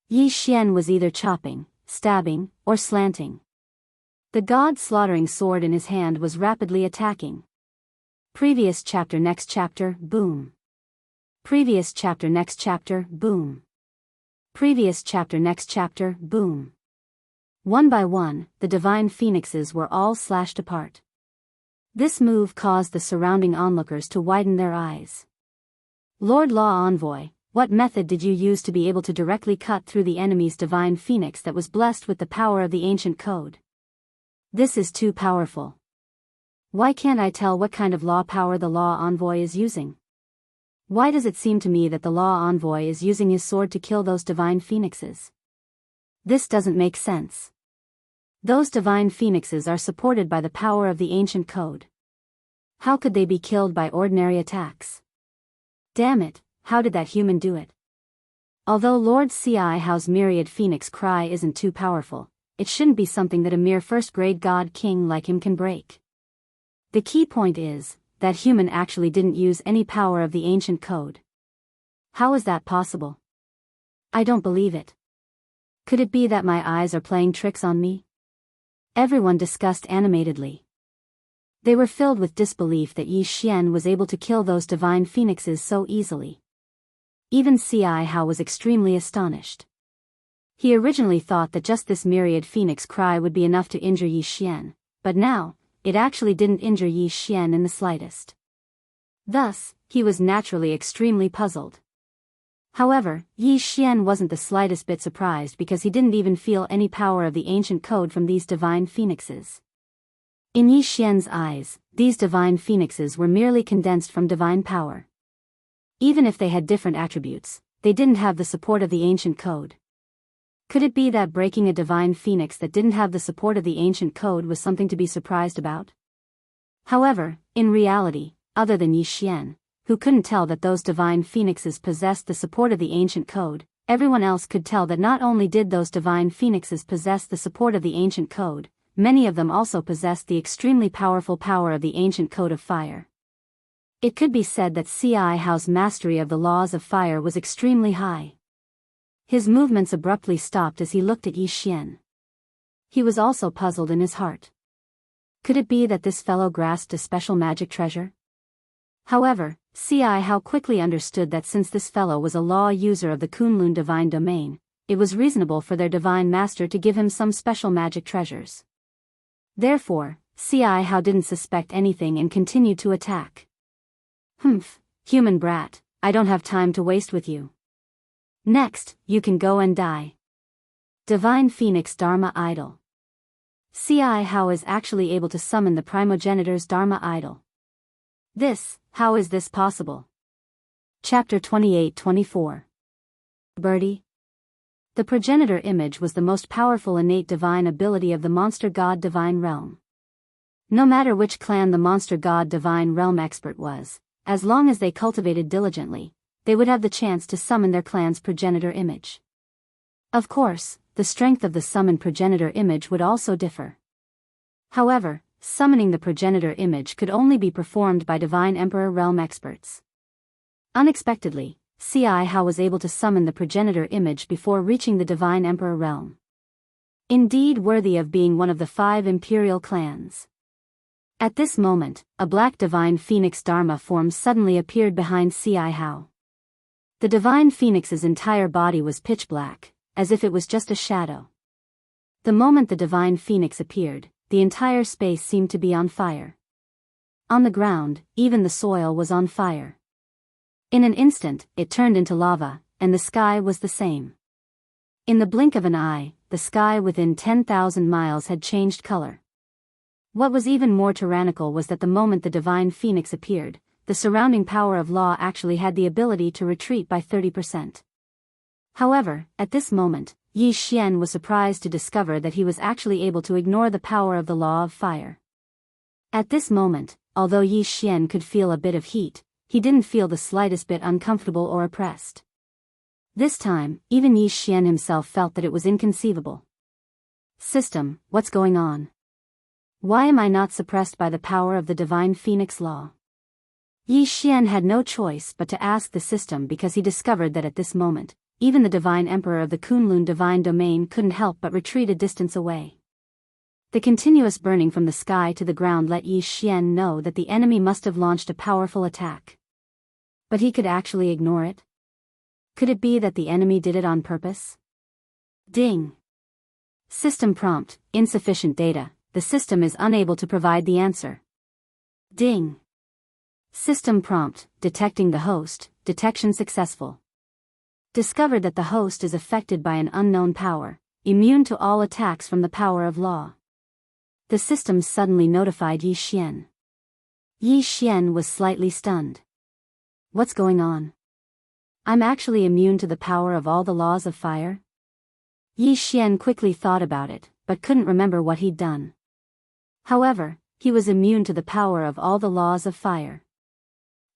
Yi Xian was either chopping, stabbing, or slanting. The god-slaughtering sword in his hand was rapidly attacking. Previous chapter. Next chapter, boom. Previous chapter. Next chapter, boom. Previous chapter. Next chapter, boom. One by one, the divine phoenixes were all slashed apart. This move caused the surrounding onlookers to widen their eyes. Lord Law Envoy, what method did you use to be able to directly cut through the enemy's divine phoenix that was blessed with the power of the ancient code? This is too powerful. Why can't I tell what kind of law power the Law Envoy is using? Why does it seem to me that the Law Envoy is using his sword to kill those divine phoenixes? This doesn't make sense. Those divine phoenixes are supported by the power of the ancient code. How could they be killed by ordinary attacks? Damn it, how did that human do it? Although Lord Ci Hao's myriad phoenix cry isn't too powerful, it shouldn't be something that a mere first-grade god king like him can break. The key point is, that human actually didn't use any power of the ancient code. How is that possible? I don't believe it. Could it be that my eyes are playing tricks on me? Everyone discussed animatedly. They were filled with disbelief that Yi Xian was able to kill those divine phoenixes so easily. Even Ci Hao was extremely astonished. He originally thought that just this myriad phoenix cry would be enough to injure Yi Xian, but now, it actually didn't injure Yi Xian in the slightest. Thus, he was naturally extremely puzzled. However, Yi Xian wasn't the slightest bit surprised because he didn't even feel any power of the ancient code from these divine phoenixes. In Yi Xian's eyes, these divine phoenixes were merely condensed from divine power. Even if they had different attributes, they didn't have the support of the ancient code. Could it be that breaking a divine phoenix that didn't have the support of the ancient code was something to be surprised about? However, in reality, other than Yi Xian, who couldn't tell that those divine phoenixes possessed the support of the ancient code, everyone else could tell that not only did those divine phoenixes possess the support of the ancient code, many of them also possessed the extremely powerful power of the ancient code of fire. It could be said that Ci Hao's mastery of the laws of fire was extremely high. His movements abruptly stopped as he looked at Yi Xian. He was also puzzled in his heart. Could it be that this fellow grasped a special magic treasure? However, Ci Hao quickly understood that since this fellow was a law user of the Kunlun divine domain, it was reasonable for their divine master to give him some special magic treasures. Therefore, Ci Hao didn't suspect anything and continued to attack. Humph, human brat, I don't have time to waste with you. Next, you can go and die. Divine Phoenix Dharma Idol. Ci How is actually able to summon the primogenitor's Dharma Idol. How is this possible? Chapter 28-24. Birdie. The progenitor image was the most powerful innate divine ability of the monster god divine realm. No matter which clan the monster god divine realm expert was, as long as they cultivated diligently, they would have the chance to summon their clan's progenitor image. Of course, the strength of the summoned progenitor image would also differ. However, summoning the progenitor image could only be performed by divine emperor realm experts. Unexpectedly, Ci How was able to summon the progenitor image before reaching the divine emperor realm. Indeed worthy of being one of the 5 imperial clans. At this moment, a black divine phoenix Dharma form suddenly appeared behind Ci How. The divine phoenix's entire body was pitch black, as if it was just a shadow. The moment the divine phoenix appeared, the entire space seemed to be on fire. On the ground, even the soil was on fire. In an instant, it turned into lava, and the sky was the same. In the blink of an eye, the sky within 10,000 miles had changed color. What was even more tyrannical was that the moment the divine phoenix appeared, the surrounding power of law actually had the ability to retreat by 30%. However, at this moment, Yi Xian was surprised to discover that he was actually able to ignore the power of the law of fire. At this moment, although Yi Xian could feel a bit of heat, he didn't feel the slightest bit uncomfortable or oppressed. This time, even Yi Xian himself felt that it was inconceivable. System, what's going on? Why am I not suppressed by the power of the divine phoenix law? Yi Xian had no choice but to ask the system because he discovered that at this moment, even the divine emperor of the Kunlun divine domain couldn't help but retreat a distance away. The continuous burning from the sky to the ground let Yi Xian know that the enemy must have launched a powerful attack. But he could actually ignore it? Could it be that the enemy did it on purpose? Ding. System prompt, insufficient data, the system is unable to provide the answer. Ding. System prompt, detecting the host, detection successful. Discovered that the host is affected by an unknown power, immune to all attacks from the power of law. The system suddenly notified Yi Xian. Yi Xian was slightly stunned. What's going on? I'm actually immune to the power of all the laws of fire? Yi Xian quickly thought about it, but couldn't remember what he'd done. However, he was immune to the power of all the laws of fire.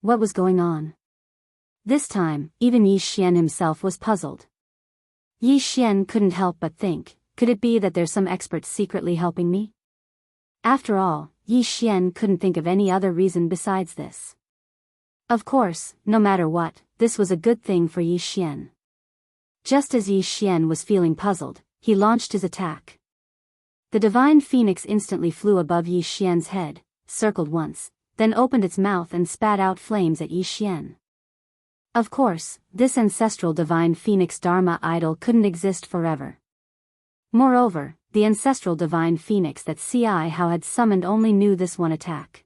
What was going on? This time, even Yi Xian himself was puzzled. Yi Xian couldn't help but think, could it be that there's some expert secretly helping me? After all, Yi Xian couldn't think of any other reason besides this. Of course, no matter what, this was a good thing for Yi Xian. Just as Yi Xian was feeling puzzled, he launched his attack. The divine phoenix instantly flew above Yi Xian's head, circled once, then opened its mouth and spat out flames at Yi Xian. Of course, this ancestral divine phoenix Dharma idol couldn't exist forever. Moreover, the ancestral divine phoenix that Ci How had summoned only knew this one attack.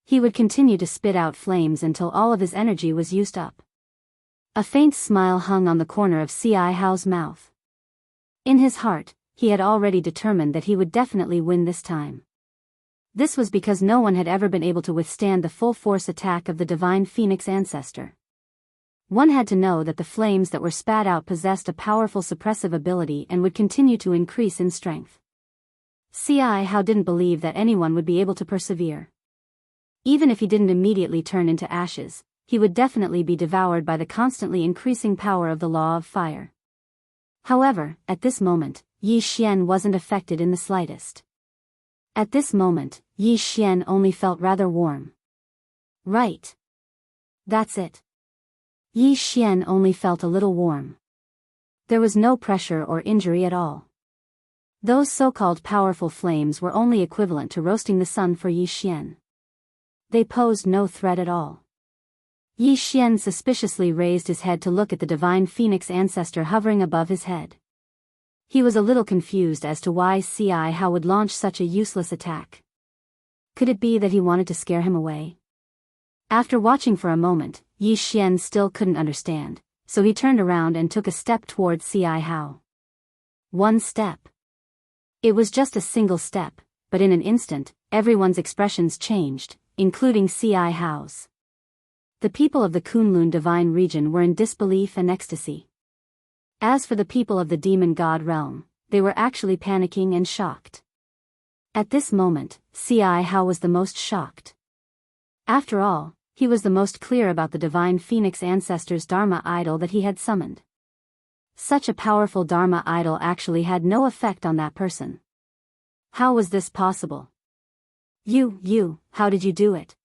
He would continue to spit out flames until all of his energy was used up. A faint smile hung on the corner of Ci Hao's mouth. In his heart, he had already determined that he would definitely win this time. This was because no one had ever been able to withstand the full force attack of the divine phoenix ancestor. One had to know that the flames that were spat out possessed a powerful suppressive ability and would continue to increase in strength. Ci How didn't believe that anyone would be able to persevere. Even if he didn't immediately turn into ashes, he would definitely be devoured by the constantly increasing power of the law of fire. However, at this moment, Yi Xian wasn't affected in the slightest. At this moment, Yi Xian only felt rather warm. Right. That's it. Yi Xian only felt a little warm. There was no pressure or injury at all. Those so-called powerful flames were only equivalent to roasting the sun for Yi Xian. They posed no threat at all. Yi Xian suspiciously raised his head to look at the divine phoenix ancestor hovering above his head. He was a little confused as to why Ci How would launch such a useless attack. Could it be that he wanted to scare him away? After watching for a moment, Yi Xian still couldn't understand, so he turned around and took a step towards Ci How. One step. It was just a single step, but in an instant, everyone's expressions changed, including C.I. Hao's. The people of the Kunlun divine region were in disbelief and ecstasy. As for the people of the demon god realm, they were actually panicking and shocked. At this moment, C.I. Hao was the most shocked. After all, he was the most clear about the divine phoenix ancestor's Dharma idol that he had summoned. Such a powerful Dharma idol actually had no effect on that person. How was this possible? How did you do it?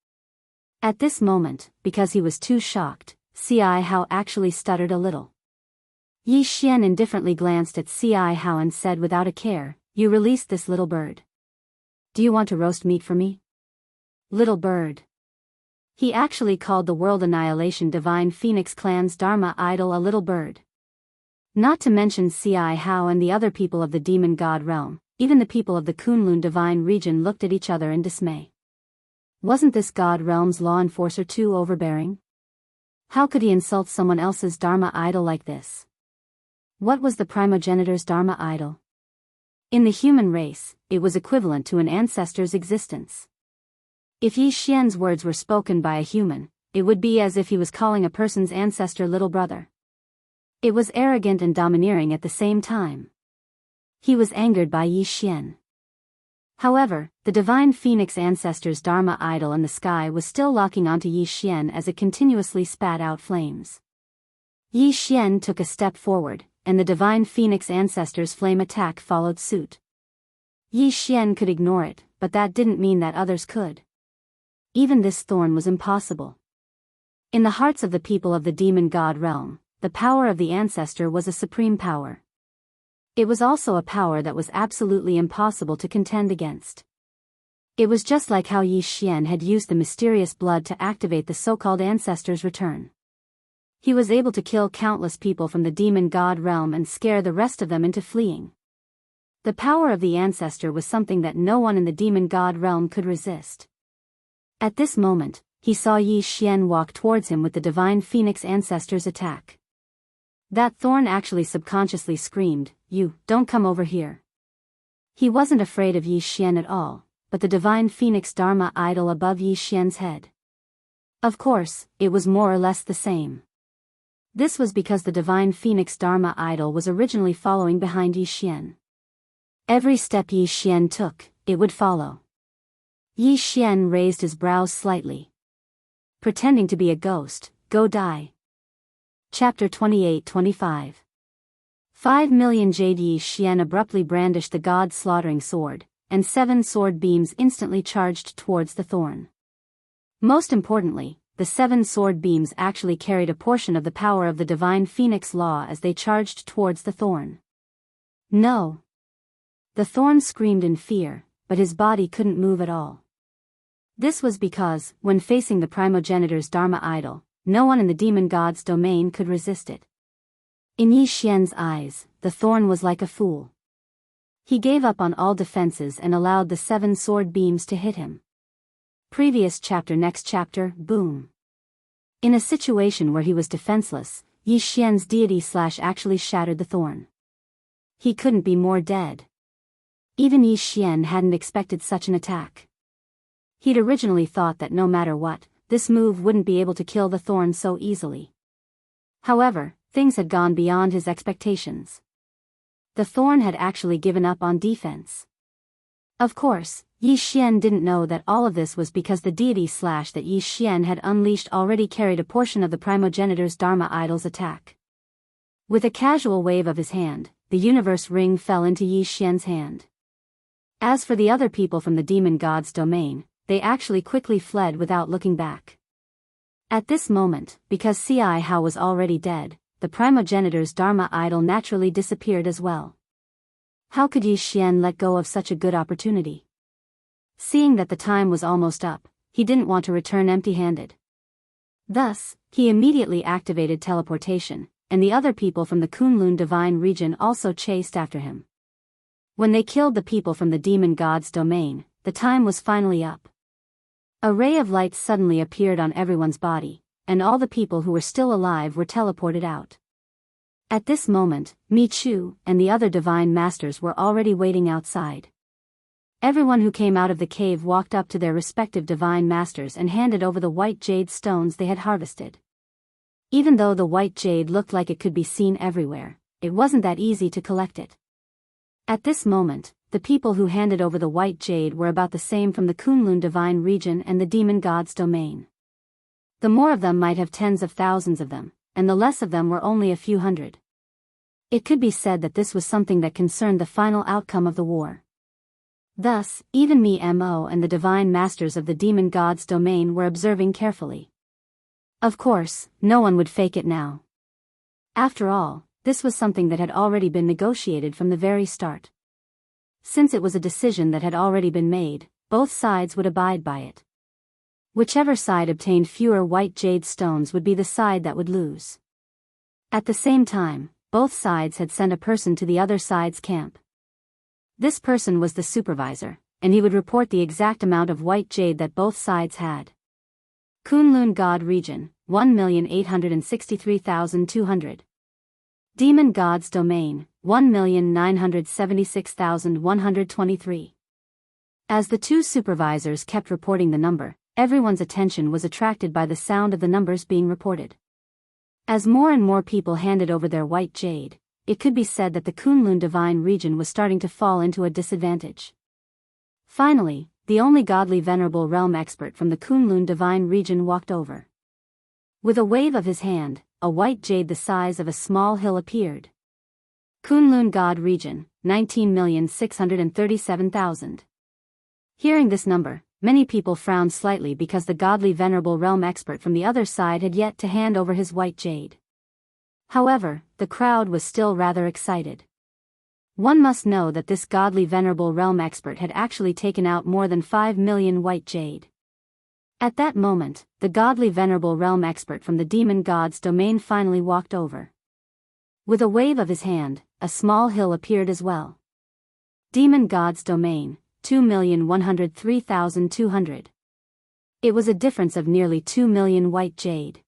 At this moment, because he was too shocked, C.I. Hao actually stuttered a little. Yi Xian indifferently glanced at C.I. Hao and said without a care, "You released this little bird. Do you want to roast meat for me?" Little bird. He actually called the World Annihilation Divine Phoenix Clan's Dharma idol a little bird. Not to mention C.I. Hao and the other people of the demon god realm, even the people of the Kunlun divine region looked at each other in dismay. Wasn't this god realm's law enforcer too overbearing? How could he insult someone else's Dharma idol like this? What was the primogenitor's Dharma idol? In the human race, it was equivalent to an ancestor's existence. If Yi Xian's words were spoken by a human, it would be as if he was calling a person's ancestor little brother. It was arrogant and domineering at the same time. He was angered by Yi Xian. However, the divine phoenix ancestor's Dharma idol in the sky was still locking onto Yi Xian as it continuously spat out flames. Yi Xian took a step forward, and the divine phoenix ancestor's flame attack followed suit. Yi Xian could ignore it, but that didn't mean that others could. Even this thorn was impossible. In the hearts of the people of the demon god realm, the power of the ancestor was a supreme power. It was also a power that was absolutely impossible to contend against. It was just like how Yi Xian had used the mysterious blood to activate the so-called ancestor's return. He was able to kill countless people from the demon god realm and scare the rest of them into fleeing. The power of the ancestor was something that no one in the demon god realm could resist. At this moment, he saw Yi Xian walk towards him with the divine phoenix ancestor's attack. That thorn actually subconsciously screamed, "You, don't come over here." He wasn't afraid of Yi Xian at all, but the divine phoenix Dharma idol above Yi Xian's head. Of course, it was more or less the same. This was because the divine phoenix Dharma idol was originally following behind Yi Xian. Every step Yi Xian took, it would follow. Yi Xian raised his brows slightly. Pretending to be a ghost, go die. Chapter 28-25. 5 million Jade. Yi Xian abruptly brandished the god-slaughtering sword, and 7 sword beams instantly charged towards the thorn. Most importantly, the 7 sword beams actually carried a portion of the power of the divine phoenix law as they charged towards the thorn. No! The thorn screamed in fear, but his body couldn't move at all. This was because, when facing the primogenitor's Dharma idol, no one in the demon god's domain could resist it. In Yi Xian's eyes, the thorn was like a fool. He gave up on all defenses and allowed the 7 sword beams to hit him. Previous chapter. Next chapter, boom. In a situation where he was defenseless, Yi Xian's deity slash actually shattered the thorn. He couldn't be more dead. Even Yi Xian hadn't expected such an attack. He'd originally thought that no matter what, this move wouldn't be able to kill the thorn so easily. However, things had gone beyond his expectations. The thorn had actually given up on defense. Of course, Yi Xian didn't know that all of this was because the deity slash that Yi Xian had unleashed already carried a portion of the primogenitor's Dharma idol's attack. With a casual wave of his hand, the universe ring fell into Yi Xian's hand. As for the other people from the demon god's domain, they actually quickly fled without looking back. At this moment, because C.I. Hao was already dead, the primogenitor's Dharma idol naturally disappeared as well. How could Yi Xian let go of such a good opportunity? Seeing that the time was almost up, he didn't want to return empty-handed. Thus, he immediately activated teleportation, and the other people from the Kunlun divine region also chased after him. When they killed the people from the demon god's domain, the time was finally up. A ray of light suddenly appeared on everyone's body, and all the people who were still alive were teleported out. At this moment, Mi Chu and the other divine masters were already waiting outside. Everyone who came out of the cave walked up to their respective divine masters and handed over the white jade stones they had harvested. Even though the white jade looked like it could be seen everywhere, it wasn't that easy to collect it. At this moment, the people who handed over the white jade were about the same from the Kunlun divine region and the demon god's domain. The more of them might have tens of thousands of them, and the less of them were only a few hundred. It could be said that this was something that concerned the final outcome of the war. Thus, even Mo and the divine masters of the demon god's domain were observing carefully. Of course, no one would fake it now. After all, this was something that had already been negotiated from the very start. Since it was a decision that had already been made, both sides would abide by it. Whichever side obtained fewer white jade stones would be the side that would lose. At the same time, both sides had sent a person to the other side's camp. This person was the supervisor, and he would report the exact amount of white jade that both sides had. Kunlun God Region, 1,863,200. Demon God's Domain, 1,976,123. As the two supervisors kept reporting the number, everyone's attention was attracted by the sound of the numbers being reported. As more and more people handed over their white jade, it could be said that the Kunlun divine region was starting to fall into a disadvantage. Finally, the only godly venerable realm expert from the Kunlun divine region walked over. With a wave of his hand, a white jade the size of a small hill appeared. Kunlun God Region, 19,637,000. Hearing this number, many people frowned slightly because the godly venerable realm expert from the other side had yet to hand over his white jade. However, the crowd was still rather excited. One must know that this godly venerable realm expert had actually taken out more than 5 million white jade. At that moment, the godly venerable realm expert from the demon god's domain finally walked over. With a wave of his hand, a small hill appeared as well. Demon god's domain, 2,103,200. It was a difference of nearly 2 million white jade.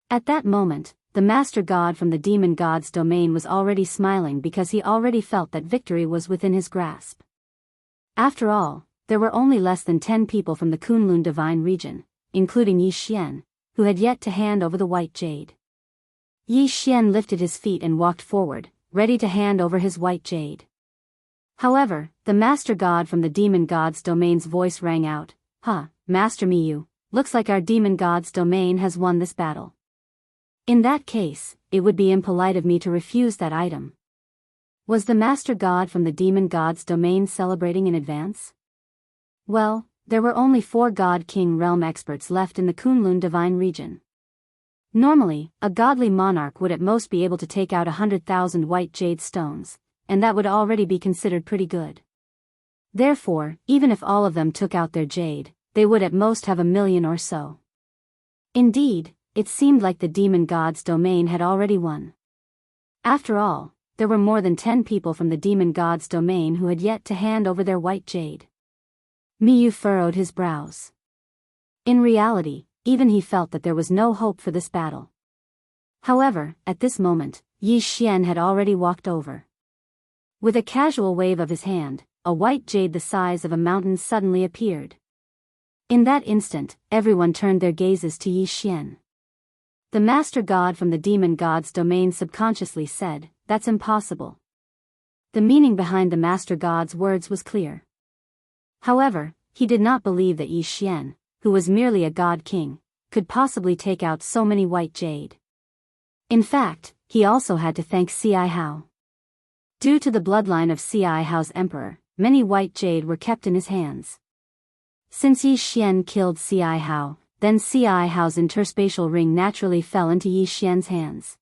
At that moment, the master god from the demon god's domain was already smiling because he already felt that victory was within his grasp. After all, there were only less than 10 people from the Kunlun divine region, including Yi Xian, who had yet to hand over the white jade. Yi Xian lifted his feet and walked forward, ready to hand over his white jade. However, the master god from the demon god's domain's voice rang out, Master Miyu, looks like our demon god's domain has won this battle. In that case, it would be impolite of me to refuse that item. Was the master god from the demon god's domain celebrating in advance? Well, there were only 4 God King realm experts left in the Kunlun divine region. Normally, a godly monarch would at most be able to take out 100,000 white jade stones, and that would already be considered pretty good. Therefore, even if all of them took out their jade, they would at most have 1 million or so. Indeed, it seemed like the demon god's domain had already won. After all, there were more than 10 people from the demon god's domain who had yet to hand over their white jade. Miyu furrowed his brows. In reality, even he felt that there was no hope for this battle. However, at this moment, Yi Xian had already walked over. With a casual wave of his hand, a white jade the size of a mountain suddenly appeared. In that instant, everyone turned their gazes to Yi Xian. The master god from the demon god's domain subconsciously said, "That's impossible." The meaning behind the master god's words was clear. However, he did not believe that Yi Xian, who was merely a god king, could possibly take out so many white jade. In fact, he also had to thank Ci Hao. Due to the bloodline of Ci Hao's emperor, many white jade were kept in his hands. Since Yi Xian killed Ci Hao, then Ci Hao's interspatial ring naturally fell into Yi Xian's hands.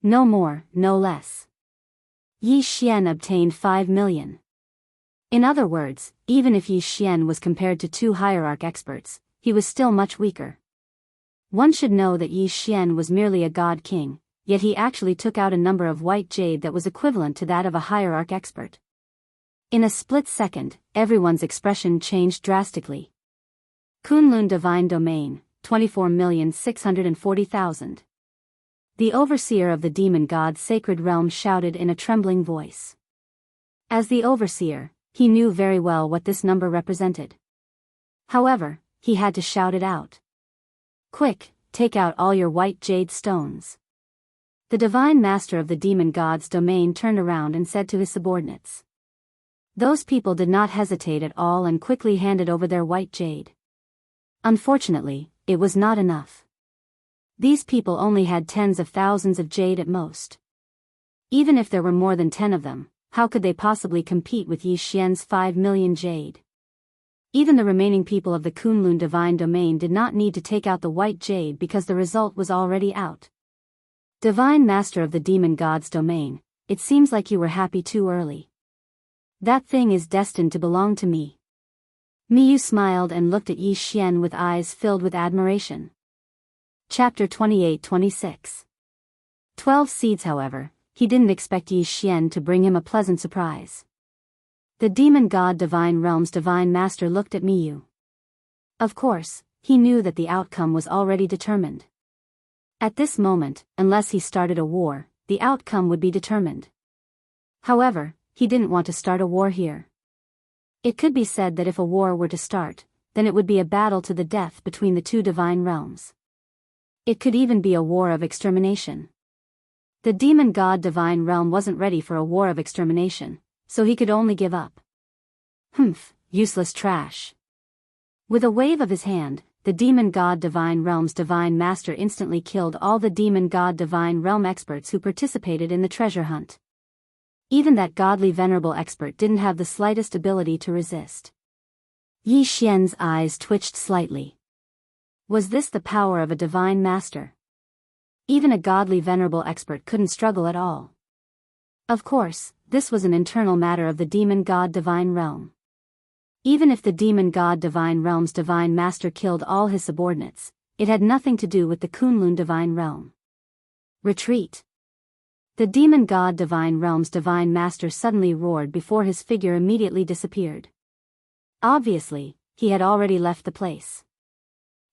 No more, no less. Yi Xian obtained 5 million. In other words, even if Yi Xian was compared to 2 hierarch experts, he was still much weaker. One should know that Yi Xian was merely a god king, yet he actually took out a number of white jade that was equivalent to that of a hierarch expert. In a split second, everyone's expression changed drastically. Kunlun Divine Domain, 24,640,000. The overseer of the demon god's sacred realm shouted in a trembling voice. As the overseer, he knew very well what this number represented. However, he had to shout it out. Quick, take out all your white jade stones. The divine master of the demon god's domain turned around and said to his subordinates. Those people did not hesitate at all and quickly handed over their white jade. Unfortunately, it was not enough. These people only had tens of thousands of jade at most. Even if there were more than 10 of them, how could they possibly compete with Yi Xian's 5 million jade? Even the remaining people of the Kunlun divine domain did not need to take out the white jade because the result was already out. Divine master of the demon god's domain, it seems like you were happy too early. That thing is destined to belong to me. Miyu smiled and looked at Yi Xian with eyes filled with admiration. Chapter 28-26. 12 seeds. However, he didn't expect Yi Xian to bring him a pleasant surprise. The demon god divine realm's divine master looked at Miyu. Of course, he knew that the outcome was already determined. At this moment, unless he started a war, the outcome would be determined. However, he didn't want to start a war here. It could be said that if a war were to start, then it would be a battle to the death between the two divine realms. It could even be a war of extermination. The demon god divine realm wasn't ready for a war of extermination, so he could only give up. Useless trash. With a wave of his hand, the demon god divine realm's divine master instantly killed all the demon god divine realm experts who participated in the treasure hunt. Even that godly venerable expert didn't have the slightest ability to resist. Yi Xian's eyes twitched slightly. Was this the power of a divine master? Even a godly venerable expert couldn't struggle at all. Of course, this was an internal matter of the demon god divine realm. Even if the demon god divine realm's divine master killed all his subordinates, it had nothing to do with the Kunlun divine realm. Retreat. The demon god divine realm's divine master suddenly roared before his figure immediately disappeared. Obviously, he had already left the place.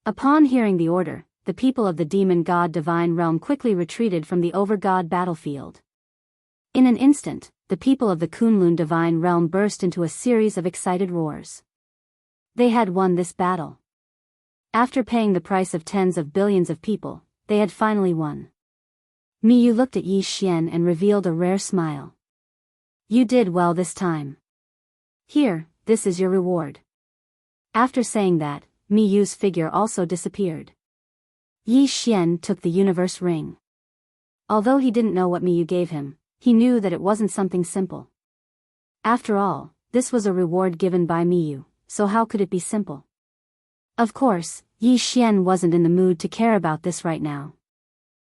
Upon hearing the order, the people of the demon god divine realm quickly retreated from the over-god battlefield. In an instant, the people of the Kunlun divine realm burst into a series of excited roars. They had won this battle. After paying the price of tens of billions of people, they had finally won. Miyu looked at Yi Xian and revealed a rare smile. You did well this time. Here, this is your reward. After saying that, Miyu's figure also disappeared. Yi Xian took the universe ring. Although he didn't know what Miyu gave him, he knew that it wasn't something simple. After all, this was a reward given by Miyu, so how could it be simple? Of course, Yi Xian wasn't in the mood to care about this right now.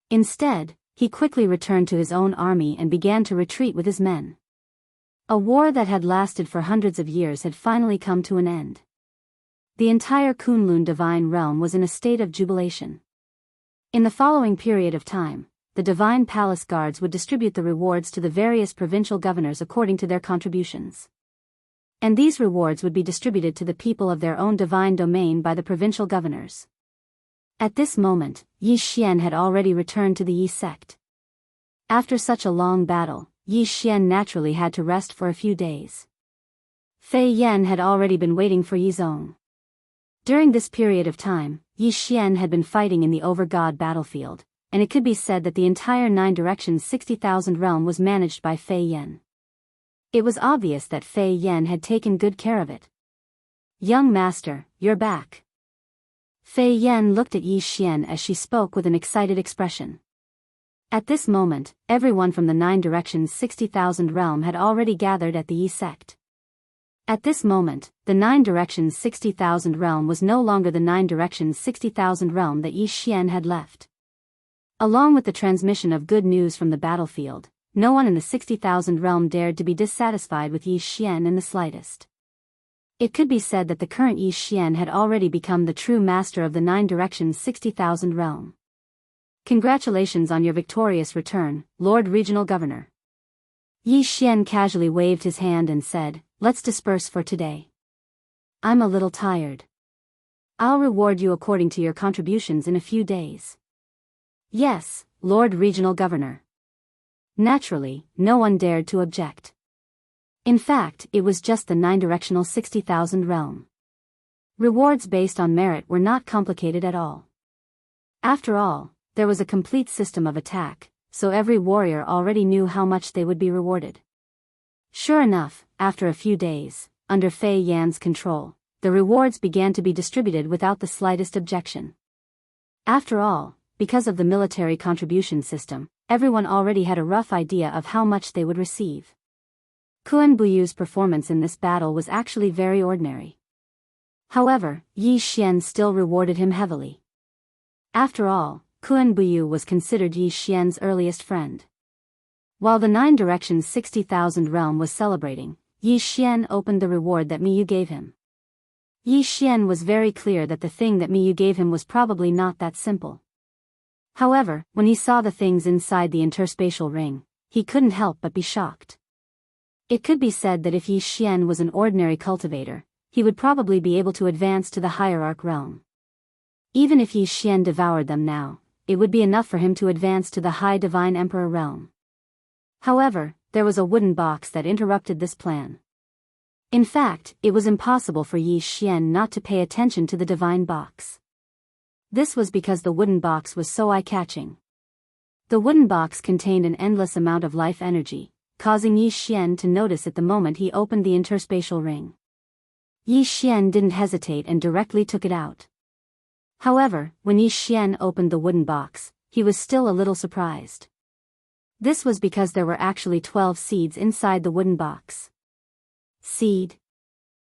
Instead, he quickly returned to his own army and began to retreat with his men. A war that had lasted for hundreds of years had finally come to an end. The entire Kunlun divine realm was in a state of jubilation. In the following period of time, the divine palace guards would distribute the rewards to the various provincial governors according to their contributions. And these rewards would be distributed to the people of their own divine domain by the provincial governors. At this moment, Yi Xian had already returned to the Yi sect. After such a long battle, Yi Xian naturally had to rest for a few days. Fei Yan had already been waiting for Yi Zong. During this period of time, Yi Xian had been fighting in the over-god battlefield, and it could be said that the entire 9 directions 60,000 realm was managed by Fei Yan. It was obvious that Fei Yan had taken good care of it. Young master, you're back. Fei Yan looked at Yi Xian as she spoke with an excited expression. At this moment, everyone from the 9 directions 60,000 realm had already gathered at the Yi sect. At this moment, the 9 directions 60,000 realm was no longer the 9 directions 60,000 realm that Yi Xian had left. Along with the transmission of good news from the battlefield, no one in the 60,000 realm dared to be dissatisfied with Yi Xian in the slightest. It could be said that the current Yi Xian had already become the true master of the 9 directions 60,000 realm. Congratulations on your victorious return, Lord Regional Governor. Yi Xian casually waved his hand and said, let's disperse for today. I'm a little tired. I'll reward you according to your contributions in a few days. Yes, Lord Regional Governor. Naturally, no one dared to object. In fact, it was just the 9-directional 60,000 realm. Rewards based on merit were not complicated at all. After all, there was a complete system of attack, so every warrior already knew how much they would be rewarded. Sure enough, after a few days, under Fei Yan's control, the rewards began to be distributed without the slightest objection. After all, because of the military contribution system, everyone already had a rough idea of how much they would receive. Kuan Buyu's performance in this battle was actually very ordinary. However, Yi Xian still rewarded him heavily. After all, Kuan Buyu was considered Yi Xian's earliest friend. While the 9 Directions 60,000 realm was celebrating, Yi Xian opened the reward that Miyu gave him. Yi Xian was very clear that the thing that Miyu gave him was probably not that simple. However, when he saw the things inside the interspatial ring, he couldn't help but be shocked. It could be said that if Yi Xian was an ordinary cultivator, he would probably be able to advance to the hierarch realm. Even if Yi Xian devoured them now, it would be enough for him to advance to the high divine emperor realm. However, there was a wooden box that interrupted this plan. In fact, it was impossible for Yi Xian not to pay attention to the divine box. This was because the wooden box was so eye-catching. The wooden box contained an endless amount of life energy, causing Yi Xian to notice it the moment he opened the interspatial ring. Yi Xian didn't hesitate and directly took it out. However, when Yi Xian opened the wooden box, he was still a little surprised. This was because there were actually 12 seeds inside the wooden box. Seed?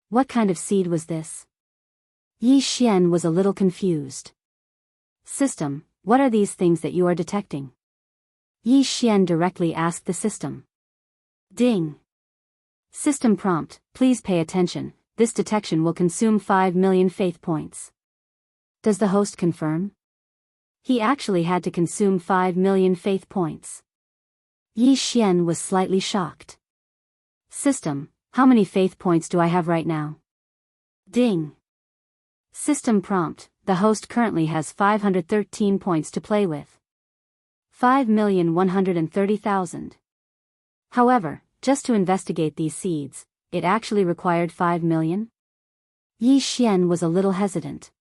What kind of seed was this? Yi Xian was a little confused. System, what are these things that you are detecting? Yi Xian directly asked the system. Ding. System prompt, please pay attention, this detection will consume 5 million faith points. Does the host confirm? He actually had to consume 5 million faith points. Yi Xian was slightly shocked. System, how many faith points do I have right now? Ding. System prompt, the host currently has 513 points to play with. 5,130,000. However, just to investigate these seeds, it actually required 5 million? Yi Xian was a little hesitant.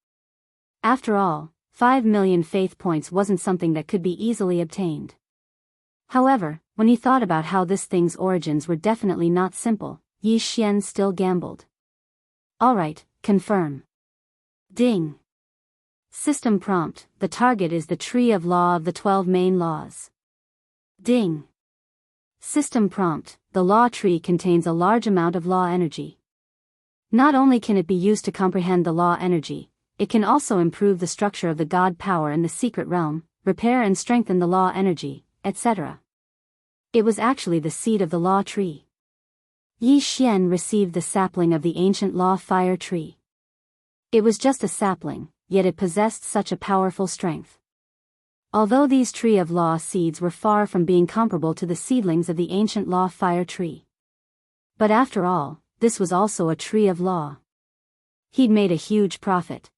After all, 5 million faith points wasn't something that could be easily obtained. However, when he thought about how this thing's origins were definitely not simple, Yi Xian still gambled. Alright, confirm. Ding. System prompt, the target is the tree of law of the 12 main laws. Ding. System prompt, the law tree contains a large amount of law energy. Not only can it be used to comprehend the law energy, it can also improve the structure of the god power in the secret realm, repair and strengthen the law energy, etc. It was actually the seed of the law tree. Yi Xian received the sapling of the ancient law fire tree. It was just a sapling, yet it possessed such a powerful strength. Although these tree of law seeds were far from being comparable to the seedlings of the ancient law fire tree. But after all, this was also a tree of law. He'd made a huge profit.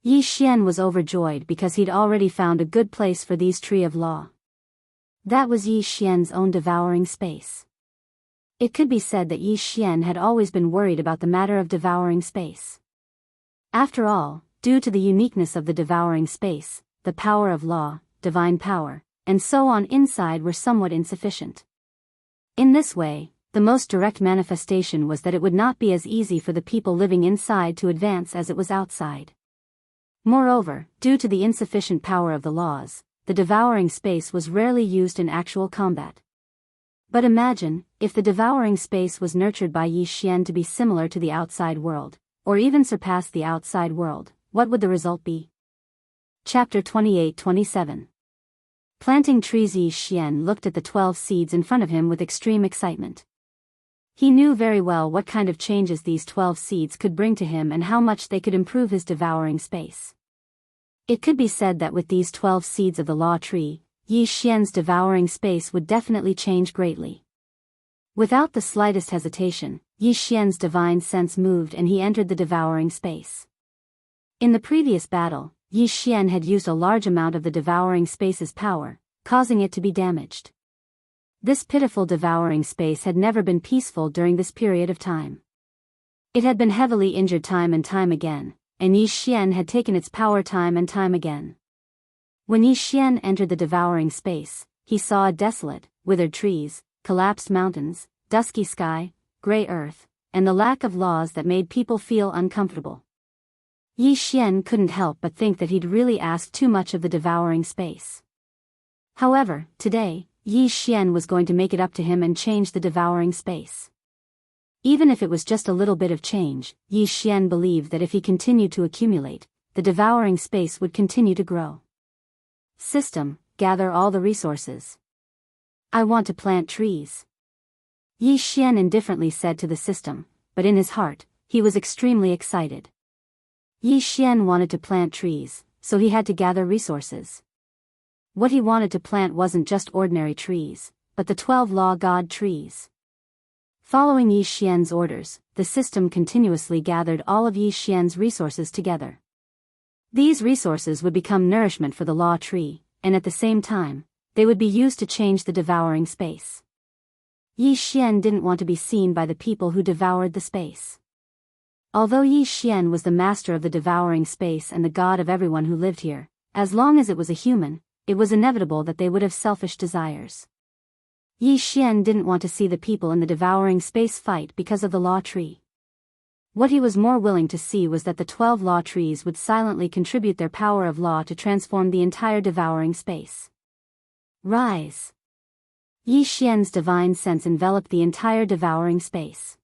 Yi Xian was overjoyed because he'd already found a good place for these tree of law. That was Yi Xian's own devouring space. It could be said that Yi Xian had always been worried about the matter of devouring space. After all, due to the uniqueness of the devouring space, the power of law, divine power, and so on inside were somewhat insufficient. In this way, the most direct manifestation was that it would not be as easy for the people living inside to advance as it was outside. Moreover, due to the insufficient power of the laws, the devouring space was rarely used in actual combat. But imagine, if the devouring space was nurtured by Yi Xian to be similar to the outside world, or even surpass the outside world, what would the result be? Chapter 28-27. Planting trees. Yi Xian looked at the 12 seeds in front of him with extreme excitement. He knew very well what kind of changes these 12 seeds could bring to him and how much they could improve his devouring space. It could be said that with these 12 seeds of the law tree, Yi Xian's devouring space would definitely change greatly. Without the slightest hesitation, Yi Xian's divine sense moved and he entered the devouring space. In the previous battle, Yi Xian had used a large amount of the devouring space's power, causing it to be damaged. This pitiful devouring space had never been peaceful during this period of time. It had been heavily injured time and time again, and Yi Xian had taken its power time and time again. When Yi Xian entered the devouring space, he saw a desolate, withered trees, collapsed mountains, dusky sky, gray earth, and the lack of laws that made people feel uncomfortable. Yi Xian couldn't help but think that he'd really asked too much of the devouring space. However, today, Yi Xian was going to make it up to him and change the devouring space. Even if it was just a little bit of change, Yi Xian believed that if he continued to accumulate, the devouring space would continue to grow. System, gather all the resources. I want to plant trees. Yi Xian indifferently said to the system, but in his heart, he was extremely excited. Yi Xian wanted to plant trees, so he had to gather resources. What he wanted to plant wasn't just ordinary trees, but the 12 Law God trees. Following Yi Xian's orders, the system continuously gathered all of Yi Xian's resources together. These resources would become nourishment for the Law tree, and at the same time, they would be used to change the devouring space. Yi Xian didn't want to be seen by the people who devoured the space. Although Yi Xian was the master of the devouring space and the god of everyone who lived here, as long as it was a human, it was inevitable that they would have selfish desires. Yi Xian didn't want to see the people in the devouring space fight because of the Law tree. What he was more willing to see was that the 12 Law trees would silently contribute their power of law to transform the entire devouring space. Rise! Yi Xian's divine sense enveloped the entire devouring space.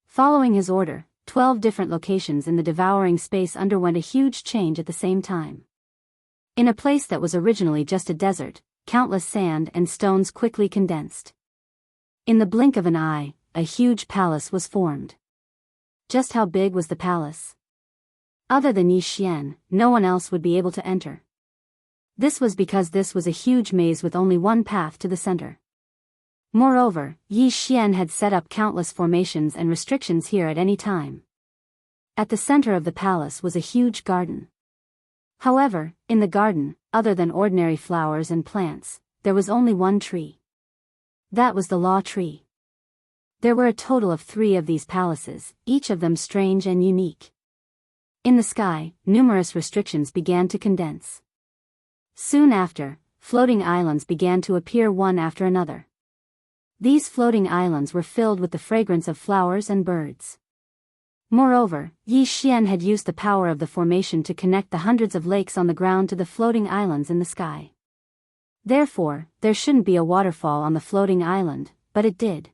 Following his order, 12 different locations in the devouring space underwent a huge change at the same time. In a place that was originally just a desert, countless sand and stones quickly condensed. In the blink of an eye, a huge palace was formed. Just how big was the palace? Other than Yi Xian, no one else would be able to enter. This was because this was a huge maze with only one path to the center. Moreover, Yi Xian had set up countless formations and restrictions here at any time. At the center of the palace was a huge garden. However, in the garden, other than ordinary flowers and plants, there was only one tree. That was the Law tree. There were a total of 3 of these palaces, each of them strange and unique. In the sky, numerous restrictions began to condense. Soon after, floating islands began to appear one after another. These floating islands were filled with the fragrance of flowers and birds. Moreover, Yi Xian had used the power of the formation to connect the hundreds of lakes on the ground to the floating islands in the sky. Therefore, there shouldn't be a waterfall on the floating island, but it did.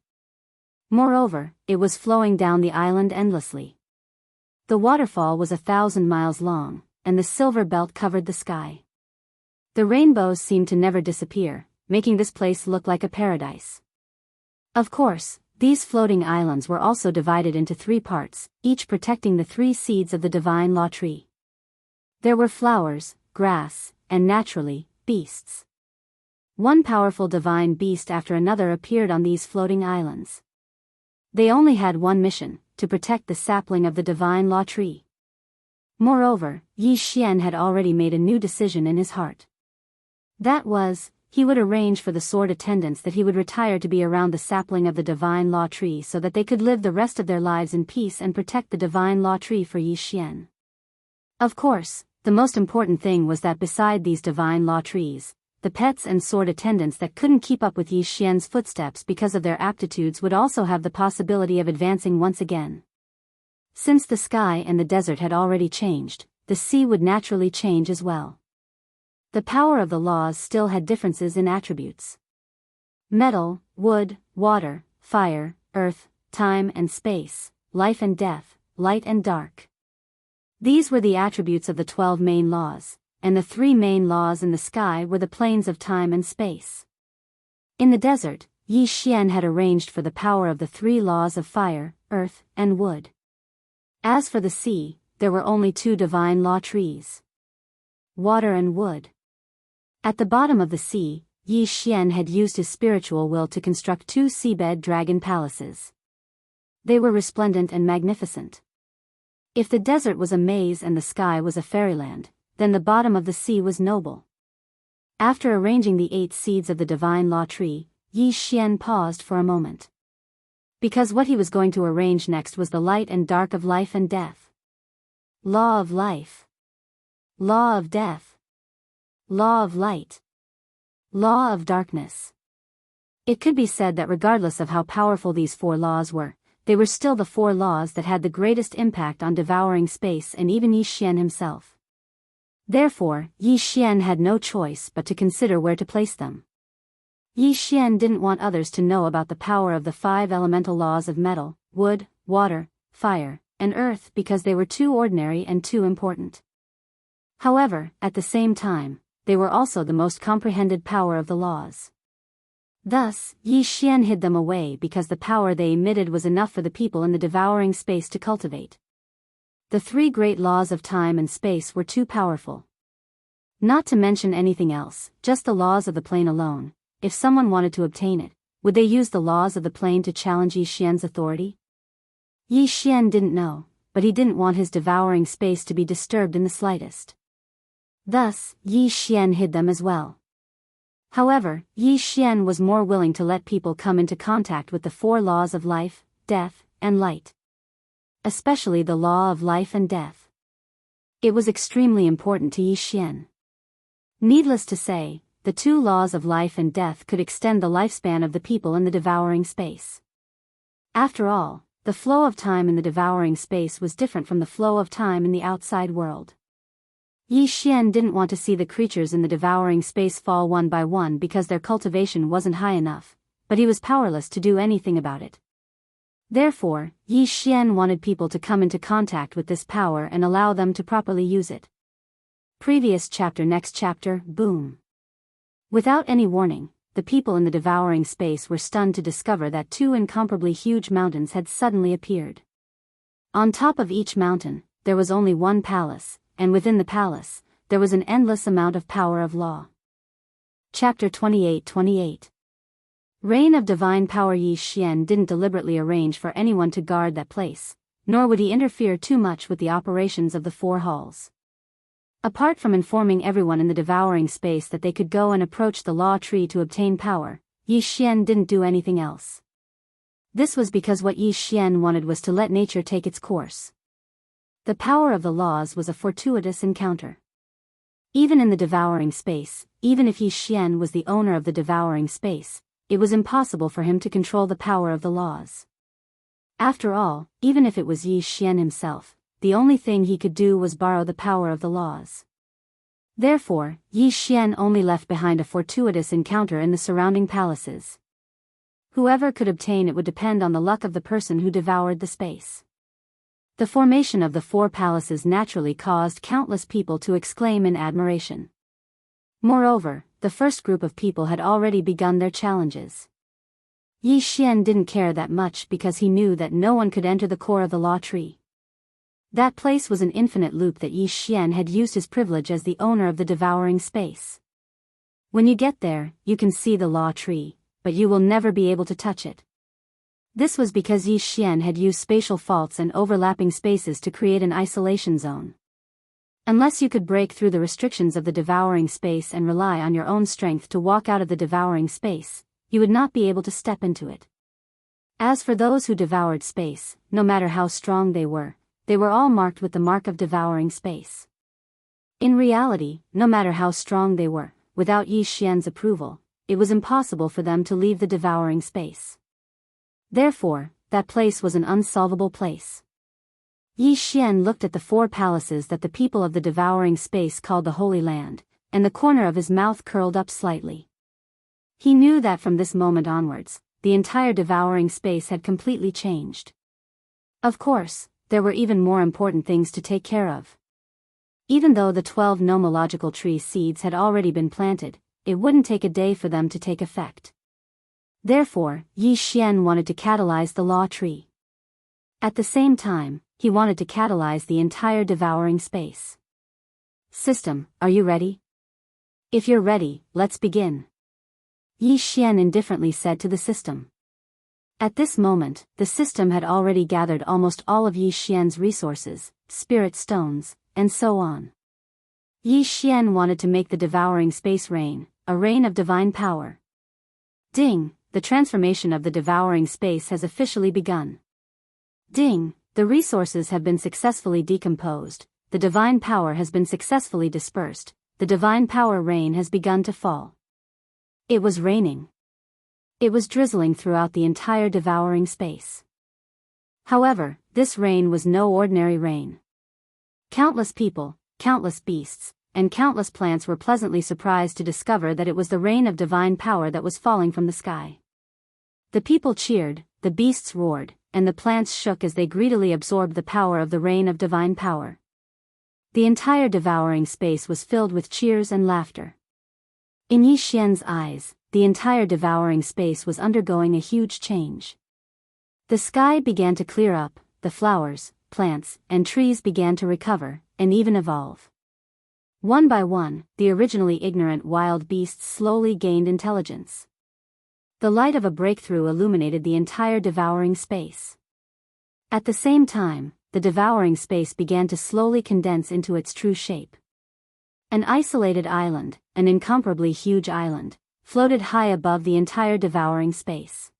Moreover, it was flowing down the island endlessly. The waterfall was 1,000 miles long, and the silver belt covered the sky. The rainbows seemed to never disappear, making this place look like a paradise. Of course, these floating islands were also divided into 3 parts, each protecting the 3 seeds of the divine Law tree. There were flowers, grass, and naturally, beasts. One powerful divine beast after another appeared on these floating islands. They only had one mission, to protect the sapling of the divine Law tree. Moreover, Yi Xian had already made a new decision in his heart. That was, he would arrange for the sword attendants that he would retire to be around the sapling of the divine Law tree so that they could live the rest of their lives in peace and protect the divine Law tree for Yi Xian. Of course, the most important thing was that beside these divine Law trees, the pets and sword attendants that couldn't keep up with Yi Xian's footsteps because of their aptitudes would also have the possibility of advancing once again. Since the sky and the desert had already changed, the sea would naturally change as well. The power of the laws still had differences in attributes. Metal, wood, water, fire, earth, time and space, life and death, light and dark. These were the attributes of the 12 main laws, and the 3 main laws in the sky were the planes of time and space. In the desert, Yi Xian had arranged for the power of the 3 laws of fire, earth, and wood. As for the sea, there were only 2 divine Law trees. Water and wood. At the bottom of the sea, Yi Xian had used his spiritual will to construct 2 seabed dragon palaces. They were resplendent and magnificent. If the desert was a maze and the sky was a fairyland, then the bottom of the sea was noble. After arranging the 8 seeds of the divine law tree, Yi Xian paused for a moment. Because what he was going to arrange next was the light and dark of life and death. Law of life. Law of death. Law of light. Law of darkness. It could be said that regardless of how powerful these 4 laws were, they were still the 4 laws that had the greatest impact on devouring space and even Yi Xian himself. Therefore, Yi Xian had no choice but to consider where to place them. Yi Xian didn't want others to know about the power of the 5 elemental laws of metal, wood, water, fire, and earth because they were too ordinary and too important. However, at the same time, they were also the most comprehended power of the laws. Thus, Yi Xian hid them away because the power they emitted was enough for the people in the devouring space to cultivate. The 3 great laws of time and space were too powerful. Not to mention anything else, just the laws of the plane alone. If someone wanted to obtain it, would they use the laws of the plane to challenge Yi Xian's authority? Yi Xian didn't know, but he didn't want his devouring space to be disturbed in the slightest. Thus, Yi Xian hid them as well. However, Yi Xian was more willing to let people come into contact with the 4 laws of life, death, and light. Especially the law of life and death. It was extremely important to Yi Xian. Needless to say, the 2 laws of life and death could extend the lifespan of the people in the devouring space. After all, the flow of time in the devouring space was different from the flow of time in the outside world. Yi Xian didn't want to see the creatures in the devouring space fall one by one because their cultivation wasn't high enough, but he was powerless to do anything about it. Therefore, Yi Xian wanted people to come into contact with this power and allow them to properly use it. Previous chapter. Next chapter, boom. Without any warning, the people in the devouring space were stunned to discover that 2 incomparably huge mountains had suddenly appeared. On top of each mountain, there was only one palace, and within the palace, there was an endless amount of power of law. Chapter 28. Reign of divine power. Yi Xian didn't deliberately arrange for anyone to guard that place, nor would he interfere too much with the operations of the 4 halls. Apart from informing everyone in the devouring space that they could go and approach the law tree to obtain power, Yi Xian didn't do anything else. This was because what Yi Xian wanted was to let nature take its course. The power of the laws was a fortuitous encounter. Even in the devouring space, even if Yi Xian was the owner of the devouring space, it was impossible for him to control the power of the laws. After all, even if it was Yi Xian himself, the only thing he could do was borrow the power of the laws. Therefore, Yi Xian only left behind a fortuitous encounter in the surrounding palaces. Whoever could obtain it would depend on the luck of the person who devoured the space. The formation of the 4 palaces naturally caused countless people to exclaim in admiration. Moreover, the first group of people had already begun their challenges. Yi Xian didn't care that much because he knew that no one could enter the core of the law tree. That place was an infinite loop that Yi Xian had used his privilege as the owner of the devouring space. When you get there, you can see the law tree, but you will never be able to touch it. This was because Yi Xian had used spatial faults and overlapping spaces to create an isolation zone. Unless you could break through the restrictions of the devouring space and rely on your own strength to walk out of the devouring space, you would not be able to step into it. As for those who devoured space, no matter how strong they were all marked with the mark of devouring space. In reality, no matter how strong they were, without Yi Xian's approval, it was impossible for them to leave the devouring space. Therefore, that place was an unsolvable place. Yi Xian looked at the 4 palaces that the people of the devouring space called the Holy Land, and the corner of his mouth curled up slightly. He knew that from this moment onwards, the entire devouring space had completely changed. Of course, there were even more important things to take care of. Even though the 12 nomological tree seeds had already been planted, it wouldn't take a day for them to take effect. Therefore, Yi Xian wanted to catalyze the law tree. At the same time, he wanted to catalyze the entire devouring space. System, are you ready? If you're ready, let's begin. Yi Xian indifferently said to the system. At this moment, the system had already gathered almost all of Yi Xian's resources, spirit stones, and so on. Yi Xian wanted to make the devouring space rain, a rain of divine power. Ding, the transformation of the devouring space has officially begun. Ding, the resources have been successfully decomposed, the divine power has been successfully dispersed, the divine power rain has begun to fall. It was raining. It was drizzling throughout the entire devouring space. However, this rain was no ordinary rain. Countless people, countless beasts, and countless plants were pleasantly surprised to discover that it was the rain of divine power that was falling from the sky. The people cheered, the beasts roared, and the plants shook as they greedily absorbed the power of the rain of divine power. The entire devouring space was filled with cheers and laughter. In Yi Xian's eyes, the entire devouring space was undergoing a huge change. The sky began to clear up, the flowers, plants, and trees began to recover, and even evolve. One by one, the originally ignorant wild beasts slowly gained intelligence. The light of a breakthrough illuminated the entire devouring space. At the same time, the devouring space began to slowly condense into its true shape. An isolated island, an incomparably huge island, floated high above the entire devouring space.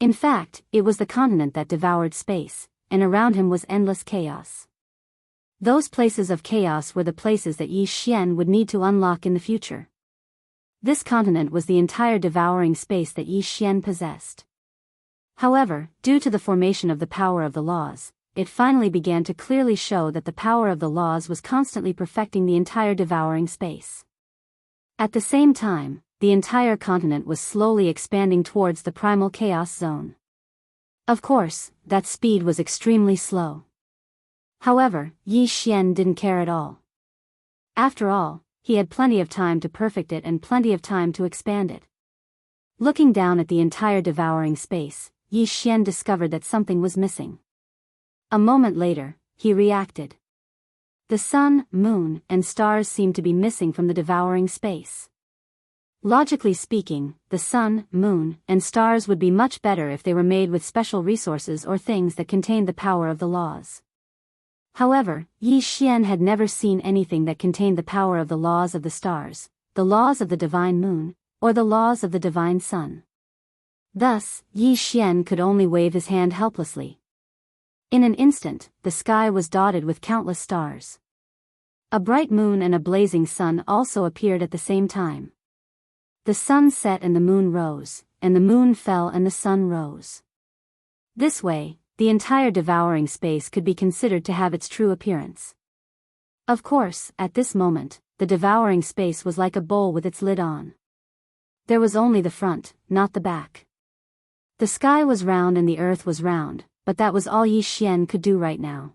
In fact, it was the continent that devoured space, and around him was endless chaos. Those places of chaos were the places that Yi Xian would need to unlock in the future. This continent was the entire devouring space that Yi Xian possessed. However, due to the formation of the power of the laws, it finally began to clearly show that the power of the laws was constantly perfecting the entire devouring space. At the same time, the entire continent was slowly expanding towards the primal chaos zone. Of course, that speed was extremely slow. However, Yi Xian didn't care at all. After all, he had plenty of time to perfect it and plenty of time to expand it. Looking down at the entire devouring space, Yi Xian discovered that something was missing. A moment later, he reacted. The sun, moon, and stars seemed to be missing from the devouring space. Logically speaking, the sun, moon, and stars would be much better if they were made with special resources or things that contained the power of the laws. However, Yi Xian had never seen anything that contained the power of the laws of the stars, the laws of the divine moon, or the laws of the divine sun. Thus, Yi Xian could only wave his hand helplessly. In an instant, the sky was dotted with countless stars. A bright moon and a blazing sun also appeared at the same time. The sun set and the moon rose, and the moon fell and the sun rose. This way, the entire devouring space could be considered to have its true appearance. Of course, at this moment, the devouring space was like a bowl with its lid on. There was only the front, not the back. The sky was round and the earth was round, but that was all Yi Xian could do right now.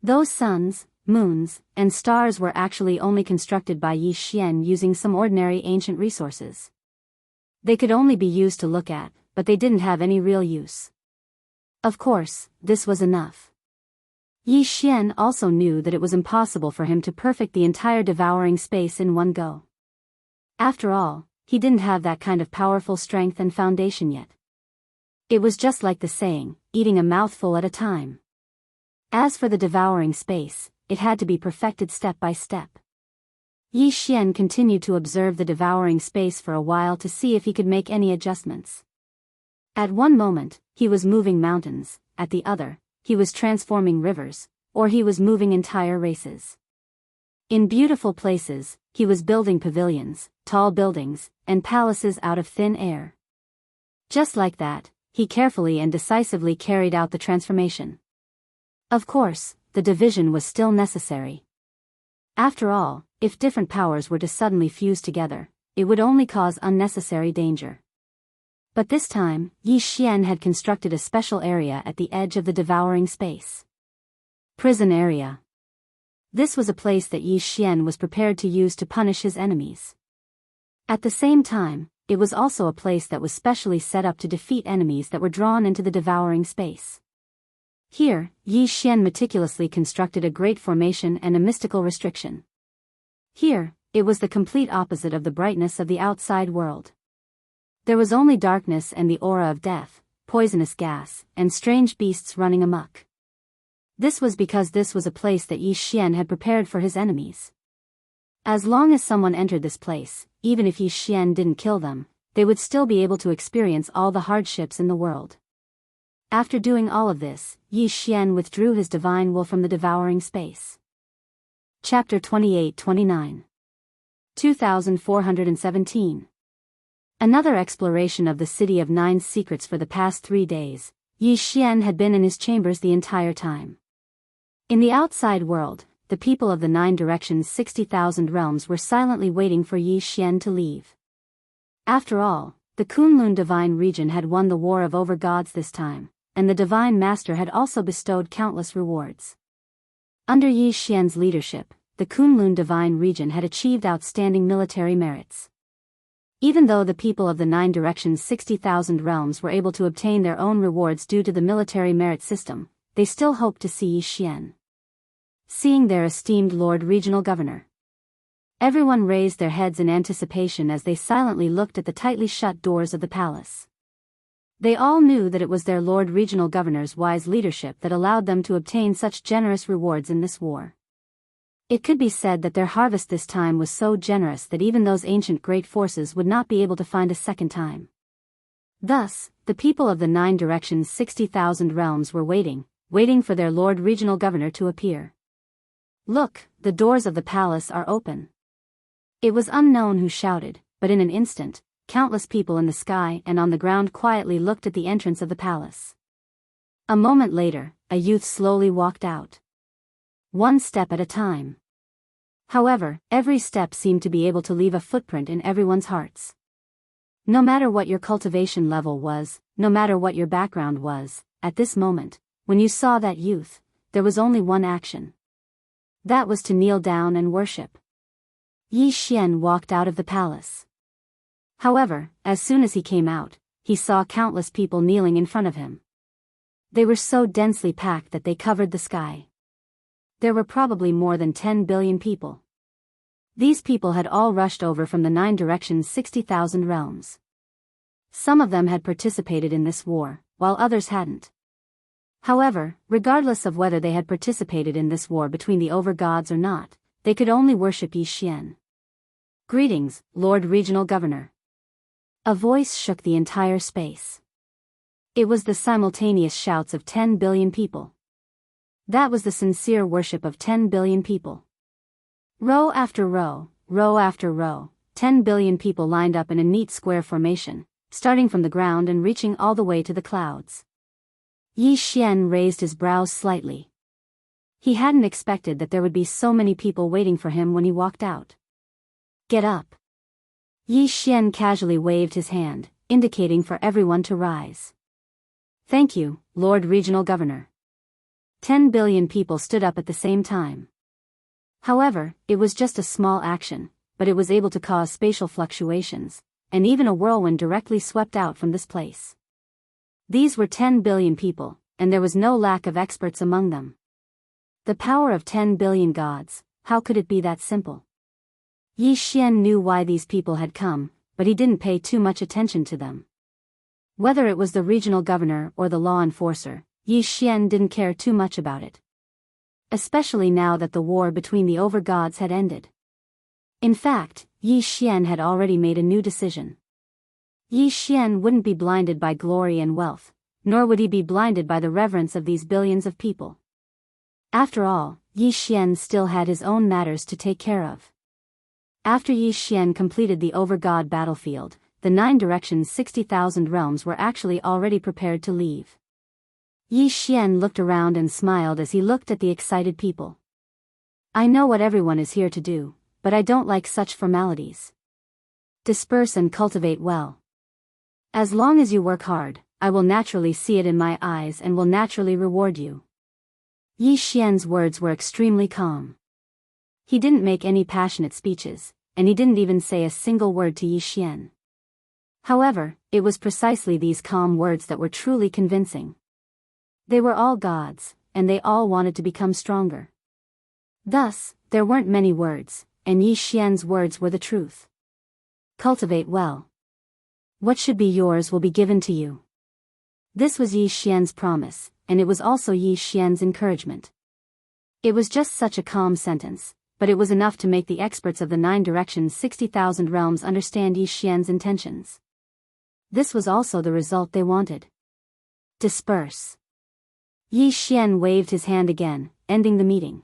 Those suns, moons, and stars were actually only constructed by Yi Xian using some ordinary ancient resources. They could only be used to look at, but they didn't have any real use. Of course, this was enough. Yi Xian also knew that it was impossible for him to perfect the entire devouring space in one go. After all, he didn't have that kind of powerful strength and foundation yet. It was just like the saying, eating a mouthful at a time. As for the devouring space, it had to be perfected step by step. Yi Xian continued to observe the devouring space for a while to see if he could make any adjustments. At one moment, he was moving mountains, at the other, he was transforming rivers, or he was moving entire races. In beautiful places, he was building pavilions, tall buildings, and palaces out of thin air. Just like that, he carefully and decisively carried out the transformation. Of course, the division was still necessary. After all, if different powers were to suddenly fuse together, it would only cause unnecessary danger. But this time, Yi Xian had constructed a special area at the edge of the devouring space. Prison area. This was a place that Yi Xian was prepared to use to punish his enemies. At the same time, it was also a place that was specially set up to defeat enemies that were drawn into the devouring space. Here, Yi Xian meticulously constructed a great formation and a mystical restriction. Here, it was the complete opposite of the brightness of the outside world. There was only darkness and the aura of death, poisonous gas, and strange beasts running amok. This was because this was a place that Yi Xian had prepared for his enemies. As long as someone entered this place, even if Yi Xian didn't kill them, they would still be able to experience all the hardships in the world. After doing all of this, Yi Xian withdrew his divine will from the devouring space. Chapter 28-29. 2417. Another exploration of the City of Nine Secrets. For the past 3 days, Yi Xian had been in his chambers the entire time. In the outside world, the people of the 9 directions 60,000 realms were silently waiting for Yi Xian to leave. After all, the Kunlun divine region had won the war of over-gods this time, and the divine master had also bestowed countless rewards. Under Yi Xian's leadership, the Kunlun divine region had achieved outstanding military merits. Even though the people of the 9 directions 60,000 realms were able to obtain their own rewards due to the military merit system, they still hoped to see Yi Xian. Seeing their esteemed Lord Regional Governor, everyone raised their heads in anticipation as they silently looked at the tightly shut doors of the palace. They all knew that it was their Lord Regional Governor's wise leadership that allowed them to obtain such generous rewards in this war. It could be said that their harvest this time was so generous that even those ancient great forces would not be able to find a second time. Thus, the people of the 9 directions 60,000 realms were waiting for their Lord Regional Governor to appear. Look, the doors of the palace are open. It was unknown who shouted, but in an instant, countless people in the sky and on the ground quietly looked at the entrance of the palace. A moment later, a youth slowly walked out. One step at a time. However, every step seemed to be able to leave a footprint in everyone's hearts. No matter what your cultivation level was, no matter what your background was, at this moment, when you saw that youth, there was only one action. That was to kneel down and worship. Yi Xian walked out of the palace. However, as soon as he came out, he saw countless people kneeling in front of him. They were so densely packed that they covered the sky. There were probably more than 10 billion people. These people had all rushed over from the 9 directions 60,000 realms. Some of them had participated in this war, while others hadn't. However, regardless of whether they had participated in this war between the over-gods or not, they could only worship Yi Xian. Greetings, Lord Regional Governor. A voice shook the entire space. It was the simultaneous shouts of 10 billion people. That was the sincere worship of 10 billion people. Row after row, row after row, 10 billion people lined up in a neat square formation, starting from the ground and reaching all the way to the clouds. Yi Xian raised his brows slightly. He hadn't expected that there would be so many people waiting for him when he walked out. Get up. Yi Xian casually waved his hand, indicating for everyone to rise. Thank you, Lord Regional Governor. 10 billion people stood up at the same time. However, it was just a small action, but it was able to cause spatial fluctuations, and even a whirlwind directly swept out from this place. These were 10 billion people, and there was no lack of experts among them. The power of 10 billion gods, how could it be that simple? Yi Xian knew why these people had come, but he didn't pay too much attention to them. Whether it was the regional governor or the law enforcer, Yi Xian didn't care too much about it. Especially now that the war between the over-gods had ended. In fact, Yi Xian had already made a new decision. Yi Xian wouldn't be blinded by glory and wealth, nor would he be blinded by the reverence of these billions of people. After all, Yi Xian still had his own matters to take care of. After Yi Xian completed the over-god battlefield, the 9 directions 60,000 realms were actually already prepared to leave. Yi Xian looked around and smiled as he looked at the excited people. I know what everyone is here to do, but I don't like such formalities. Disperse and cultivate well. As long as you work hard, I will naturally see it in my eyes and will naturally reward you. Yi Xian's words were extremely calm. He didn't make any passionate speeches, and he didn't even say a single word to Yi Xian. However, it was precisely these calm words that were truly convincing. They were all gods, and they all wanted to become stronger. Thus, there weren't many words, and Yi Xian's words were the truth. Cultivate well. What should be yours will be given to you. This was Yi Xian's promise, and it was also Yi Xian's encouragement. It was just such a calm sentence, but it was enough to make the experts of the 9 directions 60,000 realms understand Yi Xian's intentions. This was also the result they wanted. Disperse. Yi Xian waved his hand again, ending the meeting.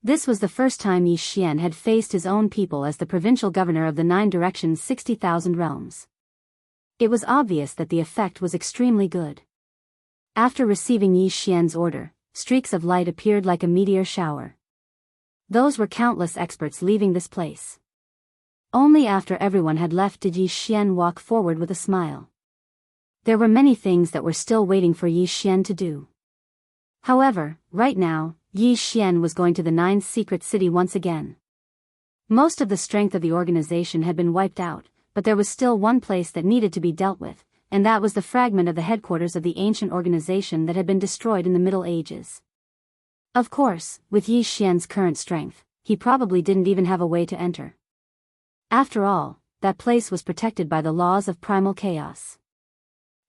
This was the first time Yi Xian had faced his own people as the provincial governor of the 9 directions 60,000 realms. It was obvious that the effect was extremely good. After receiving Yi Xian's order, streaks of light appeared like a meteor shower. Those were countless experts leaving this place. Only after everyone had left did Yi Xian walk forward with a smile. There were many things that were still waiting for Yi Xian to do. However, right now, Yi Xian was going to the 9th secret city once again. Most of the strength of the organization had been wiped out, but there was still one place that needed to be dealt with, and that was the fragment of the headquarters of the ancient organization that had been destroyed in the Middle Ages. Of course, with Yi Xian's current strength, he probably didn't even have a way to enter. After all, that place was protected by the laws of primal chaos.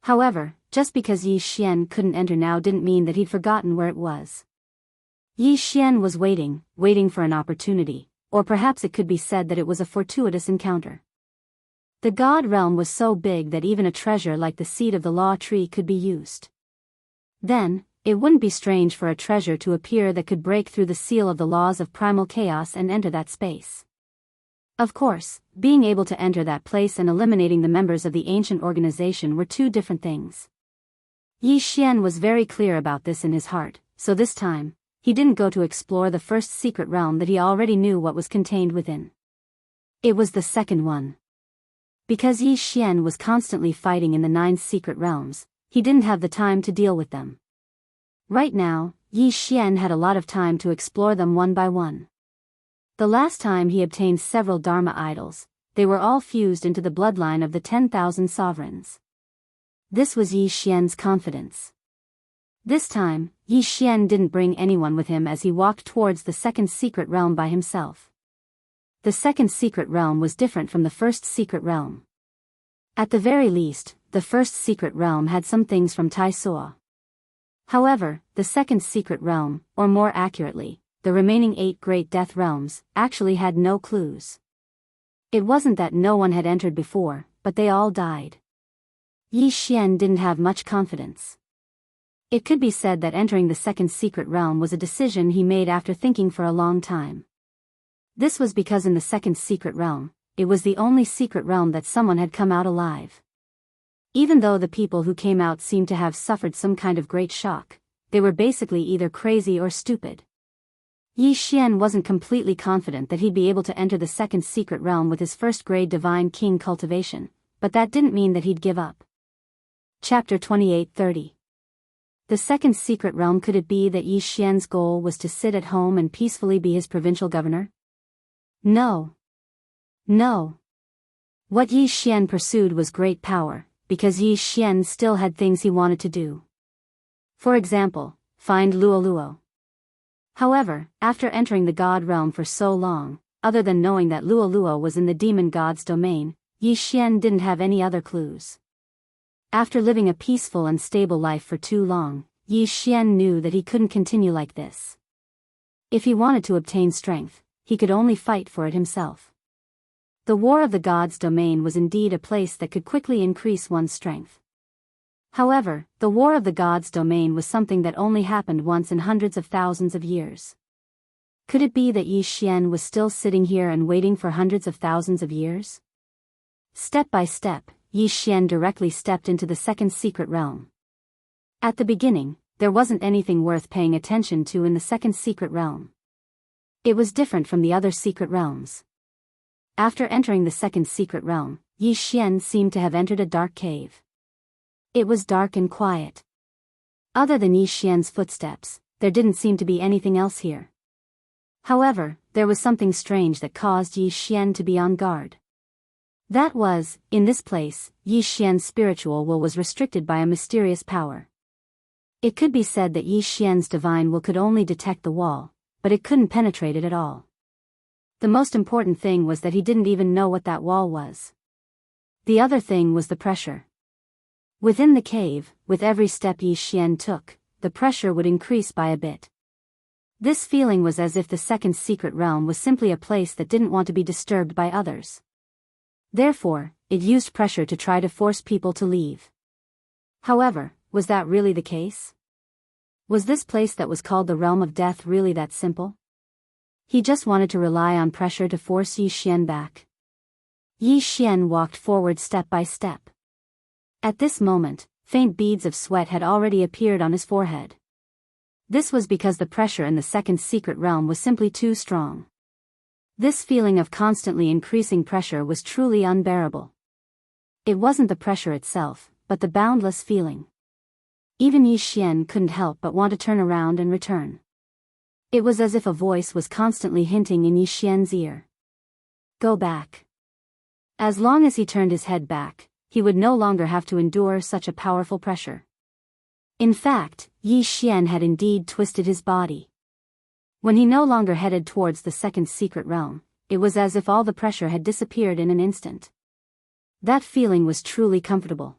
However, just because Yi Xian couldn't enter now didn't mean that he'd forgotten where it was. Yi Xian was waiting for an opportunity, or perhaps it could be said that it was a fortuitous encounter. The God realm was so big that even a treasure like the seed of the law tree could be used. Then, it wouldn't be strange for a treasure to appear that could break through the seal of the laws of primal chaos and enter that space. Of course, being able to enter that place and eliminating the members of the ancient organization were two different things. Yi Xian was very clear about this in his heart, so this time, he didn't go to explore the first secret realm that he already knew what was contained within. It was the second one. Because Yi Xian was constantly fighting in the 9 secret realms, he didn't have the time to deal with them. Right now, Yi Xian had a lot of time to explore them one by one. The last time he obtained several Dharma idols, they were all fused into the bloodline of the 10,000 sovereigns. This was Yi Xian's confidence. This time, Yi Xian didn't bring anyone with him as he walked towards the second secret realm by himself. The second secret realm was different from the first secret realm. At the very least, the first secret realm had some things from Tai Soa. However, the second secret realm, or more accurately, the remaining 8 great death realms, actually had no clues. It wasn't that no one had entered before, but they all died. Yi Xian didn't have much confidence. It could be said that entering the second secret realm was a decision he made after thinking for a long time. This was because in the second secret realm, it was the only secret realm that someone had come out alive. Even though the people who came out seemed to have suffered some kind of great shock, they were basically either crazy or stupid. Yi Xian wasn't completely confident that he'd be able to enter the second secret realm with his first-grade divine king cultivation, but that didn't mean that he'd give up. Chapter 28:30. The second secret realm. Could it be that Yi Xian's goal was to sit at home and peacefully be his provincial governor? No. No. What Yi Xian pursued was great power, because Yi Xian still had things he wanted to do. For example, find Luo. However, after entering the God realm for so long, other than knowing that Luo was in the demon god's domain, Yi Xian didn't have any other clues. After living a peaceful and stable life for too long, Yi Xian knew that he couldn't continue like this. If he wanted to obtain strength, he could only fight for it himself. The war of the god's domain was indeed a place that could quickly increase one's strength. However, the war of the god's domain was something that only happened once in hundreds of thousands of years. Could it be that Yi Xian was still sitting here and waiting for hundreds of thousands of years? Step by step, Yi Xian directly stepped into the second secret realm. At the beginning, there wasn't anything worth paying attention to in the second secret realm. It was different from the other secret realms. After entering the second secret realm, Yi Xian seemed to have entered a dark cave. It was dark and quiet. Other than Yi Xian's footsteps, there didn't seem to be anything else here. However, there was something strange that caused Yi Xian to be on guard. That was, in this place, Yi Xian's spiritual will was restricted by a mysterious power. It could be said that Yi Xian's divine will could only detect the wall, but it couldn't penetrate it at all. The most important thing was that he didn't even know what that wall was. The other thing was the pressure. Within the cave, with every step Yi Xian took, the pressure would increase by a bit. This feeling was as if the second secret realm was simply a place that didn't want to be disturbed by others. Therefore, it used pressure to try to force people to leave. However, was that really the case? Was this place that was called the Realm of Death really that simple? He just wanted to rely on pressure to force Yi Xian back. Yi Xian walked forward step by step. At this moment, faint beads of sweat had already appeared on his forehead. This was because the pressure in the second secret realm was simply too strong. This feeling of constantly increasing pressure was truly unbearable. It wasn't the pressure itself, but the boundless feeling. Even Yi Xian couldn't help but want to turn around and return. It was as if a voice was constantly hinting in Yi Xian's ear. Go back. As long as he turned his head back, he would no longer have to endure such a powerful pressure. In fact, Yi Xian had indeed twisted his body. When he no longer headed towards the second secret realm, it was as if all the pressure had disappeared in an instant. That feeling was truly comfortable.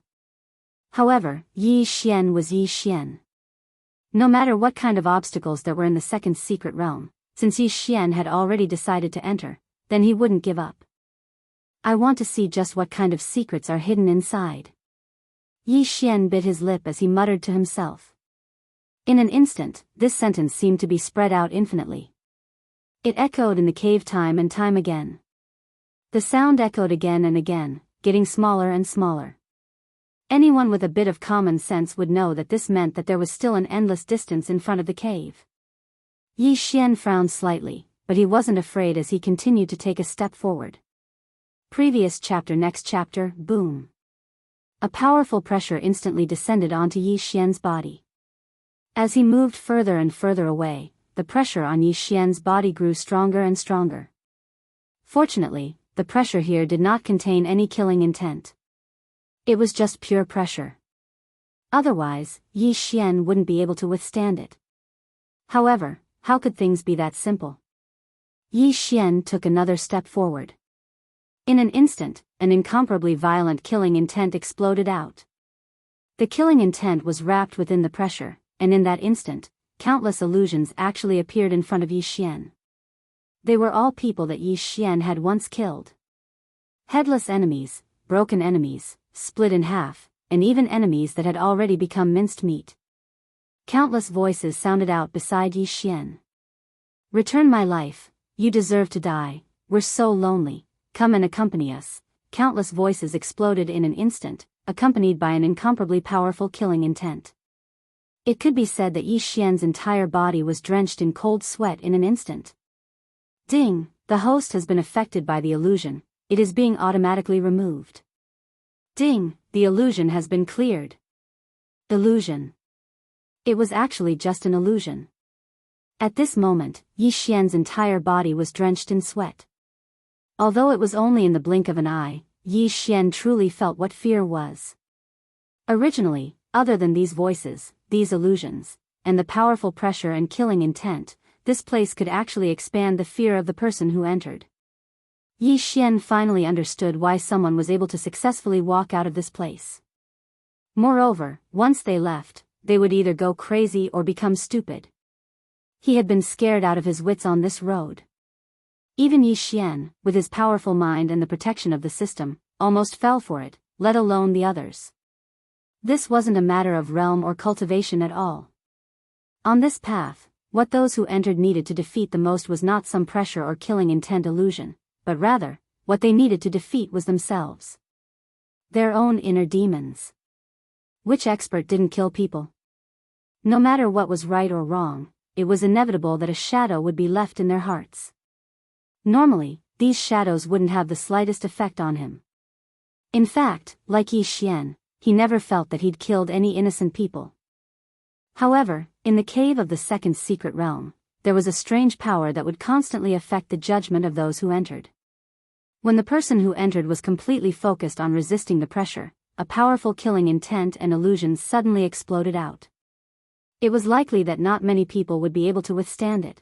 However, Yi Xian was Yi Xian. No matter what kind of obstacles there were in the second secret realm, since Yi Xian had already decided to enter, then he wouldn't give up. I want to see just what kind of secrets are hidden inside. Yi Xian bit his lip as he muttered to himself. In an instant, this sentence seemed to be spread out infinitely. It echoed in the cave time and time again. The sound echoed again and again, getting smaller and smaller. Anyone with a bit of common sense would know that this meant that there was still an endless distance in front of the cave. Yi Xian frowned slightly, but he wasn't afraid as he continued to take a step forward. Previous chapter. Next chapter. Boom. A powerful pressure instantly descended onto Yi Xian's body. As he moved further and further away, the pressure on Yi Xian's body grew stronger and stronger. Fortunately, the pressure here did not contain any killing intent. It was just pure pressure. Otherwise, Yi Xian wouldn't be able to withstand it. However, how could things be that simple? Yi Xian took another step forward. In an instant, an incomparably violent killing intent exploded out. The killing intent was wrapped within the pressure, and in that instant, countless illusions actually appeared in front of Yi Xian. They were all people that Yi Xian had once killed. Headless enemies, broken enemies, split in half, and even enemies that had already become minced meat. Countless voices sounded out beside Yi Xian. Return my life, you deserve to die, we're so lonely, come and accompany us. Countless voices exploded in an instant, accompanied by an incomparably powerful killing intent. It could be said that Yi Xian's entire body was drenched in cold sweat in an instant. Ding, the host has been affected by the illusion, it is being automatically removed. Ding, the illusion has been cleared. Illusion. It was actually just an illusion. At this moment, Yi Xian's entire body was drenched in sweat. Although it was only in the blink of an eye, Yi Xian truly felt what fear was. Originally, other than these voices, these illusions, and the powerful pressure and killing intent, this place could actually expand the fear of the person who entered. Yi Xian finally understood why someone was able to successfully walk out of this place. Moreover, once they left, they would either go crazy or become stupid. He had been scared out of his wits on this road. Even Yi Xian, with his powerful mind and the protection of the system, almost fell for it, let alone the others. This wasn't a matter of realm or cultivation at all. On this path, what those who entered needed to defeat the most was not some pressure or killing intent illusion, but rather, what they needed to defeat was themselves. Their own inner demons. Which expert didn't kill people? No matter what was right or wrong, it was inevitable that a shadow would be left in their hearts. Normally, these shadows wouldn't have the slightest effect on him. In fact, like Yi Xian, he never felt that he'd killed any innocent people. However, in the cave of the second secret realm, there was a strange power that would constantly affect the judgment of those who entered. When the person who entered was completely focused on resisting the pressure, a powerful killing intent and illusions suddenly exploded out. It was likely that not many people would be able to withstand it.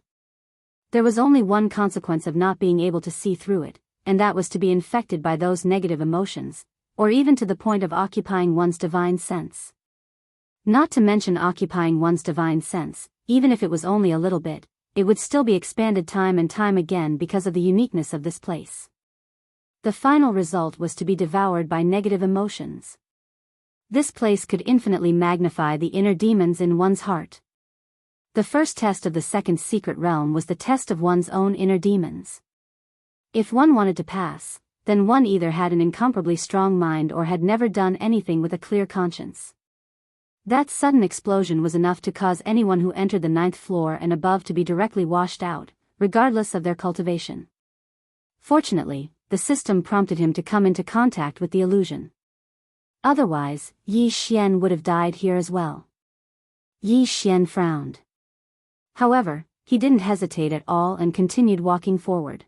There was only one consequence of not being able to see through it, and that was to be infected by those negative emotions, or even to the point of occupying one's divine sense. Not to mention occupying one's divine sense, even if it was only a little bit, it would still be expanded time and time again because of the uniqueness of this place. The final result was to be devoured by negative emotions. This place could infinitely magnify the inner demons in one's heart. The first test of the second secret realm was the test of one's own inner demons. If one wanted to pass, then one either had an incomparably strong mind or had never done anything with a clear conscience. That sudden explosion was enough to cause anyone who entered the 9th floor and above to be directly washed out, regardless of their cultivation. Fortunately, the system prompted him to come into contact with the illusion. Otherwise, Yi Xian would have died here as well. Yi Xian frowned. However, he didn't hesitate at all and continued walking forward.